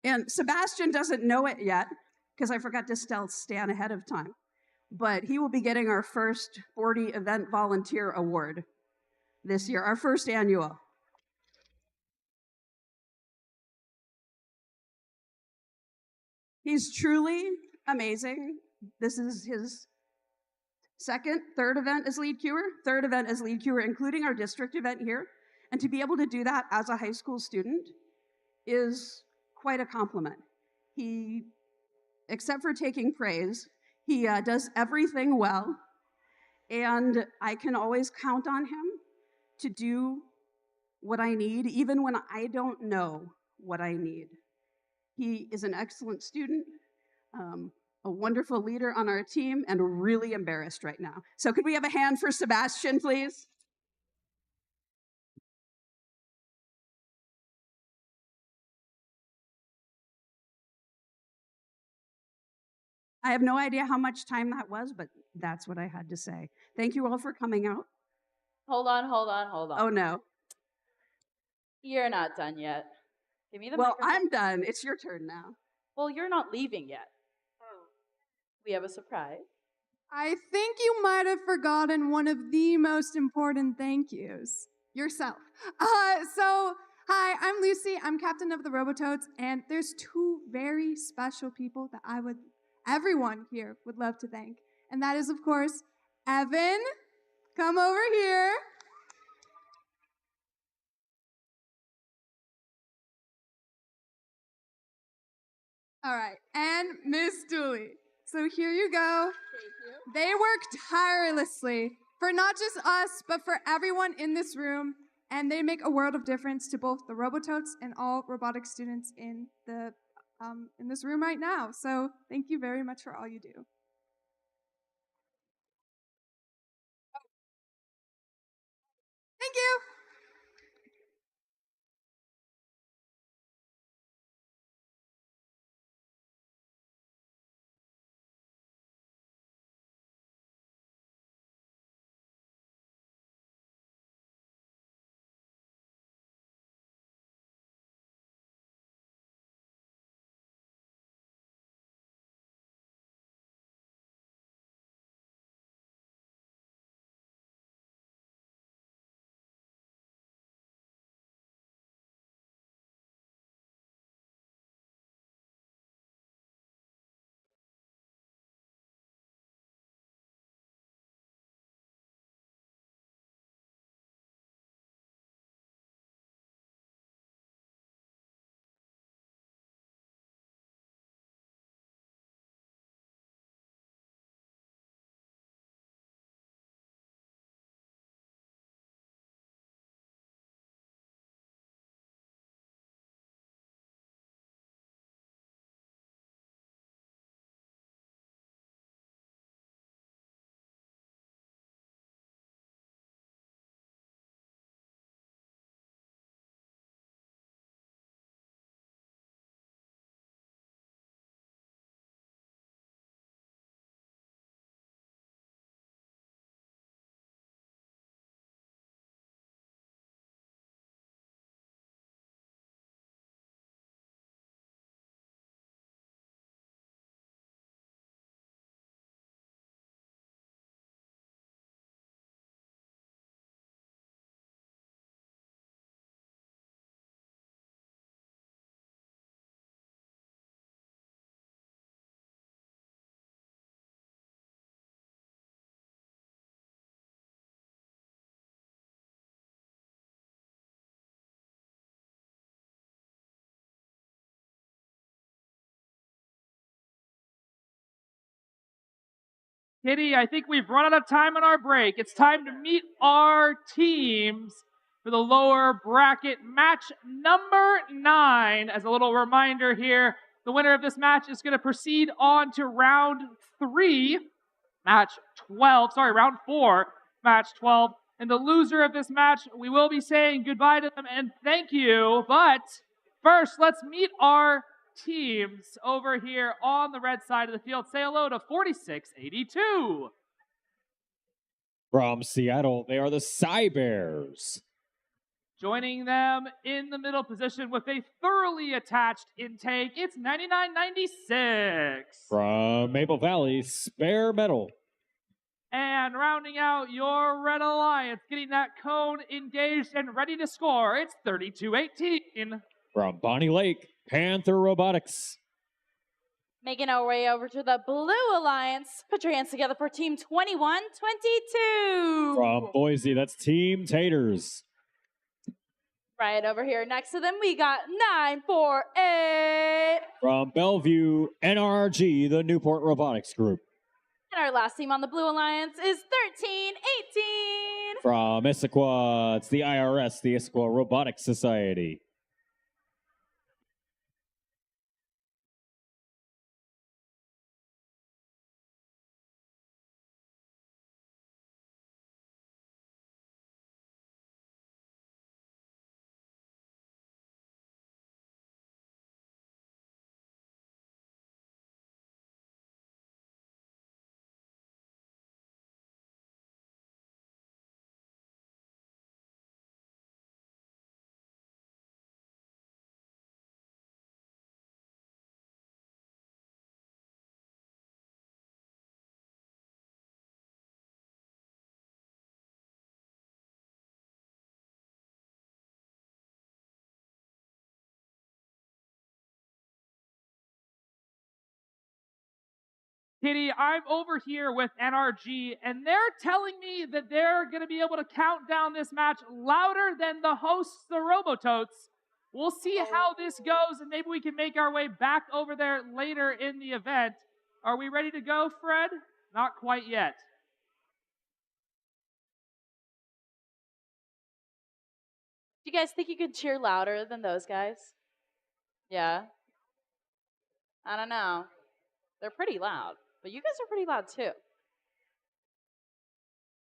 And Sebastian doesn't know it yet, because I forgot to tell Stan ahead of time. But he will be getting our first Bordie Event Volunteer Award this year, our first annual. He's truly amazing. This is his third event as lead cure, including our district event here. And to be able to do that as a high school student is quite a compliment. He, except for taking praise, he does everything well, and I can always count on him to do what I need, even when I don't know what I need. He is an excellent student, a wonderful leader on our team, and really embarrassed right now. So could we have a hand for Sebastian, please? I have no idea how much time that was, but that's what I had to say. Thank you all for coming out. Hold on. Oh, no. You're not done yet. Give me the Well, microphone. I'm done. It's your turn now. Well, you're not leaving yet. We have a surprise. I think you might have forgotten one of the most important thank yous. Yourself. Hi, I'm Lucy. I'm captain of the Robototes, and there's two very special people that everyone here would love to thank. And that is, of course, Evan. Come over here. All right, and Miss Dooley. So here you go. Thank you. They work tirelessly for not just us, but for everyone in this room, and they make a world of difference to both the Robototes and all robotics students in this room right now. So thank you very much for all you do. Thank you. Kitty, I think we've run out of time on our break. It's time to meet our teams for the lower bracket match number 9. As a little reminder here, the winner of this match is going to proceed on to round 3, match 12. Sorry, round 4, match 12. And the loser of this match, we will be saying goodbye to them and thank you. But first, let's meet our teams over here on the red side of the field. Say hello to 4682. From Seattle, they are the Cybears. Joining them in the middle position with a thoroughly attached intake, it's 9996. From Maple Valley, Spare Metal. And rounding out your Red Alliance, getting that cone engaged and ready to score, it's 3218. From Bonnie Lake, Panther Robotics. Making our way over to the Blue Alliance. Put your hands together for Team 2122. From Boise, that's Team Taters. Right over here next to them, we got 948. From Bellevue, NRG, the Newport Robotics Group. And our last team on the Blue Alliance is 1318. From Issaquah, it's the IRS, the Issaquah Robotics Society. Kitty, I'm over here with NRG, and they're telling me that they're going to be able to count down this match louder than the hosts, the Robototes. We'll see how this goes, and maybe we can make our way back over there later in the event. Are we ready to go, Fred? Not quite yet. Do you guys think you could cheer louder than those guys? Yeah? I don't know. They're pretty loud, but you guys are pretty loud too.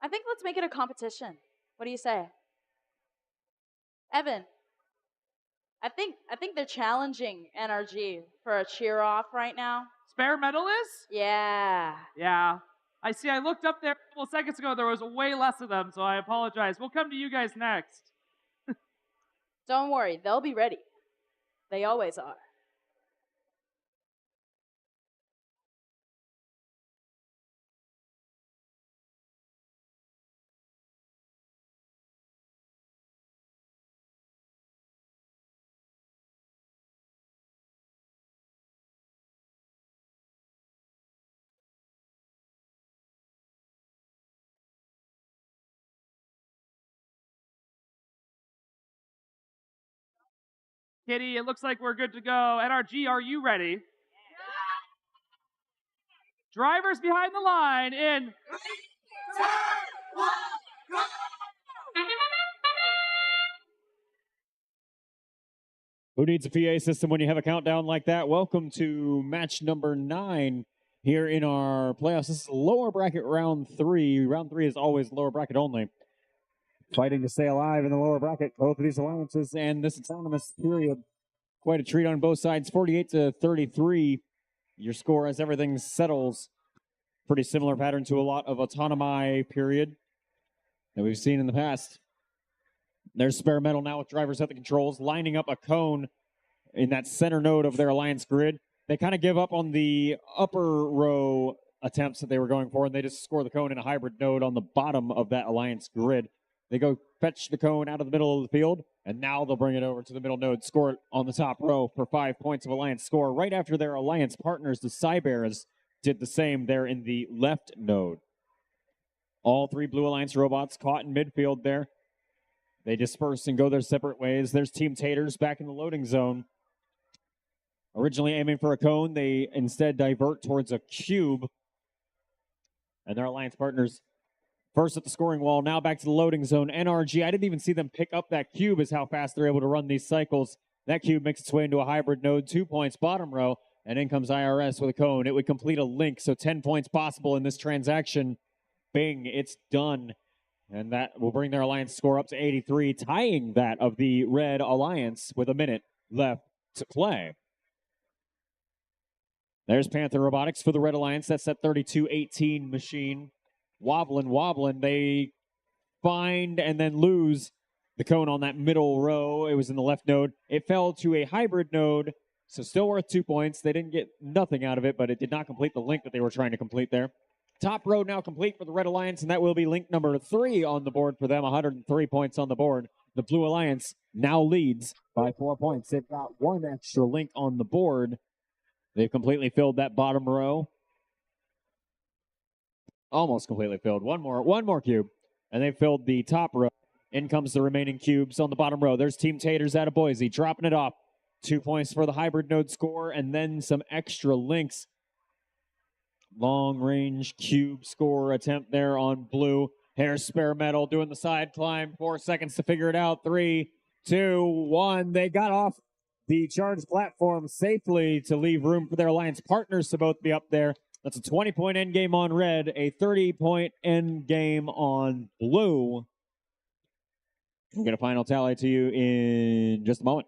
I think let's make it a competition. What do you say? Evan, I think they're challenging NRG for a cheer off right now. Spare Metal is? Yeah. Yeah. I see. I looked up there a couple seconds ago. There was way less of them, so I apologize. We'll come to you guys next. Don't worry, they'll be ready. They always are. Kitty, it looks like we're good to go. NRG, are you ready? Yeah. Drivers behind the line in 3, 2, 1, go! Who needs a PA system when you have a countdown like that? Welcome to match number 9 here in our playoffs. This is lower bracket round 3. Round 3 is always lower bracket only. Fighting to stay alive in the lower bracket, both of these alliances and this autonomous period. Quite a treat on both sides, 48-33. Your score as everything settles. Pretty similar pattern to a lot of autonomy period that we've seen in the past. There's Spare Metal now with drivers at the controls, lining up a cone in that center node of their alliance grid. They kind of give up on the upper row attempts that they were going for, and they just score the cone in a hybrid node on the bottom of that alliance grid. They go fetch the cone out of the middle of the field, and now they'll bring it over to the middle node, score it on the top row for 5 points of alliance score. Right after their alliance partners, the Cybears, did the same there in the left node. All 3 Blue Alliance robots caught in midfield there. They disperse and go their separate ways. There's Team Taters back in the loading zone. Originally aiming for a cone, they instead divert towards a cube. and their alliance partners first at the scoring wall. Now back to the loading zone. NRG, I didn't even see them pick up that cube is how fast they're able to run these cycles. That cube makes its way into a hybrid node, 2 points, bottom row, and in comes IRS with a cone. It would complete a link, so 10 points possible in this transaction. Bing, it's done. And that will bring their alliance score up to 83, tying that of the Red Alliance with a minute left to play. There's Panther Robotics for the Red Alliance. That's that 32-18 machine. Wobbling. They find and then lose the cone on that middle row. It was in the left node. It fell to a hybrid node, so still worth 2 points. They didn't get nothing out of it, but it did not complete the link that they were trying to complete there. Top row now complete for the Red Alliance, and that will be link number 3 on the board for them. 103 points on the board. The Blue Alliance now leads by 4 points. They've got one extra link on the board. They've completely filled that bottom row. Almost completely filled. One more cube, and they've filled the top row. In comes the remaining cubes on the bottom row. There's Team Taters out of Boise, dropping it off. 2 points for the hybrid node score, and then some extra links. Long-range cube score attempt there on blue. Here's Spare Metal doing the side climb. 4 seconds to figure it out. 3, 2, 1. They got off the charged platform safely to leave room for their alliance partners to both be up there. That's a 20-point end game on red, a 30-point end game on blue. We'll get a final tally to you in just a moment.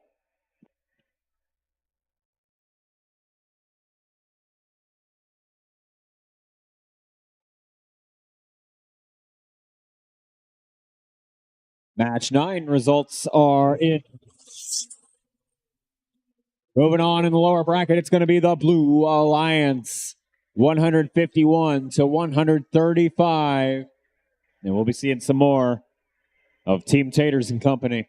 Match 9 results are in. Moving on in the lower bracket, it's going to be the Blue Alliance. 151 to 135. And we'll be seeing some more of Team Taters and company.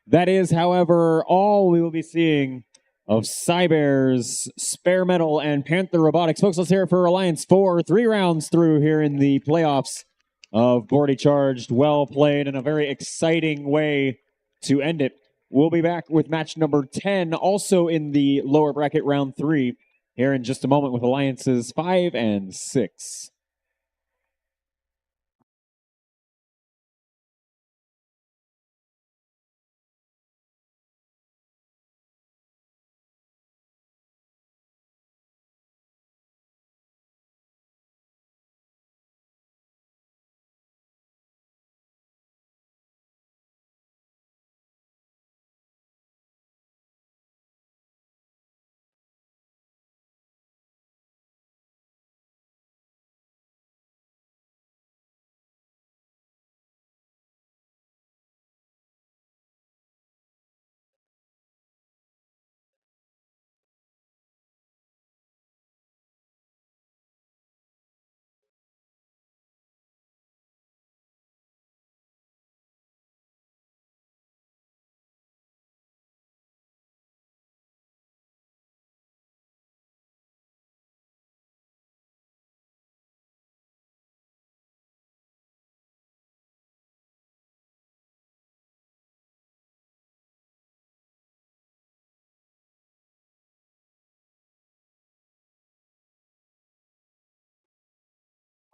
That is, however, all we will be seeing of Cybears, Spare Metal, and Panther Robotics. Folks, let's hear it for Alliance 4. 3 rounds through here in the playoffs of Bordie Charged. Well played in a very exciting way to end it. We'll be back with match number 10, also in the lower bracket, round 3, here in just a moment with Alliances 5 and 6.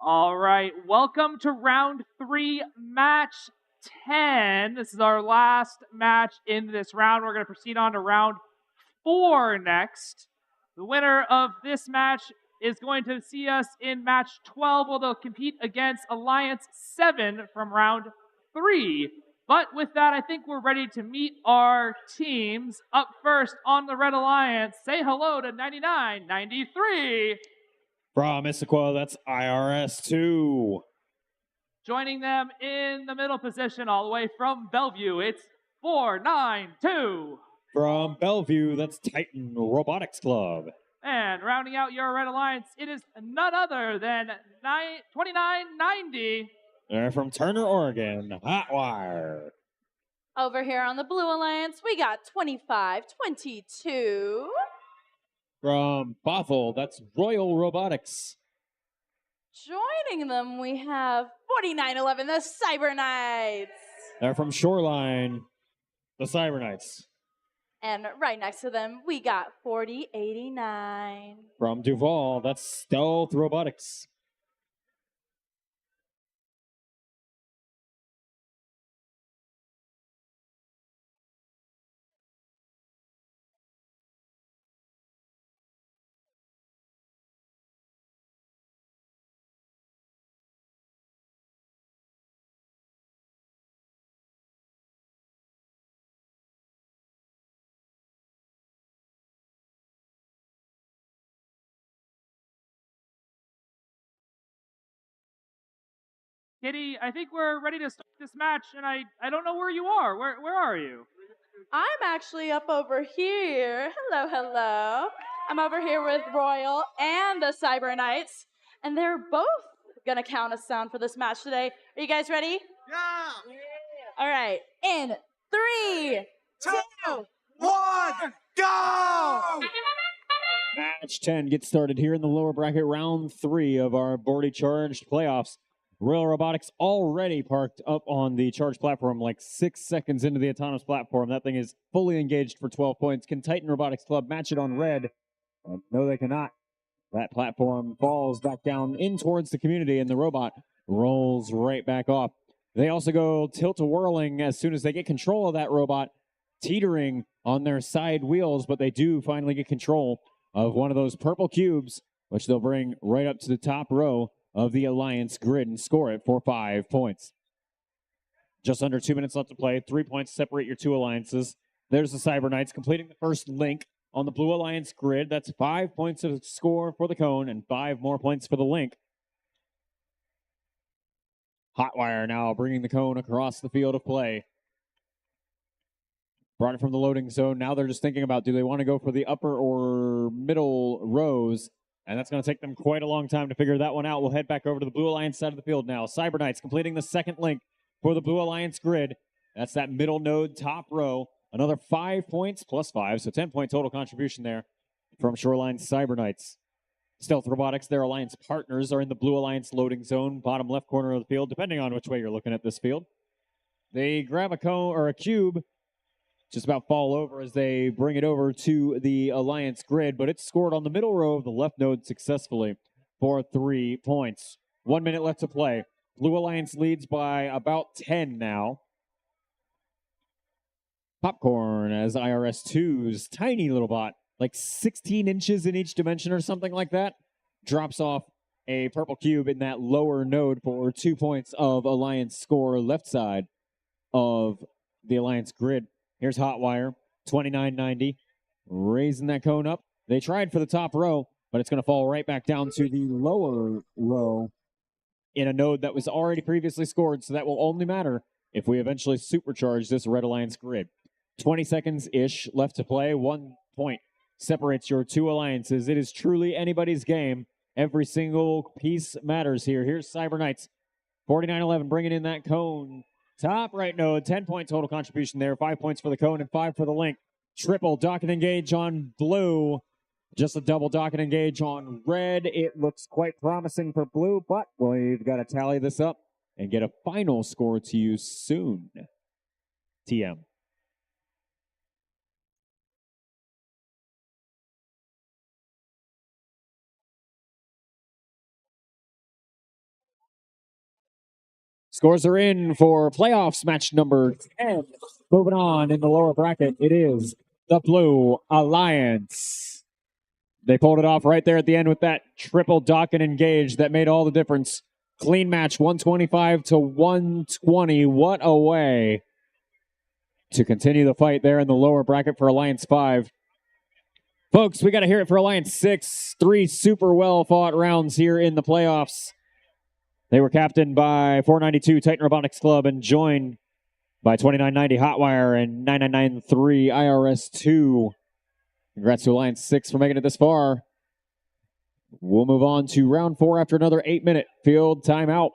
All right, welcome to round 3, match 10. This is our last match in this round. We're going to proceed on to round 4 next. The winner of this match is going to see us in match 12, where they'll compete against Alliance 7 from round 3. But with that, I think we're ready to meet our teams. Up first on the Red Alliance, say hello to 9993. From Issaquah, that's IRS 2. Joining them in the middle position all the way from Bellevue, it's 492. From Bellevue, that's Titan Robotics Club. And rounding out your Red Alliance, it is none other than 2990. They're from Turner, Oregon, Hotwire. Over here on the Blue Alliance, we got 2522. From Bothell, that's Royal Robotics. Joining them, we have 4911, the Cyber Knights. They're from Shoreline, the Cyber Knights. And right next to them, we got 4089. From Duval, that's Stealth Robotics. Kitty, I think we're ready to start this match, and I don't know where you are. Where are you? I'm actually up over here. Hello, hello. I'm over here with Royal and the Cyber Knights, and they're both gonna count us down for this match today. Are you guys ready? Yeah! All right. In 3, 2, 1, go! Match 10 gets started here in the lower bracket, round 3 of our Bordie Charged playoffs. Royal Robotics already parked up on the charge platform like 6 seconds into the autonomous platform. That thing is fully engaged for 12 points. Can Titan Robotics Club match it on red? No, they cannot. That platform falls back down in towards the community, and the robot rolls right back off. They also go tilt-a-whirling as soon as they get control of that robot, teetering on their side wheels, but they do finally get control of one of those purple cubes, which they'll bring right up to the top row of the Alliance grid and score it for 5 points. Just under 2 minutes left to play. 3 points separate your two alliances. There's the Cyber Knights completing the first link on the Blue Alliance grid. That's 5 points of score for the cone and 5 more points for the link. Hotwire now bringing the cone across the field of play. Brought it from the loading zone. Now they're just thinking about, do they want to go for the upper or middle rows? And that's going to take them quite a long time to figure that one out. We'll head back over to the Blue Alliance side of the field now. Cyber Knights completing the second link for the Blue Alliance grid. That's that middle node top row. Another 5 points plus 5, so 10-point total contribution there from Shoreline Cyber Knights. Stealth Robotics, their alliance partners, are in the Blue Alliance loading zone, bottom left corner of the field, depending on which way you're looking at this field. They grab a cone or a cube, just about fall over as they bring it over to the Alliance grid, but it's scored on the middle row of the left node successfully for 3 points. 1 minute left to play. Blue Alliance leads by about 10 now. Popcorn as IRS2's tiny little bot, like 16 inches in each dimension or something like that, drops off a purple cube in that lower node for 2 points of Alliance score left side of the Alliance grid. Here's Hotwire, 29.90, raising that cone up. They tried for the top row, but it's going to fall right back down to the lower row in a node that was already previously scored, so that will only matter if we eventually supercharge this Red Alliance grid. 20 seconds-ish left to play. 1 point separates your two alliances. It is truly anybody's game. Every single piece matters here. Here's Cyber Knights, 49.11, bringing in that cone. Top right node, 10-point total contribution there. 5 points for the cone and 5 for the link. Triple dock and engage on blue. Just a double dock and engage on red. It looks quite promising for blue, but we've got to tally this up and get a final score to you soon. TM. Scores are in for playoffs match number 10. Moving on in the lower bracket, it is the Blue Alliance. They pulled it off right there at the end with that triple dock and engage that made all the difference. Clean match, 125 to 120. What a way to continue the fight there in the lower bracket for Alliance 5. Folks, we got to hear it for Alliance 6. 3 super well fought rounds here in the playoffs. They were captained by 492 Titan Robotics Club and joined by 2990 Hotwire and 9993 IRS2. Congrats to Alliance 6 for making it this far. We'll move on to round 4 after another 8-minute field timeout.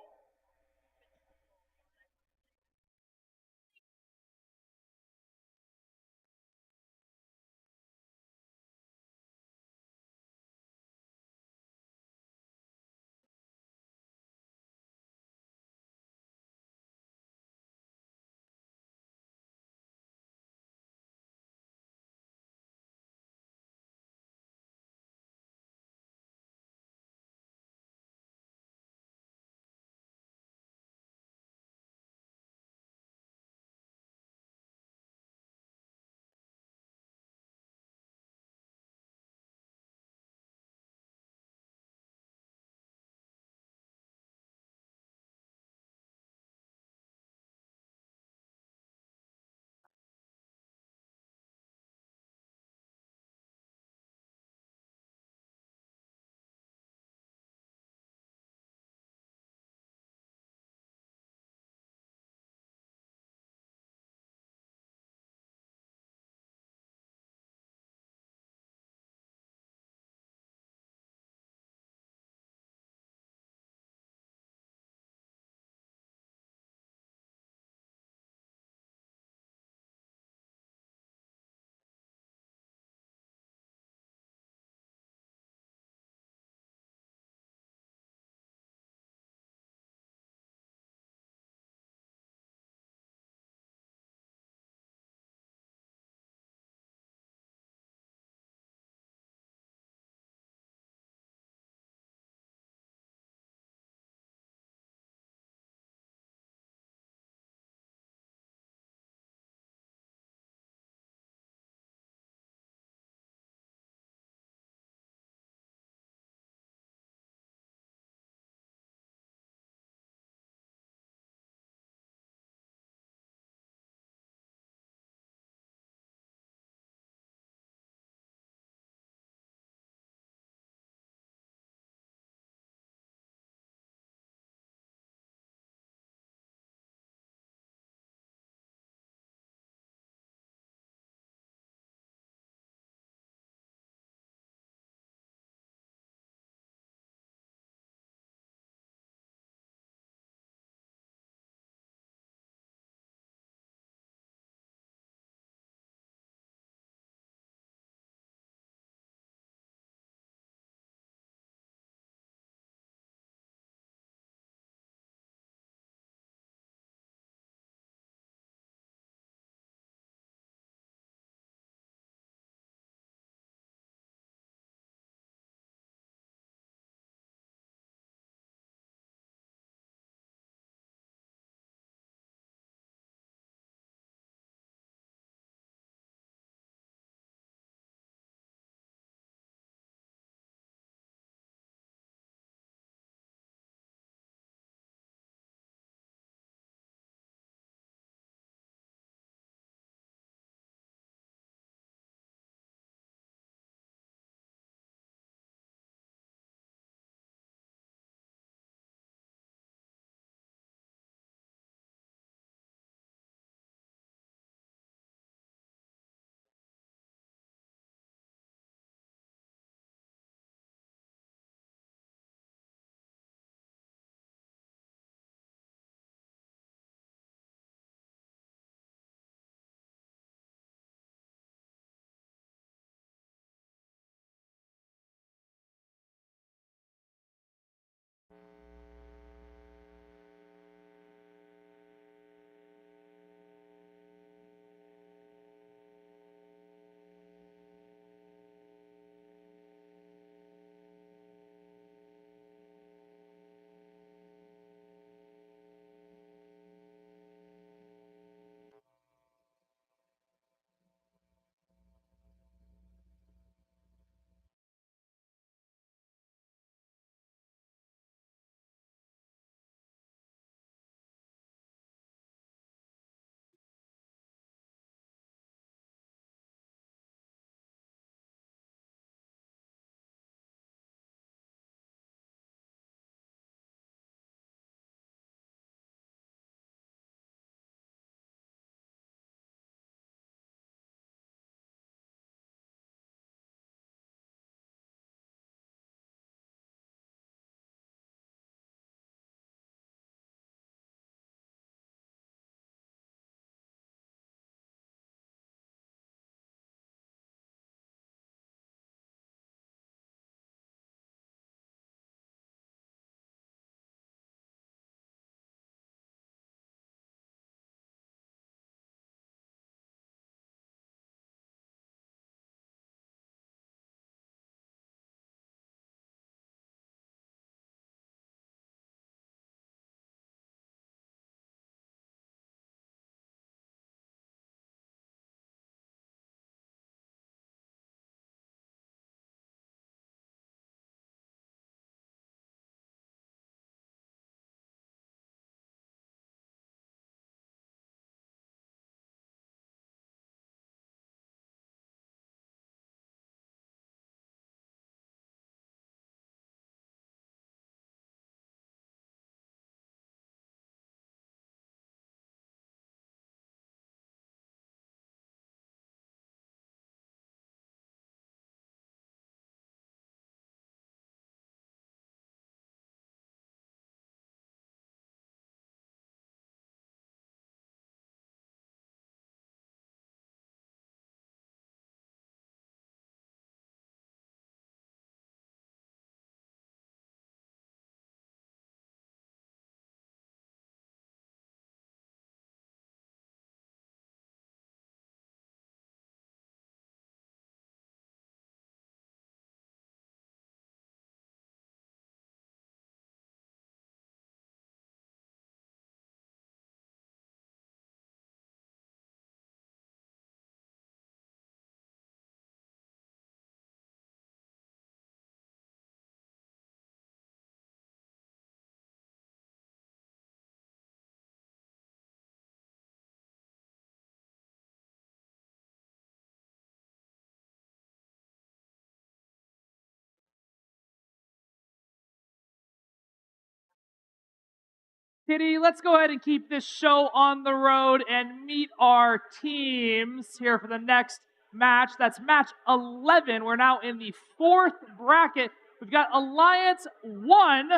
Kitty, let's go ahead and keep this show on the road and meet our teams here for the next match. That's match 11. We're now in the fourth bracket. We've got Alliance 1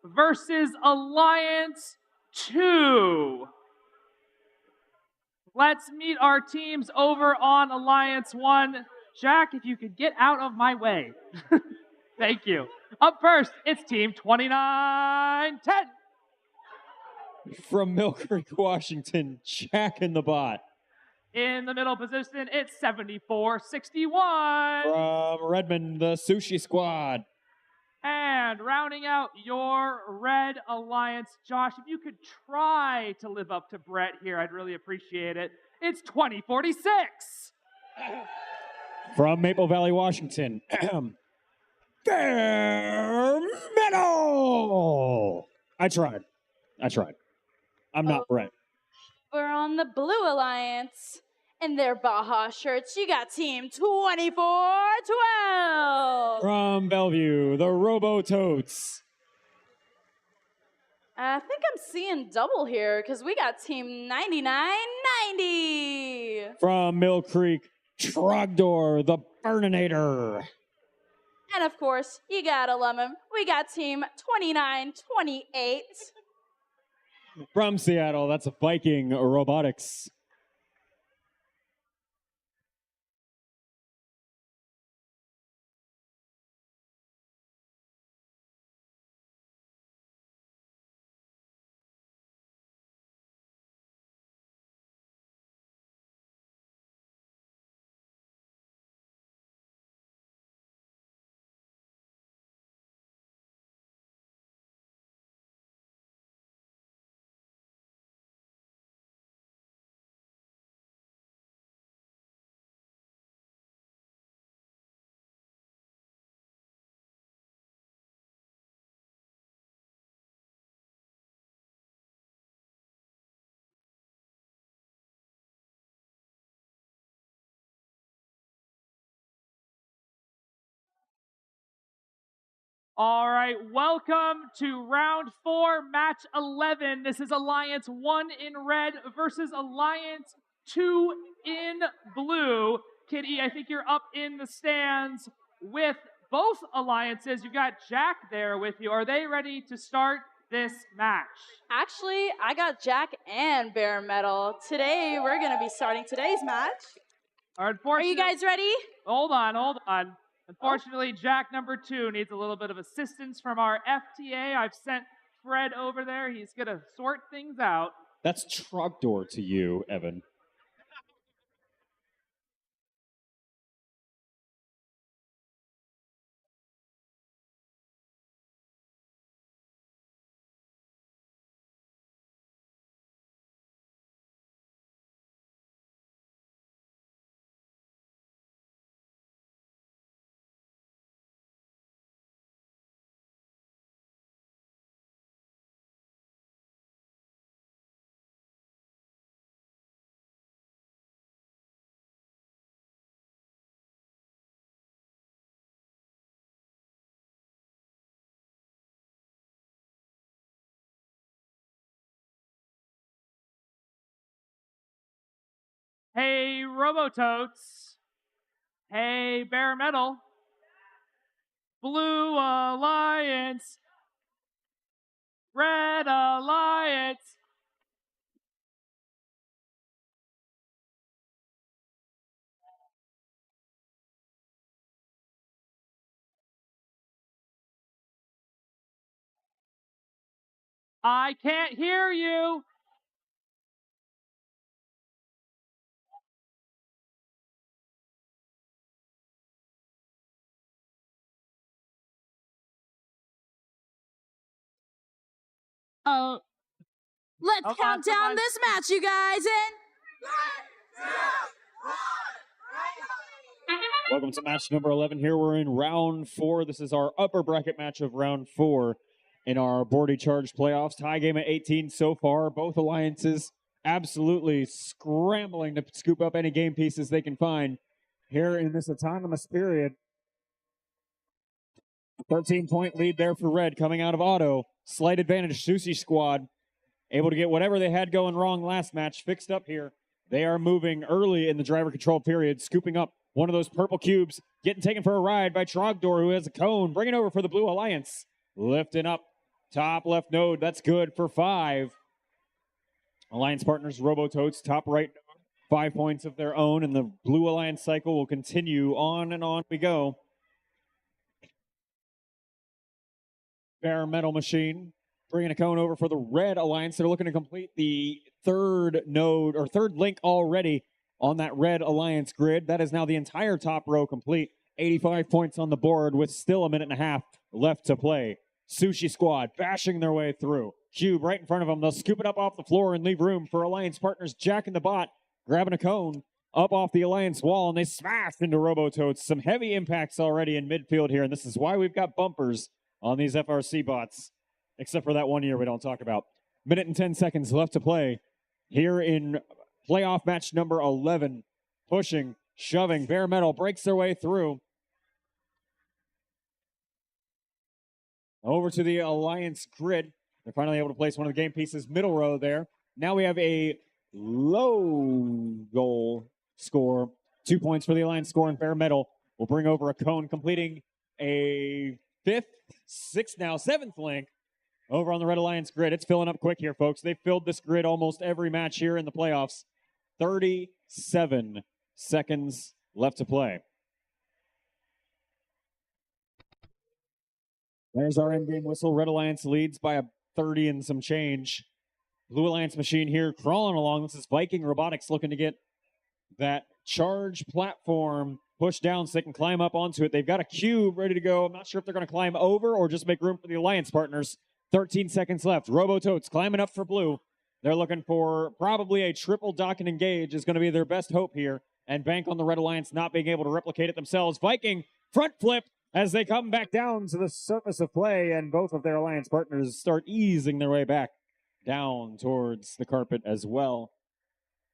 versus Alliance 2. Let's meet our teams over on Alliance 1. Jack, if you could get out of my way. Thank you. Up first, it's Team 2910. From Mill Creek, Washington, Jack in the Bot. In the middle position, it's 7461. From Redmond, the Sushi Squad. And rounding out your Red Alliance, Josh, if you could try to live up to Brett here, I'd really appreciate it. It's 2046. From Maple Valley, Washington, Bare Metal. I tried. I'm not Brett. We're on the Blue Alliance. In their Baja shirts, you got Team 2412. From Bellevue, the Robototes. I think I'm seeing double here because we got Team 9990. From Mill Creek, Trogdor, the Burninator. And of course, you gotta love 'em. We got Team 2928. From Seattle, that's Viking Robotics. All right, welcome to round 4, match 11. This is Alliance 1 in red versus Alliance 2 in blue. Kitty, I think you're up in the stands with both alliances. You got Jack there with you. Are they ready to start this match? Actually, I got Jack and Bare Metal. Today, we're going to be starting today's match. Are you guys ready? Hold on. Unfortunately, Jack number 2 needs a little bit of assistance from our FTA. I've sent Fred over there. He's going to sort things out. That's Trogdor to you, Evan. Hey, Robototes. Hey, Bare Metal. Blue Alliance. Red Alliance. I can't hear you. Let's count down this match, you guys, and Welcome to match number 11. Here we're in round 4. This is our upper bracket match of round 4 in our Bordie Charge playoffs. Tie game at 18 so far. Both alliances absolutely scrambling to scoop up any game pieces they can find here in this autonomous period. 13-point lead there for Red coming out of auto. Slight advantage, Sushi Squad. able to get whatever they had going wrong last match fixed up here. They are moving early in the driver control period, scooping up one of those purple cubes, getting taken for a ride by Trogdor, who has a cone, bringing over for the Blue Alliance. Lifting up top left node. That's good for 5. Alliance partners Robototes, top right node, 5 points of their own, and the Blue Alliance cycle will continue on and on we go. Bare Metal Machine bringing a cone over for the Red Alliance. They're looking to complete the third node or third link already on that Red Alliance grid. That is now the entire top row complete. 85 points on the board with still a minute and a half left to play. Sushi Squad bashing their way through. Cube right in front of them. They'll scoop it up off the floor and leave room for Alliance partners Jack and the Bot grabbing a cone up off the Alliance wall, and they smash into Robototes. Some heavy impacts already in midfield here, and this is why we've got bumpers on these FRC bots, except for that 1 year we don't talk about. Minute and 10 seconds left to play here in playoff match number 11. Pushing, shoving, Bare Metal breaks their way through. Over to the Alliance grid. They're finally able to place one of the game pieces, middle row there. Now we have a low goal score. 2 points for the Alliance score, and Bare Metal will bring over a cone, completing a 5th, 6th now, 7th link over on the Red Alliance grid. It's filling up quick here, folks. They've filled this grid almost every match here in the playoffs. 37 seconds left to play. There's our end-game whistle. Red Alliance leads by a 30 and some change. Blue Alliance machine here crawling along. This is Viking Robotics looking to get that charge platform pushed down so they can climb up onto it. They've got a cube ready to go. I'm not sure if they're going to climb over or just make room for the Alliance partners. 13 seconds left. Robototes climbing up for blue. They're looking for probably a triple dock and engage is going to be their best hope here, and bank on the Red Alliance not being able to replicate it themselves. Viking front flip as they come back down to the surface of play, and both of their Alliance partners start easing their way back down towards the carpet as well.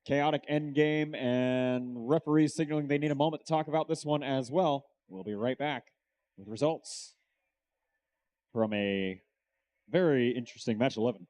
Chaotic endgame, and referees signaling they need a moment to talk about this one as well. We'll be right back with results from a very interesting match 11.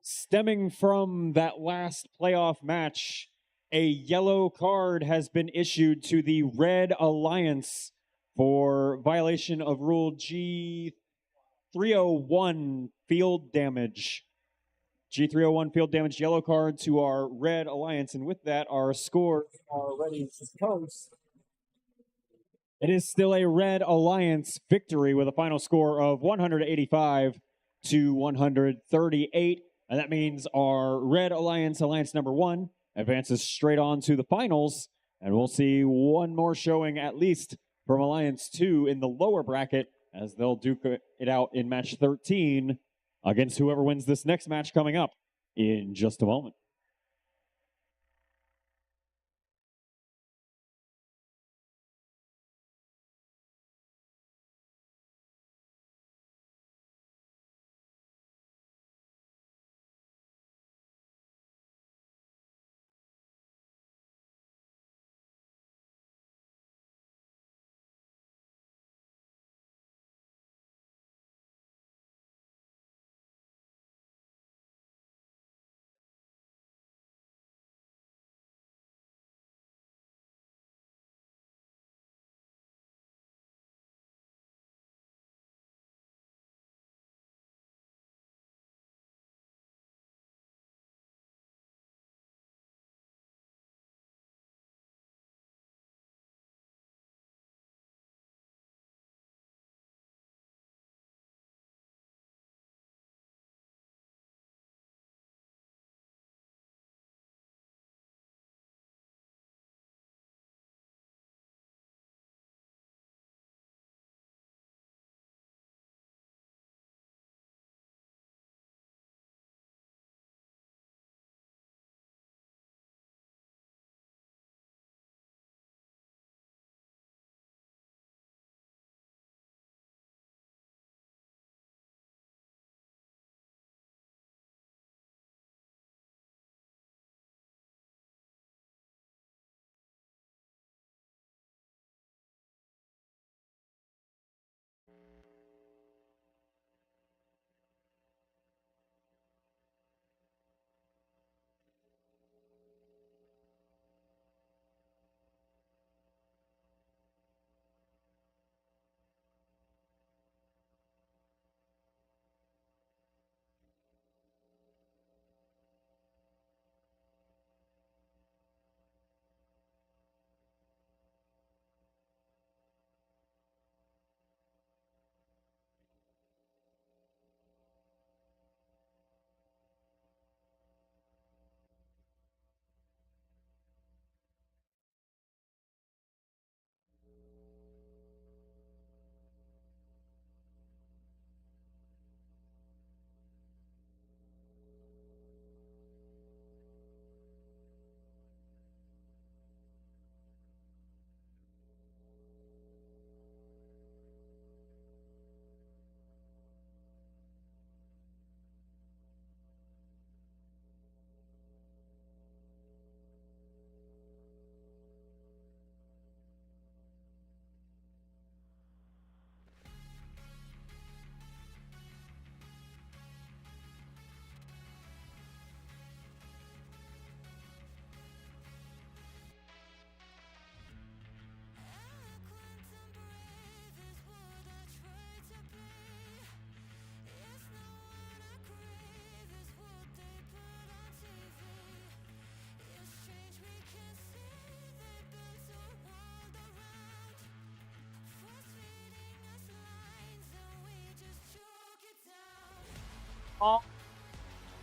Stemming from that last playoff match, a yellow card has been issued to the Red Alliance for violation of Rule G301, field damage. G301, field damage, yellow card to our Red Alliance. And with that, our scores are ready to post. It is still a Red Alliance victory with a final score of 185 to 138. And that means our Red Alliance, Alliance number 1, advances straight on to the finals. And we'll see one more showing at least from Alliance 2 in the lower bracket as they'll duke it out in match 13 against whoever wins this next match coming up in just a moment.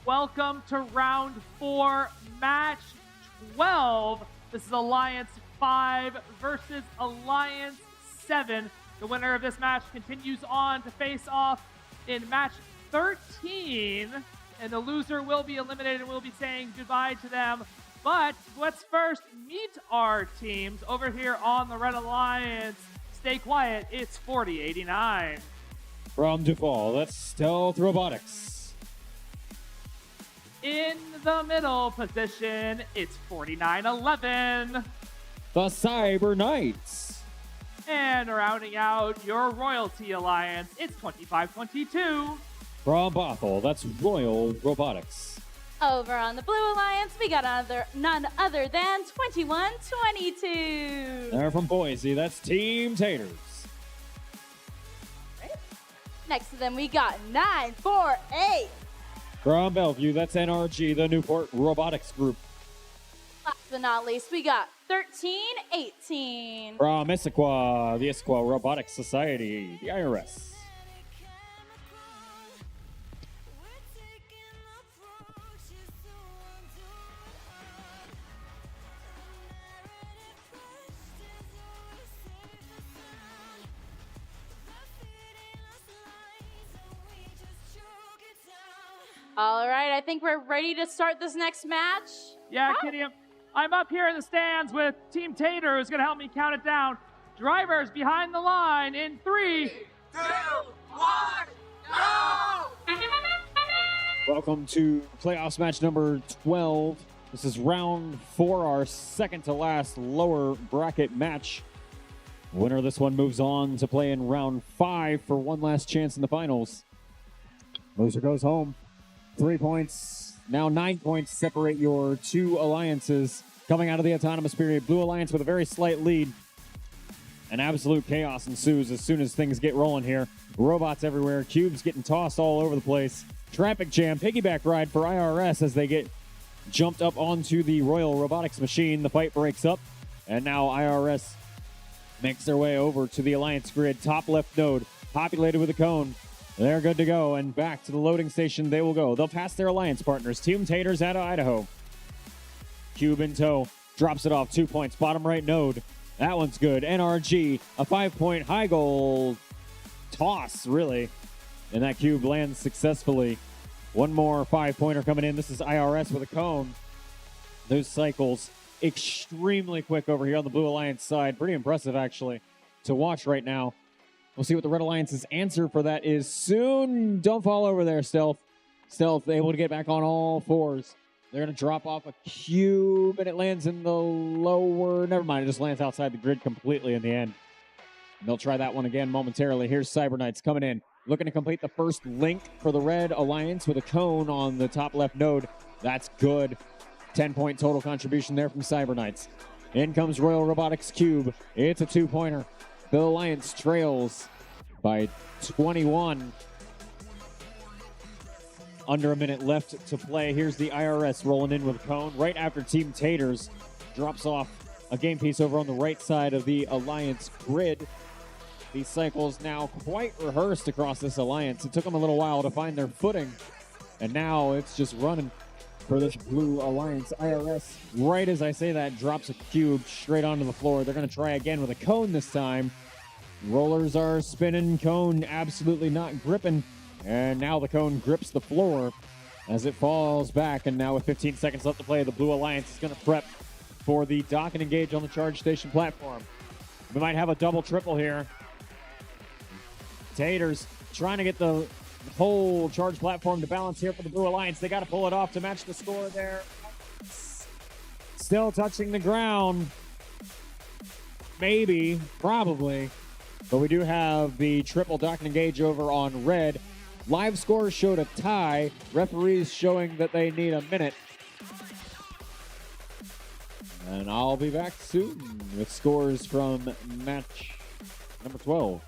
Welcome to round 4, match 12. This is Alliance 5 versus Alliance 7. The winner of this match continues on to face off in match 13, and the loser will be eliminated and we'll be saying goodbye to them. But let's first meet our teams over here on the Red Alliance. Stay quiet, it's 4089. From Duval, that's Stealth Robotics. In the middle position, it's 4911. The Cyber Knights. And rounding out your Royalty Alliance, it's 2522. From Bothell, that's Royal Robotics. Over on the Blue Alliance, we got none other than 2122. They're from Boise, that's Team Taters. Next to them, we got 948. From Bellevue, that's NRG, the Newport Robotics Group. Last but not least, we got 1318. From Issaquah, the Issaquah Robotics Society, the IRS. All right, I think we're ready to start this next match. Yeah, Kitty, I'm up here in the stands with Team Tater, who's going to help me count it down. Drivers behind the line in 3, 2, 1, go! Welcome to playoffs match number 12. This is round 4, our second to last lower bracket match. Winner of this one moves on to play in round 5 for one last chance in the finals. Loser goes home. 3 points, now 9 points separate your two alliances. Coming out of the autonomous period, Blue Alliance with a very slight lead. And absolute chaos ensues as soon as things get rolling here. Robots everywhere, cubes getting tossed all over the place. Traffic jam, piggyback ride for IRS as they get jumped up onto the Royal Robotics machine. The fight breaks up, and now IRS makes their way over to the Alliance grid. Top left node, populated with a cone. They're good to go, and back to the loading station they will go. They'll pass their alliance partners, Team Taters out of Idaho. Cube in tow, drops it off, 2 points, bottom right node. That one's good. NRG, a 5-point high goal toss, really. And that cube lands successfully. One more 5-pointer coming in. This is IRS with a cone. Those cycles extremely quick over here on the Blue Alliance side. Pretty impressive, actually, to watch right now. We'll see what the Red Alliance's answer for that is soon. Don't fall over there, Stealth. Stealth able to get back on all fours. They're going to drop off a cube, and it lands in the lower... Never mind, it just lands outside the grid completely in the end. And they'll try that one again momentarily. Here's Cyberknights coming in, looking to complete the first link for the Red Alliance with a cone on the top left node. That's good. 10-point total contribution there from Cyberknights. In comes Royal Robotics Cube. It's a 2-pointer. The Alliance trails by 21. Under a minute left to play. Here's the IRS rolling in with a cone right after Team Taters drops off a game piece over on the right side of the Alliance grid. These cycles now quite rehearsed across this Alliance. It took them a little while to find their footing, and now it's just running for this Blue Alliance. IRS, right as I say that, drops a cube straight onto the floor. They're going to try again with a cone this time. Rollers are spinning, cone absolutely not gripping, and now the cone grips the floor as it falls back. And now with 15 seconds left to play, the Blue Alliance is going to prep for the dock and engage on the charge station platform. We might have a double-triple here. Taters trying to get the whole charge platform to balance here for the Blue Alliance. They got to pull it off to match the score there. Still touching the ground. Maybe, probably. But we do have the triple dock and engage over on red. Live scores showed a tie. Referees showing that they need a minute. And I'll be back soon with scores from match number 12.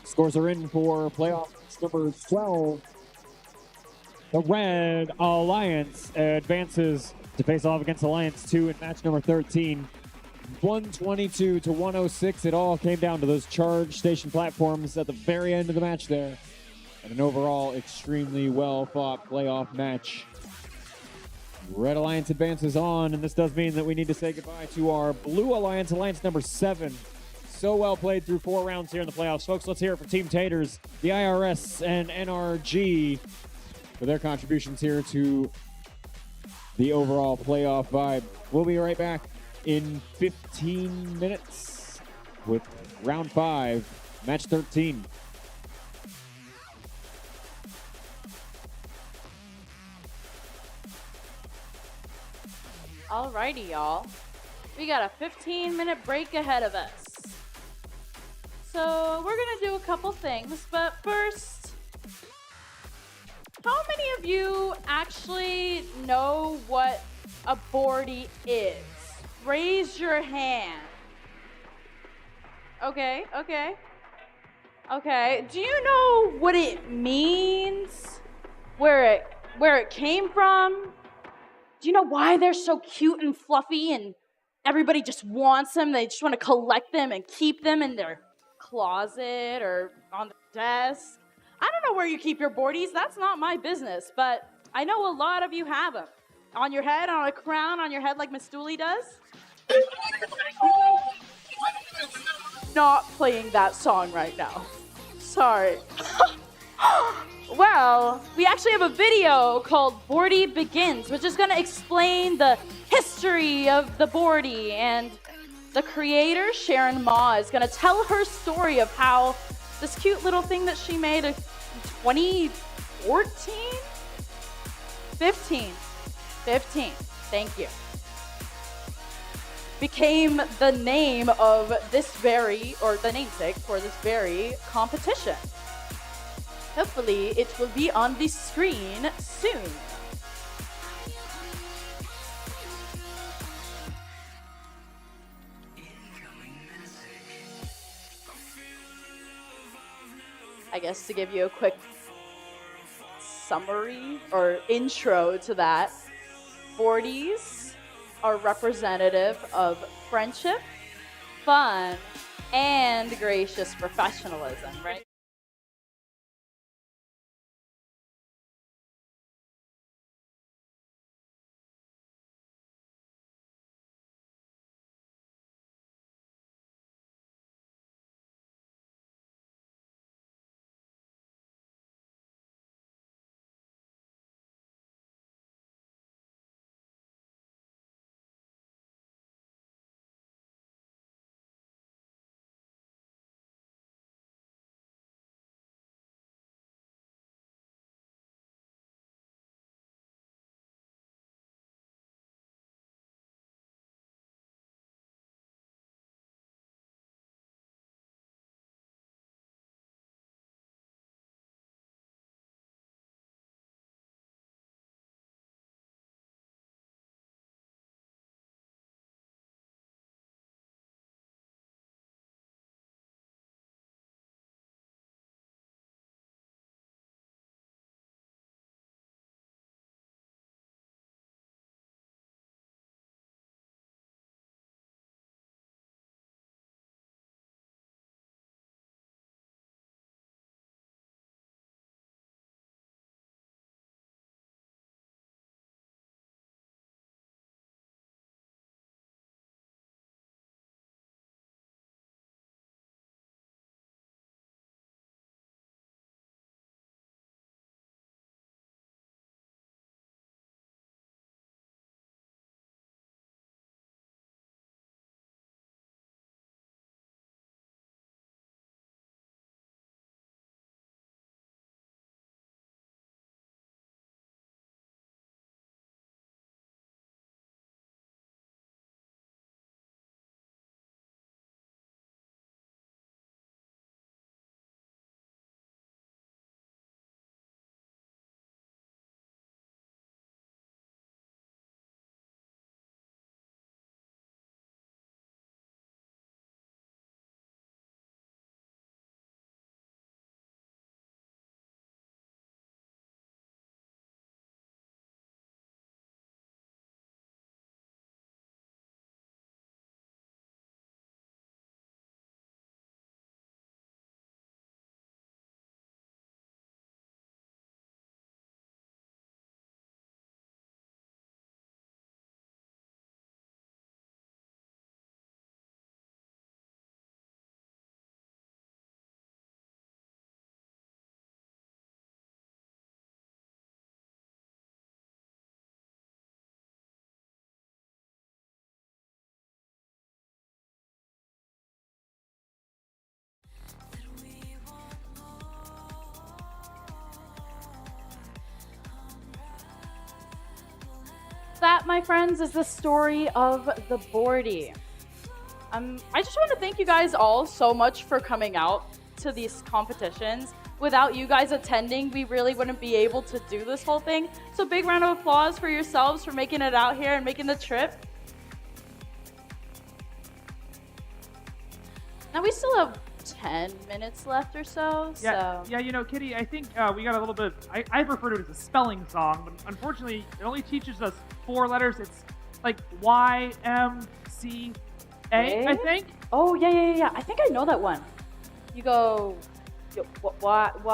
Scores are in for playoff number 12. The Red Alliance advances to face off against Alliance 2 in match number 13. 122 to 106. It all came down to those charge station platforms at the very end of the match there. And an overall extremely well-fought playoff match. Red Alliance advances on, and this does mean that we need to say goodbye to our Blue Alliance, Alliance number 7. So so well played through 4 rounds here in the playoffs. Folks, let's hear it for Team Taters, the IRS, and NRG for their contributions here to the overall playoff vibe. We'll be right back in 15 minutes with round 5, match 13. Alrighty, y'all. We got a 15-minute break ahead of us. So we're gonna do a couple things, but first, how many of you actually know what a Bordie is? Raise your hand. Okay. Do you know what it means? Where it came from? Do you know why they're so cute and fluffy and everybody just wants them? They just want to collect them and keep them in their closet or on the desk. I don't know where you keep your Bordies. That's not my business, but I know a lot of you have them. On your head, on a crown, on your head like Miss Dooley does. Not playing that song right now. Sorry. Well, we actually have a video called Bordie Begins, which is going to explain the history of the Bordie, and the creator, Sharon Ma, is going to tell her story of how this cute little thing that she made in 2014? 15, thank you. Became the name of this or the namesake for this very competition. Hopefully, it will be on the screen soon. I guess to give you a quick summary or intro to that, Bordies are representative of friendship, fun, and gracious professionalism, right? that, my friends, is the story of the Bordie. I just want to thank you guys all so much for coming out to these competitions. Without you guys attending, we really wouldn't be able to do this whole thing. So big round of applause for yourselves for making it out here and making the trip. Now we still have 10 minutes left or so. Yeah, so. yeah. You know, Kitty, I think we got a little bit. I refer to it as a spelling song, but unfortunately, it only teaches us 4 letters. It's like YMCA, I think. Oh yeah. I think I know that one. You go, YMCA.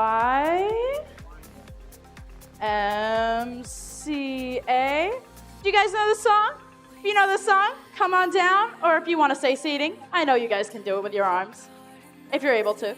Do you guys know the song? If you know the song, come on down. Or if you want to say seating, I know you guys can do it with your arms, if you're able to.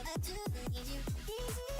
I do need you.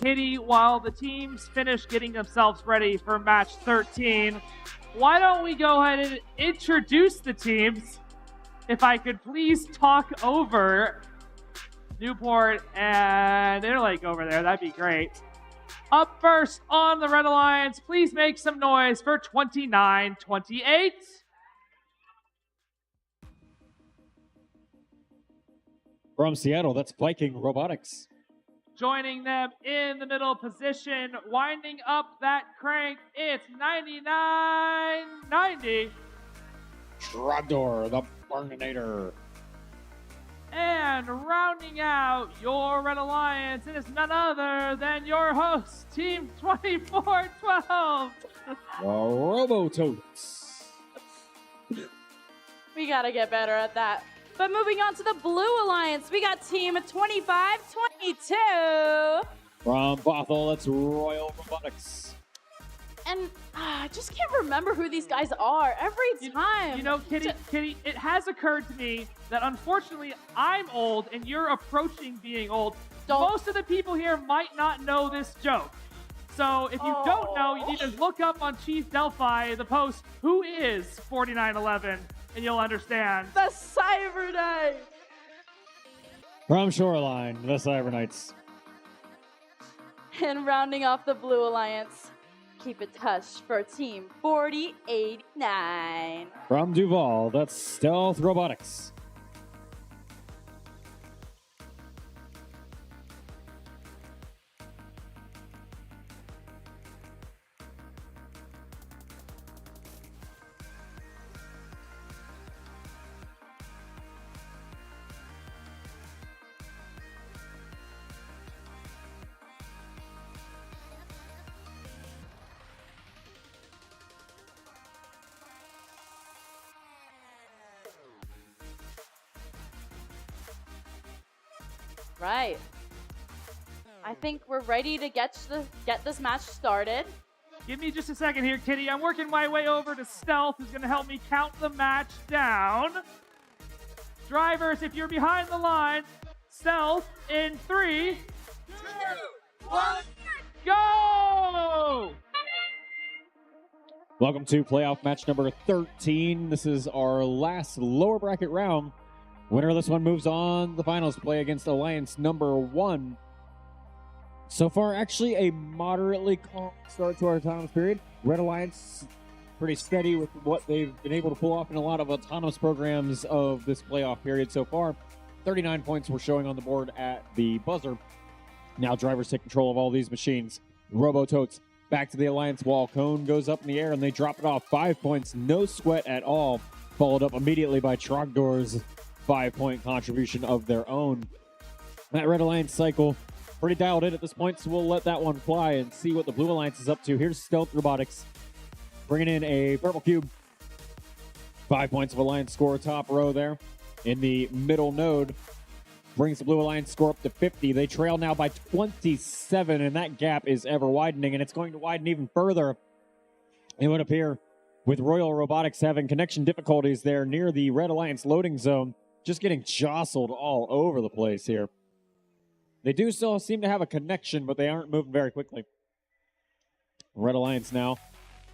Kitty, while the teams finish getting themselves ready for match 13, why don't we go ahead and introduce the teams? If I could please talk over Newport and Interlake over there, that'd be great. Up first on the Red Alliance, please make some noise for 29-28. From Seattle, that's Viking Robotics. Joining them in the middle position, winding up that crank, it's 99-90. Trogdor, the Burninator. And rounding out your Red Alliance, it is none other than your host, Team 2412. The Robototes. We gotta get better at that. But moving on to the Blue Alliance, we got Team 2522. From Bothell, that's Royal Robotics. And I just can't remember who these guys are every time. You know, Kitty, it has occurred to me that unfortunately I'm old and you're approaching being old. Most of the people here might not know this joke. So if you don't know, you need to look up on Chief Delphi the post, who is 4911, and you'll understand. The Cyber Knight. From Shoreline, the Cyber Knights. And rounding off the Blue Alliance, keep it touched for Team 4089. From Duval, that's Stealth Robotics. Right. I think we're ready to get this match started. Give me just a second here, Kitty. I'm working my way over to Stealth, who's going to help me count the match down. Drivers, if you're behind the line, Stealth in 3, 2, 1, go! Welcome to playoff match number 13. This is our last lower bracket round. Winner of this one moves on to the finals to play against Alliance number 1. So far, actually a moderately calm start to our autonomous period. Red Alliance pretty steady with what they've been able to pull off in a lot of autonomous programs of this playoff period so far. 39 points were showing on the board at the buzzer. Now drivers take control of all these machines. Robototes back to the Alliance wall. Cone goes up in the air and they drop it off. 5 points, no sweat at all. Followed up immediately by Trogdor's 5-point contribution of their own. That Red Alliance cycle pretty dialed in at this point, so we'll let that one fly and see what the Blue Alliance is up to. Here's Stealth Robotics bringing in a purple cube. 5 points of Alliance score, top row there. In the middle node, brings the Blue Alliance score up to 50. They trail now by 27, and that gap is ever widening, and it's going to widen even further, it would appear, with Royal Robotics having connection difficulties there near the Red Alliance loading zone. Just getting jostled all over the place here. They do still seem to have a connection, but they aren't moving very quickly. Red Alliance now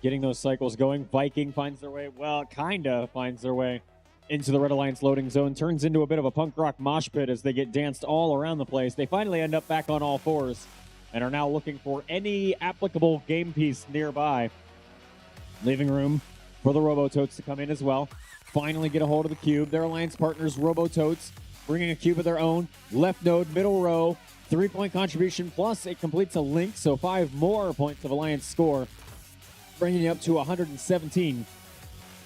getting those cycles going. Viking finds their way, well, kinda finds their way into the Red Alliance loading zone. Turns into a bit of a punk rock mosh pit as they get danced all around the place. They finally end up back on all fours and are now looking for any applicable game piece nearby. Leaving room for the Robototes to come in as well. Finally get a hold of the cube. Their Alliance partners, Robototes, bringing a cube of their own. Left node, middle row, 3-point contribution, plus it completes a link, so 5 more points of Alliance score, bringing you up to 117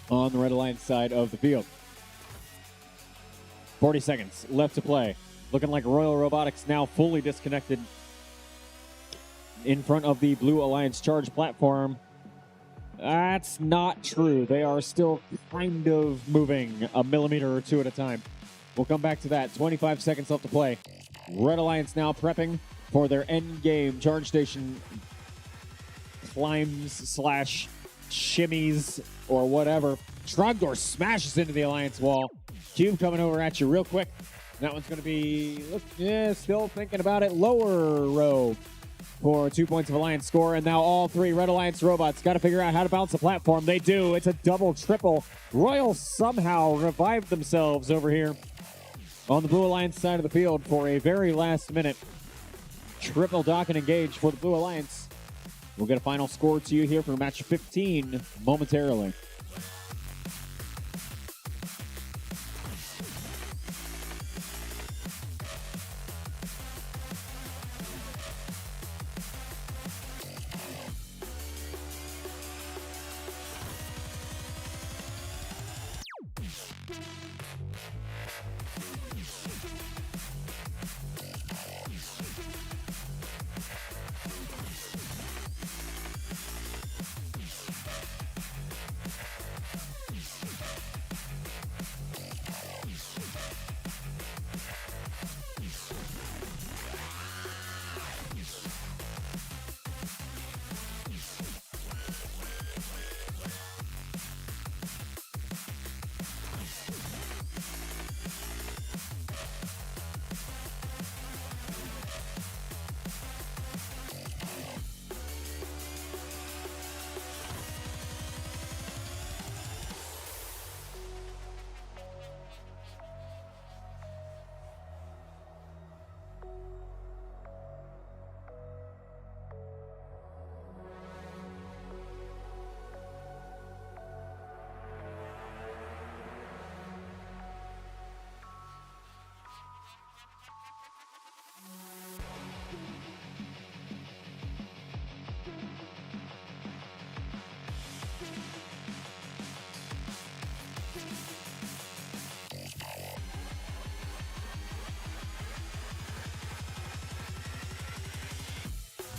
on the Red Alliance side of the field. 40 seconds left to play. Looking like Royal Robotics now fully disconnected in front of the Blue Alliance charge platform. That's not true. They are still kind of moving a millimeter or two at a time. We'll come back to that. 25 seconds left to play. Red Alliance now prepping for their end game charge station climbs slash shimmies or whatever. Trogdor smashes into the Alliance wall. Cube coming over at you real quick. That one's going to be, still thinking about it. Lower row. for 2 points of Alliance score. And now all three Red Alliance robots got to figure out how to bounce the platform. They do. It's a double, triple. Royal somehow revived themselves over here on the Blue Alliance side of the field for a very last minute triple dock and engage for the Blue Alliance. We'll get a final score to you here for match 15 momentarily.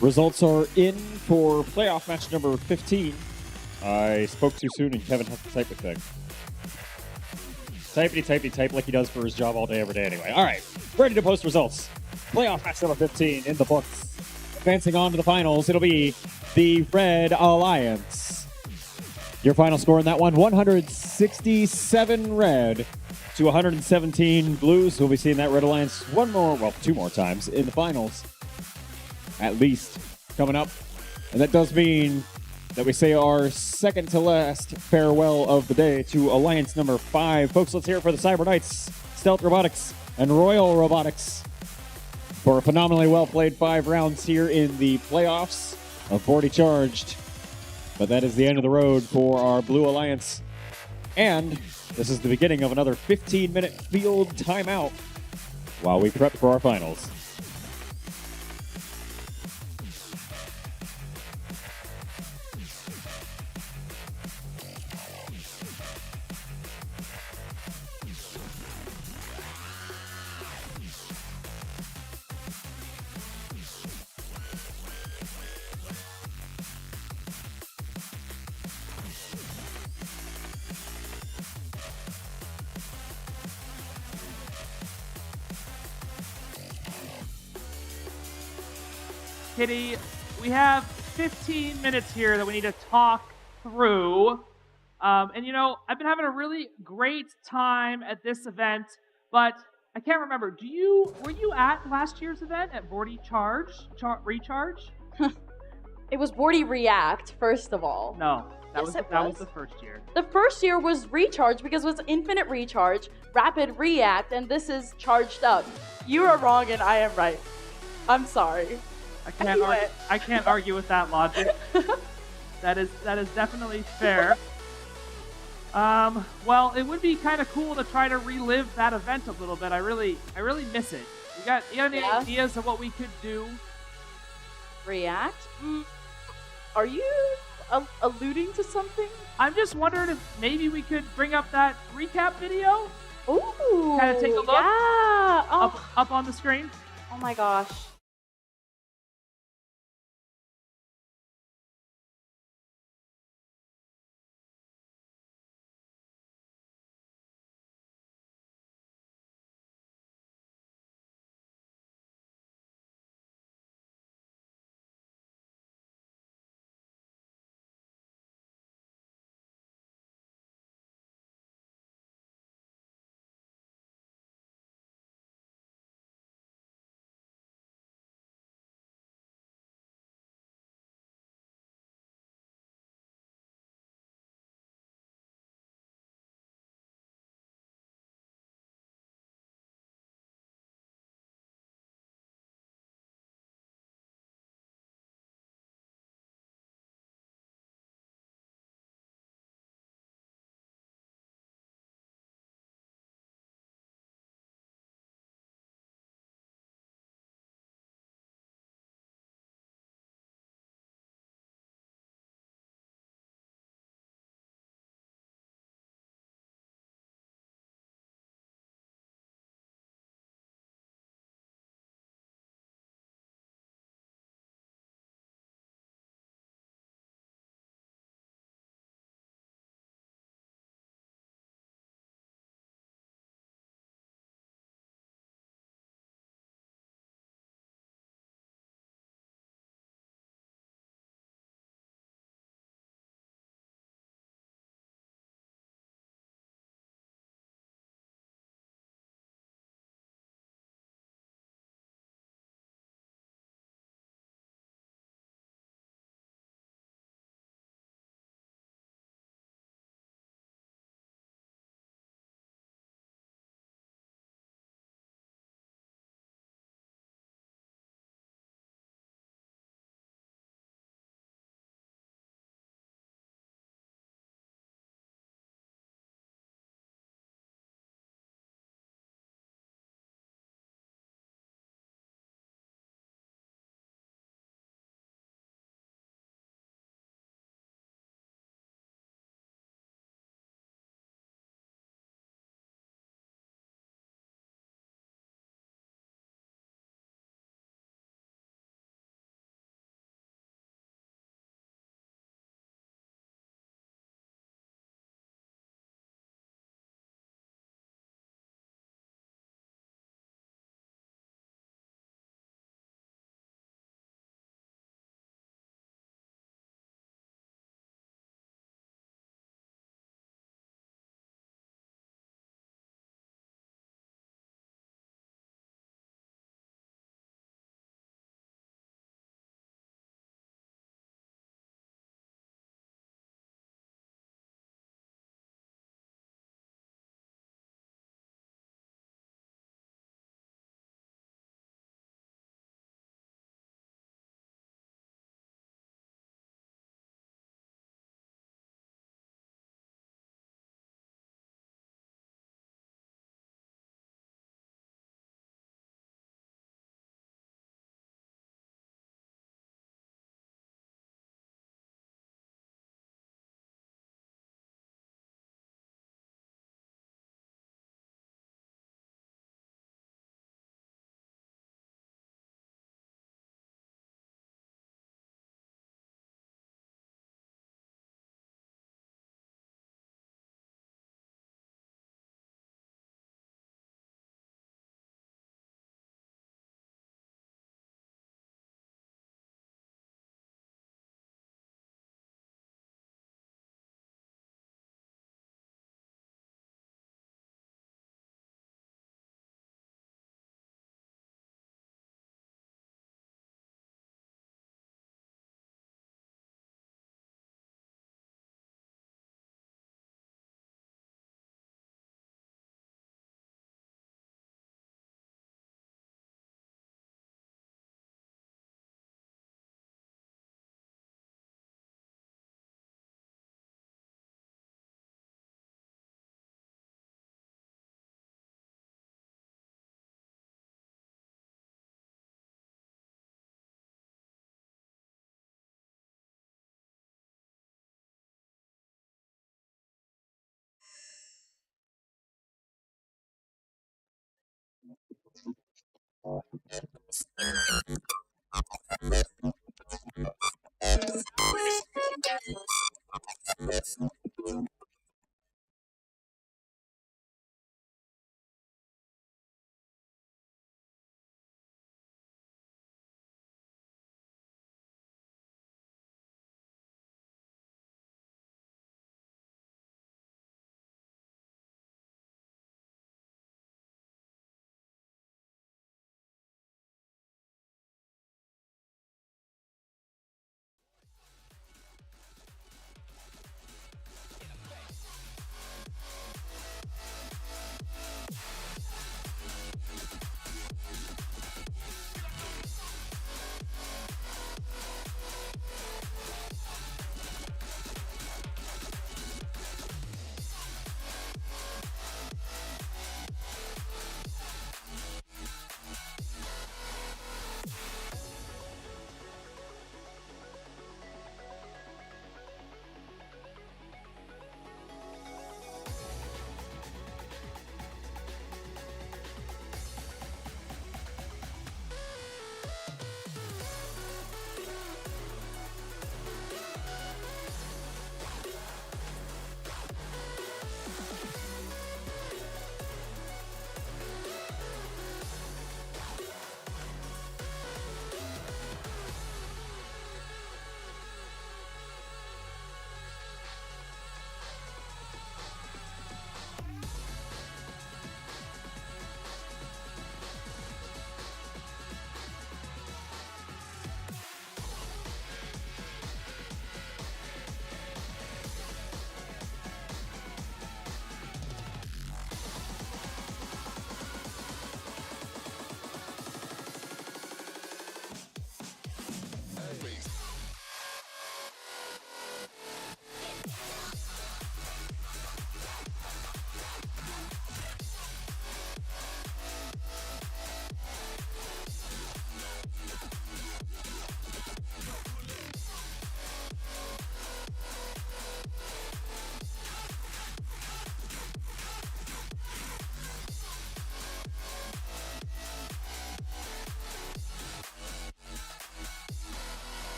Results are in for playoff match number 15. I spoke too soon and Kevin has to type a thing. Type like he does for his job all day, every day anyway. All right, ready to post results. Playoff match number 15 in the books. Advancing on to the finals, it'll be the Red Alliance. Your final score in that one, 167 red to 117 blues. We'll be seeing that Red Alliance two more times in the finals. At least coming up. And that does mean that we say our second to last farewell of the day to Alliance number 5. Folks, let's hear it for the Cyber Knights, Stealth Robotics, and Royal Robotics for a phenomenally well-played 5 rounds here in the playoffs of Bordie Charged. But that is the end of the road for our Blue Alliance. And this is the beginning of another 15-minute field timeout while we prep for our finals. Kitty, we have 15 minutes here that we need to talk through. And you know, I've been having a really great time at this event, but I can't remember. Were you at last year's event at Bordie Recharge? It was Bordie React, first of all. No, that Yes, was the first year. The first year was Recharge because it was Infinite Recharge, Rapid React, and this is Charged Up. You are wrong and I am right. I'm sorry. I can't argue with that logic. That is definitely fair. Well, it would be kind of cool to try to relive that event a little bit. I really miss it. You got any ideas of what we could do? React? Are you alluding to something? I'm just wondering if maybe we could bring up that recap video. Ooh, kind of take a look. Yeah. Up on the screen. Oh my gosh.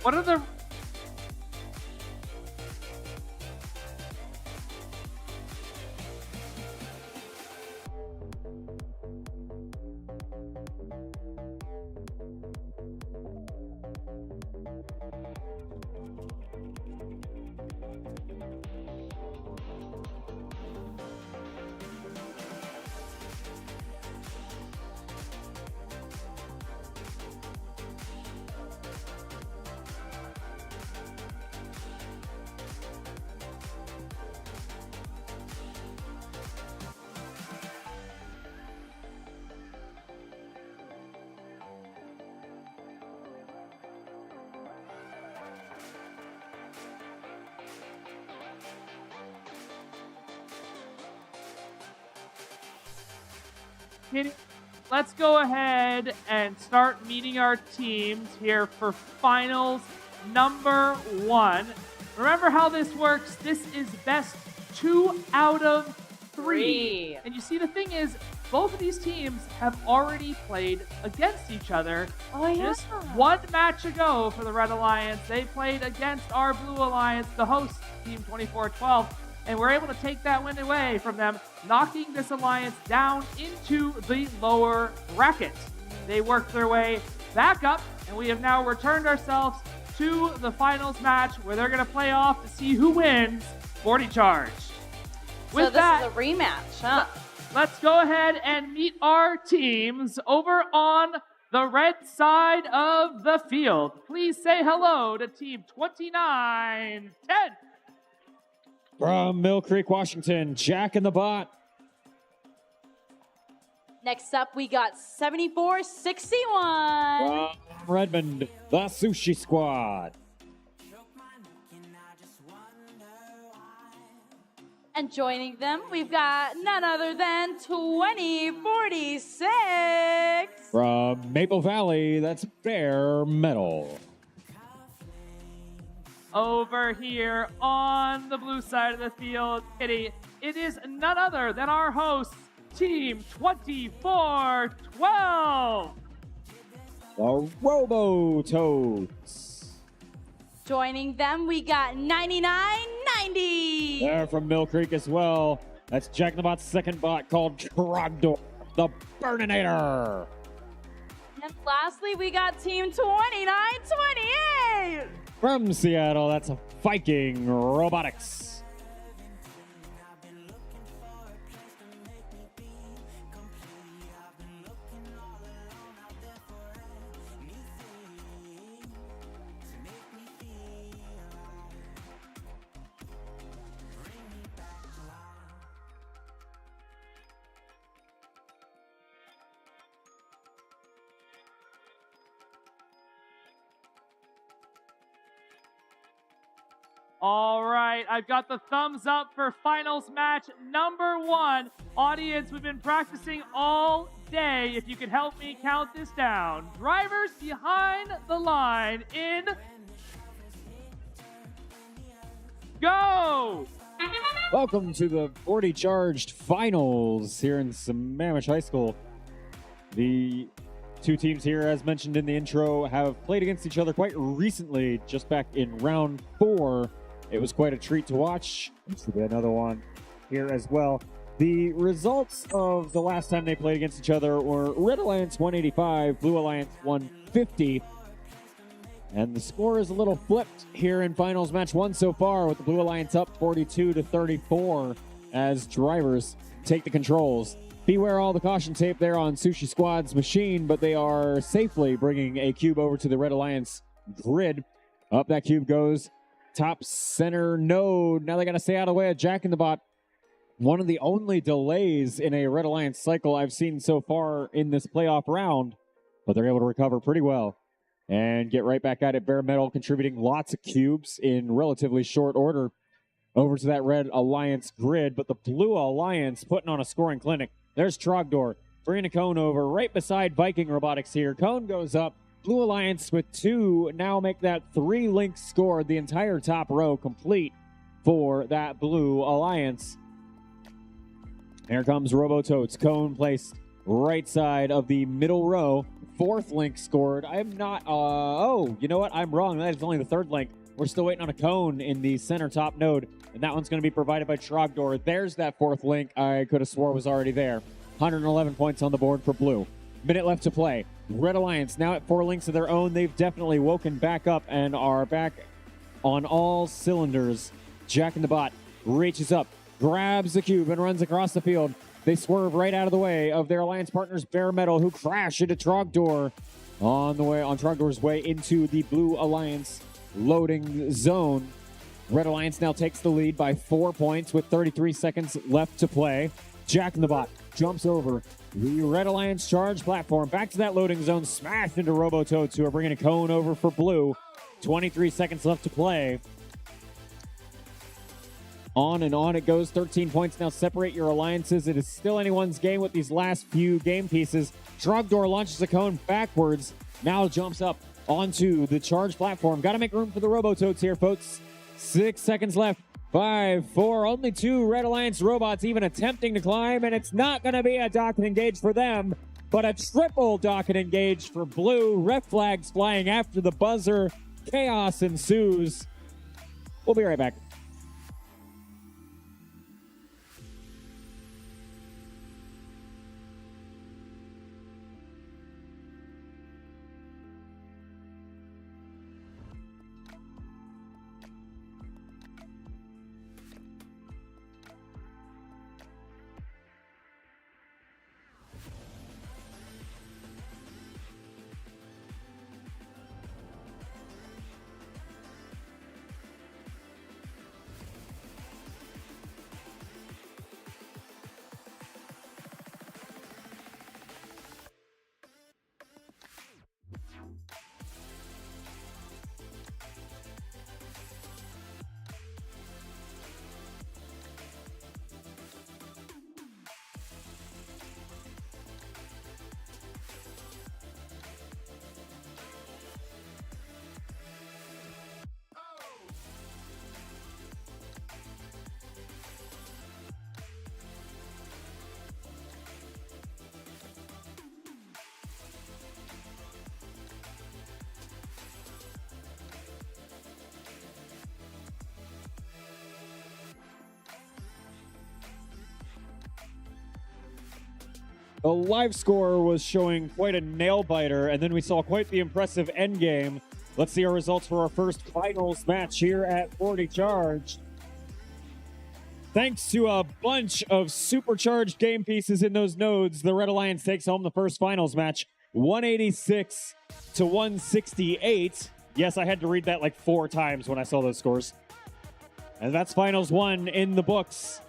What are the Let's go ahead and start meeting our teams here for finals number 1. Remember how this works. This is best 2 out of 3. And you see, the thing is, both of these teams have already played against each other. Oh, yeah. Just one match ago for the Red Alliance, they played against our Blue Alliance, the host, Team 2412. And we're able to take that win away from them, knocking this alliance down into the lower bracket. They worked their way back up, and we have now returned ourselves to the finals match where they're going to play off to see who wins Bordie Charge. So this is a rematch, huh? Let's go ahead and meet our teams over on the red side of the field. Please say hello to Team 2910. From Mill Creek, Washington, Jack in the Bot. Next up, we got 7461. From Redmond, the Sushi Squad. And joining them, we've got none other than 2046. From Maple Valley, that's Bare Metal. Over here on the blue side of the field, Kitty, it is none other than our host, Team 2412. The Robototes. Joining them, we got 9990. They're from Mill Creek as well. That's Jack in the Bot's second bot called Trogdor, the Burninator. And lastly, we got Team 2928. From Seattle, that's a Viking Robotics. All right, I've got the thumbs up for finals match number 1. Audience, we've been practicing all day. If you could help me count this down. Drivers behind the line in... Go! Welcome to the Bordie Charged Finals here in Sammamish High School. The two teams here, as mentioned in the intro, have played against each other quite recently, just back in round 4. It was quite a treat to watch. This will be another one here as well. The results of the last time they played against each other were Red Alliance 185, Blue Alliance 150. And the score is a little flipped here in finals match 1 so far, with the Blue Alliance up 42-34 as drivers take the controls. Beware all the caution tape there on Sushi Squad's machine, but they are safely bringing a cube over to the Red Alliance grid. Up that cube goes. Top center node. Now they got to stay out of the way of Jack in the Bot. One of the only delays in a Red Alliance cycle I've seen so far in this playoff round, but they're able to recover pretty well and get right back at it. Bare Metal contributing lots of cubes in relatively short order over to that Red Alliance grid, but the Blue Alliance putting on a scoring clinic. There's Trogdor, bringing a cone over right beside Viking Robotics here. Cone goes up. Blue Alliance with 2 now make that 3 links scored, the entire top row complete for that Blue Alliance. Here comes Robototes. Cone placed right side of the middle row. Fourth link scored. I'm not, oh, you know what? I'm wrong. That is only the third link. We're still waiting on a cone in the center top node, and that one's going to be provided by Trogdor. There's that fourth link I could have swore was already there. 111 points on the board for blue. Minute left to play. Red Alliance now at 4 links of their own. They've definitely woken back up and are back on all cylinders. Jack in the Bot reaches up, grabs the cube, and runs across the field. They swerve right out of the way of their alliance partners, Bare Metal, who crash into Trogdor on Trogdor's way into the Blue Alliance loading zone. Red Alliance now takes the lead by 4 points with 33 seconds left to play. Jack in the Bot jumps over the Red Alliance charge platform back to that loading zone, smashed into Robototes, who are bringing a cone over for blue. 23 seconds left to play. On and on it goes. 13 points now separate your alliances. It is still anyone's game with these last few game pieces. Trogdor launches a cone backwards. Now jumps up onto the charge platform. Got to make room for the Robototes here, folks. 6 seconds left. 5, 4, only 2 Red Alliance robots even attempting to climb, and it's not going to be a dock and engage for them, but a triple dock and engage for blue. Ref flags flying after the buzzer. Chaos ensues. We'll be right back. The live score was showing quite a nail-biter, and then we saw quite the impressive end game. Let's see our results for our first finals match here at Bordie Charge. Thanks to a bunch of supercharged game pieces in those nodes, the Red Alliance takes home the first finals match, 186 to 168. Yes, I had to read that like 4 times when I saw those scores. And that's finals 1 in the books.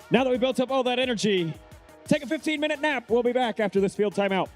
Now that we built up all that energy, take a 15-minute nap. We'll be back after this field timeout.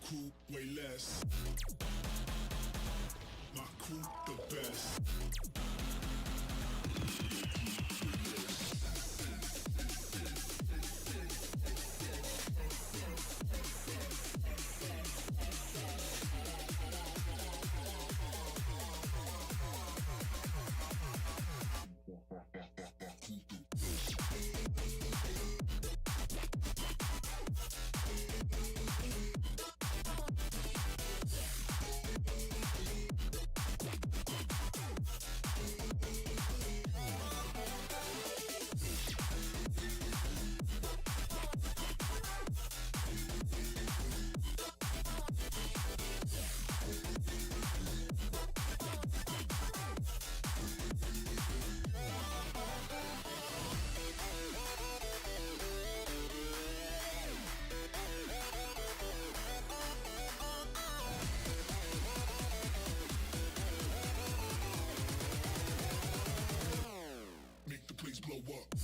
crew way less. My crew the best. Make the place blow up.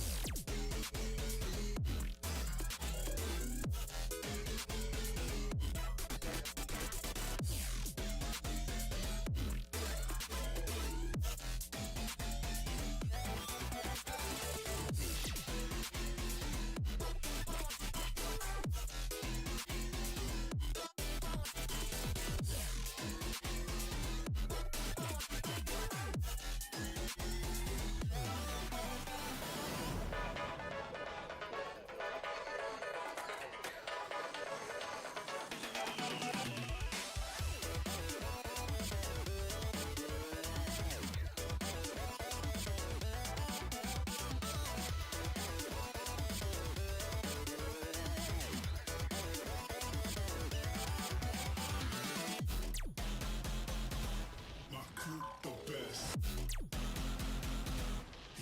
My crew the best.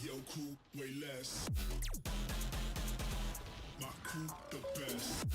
Yo crew way less. My crew the best.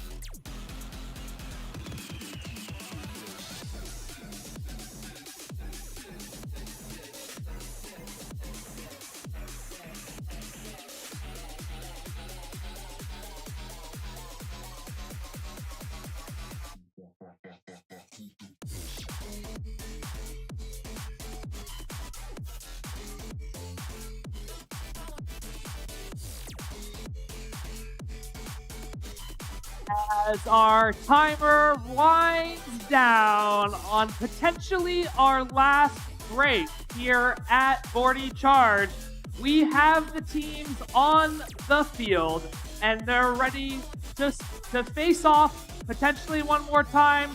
As our timer winds down on potentially our last break here at Bordie Charge, we have the teams on the field and they're ready to face off potentially one more time.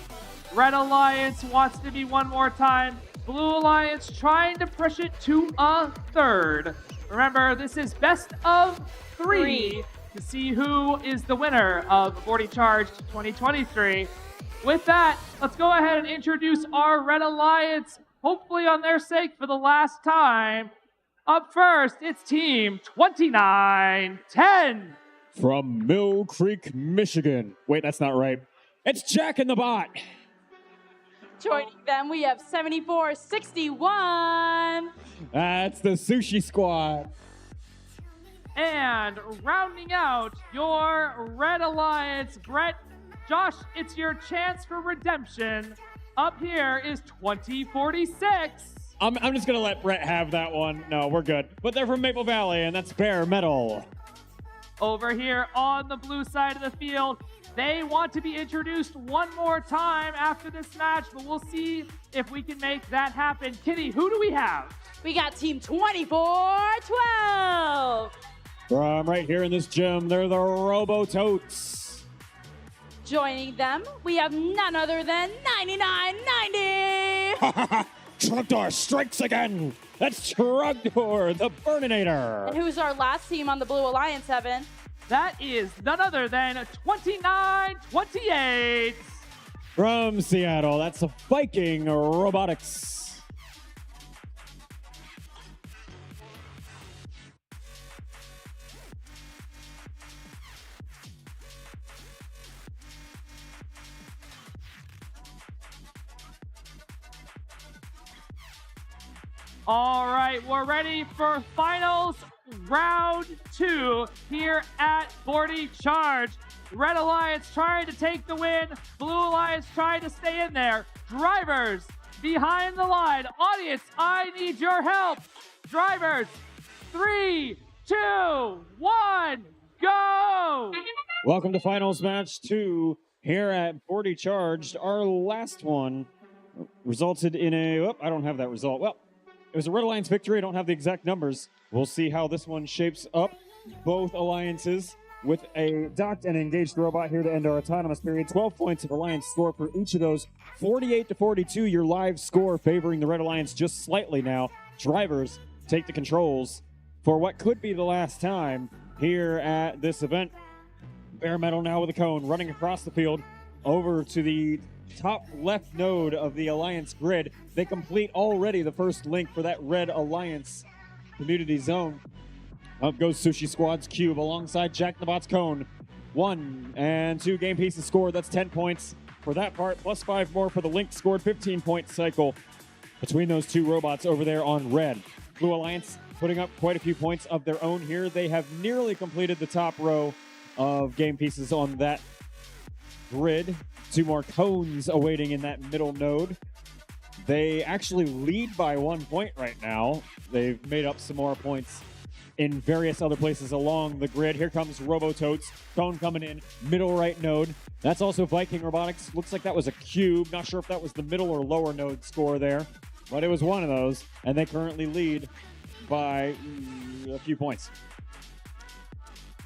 Red Alliance wants to be one more time. Blue Alliance trying to push it to a third. Remember, this is best of three to see who is the winner of Bordie Charge 2023. With that, let's go ahead and introduce our Red Alliance, hopefully on their sake for the last time. Up first, it's Team 2910. From Mill Creek, Michigan. Wait, that's not right. It's Jack in the Bot. Joining them, we have 7461. That's the Sushi Squad. And rounding out your Red Alliance, Brett, Josh, it's your chance for redemption. Up here is 2046. I'm just going to let Brett have that one. No, we're good. But they're from Maple Valley, and that's Bare Metal. Over here on the blue side of the field, they want to be introduced one more time after this match, but we'll see if we can make that happen. Kitty, who do we have? We got Team 2412. From right here in this gym, they're the Robototes. Joining them, we have none other than 9990. Trugdor strikes again. That's Trugdor, the Burninator. And who's our last team on the Blue Alliance, Evan? That is none other than 2928. From Seattle, that's the Viking Robotics. All right, we're ready for finals round 2 here at Bordie Charge. Red Alliance trying to take the win. Blue Alliance trying to stay in there. Drivers behind the line. Audience, I need your help. Drivers, 3, 2, 1, go! Welcome to finals match 2 here at Bordie Charged. Our last one resulted in a, I don't have that result. Well, it was a Red Alliance victory. I don't have the exact numbers. We'll see how this one shapes up. Both alliances with a docked and engaged robot here to end our autonomous period. 12 points of Alliance score for each of those. 48-42, your live score favoring the Red Alliance just slightly now. Drivers take the controls for what could be the last time here at this event. Bare Metal now with a cone running across the field over to the top left node of the Alliance grid. They complete already the first link for that Red Alliance community zone. Up goes Sushi Squad's cube alongside Jack in the Bot's cone. 1 and 2 game pieces scored. That's 10 points for that part, plus 5 more for the link scored. 15-point cycle between those two robots over there on red. Blue Alliance putting up quite a few points of their own here. They have nearly completed the top row of game pieces on that grid. 2 more cones awaiting in that middle node. They actually lead by 1 point right now. They've made up some more points in various other places along the grid. Here comes Robototes. Cone coming in, middle right node. That's also Viking Robotics. Looks like that was a cube. Not sure if that was the middle or lower node score there, but it was one of those, and they currently lead by a few points.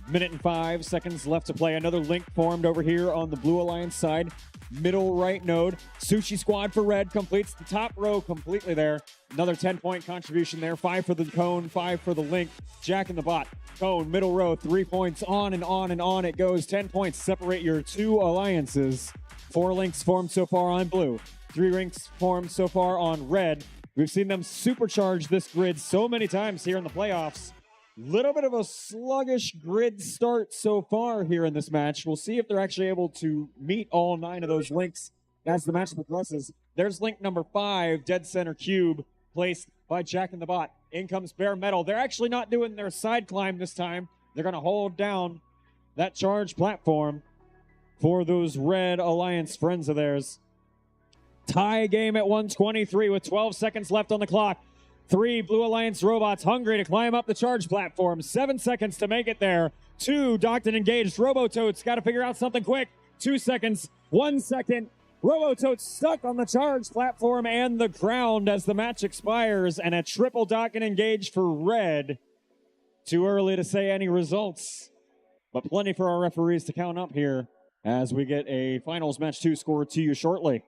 Minute and 5 seconds left to play. Another link formed over here on the Blue Alliance side. Middle right node. Sushi Squad for red completes the top row completely there. Another 10-point contribution there. 5 for the cone, 5 for the link. Jack in the Bot. Cone, middle row, 3 points. On and on and on it goes. 10 points separate your two alliances. 4 links formed so far on blue. 3 links formed so far on red. We've seen them supercharge this grid so many times here in the playoffs. Little bit of a sluggish grid start so far here in this match. We'll see if they're actually able to meet all 9 of those links as the match progresses. There's link number 5, dead center cube, placed by Jack in the Bot. In comes Bare Metal. They're actually not doing their side climb this time. They're going to hold down that charge platform for those Red Alliance friends of theirs. Tie game at 123 with 12 seconds left on the clock. 3 Blue Alliance robots hungry to climb up the charge platform. 7 seconds to make it there. 2 docked and engaged Robototes. Got to figure out something quick. 2 seconds. 1 second. Robototes stuck on the charge platform and the ground as the match expires. And a triple dock and engage for red. Too early to say any results, but plenty for our referees to count up here as we get a finals match 2 score to you shortly.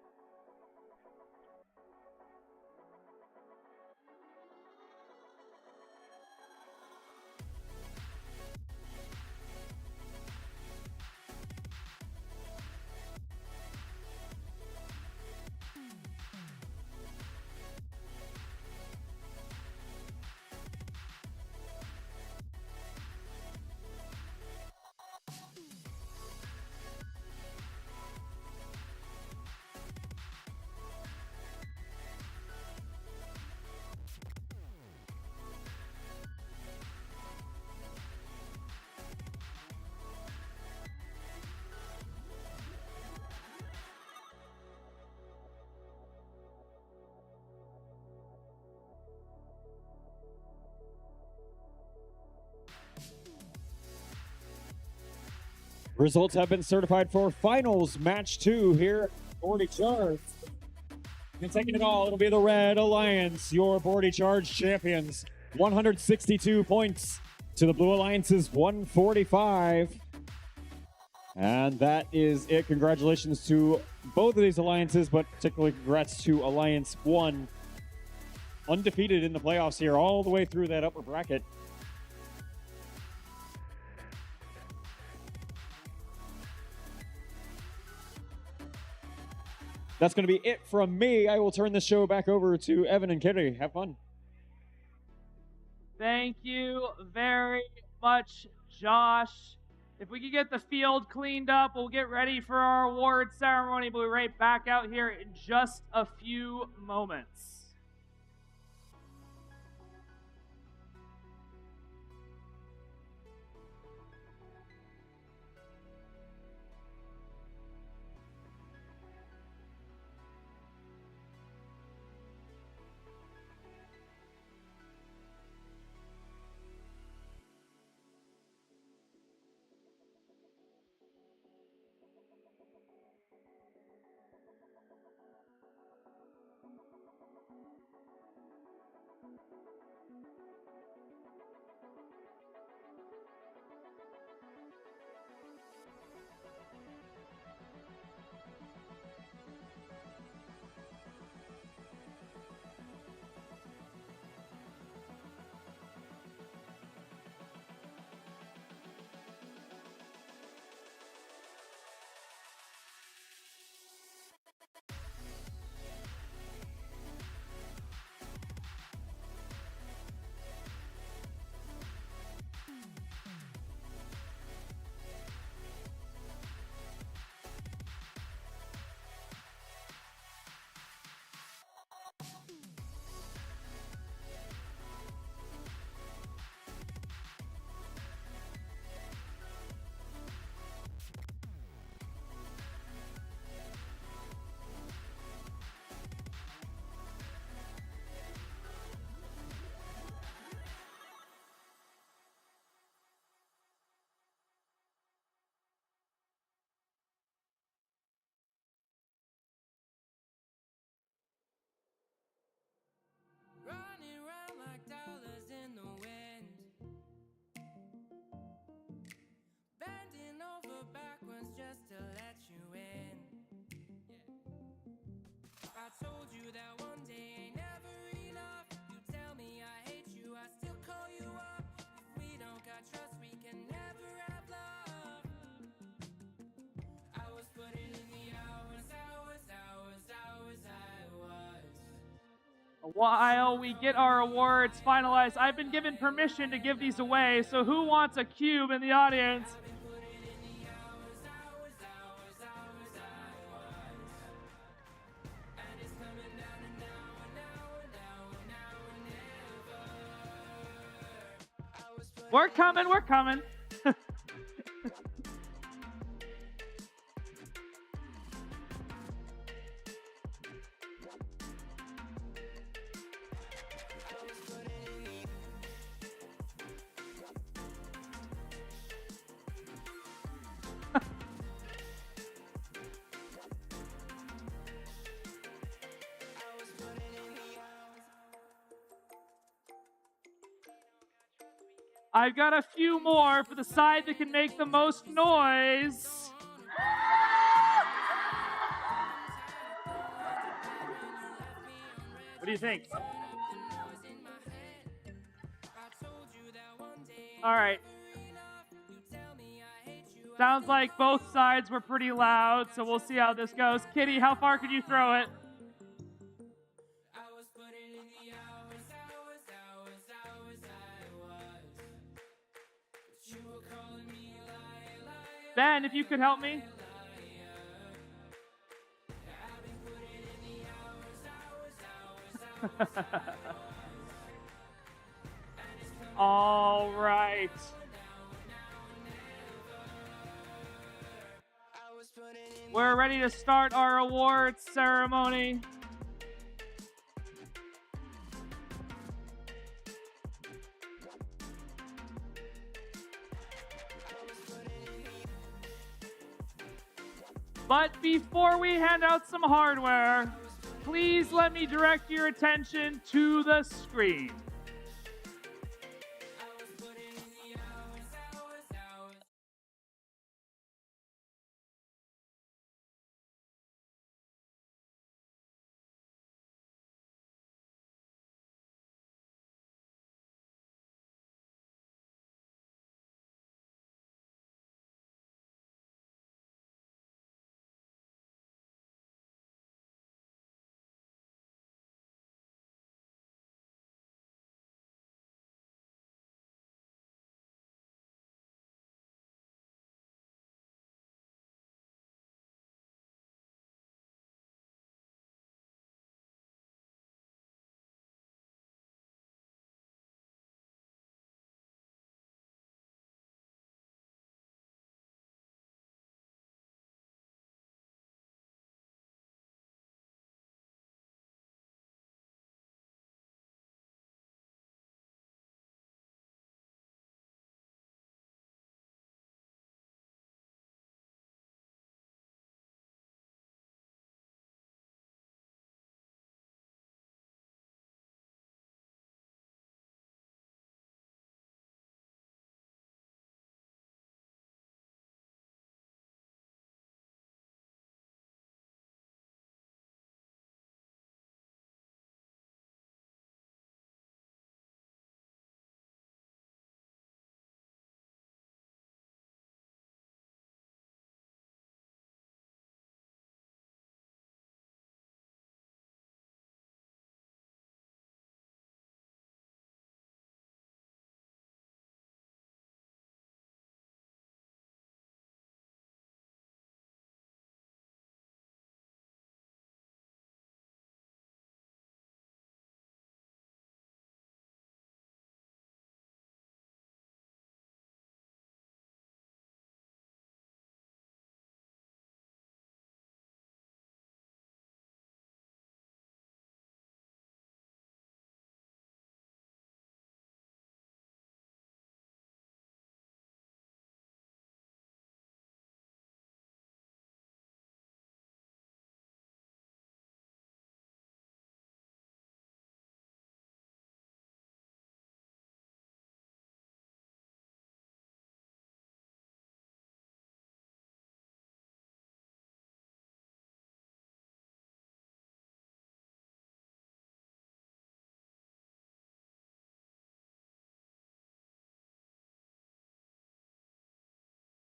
Results have been certified for finals match 2 here at Bordie Charge. And taking it all, it'll be the Red Alliance, your Bordie Charge champions. 162 points to the Blue Alliance's 145. And that is it. Congratulations to both of these alliances, but particularly congrats to Alliance 1. Undefeated in the playoffs here all the way through that upper bracket. That's going to be it from me. I will turn the show back over to Evan and Kitty. Have fun. Thank you very much, Josh. If we could get the field cleaned up, we'll get ready for our award ceremony. We'll be right back out here in just a few moments. While we get our awards finalized, I've been given permission to give these away, so who wants a cube in the audience? We're coming, we're coming. I've got a few more for the side that can make the most noise. What do you think? All right. Sounds like both sides were pretty loud, so we'll see how this goes. Kitty, how far could you throw it? Ben, if you could help me. All right. We're ready to start our awards ceremony. But before we hand out some hardware, please let me direct your attention to the screen.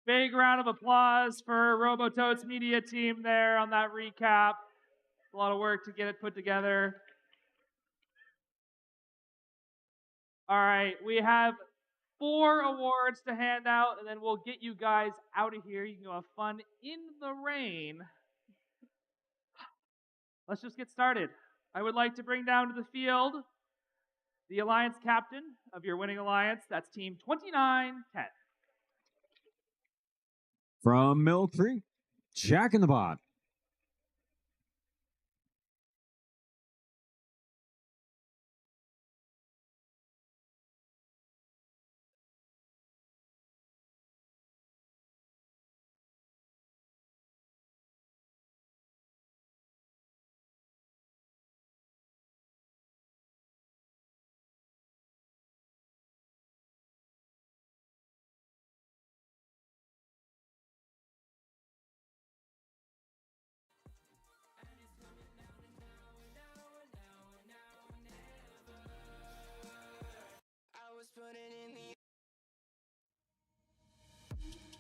Big round of applause for Robototes media team there on that recap. A lot of work to get it put together. All right, we have 4 awards to hand out, and then we'll get you guys out of here. You can go have fun in the rain. Let's just get started. I would like to bring down to the field the alliance captain of your winning alliance. That's team 2910. From Mill Creek, Jack in the Bot.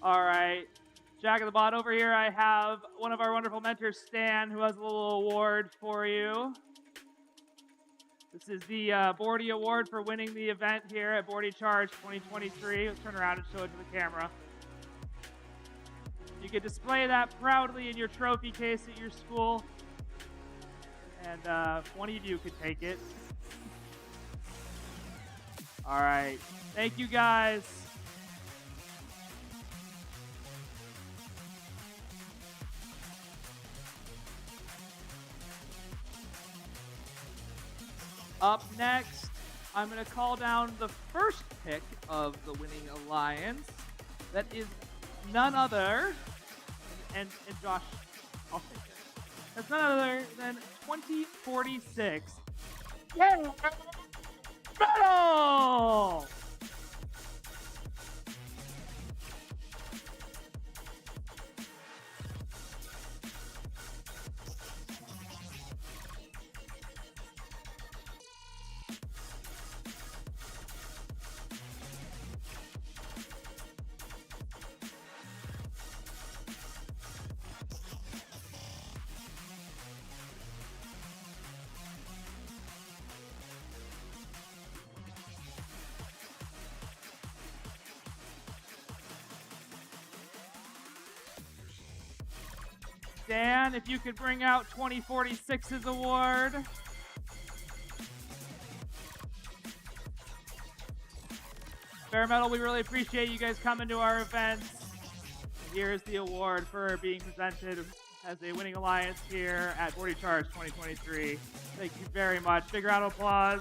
All right, Jack of the Bot over here. I have one of our wonderful mentors, Stan, who has a little award for you. This is the Bordie Award for winning the event here at Bordie Charge 2023. Let's turn around and show it to the camera. You can display that proudly in your trophy case at your school. And one of you could take it. All right, thank you guys. Up next, I'm going to call down the first pick of the winning alliance. That is none other, and Josh, I'll take it. That's none other than 2046. Yeah! Metal! Dan, if you could bring out 2046's award. Bare Metal, we really appreciate you guys coming to our events. Here's the award for being presented as a winning alliance here at Bordie Charge 2023. Thank you very much. Big round of applause.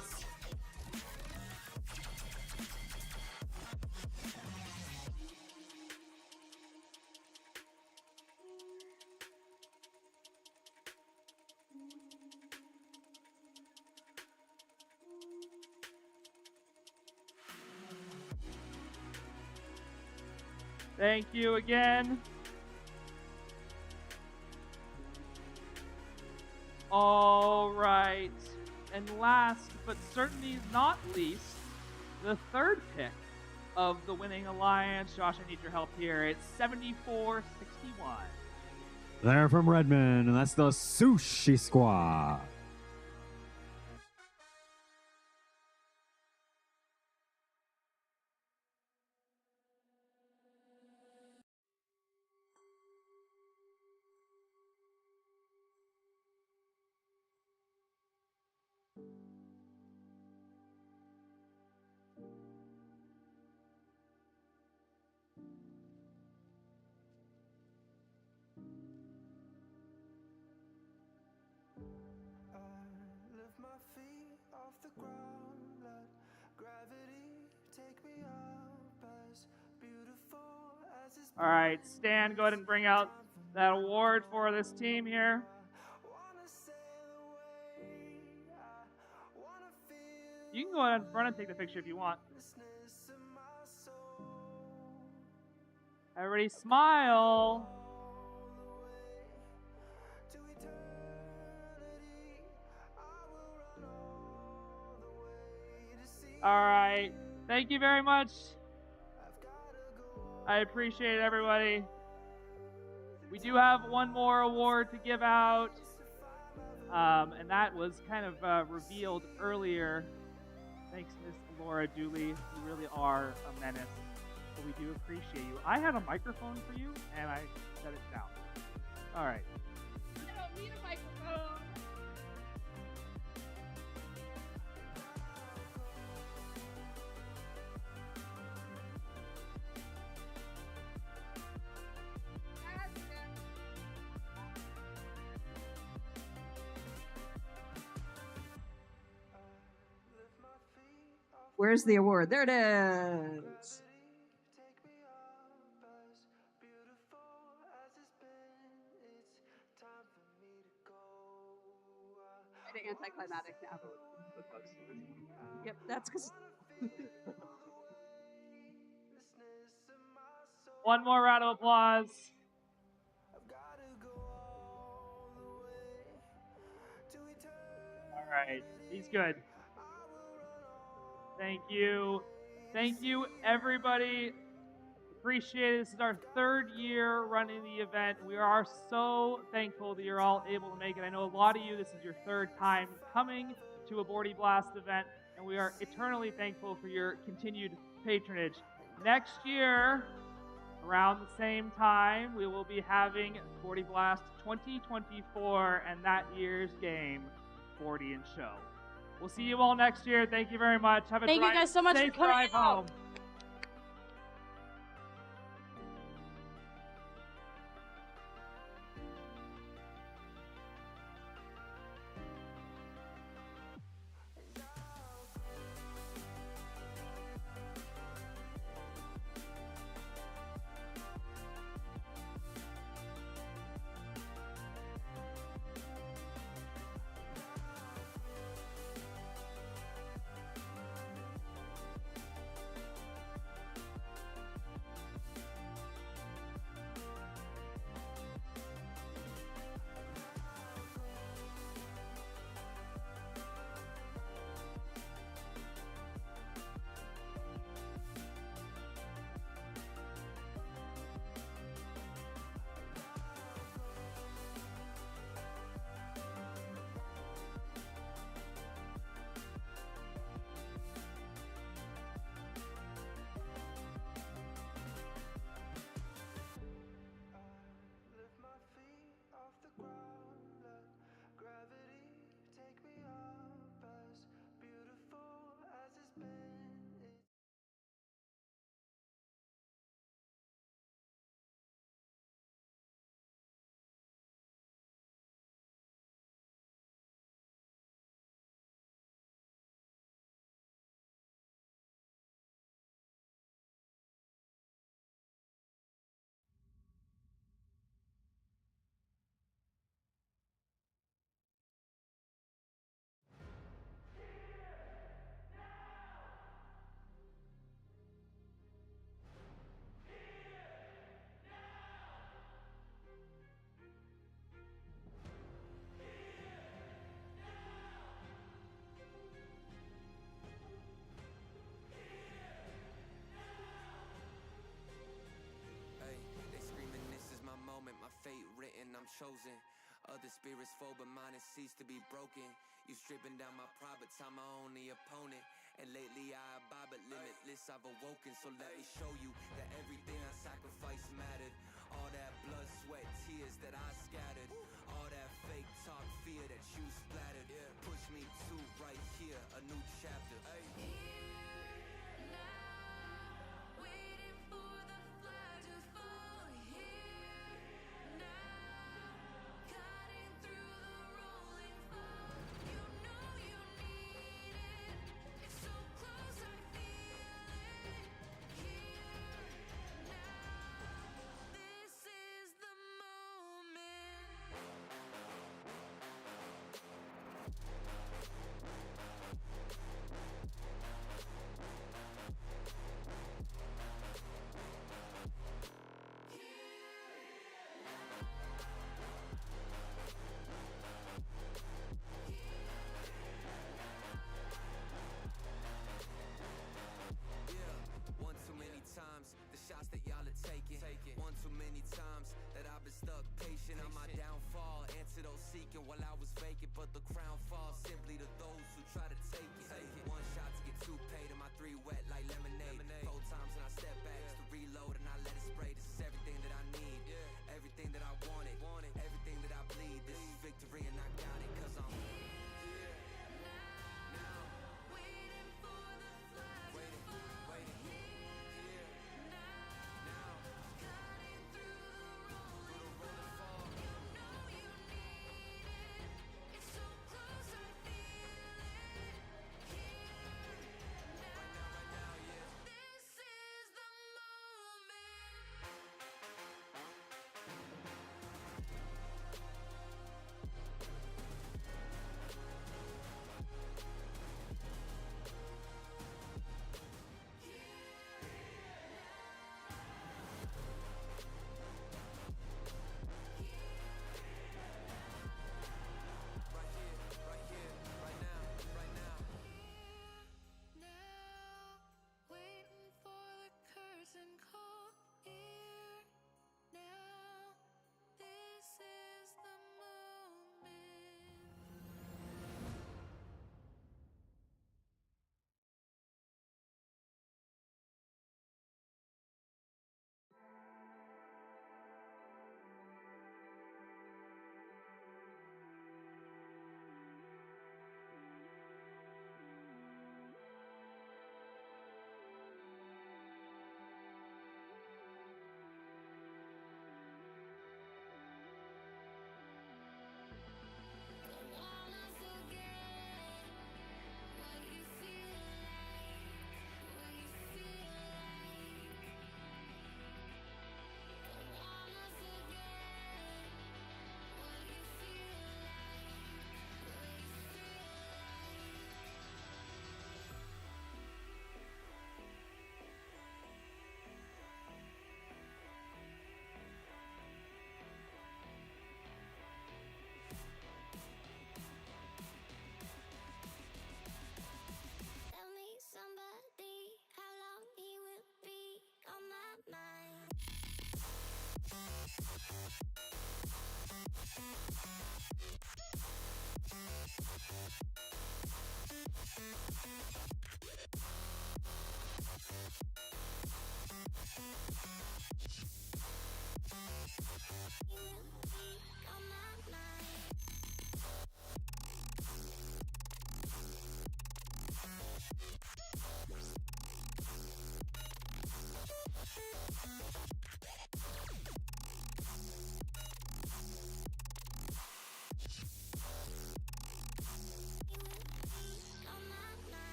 Thank you again. All right. And last but certainly not least, the third pick of the winning alliance. Josh, I need your help here. It's 7461. They're from Redmond, and that's the Sushi Squad. Lift my feet off the ground, let gravity take me up as beautiful as this. All right, Stan, go ahead and bring out that award for this team here. You can go ahead and run and take the picture if you want. Everybody smile. All right. Thank you very much. I appreciate it, everybody. We do have one more award to give out, and that was kind of revealed earlier. Thanks, Miss Laura Dooley. You really are a menace, but we do appreciate you. I have a microphone for you, and I set it down. All right. I don't need a microphone. Where's the award? There it is. Kind of anticlimactic now. Yep, that's because. One more round of applause. All right, he's good. Thank you. Thank you, everybody. Appreciate it. This is our third year running the event. We are so thankful that you're all able to make it. I know a lot of you, this is your third time coming to a Bordie Blast event, and we are eternally thankful for your continued patronage. Next year, around the same time, we will be having Bordie Blast 2024 and that year's game, Bordie and Show. We'll see you all next year. Thank you very much. Have a Thank you guys so much for safe coming drive out. home. I'm chosen. Other spirits fall, but mine has ceased to be broken. You stripping down my pride, but time my only opponent. And lately I abide, but limitless I've awoken. So let me show you that everything I sacrificed mattered. All that blood, sweat, tears that I scattered. All that fake talk, fear that you splattered. Push me to right here, a new chapter.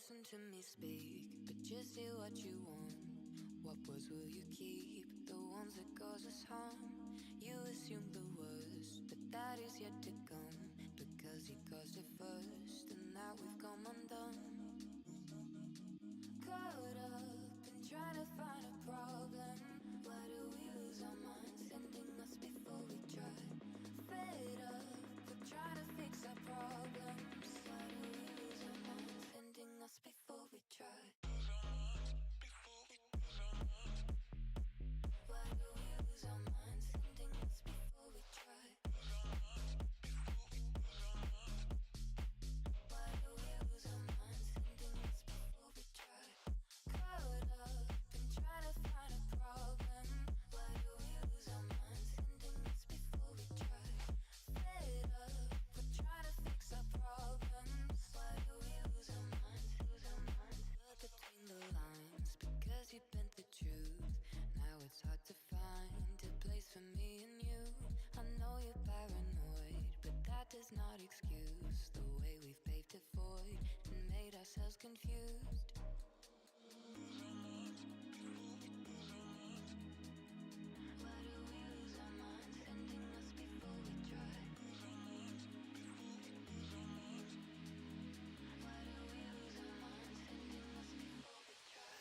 listen to me speak, but just hear what you want. What words will you keep? The ones that cause us harm. You assume the worst, but that is yet to come. Because he caused it first, and now we've come undone. Caught up in trying to find a problem. Why do we lose our minds, ending us before we try? Fed up with trying to fix our problems. Why do we lose our minds, ending us before we try? Why do we lose our minds, ending us before we try? Why do we lose our minds, ending us before we try? Caught up in trying to find a problem. Why do we lose our minds, ending us before we try? Fed up with trying to fix our problems. Why do we lose our minds, lose our minds? Look between the lines, because you bent the truth. Now it's hard to find a place for me and you. I know you're paranoid, but that does not excuse the way we've paved a void and made ourselves confused. Why do we lose our minds, ending us before we try? Why do we lose our minds, ending us before we try?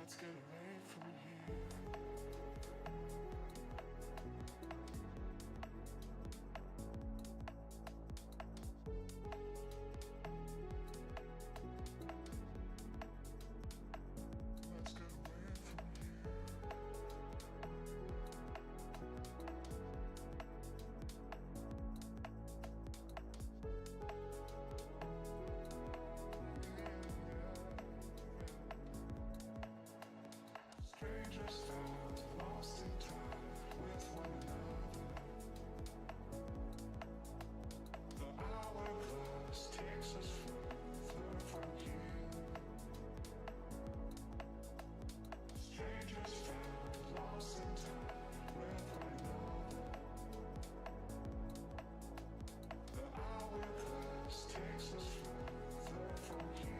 Let's get away from here. Let's get away from strangers found lost in time with one another. The hourglass takes us further from here. Strangers found lost in time with one another. The hourglass takes us further from here.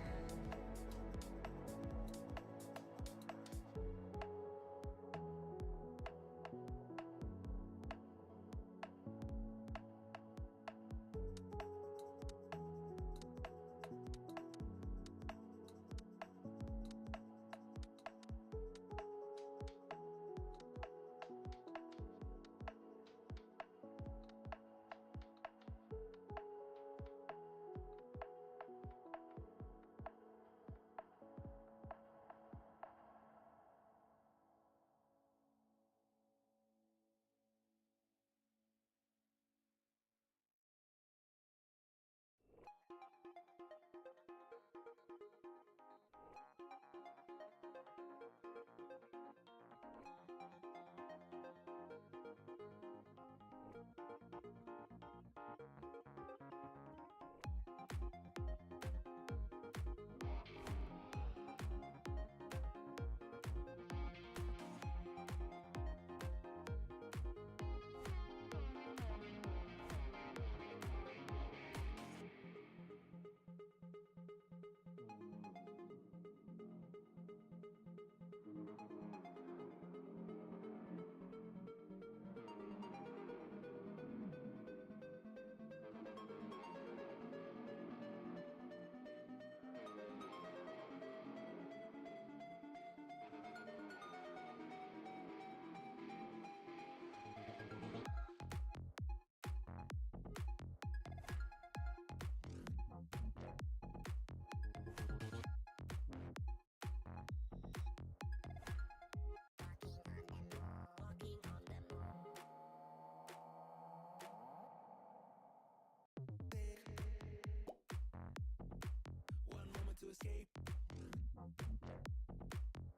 One moment to escape.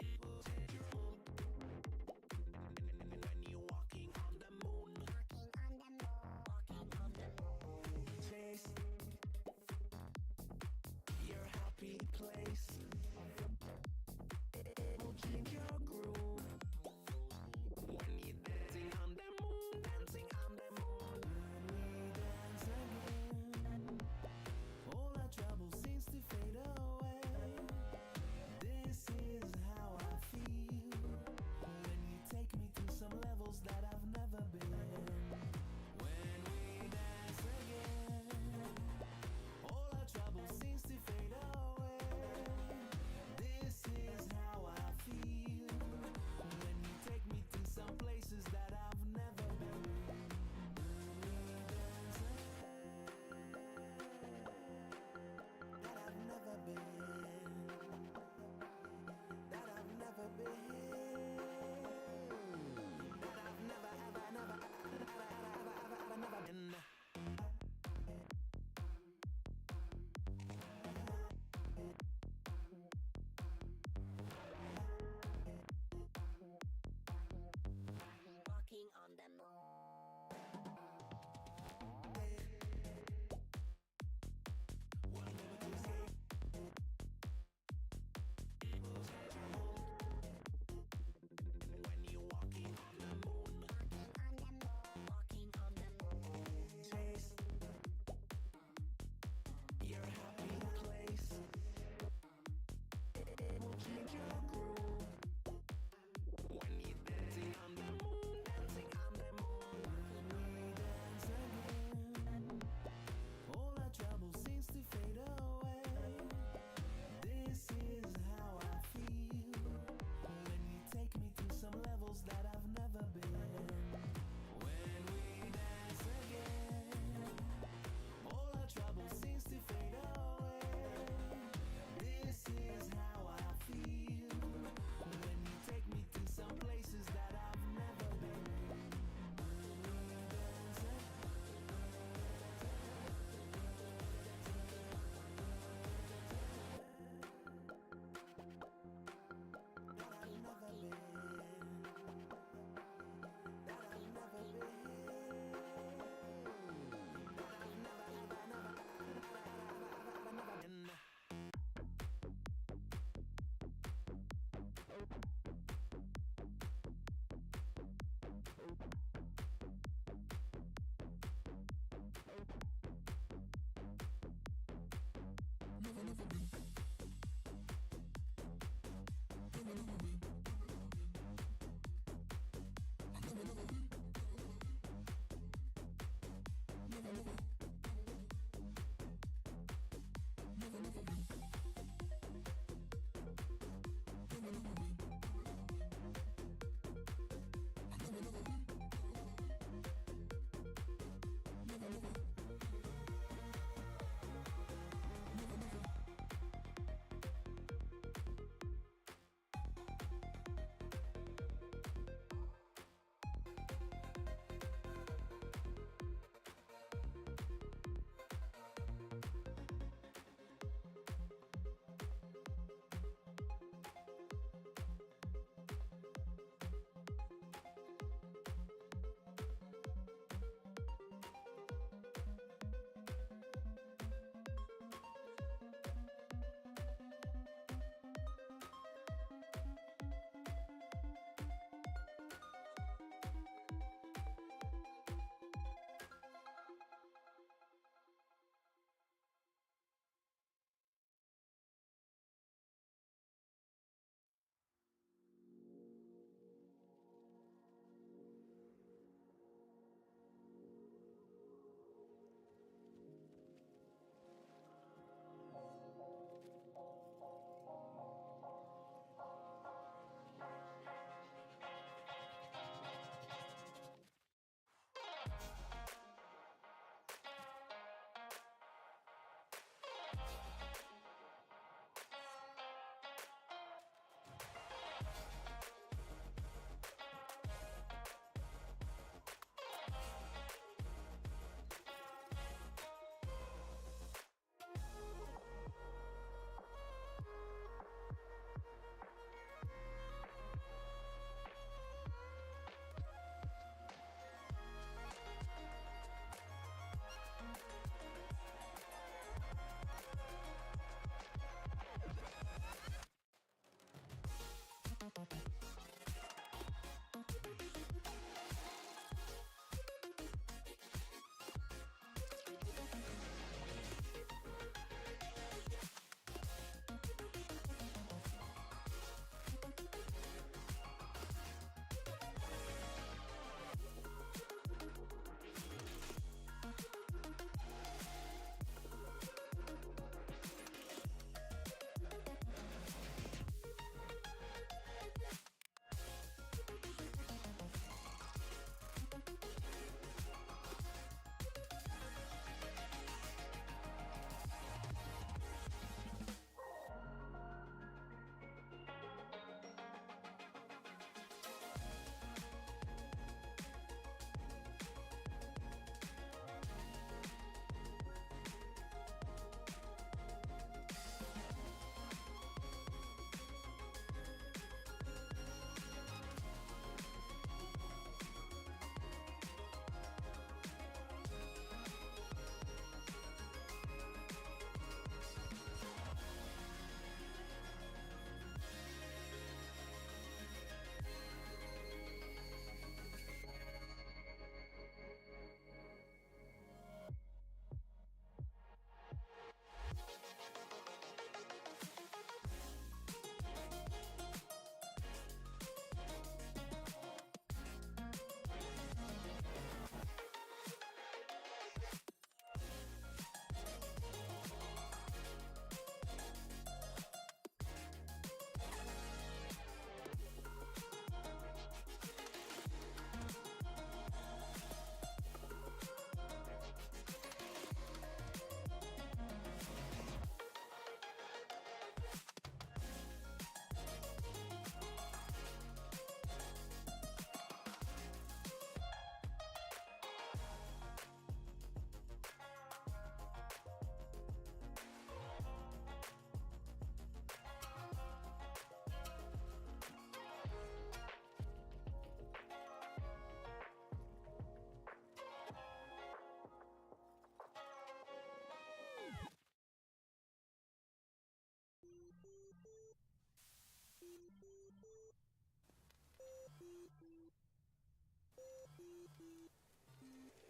It will take your own. When you're walking on the moon. Walking on the moon. Chase your happy place. It will change your groove. When you're dancing on the moon, dancing on the moon. When we dance again, all our trouble seems to fade away. This is how I feel when you take me to some levels that I've never been. When we dance again, all our trouble seems to fade away.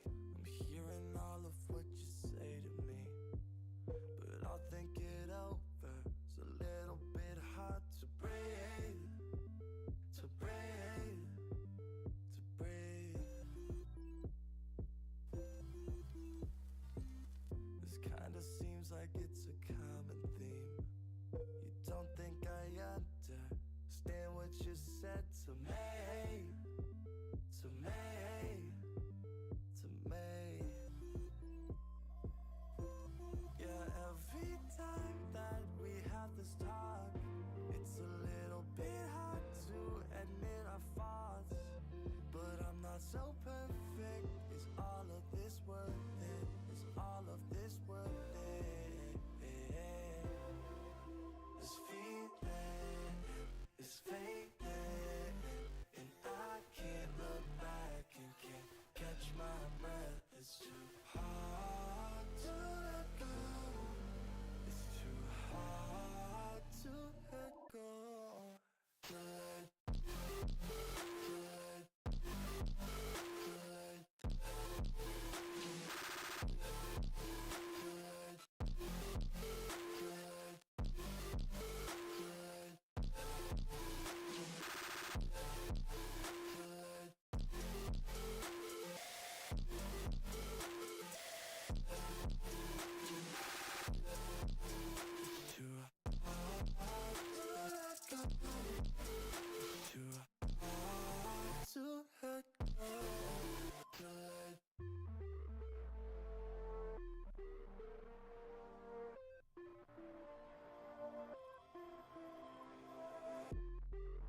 I'm hearing all of what you say to me, but I'll think it over you said to me, to me, to me. Yeah, every time that we have this talk, it's a little bit hard to admit our faults. But I'm not so perfect. Is all of this worth it? Is all of this worth it? This feeling is fading, and I can't look back and can't catch my breath. It's too hard to let go. It's too hard to let go. To let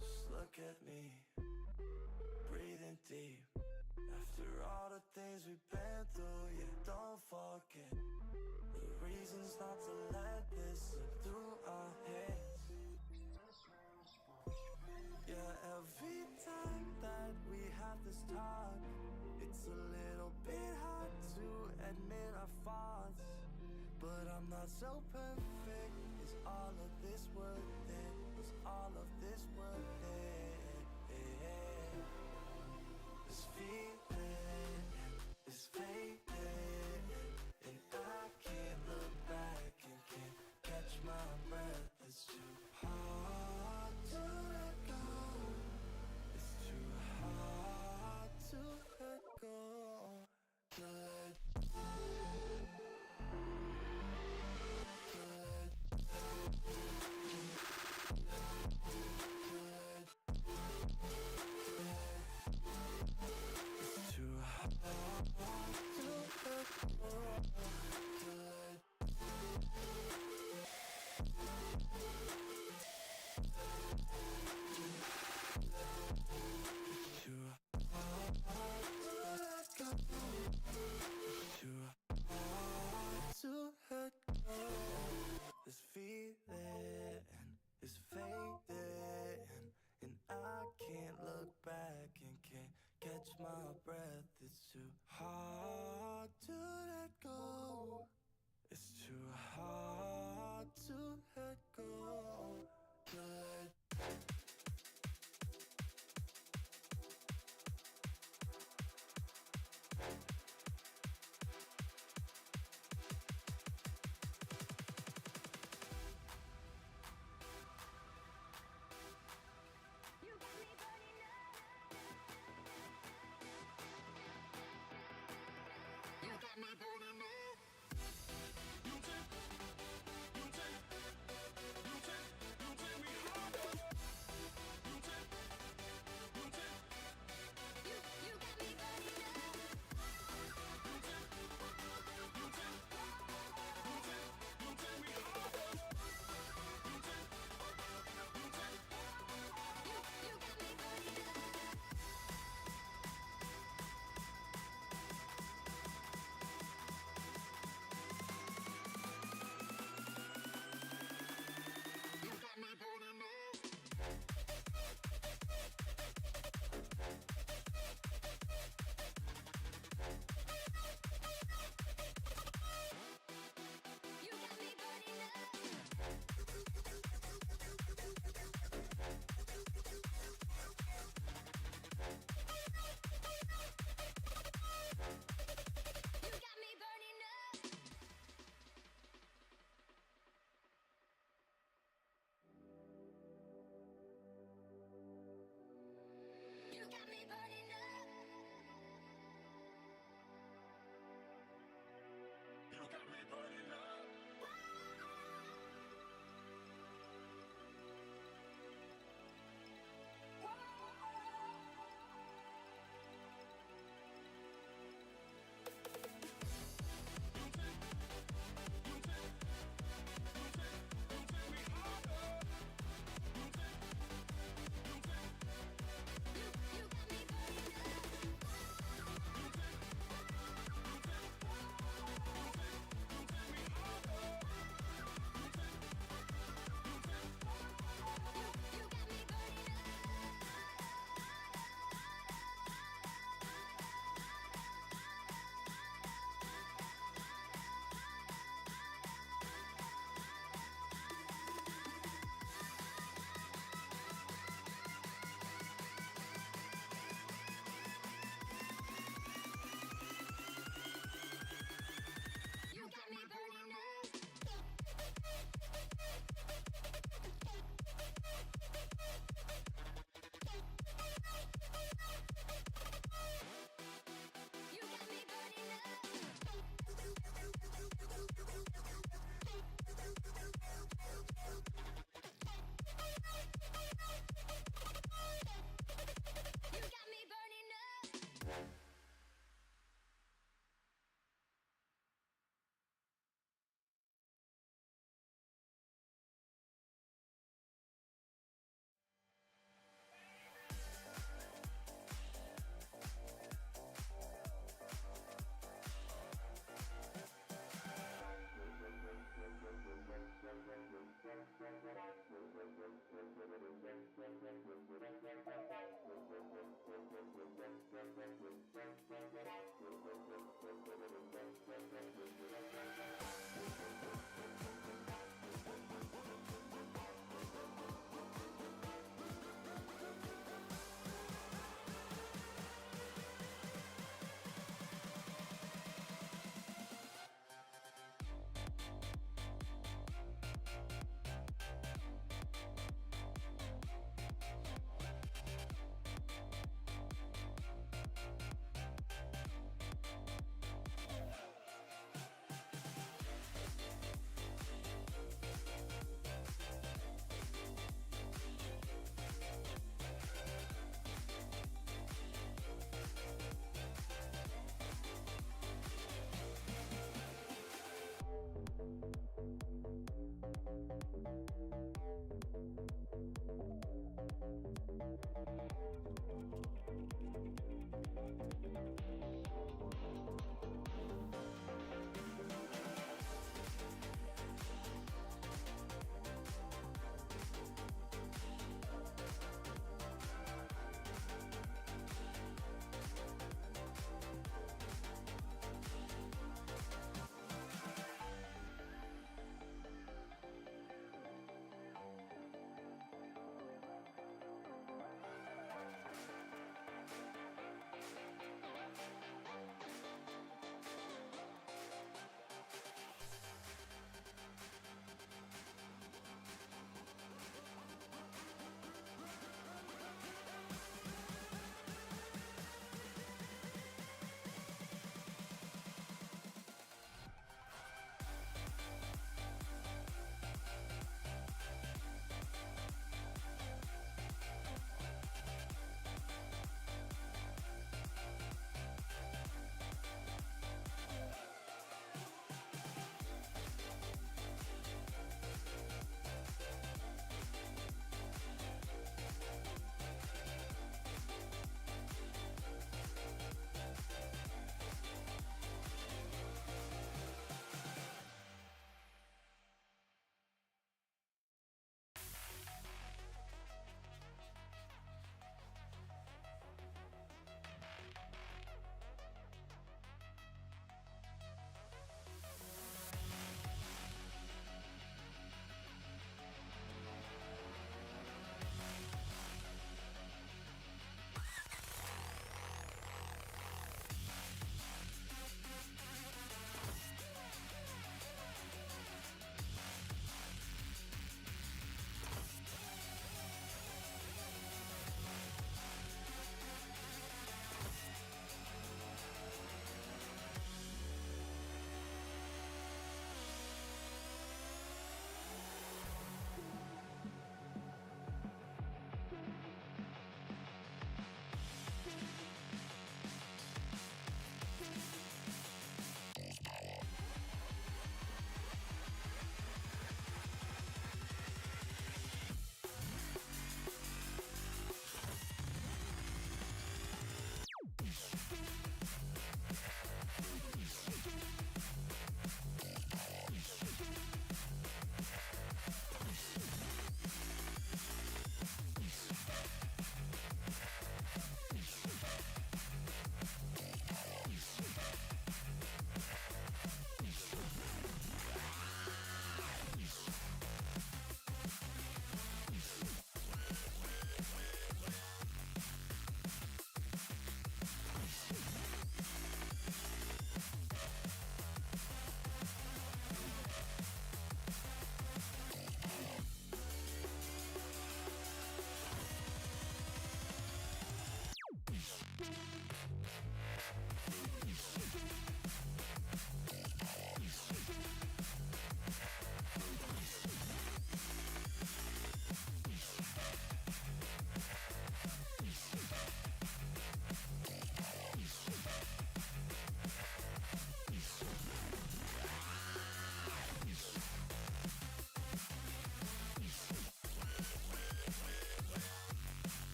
Just look at me, breathing deep. After all the things we've been through, yeah, don't forget the reasons not to let this slip through our heads. Yeah, every time that we have this talk, it's a little bit hard to admit our faults. But I'm not so perfect. Is all of this worth it? Is all of this worth it? This feeling is fading, and I can't look back and can't catch my breath. It's too hard to let go. It's too hard to let go. To let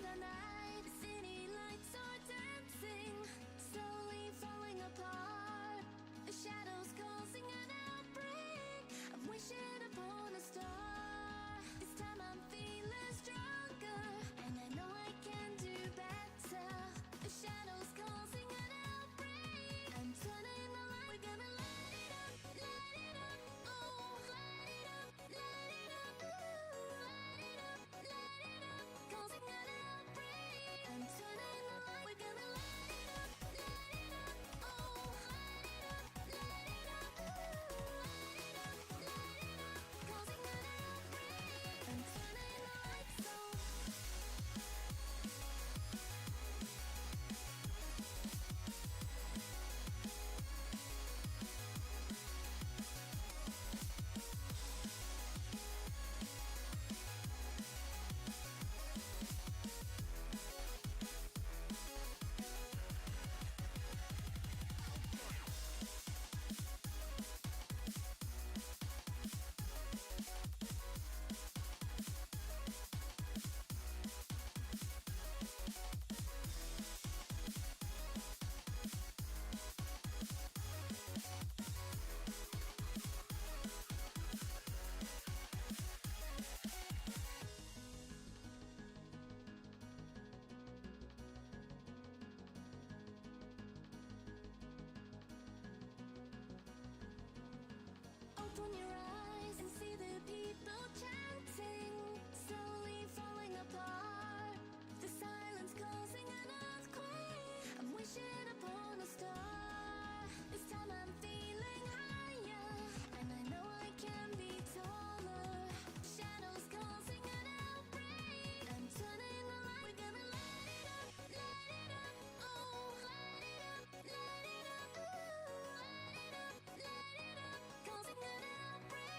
the night. The city lights are dancing, slowly falling apart. The shadows causing an outbreak. I'm wishing upon a star. This time I'm feeling stronger, and I know I can do better. The shadows causing an outbreak. I'm turning the light. We're gonna light it up, oh, light it up, ooh, light it up, causing an outbreak. I'm turning the light. We're gonna light it up, oh, light it up, ooh, light it up, causing an outbreak. I'm turning the lights on. Open your eyes and see the people chanting, slowly falling apart. The silence causing an earthquake. I'm wishing upon a star. This time I'm feeling higher, and I know I can be taller. Shadows causing an outbreak. I'm turning the light. We're gonna light it up, oh, light it up, ooh, light it up, causing an outbreak.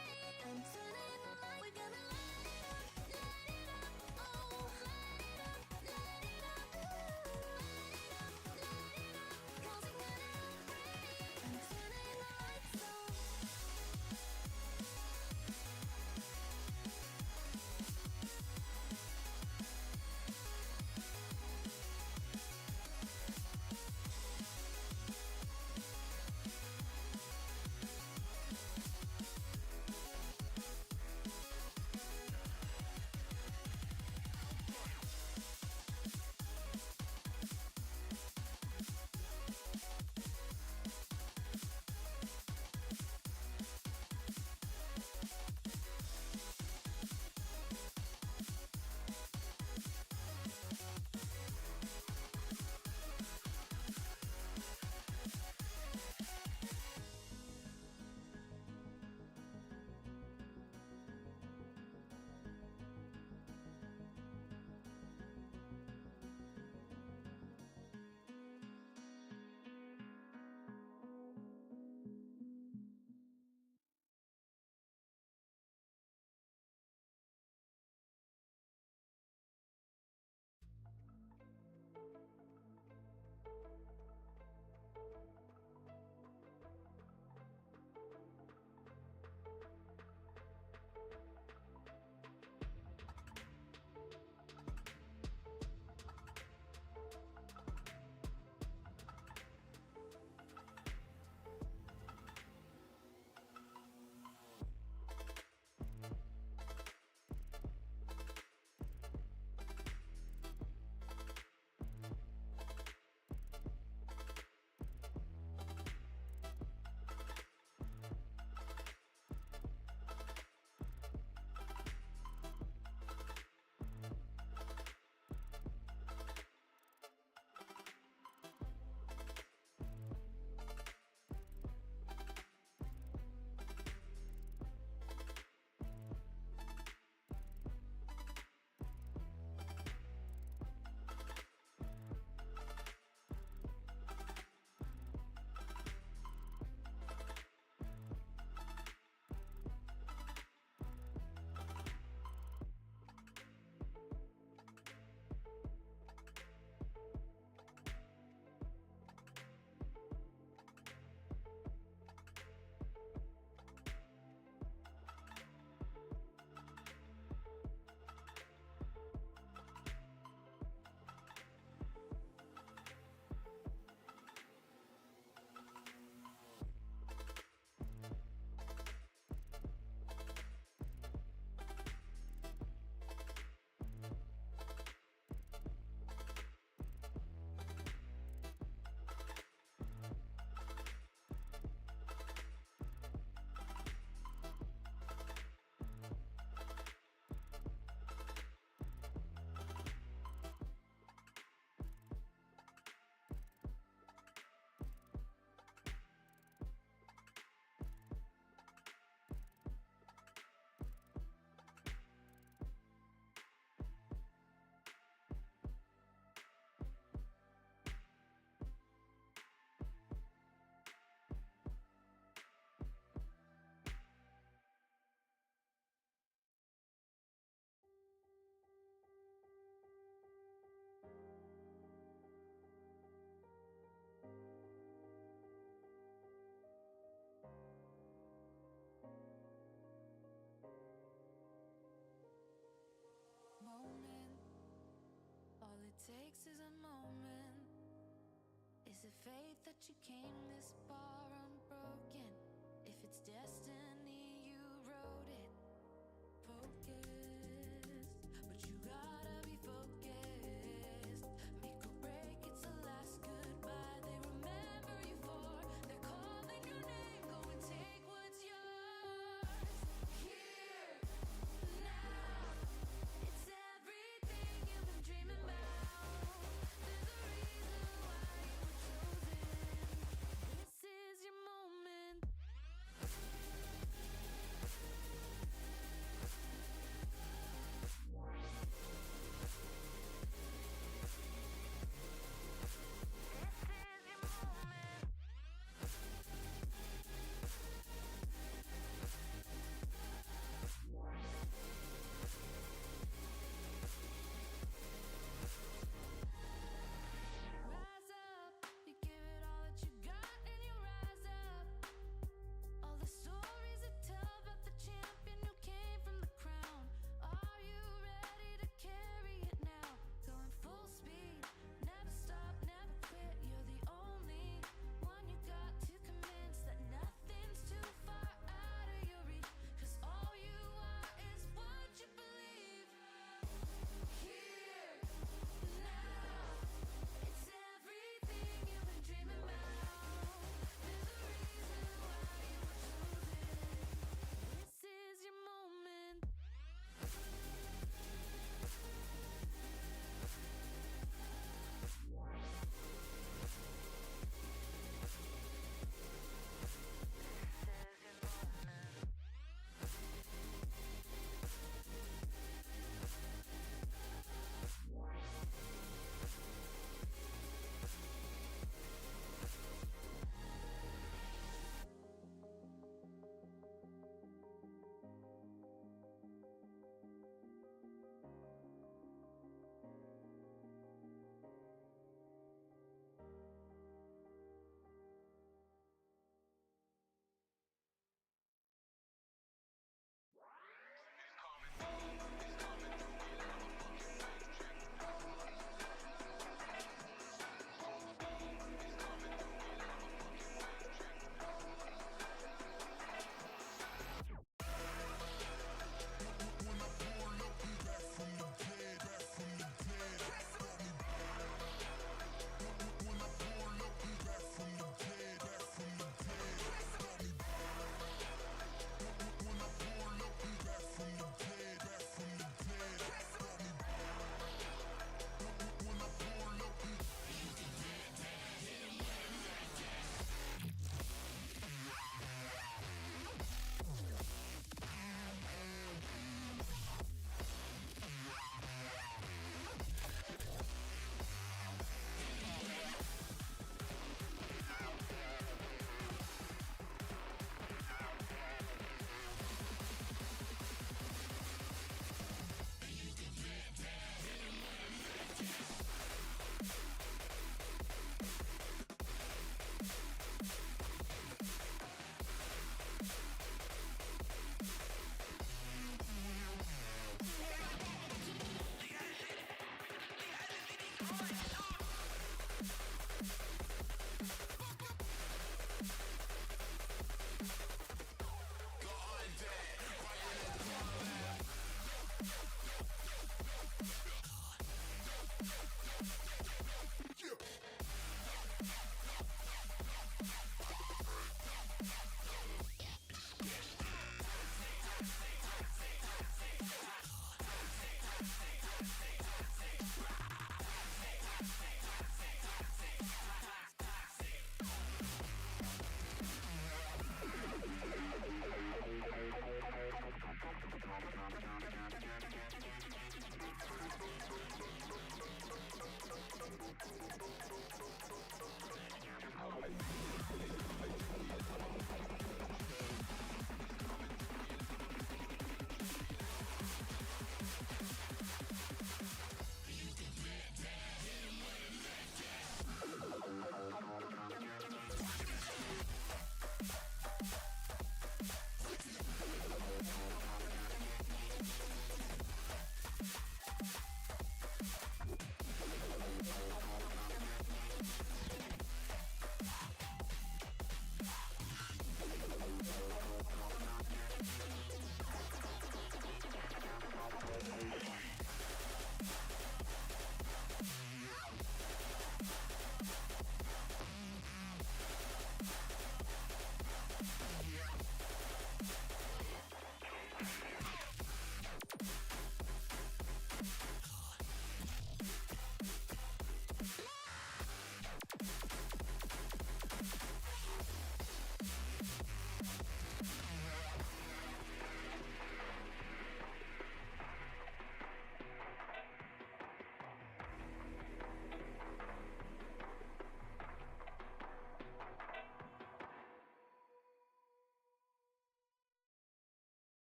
takes is a moment. Is it fate that you came this far unbroken? If it's destiny, you wrote it. Focused, but you gotta be focused. Make or break, it's the last goodbye they remember you for. They're calling your name, go and take what's yours. Here, now, it's everything you've been dreaming about. There's a reason why you were chosen. This is your moment.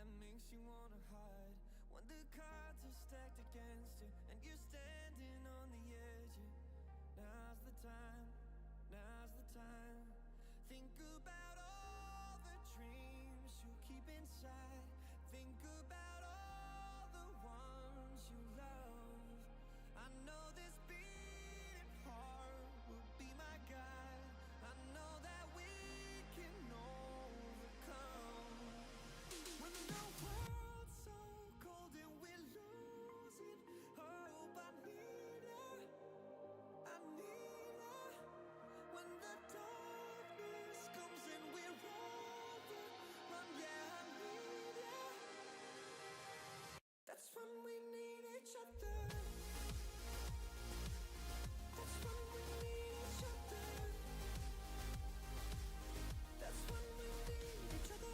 that makes you wanna hide. When the cards are stacked against you and you're standing on the edge, now's the time, now's the time. Think about all the dreams you keep inside. Think about all the ones you love. I know this beating heart will be my guide. I know that we can overcome. When the world's so cold and we're losing hope, I need her, I need her. When the darkness comes and we're overrun, yeah, I need her. That's when we need each other. That's when we need each other. That's when we need each other.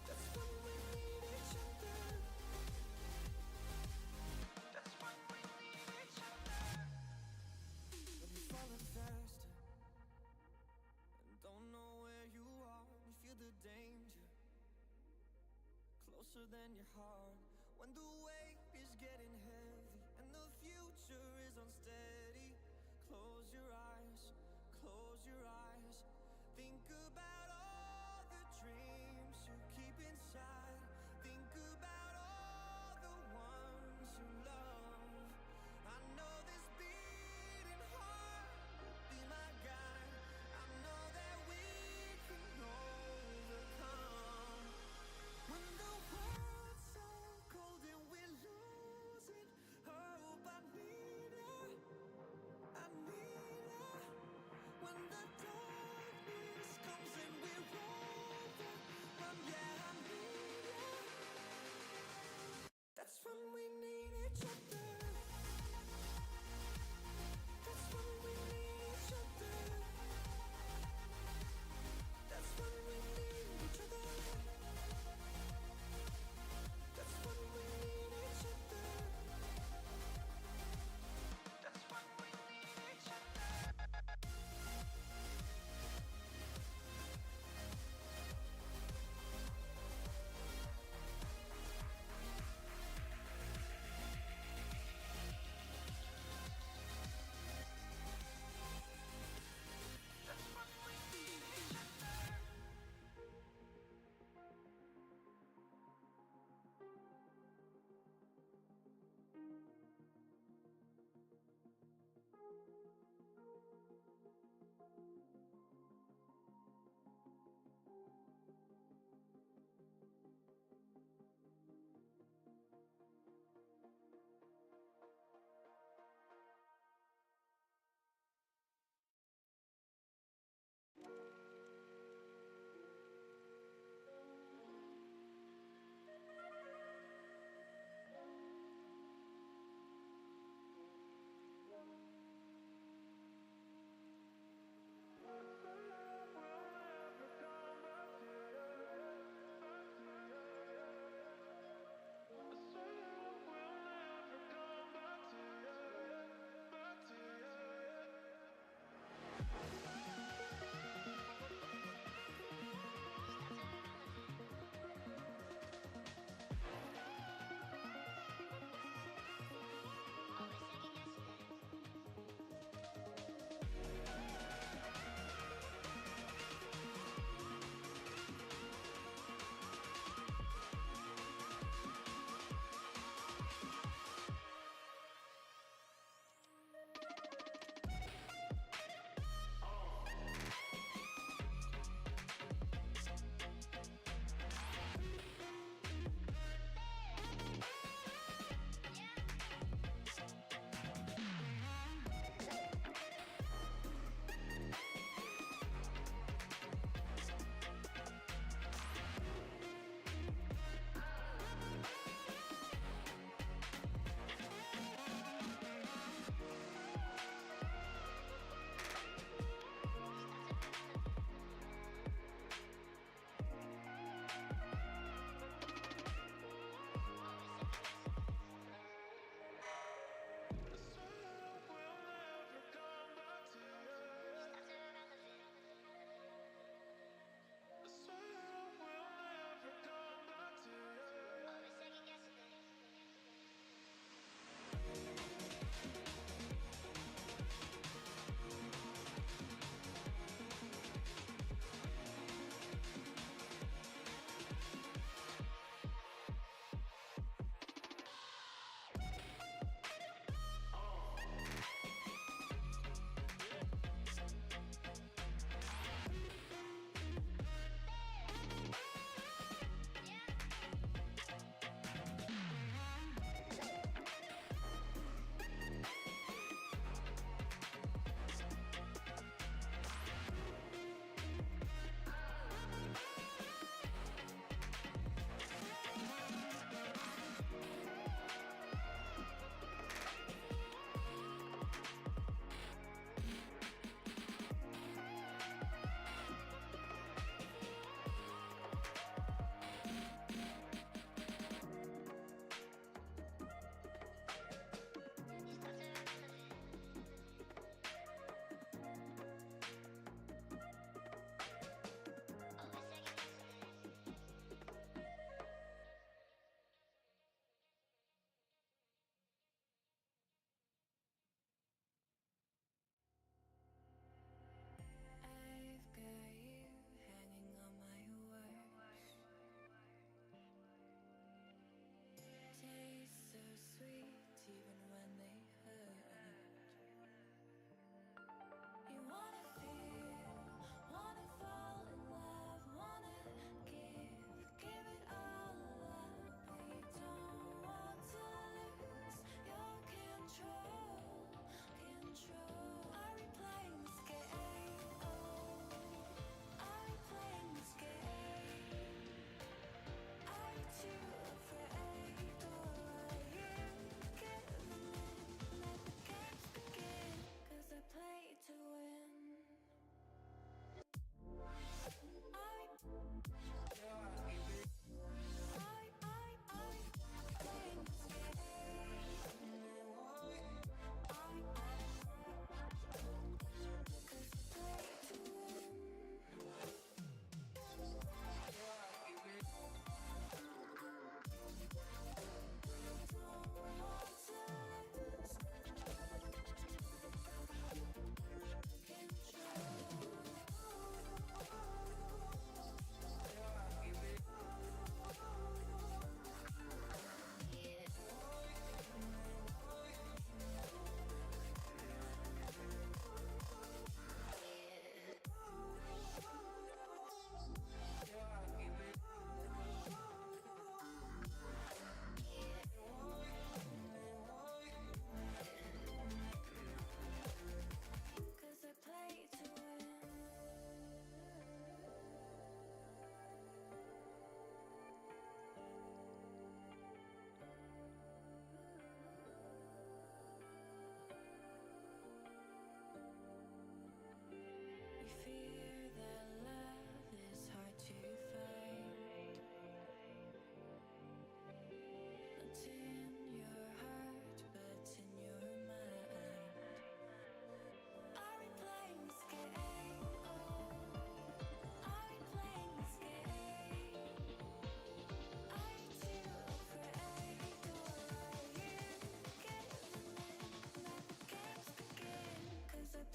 That's when we need each other. That's when we need each other. When you're falling faster and don't know where you are, you feel the danger closer than your heart. When the weight is getting heavy and the future is unsteady, close your eyes, close your eyes. Think about all the dreams you keep inside. Think about all the ones you love. I know this beating heart will be my guide. I know that we can overcome. When the world's so cold and we're losing hope, I need her, I need her. When the darkness comes and we're overrun, yeah, I need her. That's when we need each other.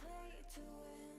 play to win.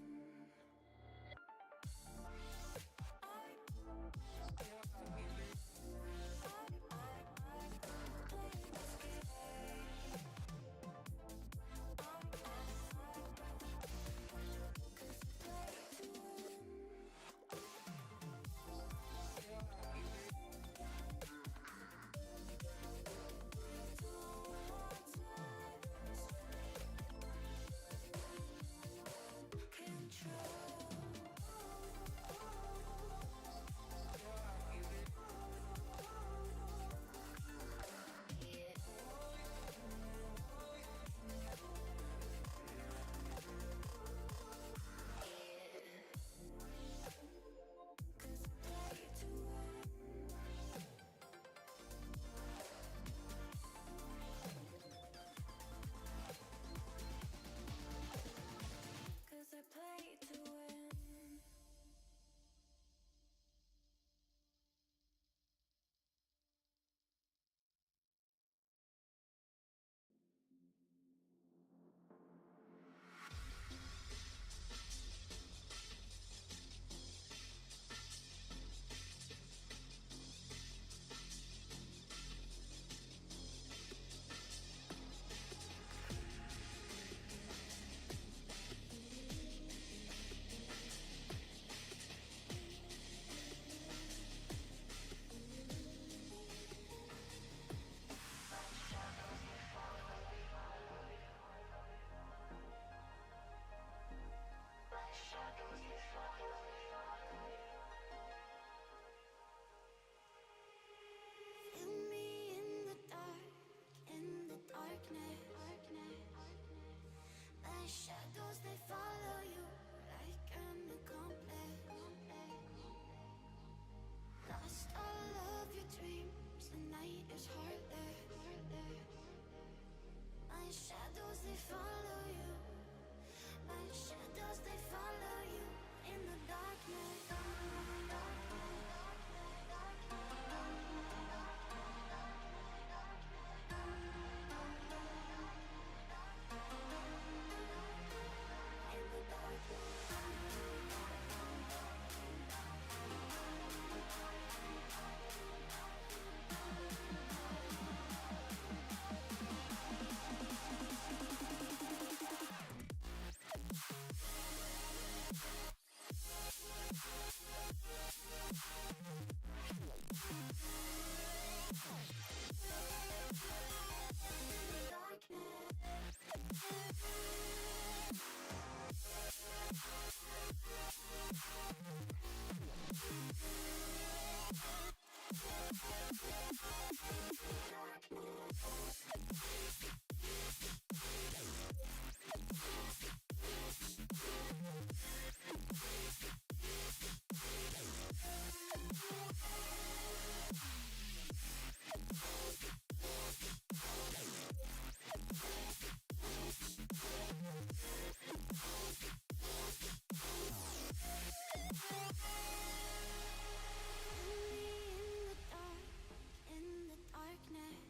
Cause I play to win. Feel me in the darkness. My shadows, they follow you like an accomplice. Lost all of your dreams, the night is heartless. My shadows, they follow you. My shadows, they follow you in the darkness. In the darkness.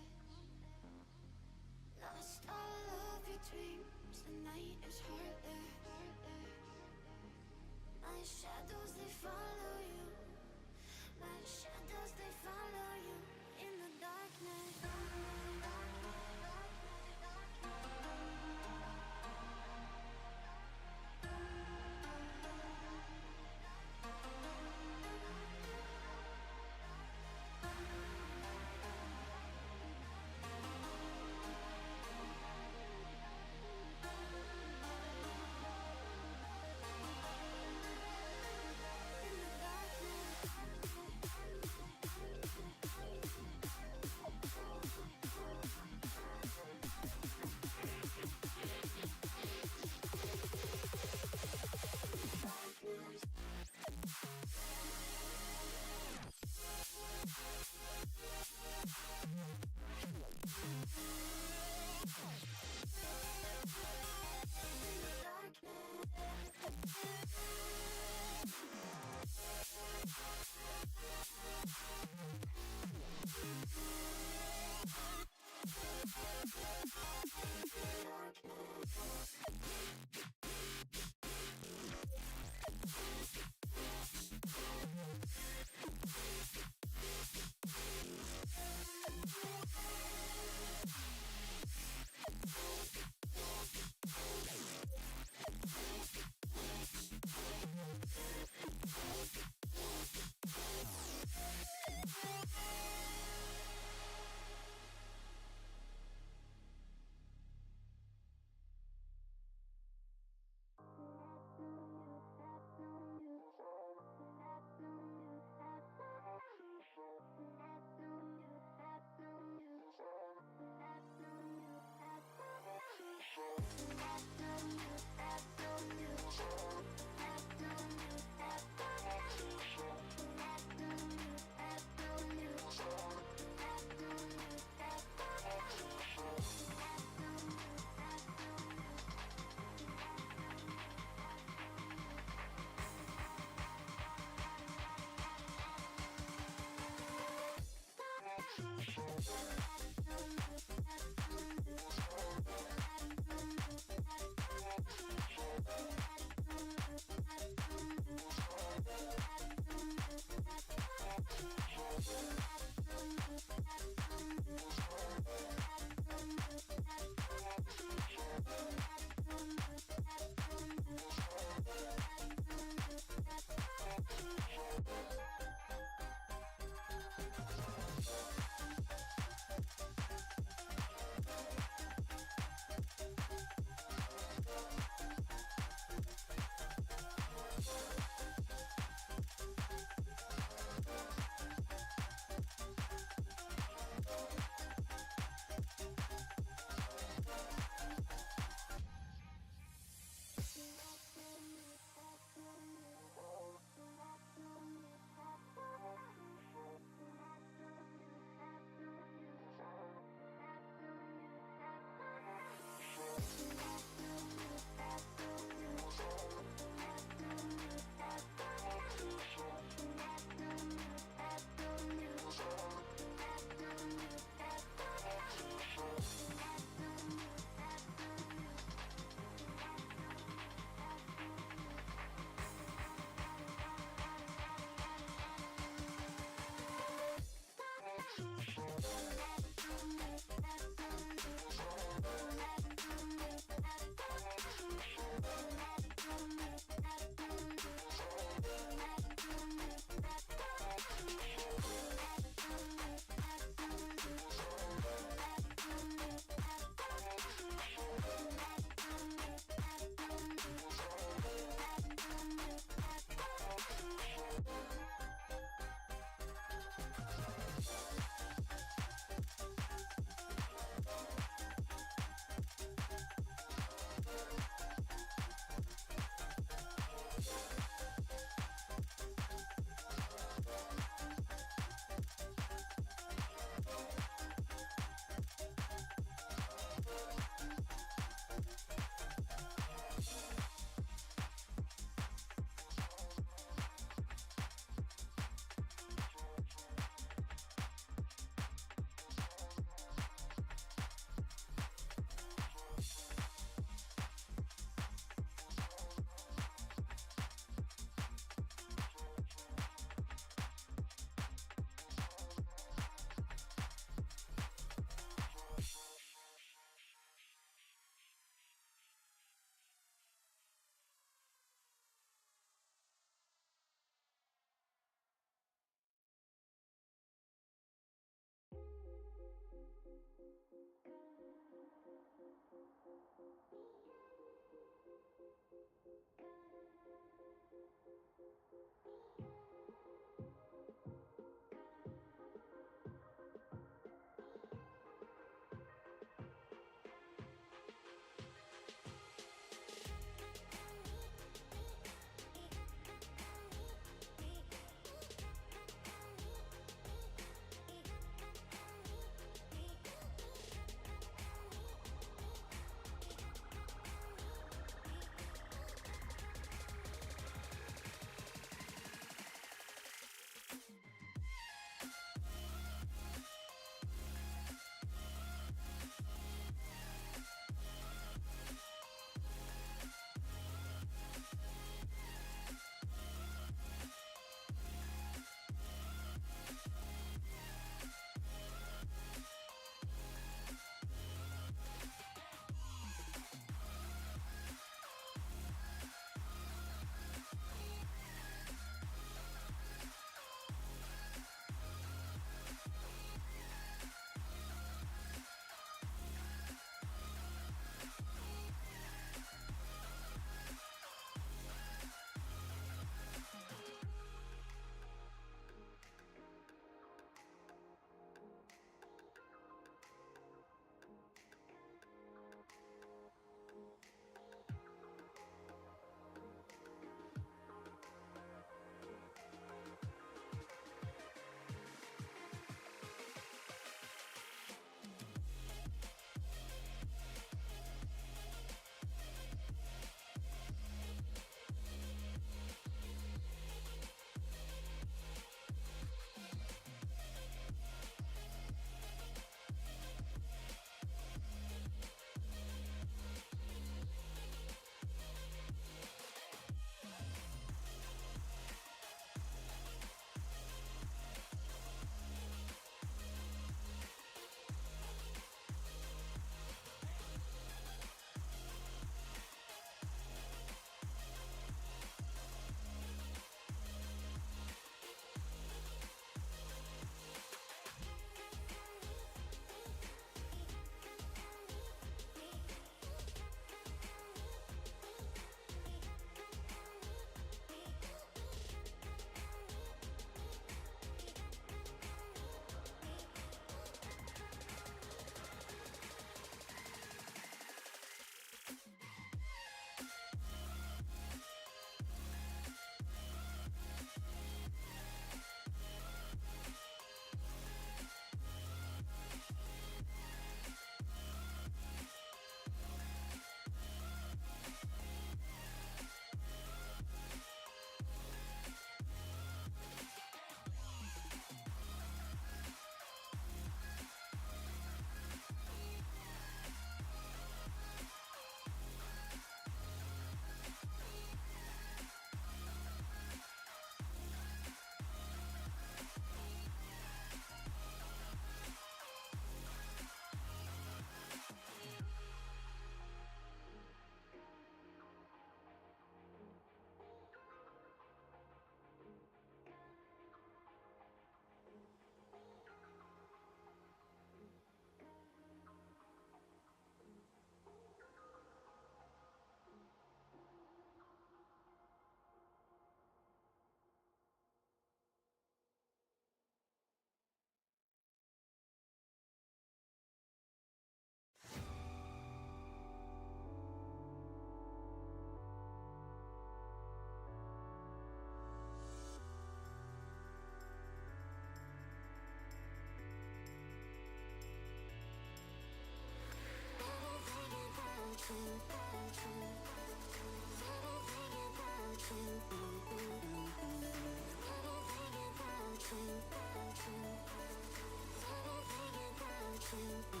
Thank you.